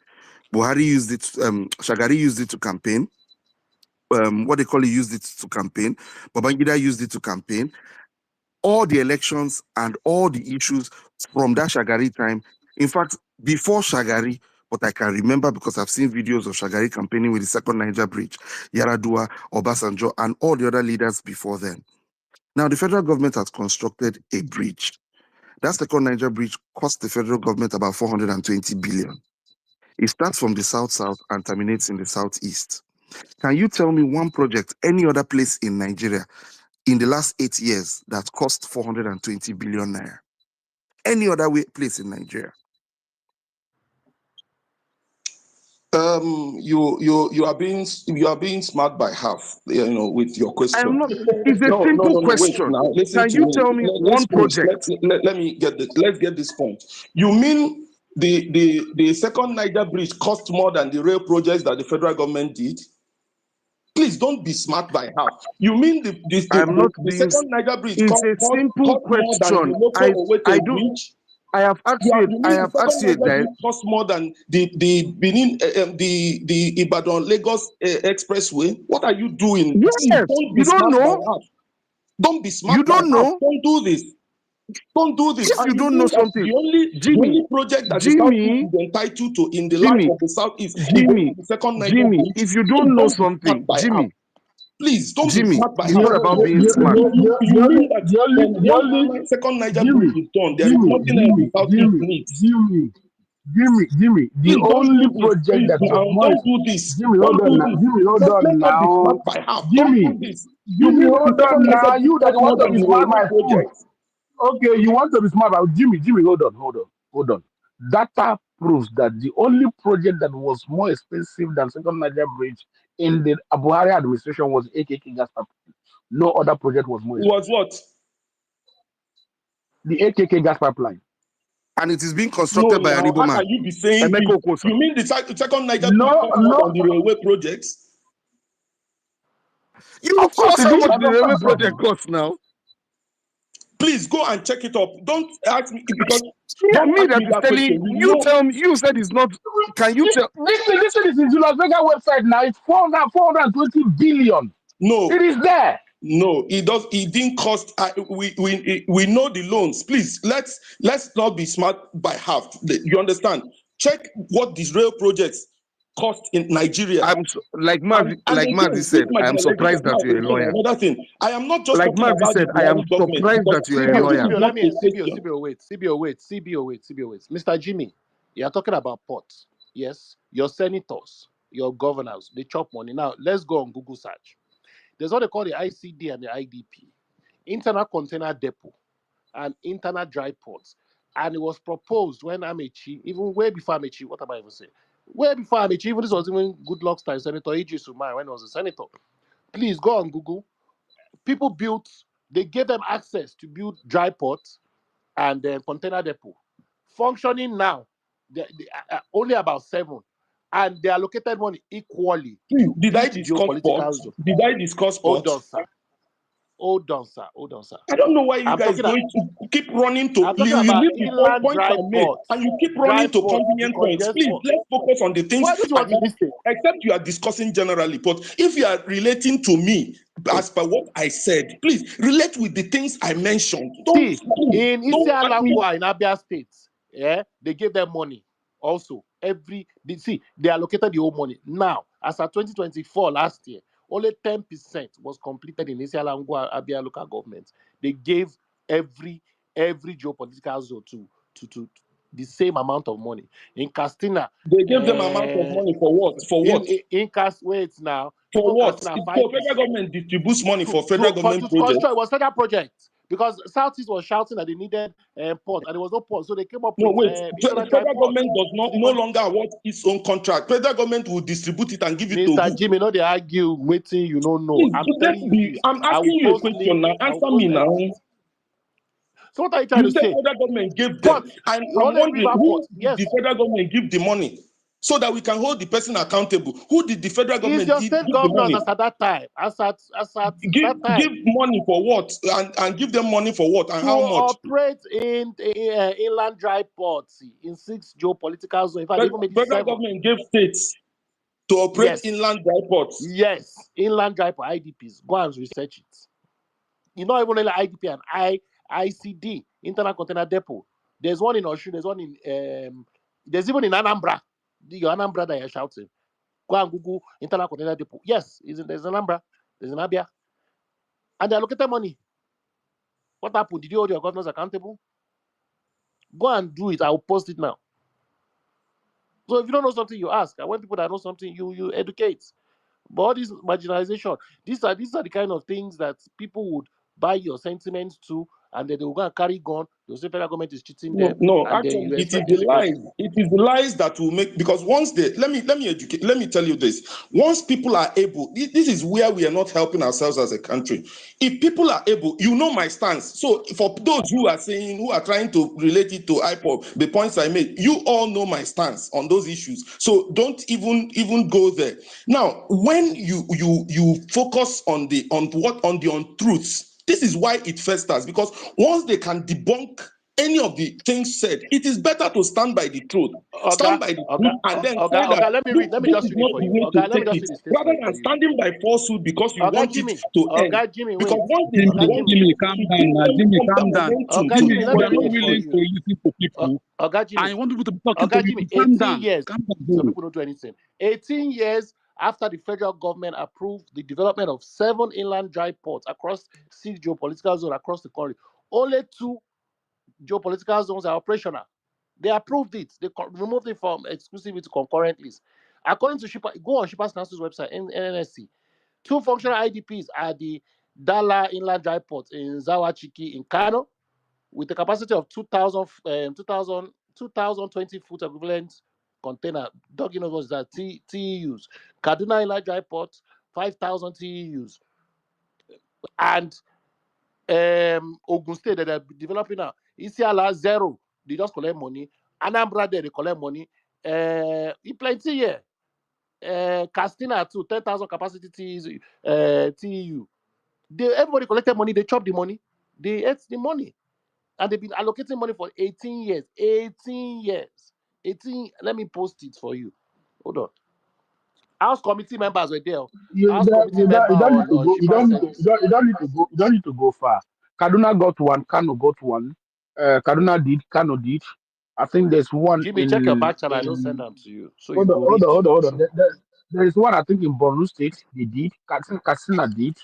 Buhari used it. Shagari used it to campaign. What they call it, used it to campaign. Babangida used it to campaign. All the elections and all the issues from that Shagari time. In fact, before Shagari, but I can remember because I've seen videos of Shagari campaigning with the second Niger bridge, Yaradua, Obasanjo, and all the other leaders before then. Now, the federal government has constructed a bridge. That second Niger bridge cost the federal government about 420 billion. It starts from the south-south and terminates in the southeast. Can you tell me one project, any other place in Nigeria, in the last 8 years that cost 420 billion naira? Any other place in Nigeria? You are being smart by half, with your I am question. not. It's a No, simple wait question. now. Listen Can to you me. tell me Let's one finish. project? Let me get this. Let's get this point. You mean the second Niger bridge cost more than the rail projects that the federal government did? Please don't be smart by half. You mean I'm not the being. second Niger bridge It's cost a simple more than the question. local I Owete don't. bridge? I have asked you. You I mean the have asked second you Niger that. bridge cost more than the Benin, the Ibadan Lagos expressway? What are you doing? Please Yes. don't be You don't smart by know. half. Don't be You smart by don't half. know. Don't do this. Don't do this. If And you you don't know think that something, the Jimmy, only project that the Southeast Jimmy, is entitled to in the life Jimmy, of the Southeast is going to Jimmy, be the second Niger Jimmy. bridge? If you Please don't know don't be smart something, by half. Jimmy, Please don't be Jimmy, smart by it's half. not about being smart. You mean that The once only the second Niger bridge Jimmy, is done, there is nothing else the Southeast needs? Jimmy, the Please don't only do this. project Please that now was more. don't do this. Jimmy, hold Don't on do now. this. Jimmy, hold on Let's not be smart now. by half. Don't Jimmy, do this. You Jimmy, mean the hold second on Niger now. bridge You that cost you want more to than be the smart railway by food. project? Okay, you want to be smart about Jimmy. Hold on. Data proves that the only project that was more expensive than second Niger Bridge in the Buhari administration was AKK gas pipeline. No other project was more Was expensive. what? The AKK gas pipeline. And it is being No, constructed by an now, Igbo how can man, you be saying this? Emeka Okosa. You mean the second Niger bridge No, cost more than the railway projects? You of tell course us it how did. much I the don't railway find project problem. costs now. Please go and check it up. Don't ask me because don't Me ask that me is that telling question. you, tell me. You said it's not. Can you tell? This is in the Las Vegas website now. It's 420 billion. No. It is there. No, it does. It didn't cost. We know the loans. Please, let's not be smart by half. You understand? Check what these rail projects cost in Nigeria. Like And Mazi again, this said, I am marginalization. surprised Now, that you're a again, lawyer. another thing. I am not just Like talking Mazi about the said, I am Buhari government surprised because that you're a now CBO, this lawyer. is CBO, not let me a CBO, question. CBO, wait, CBO, wait, CBO, wait. Mr. Jimmy, you're talking about ports. Yes, your senators, your governors, they chop money. Now let's go on Google search. There's what they call the ICD and the IDP, internal container depot and internal dry ports. And it was proposed when Amechi, even way before Amechi, what am I even saying? Way before Amechi, even this was even good luck time, Senator E.J. Sumai, when he was a senator. Please go on Google. People built, they gave them access to build dry ports and then container depot. Functioning now, only about 7. And they allocated money equally Please, to did I each discuss geopolitical sports? zone. Did I discuss Hold sports? on, sir. Hold on, sir. Hold on, sir. I don't know why you I'm guys talking, going to keep running to I'm talking you about leave the inland points I dry made ports. and you keep Dry running to ports, convenient points. decongest Please, ports. let's focus on the things Why don't you I want to meant, listen? except you are discussing generally. But if you are relating to me as per what I said, please relate with the things I mentioned. See, in Don't ask me. Isialangwa in Abia State, yeah, they gave them money also. They allocated the whole money. Now, as of 2024 last year, only 10% was completed in Isialangwa Abia local government. They gave every geopolitical zone to the same amount of money. In Castina, They gave them amount of money for what? For what? in wait now, For even what? Castina So 5%. federal government distributes money for federal To government construct, projects. it was federal project because Southeast was shouting that they needed port and there was no port, so they came up No, with wait. internal dry Federal port. government does not no longer award its own contract. Federal government will distribute it and give it to Mr. who? Jimmy, no, they argue waiting, you don't know. Please, I'm let's telling you be. this. I'm I will asking you a post question link. now. I will Answer me post now. everything. So what are you trying You to said say? federal government gave them. Port, I'm only wondering river port. who did Yes, the federal government give the money so that we can hold the person accountable. Who did the federal is government your give state the governors money? as at that time, as at that Give time money for what and give them money for what and to how much? operate in inland dry ports in 6 geopolitical zones. In fact, they even made it Federal 7. government gave states to operate Yes. inland dry ports. Yes, inland dry port IDPs. Go and research it. You know, even like IDP and ICD, Internal Container Depot. There's one in Oshu. There's one in there's even in Anambra. Your Anambra that you're shouting. Go and Google Internal Container Depot. Yes, there's Anambra. There's an Abia, and they allocated money. What happened? Did you hold your governors accountable? Go and do it. I'll post it now. So if you don't know something, you ask. And when people that know something, you educate. But all this marginalization, these are the kind of things that people would buy your sentiments to, and then they will go and carry gun. They'll say federal government is cheating No, them, no, and then actually, you it is expect the the security. lies. It is the lies that will make because once they let me educate. Let me tell you this. Once people are able, this is where we are not helping ourselves as a country. If people are able, you know my stance. So for those who are saying who are trying to relate it to IPOB, the points I made, you all know my stance on those issues. So don't even go there. Now, when you focus on the untruths, this is why it festers because once they can debunk any of the things said, it is better to stand by the truth. Stand by the truth and then say that Let me look, read. Let me this just is read it not for the you. way to Let me take just it, read the rather statement for than you. standing by falsehood because you want it Jimmy. to end. Jimmy, Because wait. once they Oga debunk Jimmy. it, Jimmy, calm it down gives now. them Jimmy, further calm down. momentum to Jimmy, Jimmy, let you me are destroy read not it the for willing you. to listen to people. Jimmy. I want people to be talking to Oga you. Jimmy, Calm 18 down. years. Calm down, Some bro. people don't do anything. 18 years after the federal government approved the development of 7 inland dry ports across 6 geopolitical zones across the country, only 2 geopolitical zones are operational. They approved it. They removed it from exclusivity to concurrent list. According to Shipper, go on Shippers Council's website, NNSC. 2 functional IDPs are the Dala Inland Dry Port in Zawachiki in Kano, with a capacity of 2,020 foot equivalent container. Dog, you know what's that? TEUs. Kaduna Inland Dry Port, 5,000 TEUs. And Ogun State that they're developing now. Isiala 0, they just collect money. Anambra there, they collect money. Plenty here. Castina too, 10,000 capacity TEU. Everybody collected money, they chopped the money, they ate the money. And they've been allocating money for 18 years. 18 years. 18, let me post it for you. Hold on. House committee members were there. You, House don't- committee member you don't need to on go. Shipa service. You don't need to go. You don't need to go far. Kaduna got one. Kano got one. Kaduna did. Kano did. I think there's one Jimmy, check your in back channel. I don't send them to you, so you hold on, go read. hold on. There is one I think in Borno State they did. Katsina did.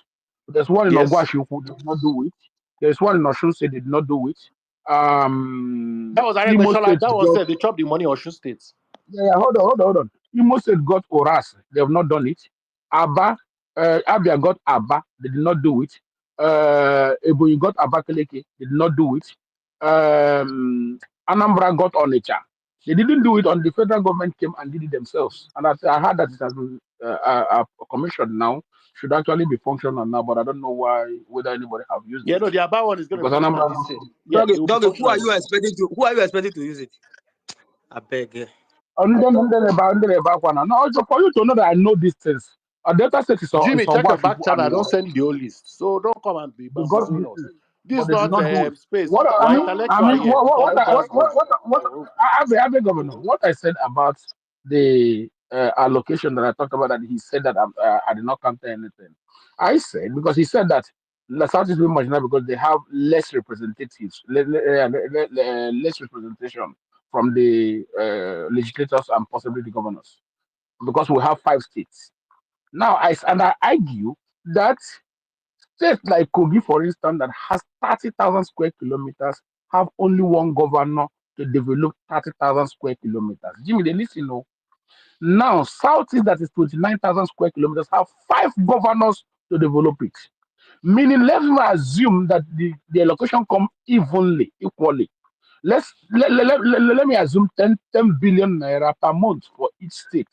There's one in Yes. Ogwashi who did not do it. There's one in Osun State did not do it. That was Imo Aregbesola. State That was got they chopped the money on Osun State. yeah, hold on. Imo State got Oras. They have not done it. Abia got Aba. They did not do it. Ebonyi got Abakaleke. They did not do it. Anambra got Onitsha. They didn't do it on the federal government came and did it themselves. And I heard that it has been commissioned now. Should actually be functional now, but I don't know why whether anybody have used Yeah, it no, the Aba one is going to because function Anambra. this year. Yeah, Doggy, it will be doggy, functional. who are you expecting to use it? I beg. No, so for you to know that I know these things. A data set Jimmy, is check your what back people channel. I and don't send you the whole list. So don't come and be because bamboozling us. This but is they did not not do it. space. What We're intellectual here. We cannot just go. I beg governor, what I said about the allocation that I talked about, that he said that I did not counter anything. I said because he said that the South is being marginal because they have less representatives, less representation from the legislators and possibly the governors because we have 5 states. Now, I argue that states like Kogi, for instance, that has 30,000 square kilometers, have only one governor to develop 30,000 square kilometers. Jimmy, they listen, no. Now, Southeast, that is 29,000 square kilometers, have 5 governors to develop it. Meaning, let's not assume that the allocation come equally. Let me assume 10 billion naira per month for each state.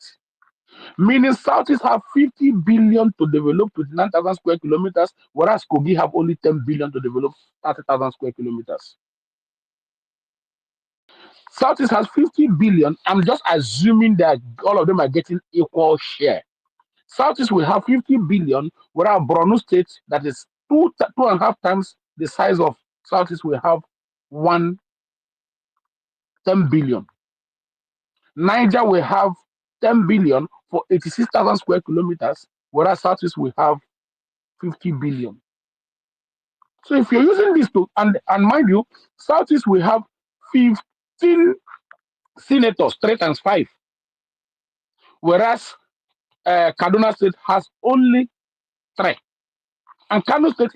Meaning Southeast have 50 billion to develop 29,000 square kilometers, whereas Kogi have only 10 billion to develop 30,000 square kilometers. Southeast has 50 billion. I'm just assuming that all of them are getting equal share. Southeast will have 50 billion, whereas Borno State, that is two and a half times the size of Southeast, will have 10 billion. Niger will have 10 billion for 86,000 square kilometers, whereas Southeast will have 50 billion. So if you're using this to, and mind you, Southeast will have 15 senators, 3 times 5, whereas Kaduna State has only 3. And Kaduna State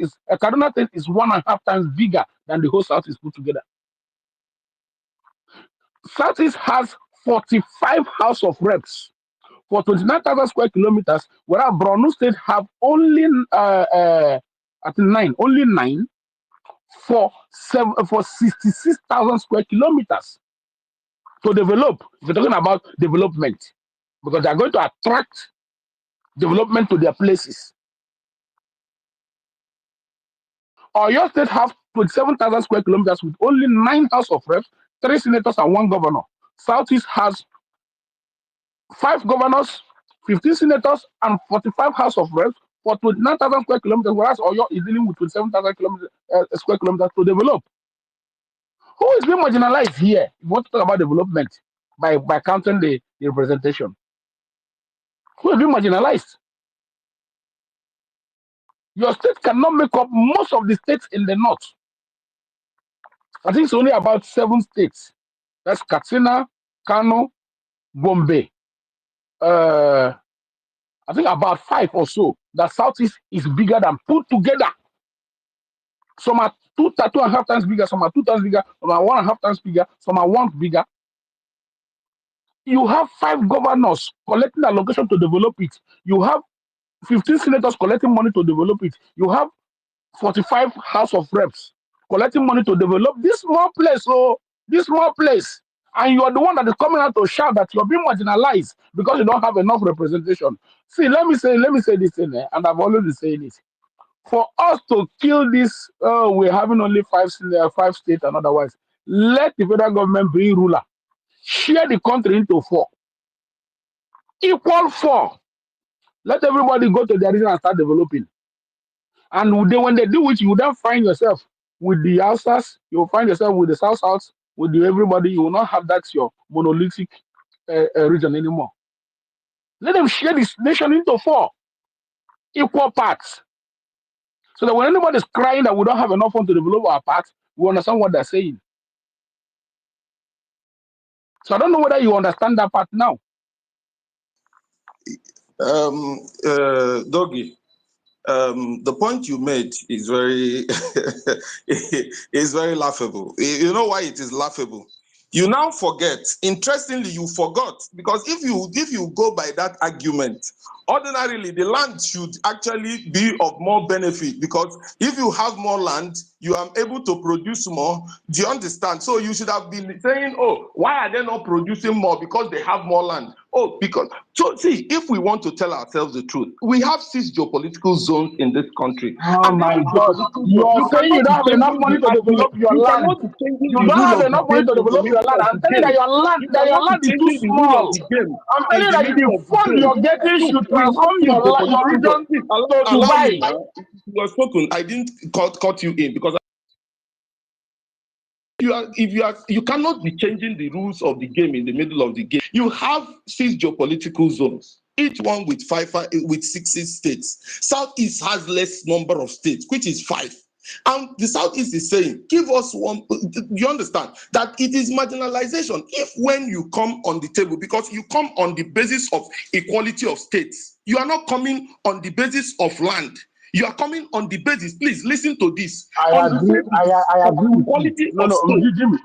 is 1.5 times bigger than the whole Southeast put together. Southeast has 45 House of Reps for 29,000 square kilometers, whereas Borno State have only I think 9, only 9 for 66,000 square kilometers to develop. If you're talking about development, because they're going to attract development to their places. Or your state have 27,000 square kilometers with only 9 House of Reps, 3 senators, and 1 governor. Southeast has 5 governors, 15 senators, and 45 House of Reps for 29,000 square kilometers, whereas Oyo is dealing with 27,000 square kilometers to develop. Who is being marginalized here? You want to talk about development by counting the representation. Who is being marginalized? Your state cannot make up most of the states in the north. I think it's only about 7 states. That's Katsina, Kano, Bombay. I think about 5 or so. The Southeast is bigger than put together. Some are 2.5 times bigger, some are 2 times bigger, some are 1.5 times bigger, some are 1 bigger. You have 5 governors collecting allocation to develop it. You have 15 senators collecting money to develop it. You have 45 House of Reps collecting money to develop this small place. Oh, this small place. And you are the one that is coming out to shout that you're being marginalized because you don't have enough representation. See, let me say this thing, and I've always been saying it. For us to kill this, we're having only 5 states and otherwise. Let the federal government be ruler. Share the country into 4. Equal 4. Let everybody go to their region and start developing. And when they do it, you will then find yourself with the Hausas, you will find yourself with the South, with everybody. You will not have that your monolithic region anymore. Let them share this nation into 4 equal parts. So that when anybody's crying that we don't have enough funds to develop our parts, we understand what they're saying. So I don't know whether you understand that part now. Doggy, the point you made is very is very laughable. You know why it is laughable? You now forget. Interestingly, you forgot, because if you go by that argument, ordinarily the land should actually be of more benefit, because if you have more land, you are able to produce more. Do you understand? So you should have been saying, oh, why are they not producing more? Because they have more land. Oh, because so see, if we want to tell ourselves the truth, we have 6 geopolitical zones in this country, Oh and my every God. geopolitical You zone, are you saying you cannot don't be have enough changing money the to argument. develop your You land. cannot be changing You the don't rule have of the enough money game to in the develop your middle land. of I'm the telling you that game. your land, You that your cannot be land is too changing the rule of small. the game I'm telling in you the that middle the of the fund game. you're getting Look, should we have transform six your geopolitical zones. region Please to allow me Dubai. now. You have spoken. I didn't cut you in, because you cannot be changing the rules of the game in the middle of the game. You have 6 geopolitical zones, each one with 6 states. Southeast has less number of states, which is 5. And the Southeast is saying, give us one. You understand that it is marginalization if, when you come on the table, because you come on the basis of equality of states, you are not coming on the basis of land. You are coming on the basis, please listen to this, I on the agree. basis I of agree with you. equality No, of no, states. Jimmy.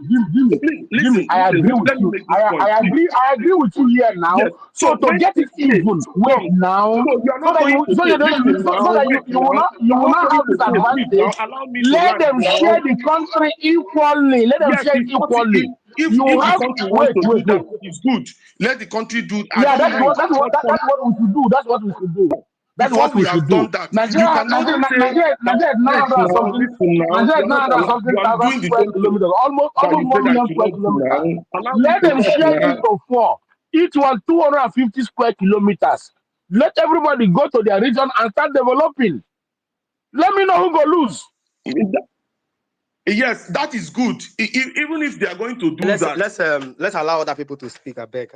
Please, I agree with let me you. make this point, please. I agree with you here now. Yes. So So to when get it 6 even, states wait come, now, so you are so not that going you, to say, listen so now, that wait now, you you are will not not going have to this say, please now, advantage. allow me to Let land them now. share the country equally. Let them Yes, share it it's not, equally. if You the have country wants wait, to do wait, that, wait. it's good. Let the country do. I Yeah, don't that's mind. what that's what But that's what we should do. That's what we should do. That's before what we we should have do. done that, you cannot say Nigeria is wait 900 and now, something. listen now, Nigeria you is are not 900 and allowed, something you are thousand doing the square same thing kilometers. that Almost you said 1 I million should square not do kilometers. now. Allow me Let to them talk share now. into 4. Each one 250 square kilometers. Let everybody go to their region and start developing. Let me know who go lose. Yes, that is good. Even if they are going to do that. Let's allow other people to speak. I beg.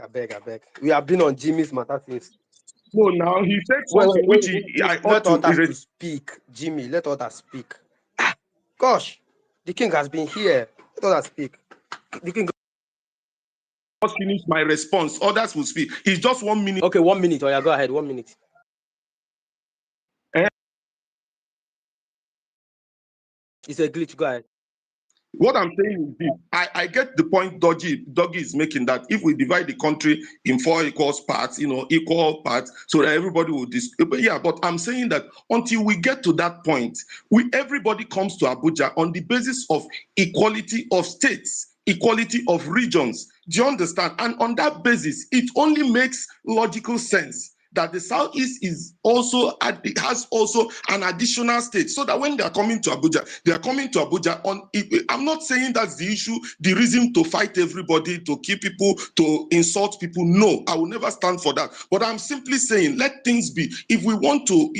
We have been on Jimmy's matter since. No, now he said something which I ought Let to others to speak. Jimmy, let others speak. Gosh, the king has been here. Let others speak. The king. Just finish my response. Others will speak. It's just 1 minute. Okay, 1 minute. Oh yeah, go ahead. 1 minute. It's a glitch. Go ahead. What I'm saying is this. I get the point Doggy is making, that if we divide the country in 4 equal parts, equal parts, so that everybody will but I'm saying that until we get to that point, everybody comes to Abuja on the basis of equality of states, equality of regions. Do you understand? And on that basis, it only makes logical sense that the Southeast has also an additional state, so that when they are coming to Abuja on. I'm not saying that's the issue, the reason to fight everybody, to kill people, to insult people. No, I will never stand for that. But I'm simply saying, let things be. If we want to,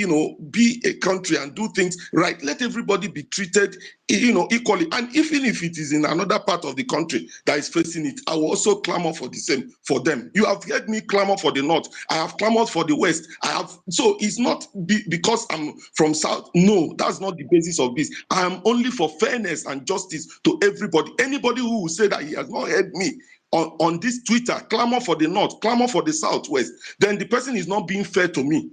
be a country and do things right, let everybody be treated, equally. And even if it is in another part of the country that is facing it, I will also clamor for the same for them. You have heard me clamor for the North. I have clamored for the West. So it's not because I'm from South. No, that's not the basis of this. I am only for fairness and justice to everybody. Anybody who will say that he has not heard me on this Twitter, clamor for the North, clamor for the Southwest, then the person is not being fair to me.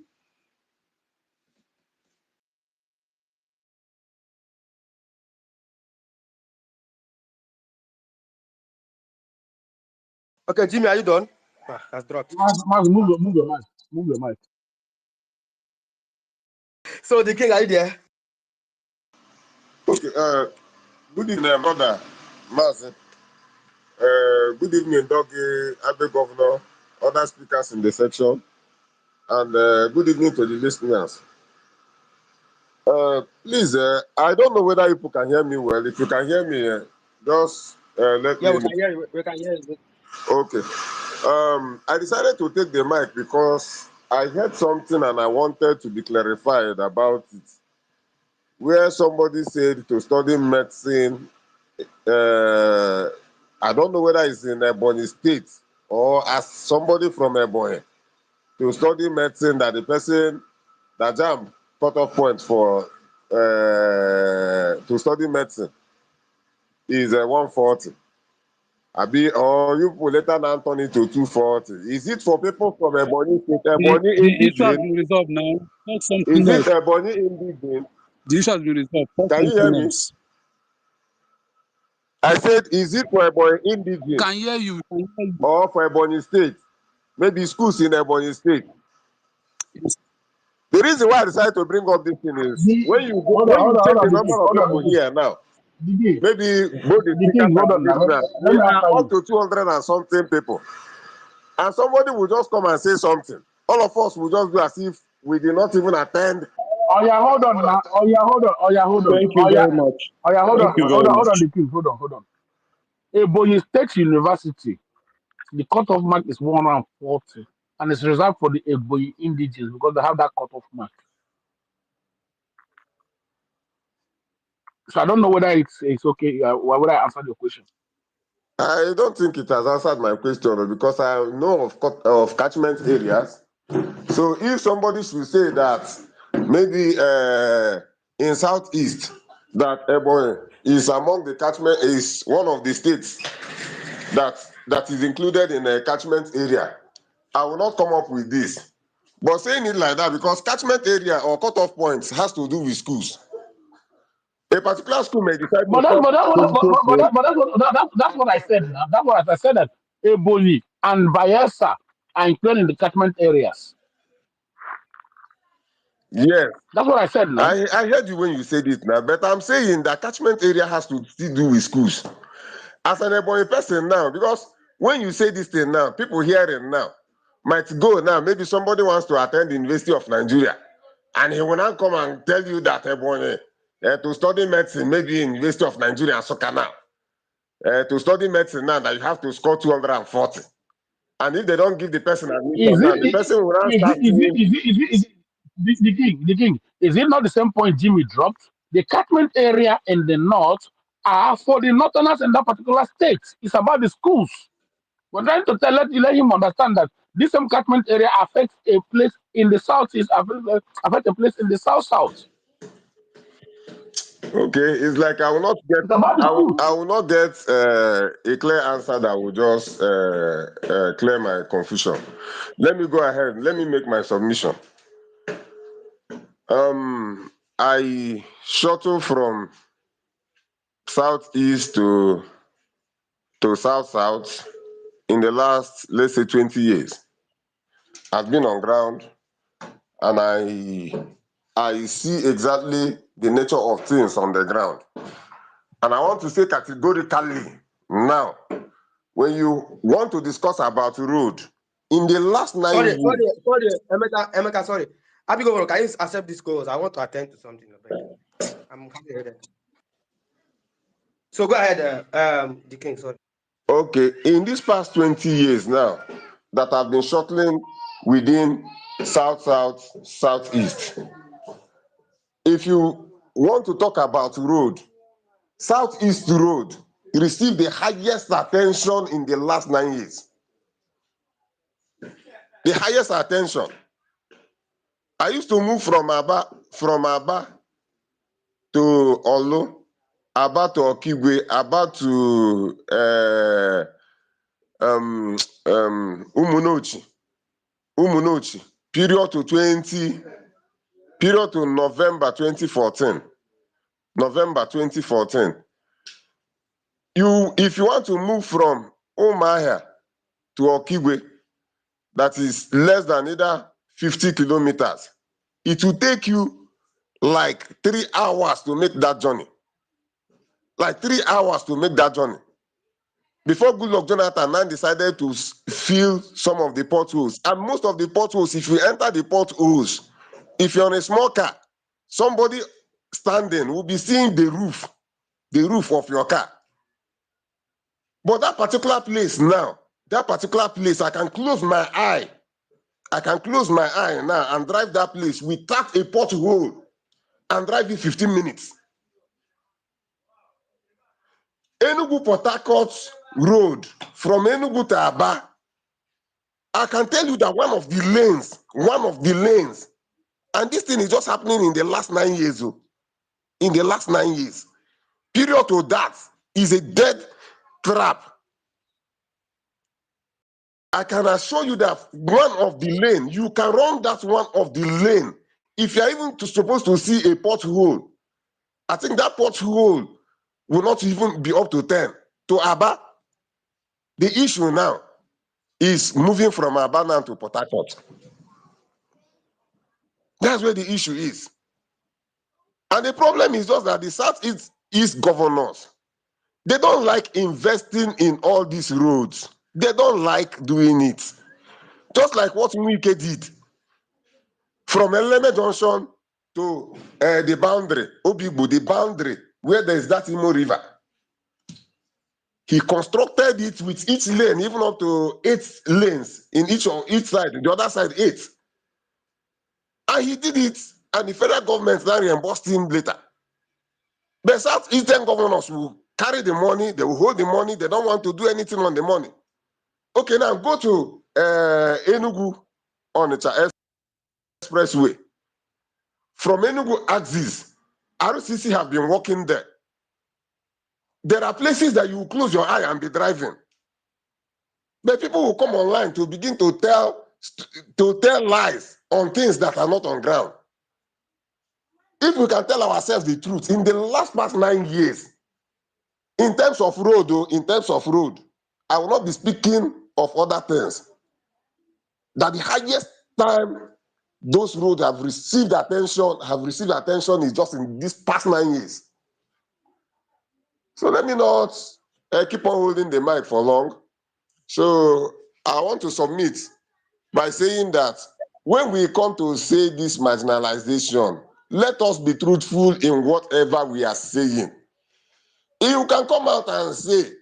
Okay, Jimmy, are you done? Has dropped. Move your mic. Move your mic. So the king, are you there? Okay, good evening, brother Mazi. Good evening, Doggy, Abe Governor, other speakers in the section, and good evening to the listeners. Please, I don't know whether people can hear me well. If you can hear me, just let Yeah, me we know. can hear you. We can hear you. Okay. I decided to take the mic because I heard something and I wanted to be clarified about it. Where somebody said to study medicine, I don't know whether it's in Ebony State or as somebody from Ebony. to study medicine that the person that jam cut off point for to study medicine is 140. Abi, or you will later now turn it to 240. Is it for people from Ebony State, Ebony The issue has indigene? been resolved now. Talk Is something it else. Ebony indigene? The issue has been resolved. Talk Can you hear something me? else. I said, is it for Ebony indigene Can hear you. Can hear you. or for Ebony State? Maybe schools in Ebony State. Yes. The reason why I decided to bring up this thing is when you go, Hold on, when hold you on, check hold the on, number of hold on, people here now, the king, maybe both the the speakers king, hold and on the now. Let, listeners, let we me are answer up you. to 200 and something people. And somebody will just come and say something. All of us will just do as if we did not even attend. Oh yeah, hold on now. Oh yeah, hold on. Oh yeah, hold on. Thank you Oh yeah, very much. oh yeah, hold Thank on, you hold very on, hold on, much. the king, hold on, hold on. Ebonyi State University, the cutoff mark is 140, and it's reserved for the Ebonyi indigenous because they have that cutoff mark. So I don't know whether it's okay. Whether I answered your question. I don't think it has answered my question because I know of catchment areas. So if somebody should say that maybe in southeast that Ebonyi is among the catchment, is one of the states that is included in a catchment area, I will not come up with this. But saying it like that because catchment area or cutoff points has to do with schools. A particular school may decide to But that's stop but that's what so that's what I said now. That's what I said that Ebonyi and Bayelsa are included in the catchment areas. yes. That's what I said now. I heard you when you said it now, but I'm saying that catchment area has to still do with schools. As an Ebonyi person now, because when you say this thing now, people hearing now might go now. Maybe somebody wants to attend the University of Nigeria, and he will now come and tell you that Ebonyi to study medicine, maybe in University of Nigeria and Soka now. To study medicine now, that you have to score 240. And if they don't give the person admission Is now, it the person will now is start it is it saying, is it is it, is it the king? Is it not the same point Jimmy dropped? The catchment area in the north are for the northerners in that particular state. It's about the schools. We're trying to let him understand that this same catchment area affects a place in the southeast, affects a place in the south. okay, it's like I will not get, It's about the schools. I will not get a clear answer that will just clear my confusion. Let me go ahead. Let me make my submission. I shuttle from southeast to south in the last, let's say, 20 years. I've been on ground and I see exactly the nature of things on the ground. And I want to say categorically now, when you want to discuss about road, in the last 9 Sorry, years, Emeka, sorry. Abigail, can you accept this calls? I want to attend to something. I'm happy. So go ahead, the king. Sorry. okay, in these past 20 years now, that I've been shuttling within southeast. If you want to talk about road, Southeast Road received the highest attention in the last 9 years. The highest attention. I used to move from Aba to Olu, Aba to Okigwe, Aba to Umunochi, period to November 2014. November 2014. If you want to move from Umuahia to Okigwe, that is less than either 50 kilometers, it will take you like 3 hours to make that journey. Like 3 hours to make that journey. Before Goodluck Jonathan now decided to fill some of the potholes. And most of the potholes, if you enter the potholes, if you're on a small car, somebody standing will be seeing the roof of your car. But that particular place now, I can close my eye. I can close my eye now and drive that place without a pothole and drive it 15 minutes. Enugu Port Harcourt Road from Enugu to Aba I can tell you that one of the lanes, and this thing is just happening in the last 9 years. In the last 9 years. Period to that is a dead trap. I can assure you that one of the lane, you can run that one of the lane. If you're even supposed to see a pothole, I think that pothole will not even be up to 10. To Aba, the issue now is moving from Aba now to Port Harcourt. That's where the issue is. And the problem is just that the Southeast governors, they don't like investing in all these roads. They don't like doing it. Just like what Wike did. From Eleme Junction to the boundary, Obigbo, the boundary, where there is that Imo River. He constructed it with each lane, even up to 8 lanes in each side, the other side 8. And he did it, and the federal government now reimbursed him later. The Southeastern governors will carry the money, they will hold the money, they don't want to do anything on the money. Okay, now go to Enugu on the expressway. From Enugu axis, RCC have been working there. There are places that you close your eye and be driving. But people will come online to begin to tell lies on things that are not on ground. If we can tell ourselves the truth, in the past 9 years, in terms of road, I will not be speaking of other things. That the highest time those roads have received attention is just in these past 9 years. So let me not keep on holding the mic for long. So I want to submit by saying that when we come to say this marginalization, let us be truthful in whatever we are saying. If you can come out and say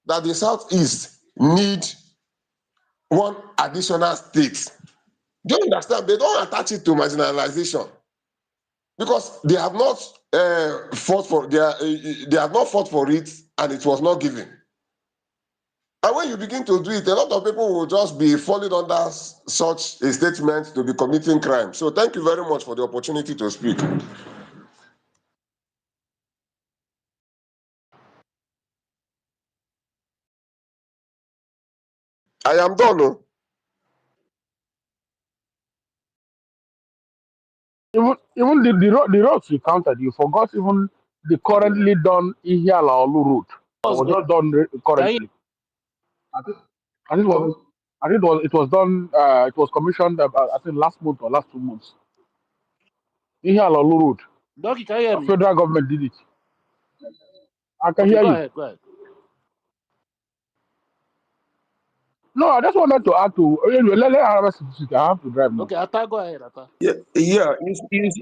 that the Southeast need one additional state, do you understand? They don't attach it to marginalization because they have not fought for it, and it was not given. And when you begin to do it, a lot of people will just be falling under such a statement to be committing crime. So thank you very much for the opportunity to speak. I am done. Oh. Even the roads you counted, you forgot even the currently done Ihiala Olu route that What's was going just done Can you currently. I think, I think it was done. It was commissioned. I think last month or last 2 months. Ihiala Olu route. Doki, can you hear me? Federal government did it. I can Okay, hear go you. ahead, go ahead. No, I just wanted to add to. Let Arabs speak. I have to drive now. Okay, Atta, go ahead, Atta. Yeah, yeah. Wait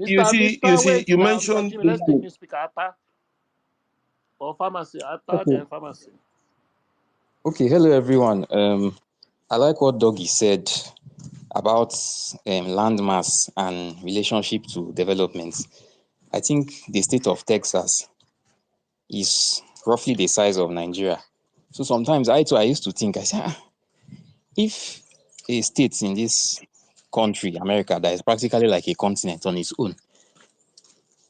You now, Mr. mentioned Jimmy, let's take people. new speaker, Atta. Or pharmacy, Atta, Okay. then pharmacy. Okay. Hello, everyone. I like what Doggy said about landmass and relationship to development. I think the state of Texas is roughly the size of Nigeria. So sometimes I used to think, I say, if a state in this country, America, that is practically like a continent on its own,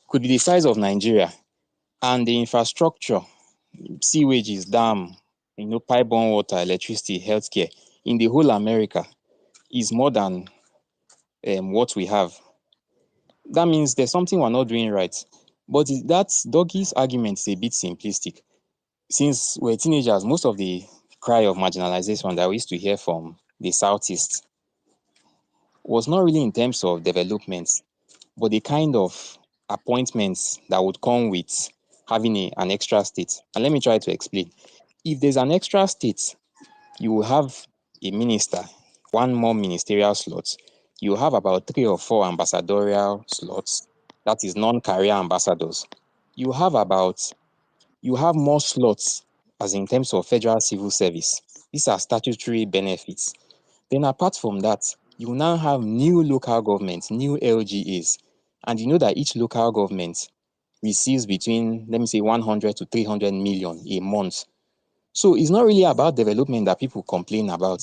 could be the size of Nigeria, and the infrastructure, sewages, dam, pipe-borne water, electricity, healthcare in the whole America is more than what we have. That means there's something we're not doing right. But that Doggy's argument is a bit simplistic. Since we're teenagers, most of the cry of marginalization that we used to hear from the Southeast was not really in terms of development, but the kind of appointments that would come with having an extra state. And let me try to explain. If there's an extra state, you will have a minister, one more ministerial slot. You have about 3 or 4 ambassadorial slots, that is non-career ambassadors. You have more slots as in terms of federal civil service. These are statutory benefits. Then apart from that, you now have new local governments, new LGAs, and you know that each local government receives between, let me say, 100 to 300 million a month. So it's not really about development that people complain about.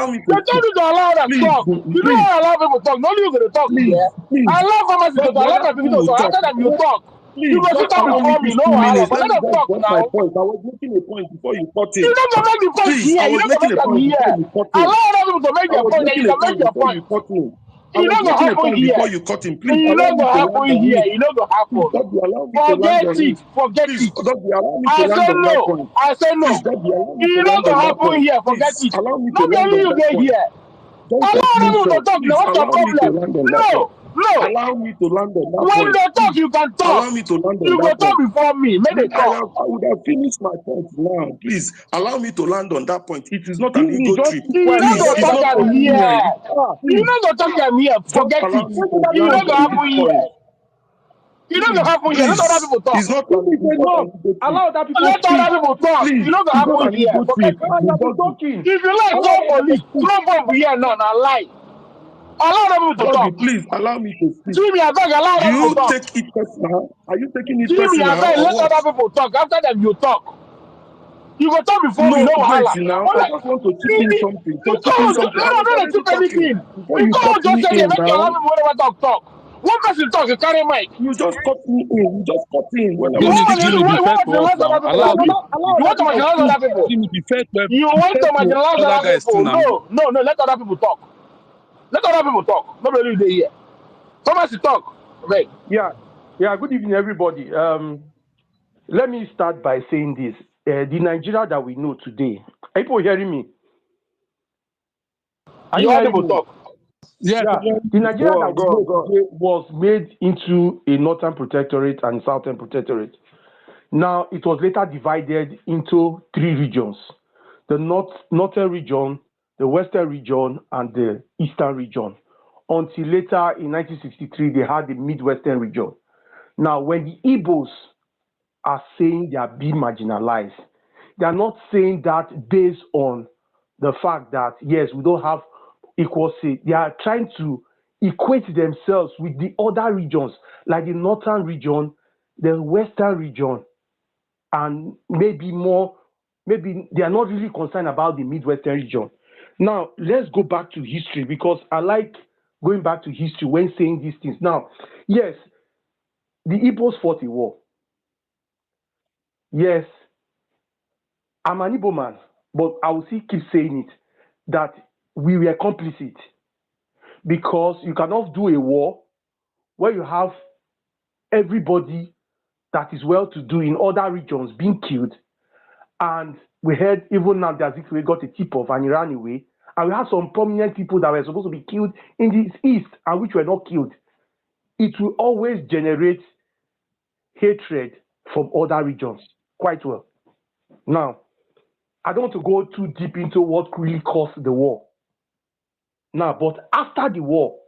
allow me They to told speak. you to allow them Please, talk. You know please, how I allow people talk. No, you're going to talk please, here. please. I allow pharmacy to Just talk. I allow the my other people people to will talk. talk. After them, you talk. You Please, go sit just down allow me before me. these No, 2 minutes. but Let let me them just talk get my now. point. I was making a point before you cut You in. don't make the point Please, here. I You was don't making make a them point before here. you cut in. Allow other people to make I their was point, and you making a can make point your before point. you cut in. I It was not gonna making a happen point here. before you cut him. Please It allow not me to gonna land happen on here. it. It not gonna Please, happen. Dobby, allow me to land Forget on it. it. Forget Please, it. Dobby, allow me to I land say on that no. point. I say Please, no. Dobby, allow me to It not land on gonna that happen point. here. Forget Please, it. allow me to Not be land only on you that get point. here. Don't Allow cut other me people to short. talk now. Please, What's your allow me to problem? land on that point. No, no. Allow me to land on that When point. they talk, Please, you can allow talk. me to land on You go that talk point. before me. Make they talk. I would have finished my point now. Please allow me to land on that point. It is not an Easy, ego just trip. keep You quiet not and Please, gonna let it's talk not other am people only here. talk. me. Ah, You Please, not gonna talk am here. just Forget allow it. me let to other It people not land gonna on talk. this happen point. here. It not gonna Please, happen here. Let other please, people talk. If it's it's not enough, an ego trip. allow other people Let speak. other people talk. It Please, not gonna it's not happen an here. ego Forget trip. it. Ah, you have been Doggy, talking. If you like Allow call other people police, speak. throw bomb here now. Now lie. Allow other people to Doggy, talk. please allow me to speak. Jimmy, I beg, allow Do other people you talk. take it personal? Are you taking it Jimmy, I personal beg, or let what? other people talk. After them, you talk. You go talk before me, No, no wait wahala. now. I Only, just want to chip in something. To you chip in come, no, something. I was no, already tip talking anything. before You you come cut on, just me say, they in make you allow now. me whatever talk. One person talk, you carry mic. You just cut me in. You just cut in when I You was want, Jimmy, speaking. Jimmy, you be fair want to to us marginalize now. other people, Abi? Allow You other want to people marginalize speak. other people? Jimmy, You be want fair to to marginalize other other guys too people? now. No, let other people talk. Let other people talk. Nobody dey here. Thomas, you talk. Right. Yeah, yeah. Good evening, everybody. Let me start by saying this: the Nigeria that we know today. Are people hearing me? Are You you want hearing people me? talk. Yes, Yeah. The Nigeria Go that on, we go on, know go on. today was made into a northern protectorate and southern protectorate. Now it was later divided into three regions: the northern region, the western region, and the eastern region. Until later in 1963, they had the midwestern region. Now, when the Igbos are saying they are being marginalized, they are not saying that based on the fact that, yes, we don't have equal say. They are trying to equate themselves with the other regions, like the northern region, the western region, and maybe they are not really concerned about the midwestern region. Now, let's go back to history because I like going back to history when saying these things. Now, yes, the Igbos fought a war. Yes, I'm an Igbo man, but I will still keep saying it that we were complicit because you cannot do a war where you have everybody that is well to do in other regions being killed. And we heard even now that we got a tip off and he ran away. And we had some prominent people that were supposed to be killed in the east and which were not killed. It will always generate hatred from other regions. Quite well. Now, I don't want to go too deep into what really caused the war. Now, but after the war,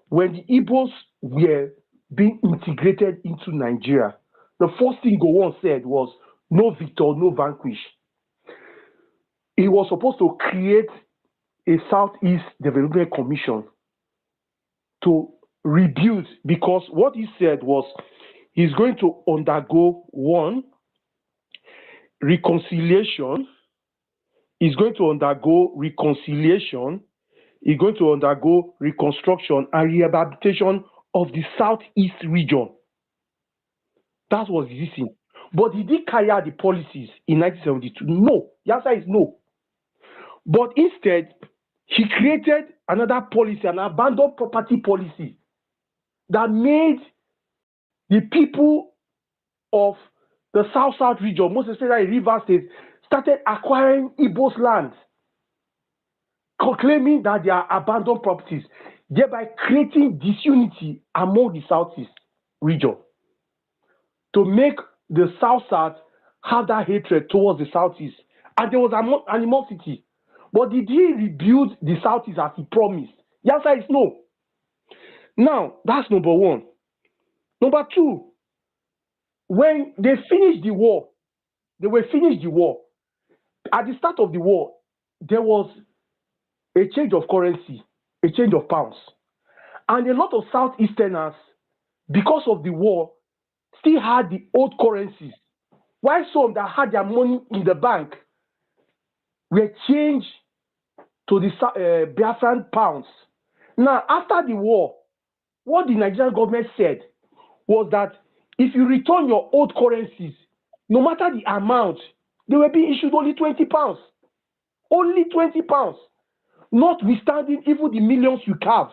when the Igbos were being integrated into Nigeria, the first thing Gowon said was, no victor, no vanquish. He was supposed to create a Southeast Development Commission to rebuild, because what he said was he's going to undergo one, reconciliation. He's going to undergo reconciliation. He's going to undergo reconstruction and rehabilitation of the Southeast region. That was the thing. But did he carry out the policies in 1972? No. The answer is no. But instead, he created another policy, an abandoned property policy, that made the people of the South region, most especially River State, started acquiring Igbo's land, claiming that they are abandoned properties, thereby creating disunity among the Southeast region to make the South have that hatred towards the Southeast. And there was animosity. But did he rebuild the Southeast as he promised? The answer is no. Now, that's number one. Number two, when they finished the war, at the start of the war, there was a change of currency, a change of pounds. And a lot of Southeasterners, because of the war, still had the old currencies, while some that had their money in the bank were changed to the Biafran pounds. Now, after the war, what the Nigerian government said was that if you return your old currencies, no matter the amount, they will be issued only 20 pounds. Only 20 pounds. notwithstanding even the millions you have.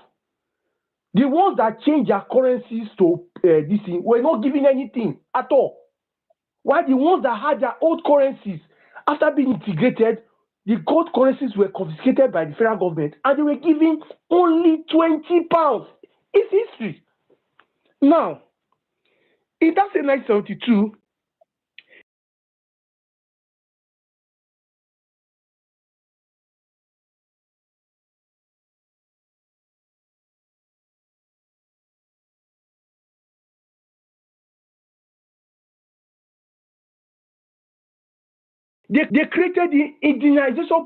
The ones that change their currencies to this thing were not giving anything at all. While the ones that had their old currencies, after being integrated, the gold currencies were confiscated by the federal government and they were giving only 20 pounds. It's history. Now, in that same 1972, they created the indigenization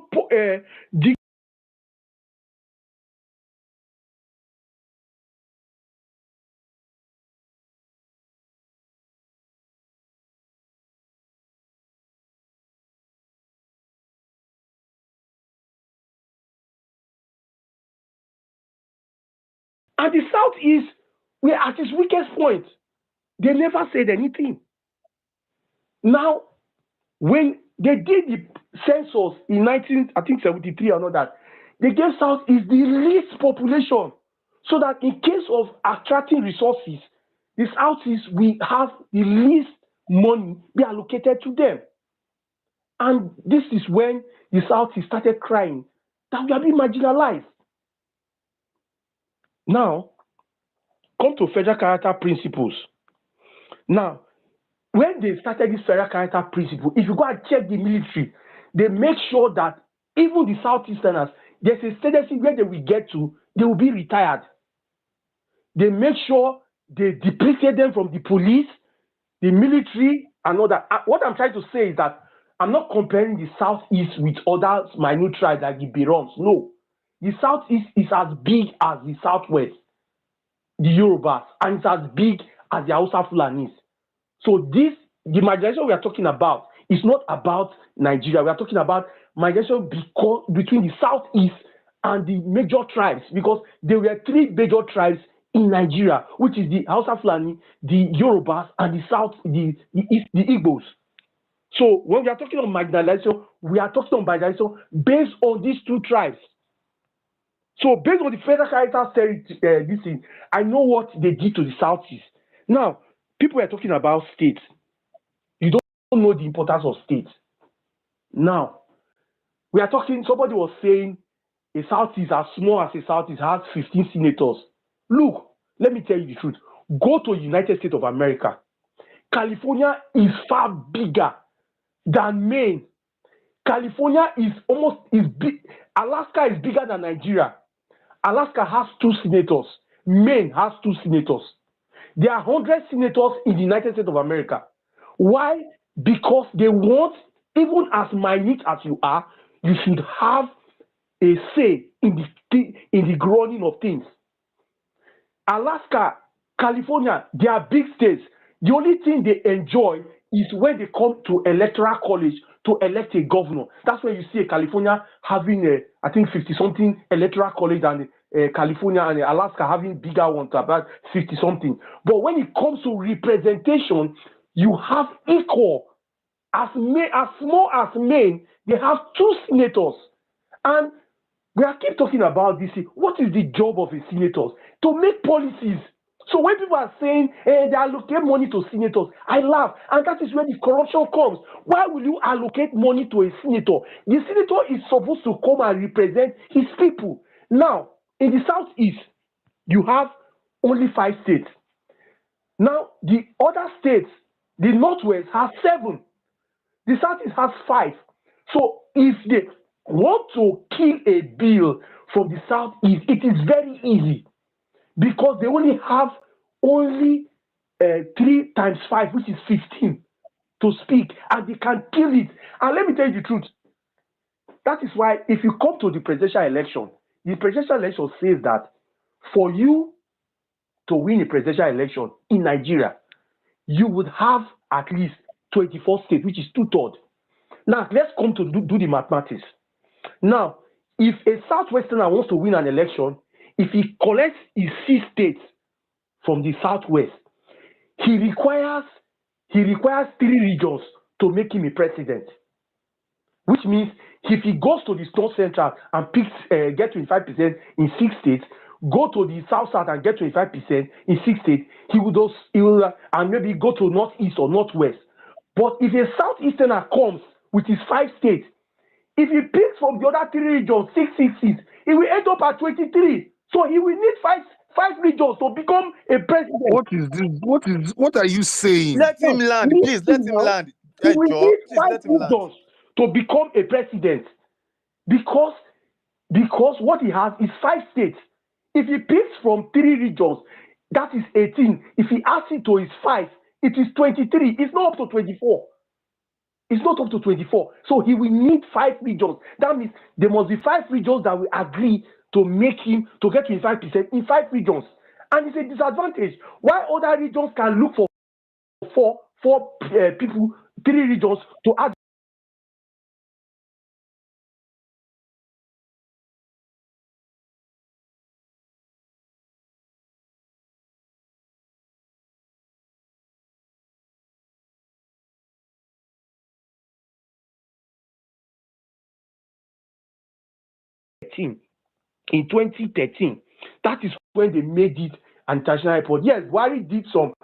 and the Southeast were at its weakest point. They never said anything. Now, when they did the census in 1973 and all that, they gave Southeast the least population so that in case of attracting resources, the Southeast will have the least money be allocated to them. And this is when the Southeast started crying that we are being marginalized. Now, come to federal character principles. Now, when they started this federal character principle, if you go and check the military, they make sure that even the Southeasterners, there's a tendency where they will get to, they will be retired. They make sure they depreciate them from the police, the military, and all that. What I'm trying to say is that I'm not comparing the Southeast with other minute tribes like the Birons. No. The Southeast is as big as the Southwest, the Yorubas, and it's as big as the Hausa Fulanis. So the migration we are talking about is not about Nigeria. We are talking about migration between the Southeast and the major tribes, because there were three major tribes in Nigeria, which is the Hausa Fulani, the Yorubas, and the Igbos. So when we are talking about marginalization, we are talking about marginalization based on these two tribes. So based on the federal character this thing, I know what they did to the Southeast. Now, people are talking about states. You don't know the importance of states. Now, we are talking, somebody was saying a Southeast as small as a Southeast has 15 senators. Look, let me tell you the truth. Go to the United States of America. California is far bigger than Maine. California is big. Alaska is bigger than Nigeria. Alaska has 2 senators. Maine has 2 senators. There are 100 senators in the United States of America. Why? Because they want, even as minute as you are, you should have a say in the growing of things. Alaska, California, they are big states. The only thing they enjoy is when they come to electoral college to elect a governor. That's when you see California having, I think, 50-something electoral college, and California and Alaska having bigger ones, about 50-something. But when it comes to representation, you have equal. As small as Maine, they have 2 senators. And we are keep talking about this. What is the job of a senator? To make policies. So when people are saying they allocate money to senators, I laugh. And that is where the corruption comes. Why will you allocate money to a senator? The senator is supposed to come and represent his people. Now, in the Southeast, you have only 5 states. Now, the other states, the Northwest has 7. The Southeast has 5. So if they want to kill a bill from the Southeast, it is very easy, because they only have 3 times 5, which is 15, to speak, and they can kill it. And let me tell you the truth. That is why if you come to the presidential election says that for you to win a presidential election in Nigeria, you would have at least 24 states, which is 2/3. Now, let's come to do the mathematics. Now, if a Southwesterner wants to win an election, if he collects his 6 states from the Southwest, he requires 3 regions to make him a president. which means if he goes to the North Central and picks get 25% in 6 states, go to the South and get 25% in 6 states, he will and maybe go to Northeast or Northwest. But if a Southeasterner comes with his 5 states, if he picks from the other 3 regions, 6, he will end up at 23. So he will need five regions to become a president. What is this? What are you saying? Let him land, please. Let him land. He will Joe, need please 5 let him land. regions to become a president because what he has is 5 states. If he picks from 3 regions, that is 18. If he adds it to his 5, it is 23. It's not up to 24. It's not up to 24. So he will need 5 regions. That means there must be 5 regions that will agree to make him to get 25% in 5 regions. And it's a disadvantage. Why other regions can look for 4 people, 3 regions to add. In 2013, that is when they made it an international airport. Yes, Wari did some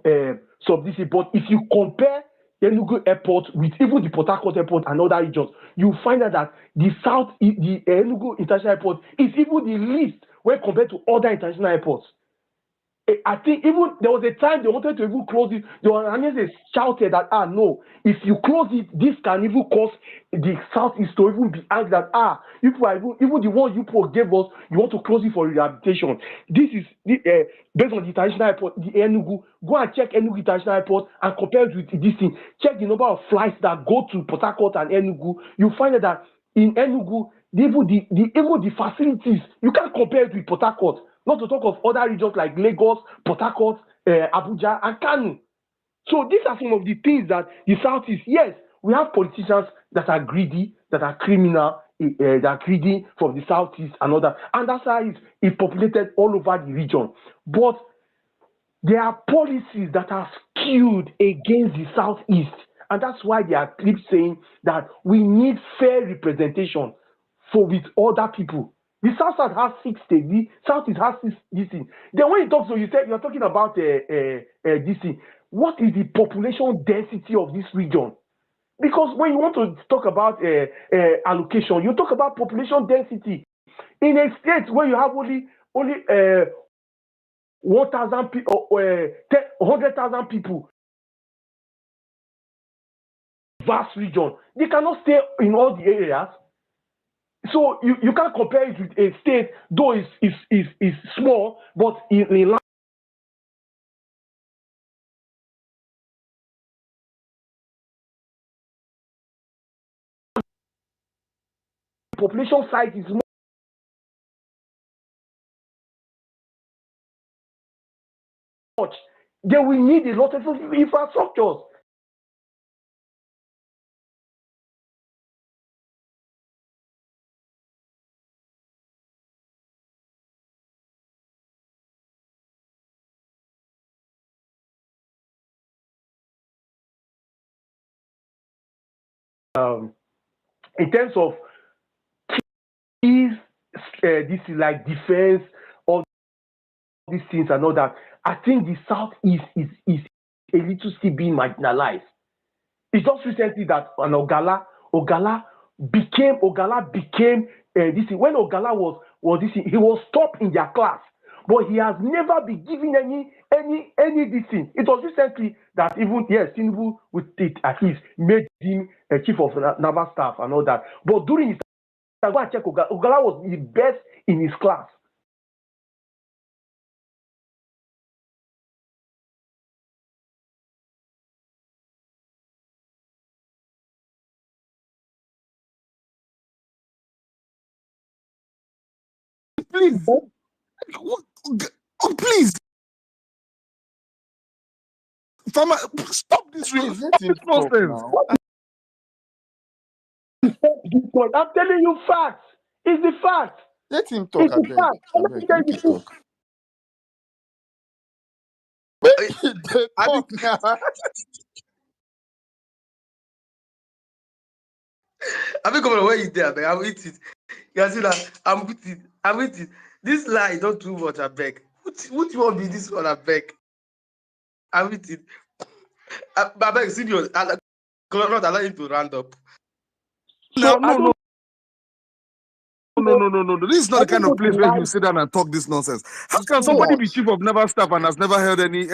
this, but if you compare Enugu Airport with even the Port Harcourt Airport and other regions, you find out that the Enugu International Airport is even the least when compared to other international airports. I think even there was a time they wanted to even close it. The organizers shouted that no, if you close it, this can even cause the Southeast to even be angry that you people are even the ones you people gave us, you want to close it for rehabilitation. This is based on the international airport, the Enugu. Go and check Enugu International Airport and compare it with this thing. Check the number of flights that go to Port Harcourt and Enugu. You find out that in Enugu, even the facilities, you can't compare it with Port Harcourt. Not to talk of other regions like Lagos, Port Harcourt, Abuja, and Kano. So these are some of the things that the Southeast, yes, we have politicians that are greedy, that are criminal, that are greedy from the Southeast and other. And that's why it's populated all over the region. But there are policies that are skewed against the Southeast. And that's why they are keep saying that we need fair representation with other people. The South has 6 states. The Southeast has 6 this thing. Then when you talk, so you say you're talking about this thing. What is the population density of this region? Because when you want to talk about allocation, you talk about population density. In a state where you have only 1,000 people, 100,000 people, vast region, they cannot stay in all the areas. So you can't compare it with a state, though is small, but in land population size is much. They will need a lot of infrastructures. In terms of this is like defense, all these things and all that, I think the Southeast is a little still being marginalized. It's just recently that an Ogala became this thing. When Ogala was this thing, he was top in their class, but he has never been given any this thing. It was recently that even Tinubu with it at least made him a chief of naval staff and all that. But during his time, go and check Ogala was the best in his class. Please, please, Farmer, stop this. Please let him talk Nonsense. now. I'm telling you facts. It's the fact. Let him talk, It's the fact. Make him talk. Talk now. I mean, come on, where you there, man? I'm with it. You can see that I'm with it. I'm with it. This lie don't too much, I beg. What you want be this one, I beg? I'm with it. I beg, serious. I'm not allowing you to round up. So I No. don't No. This is not I the don't kind know of place the where you lie. sit down and talk this nonsense. How can somebody No. be chief of naval staff and has never held any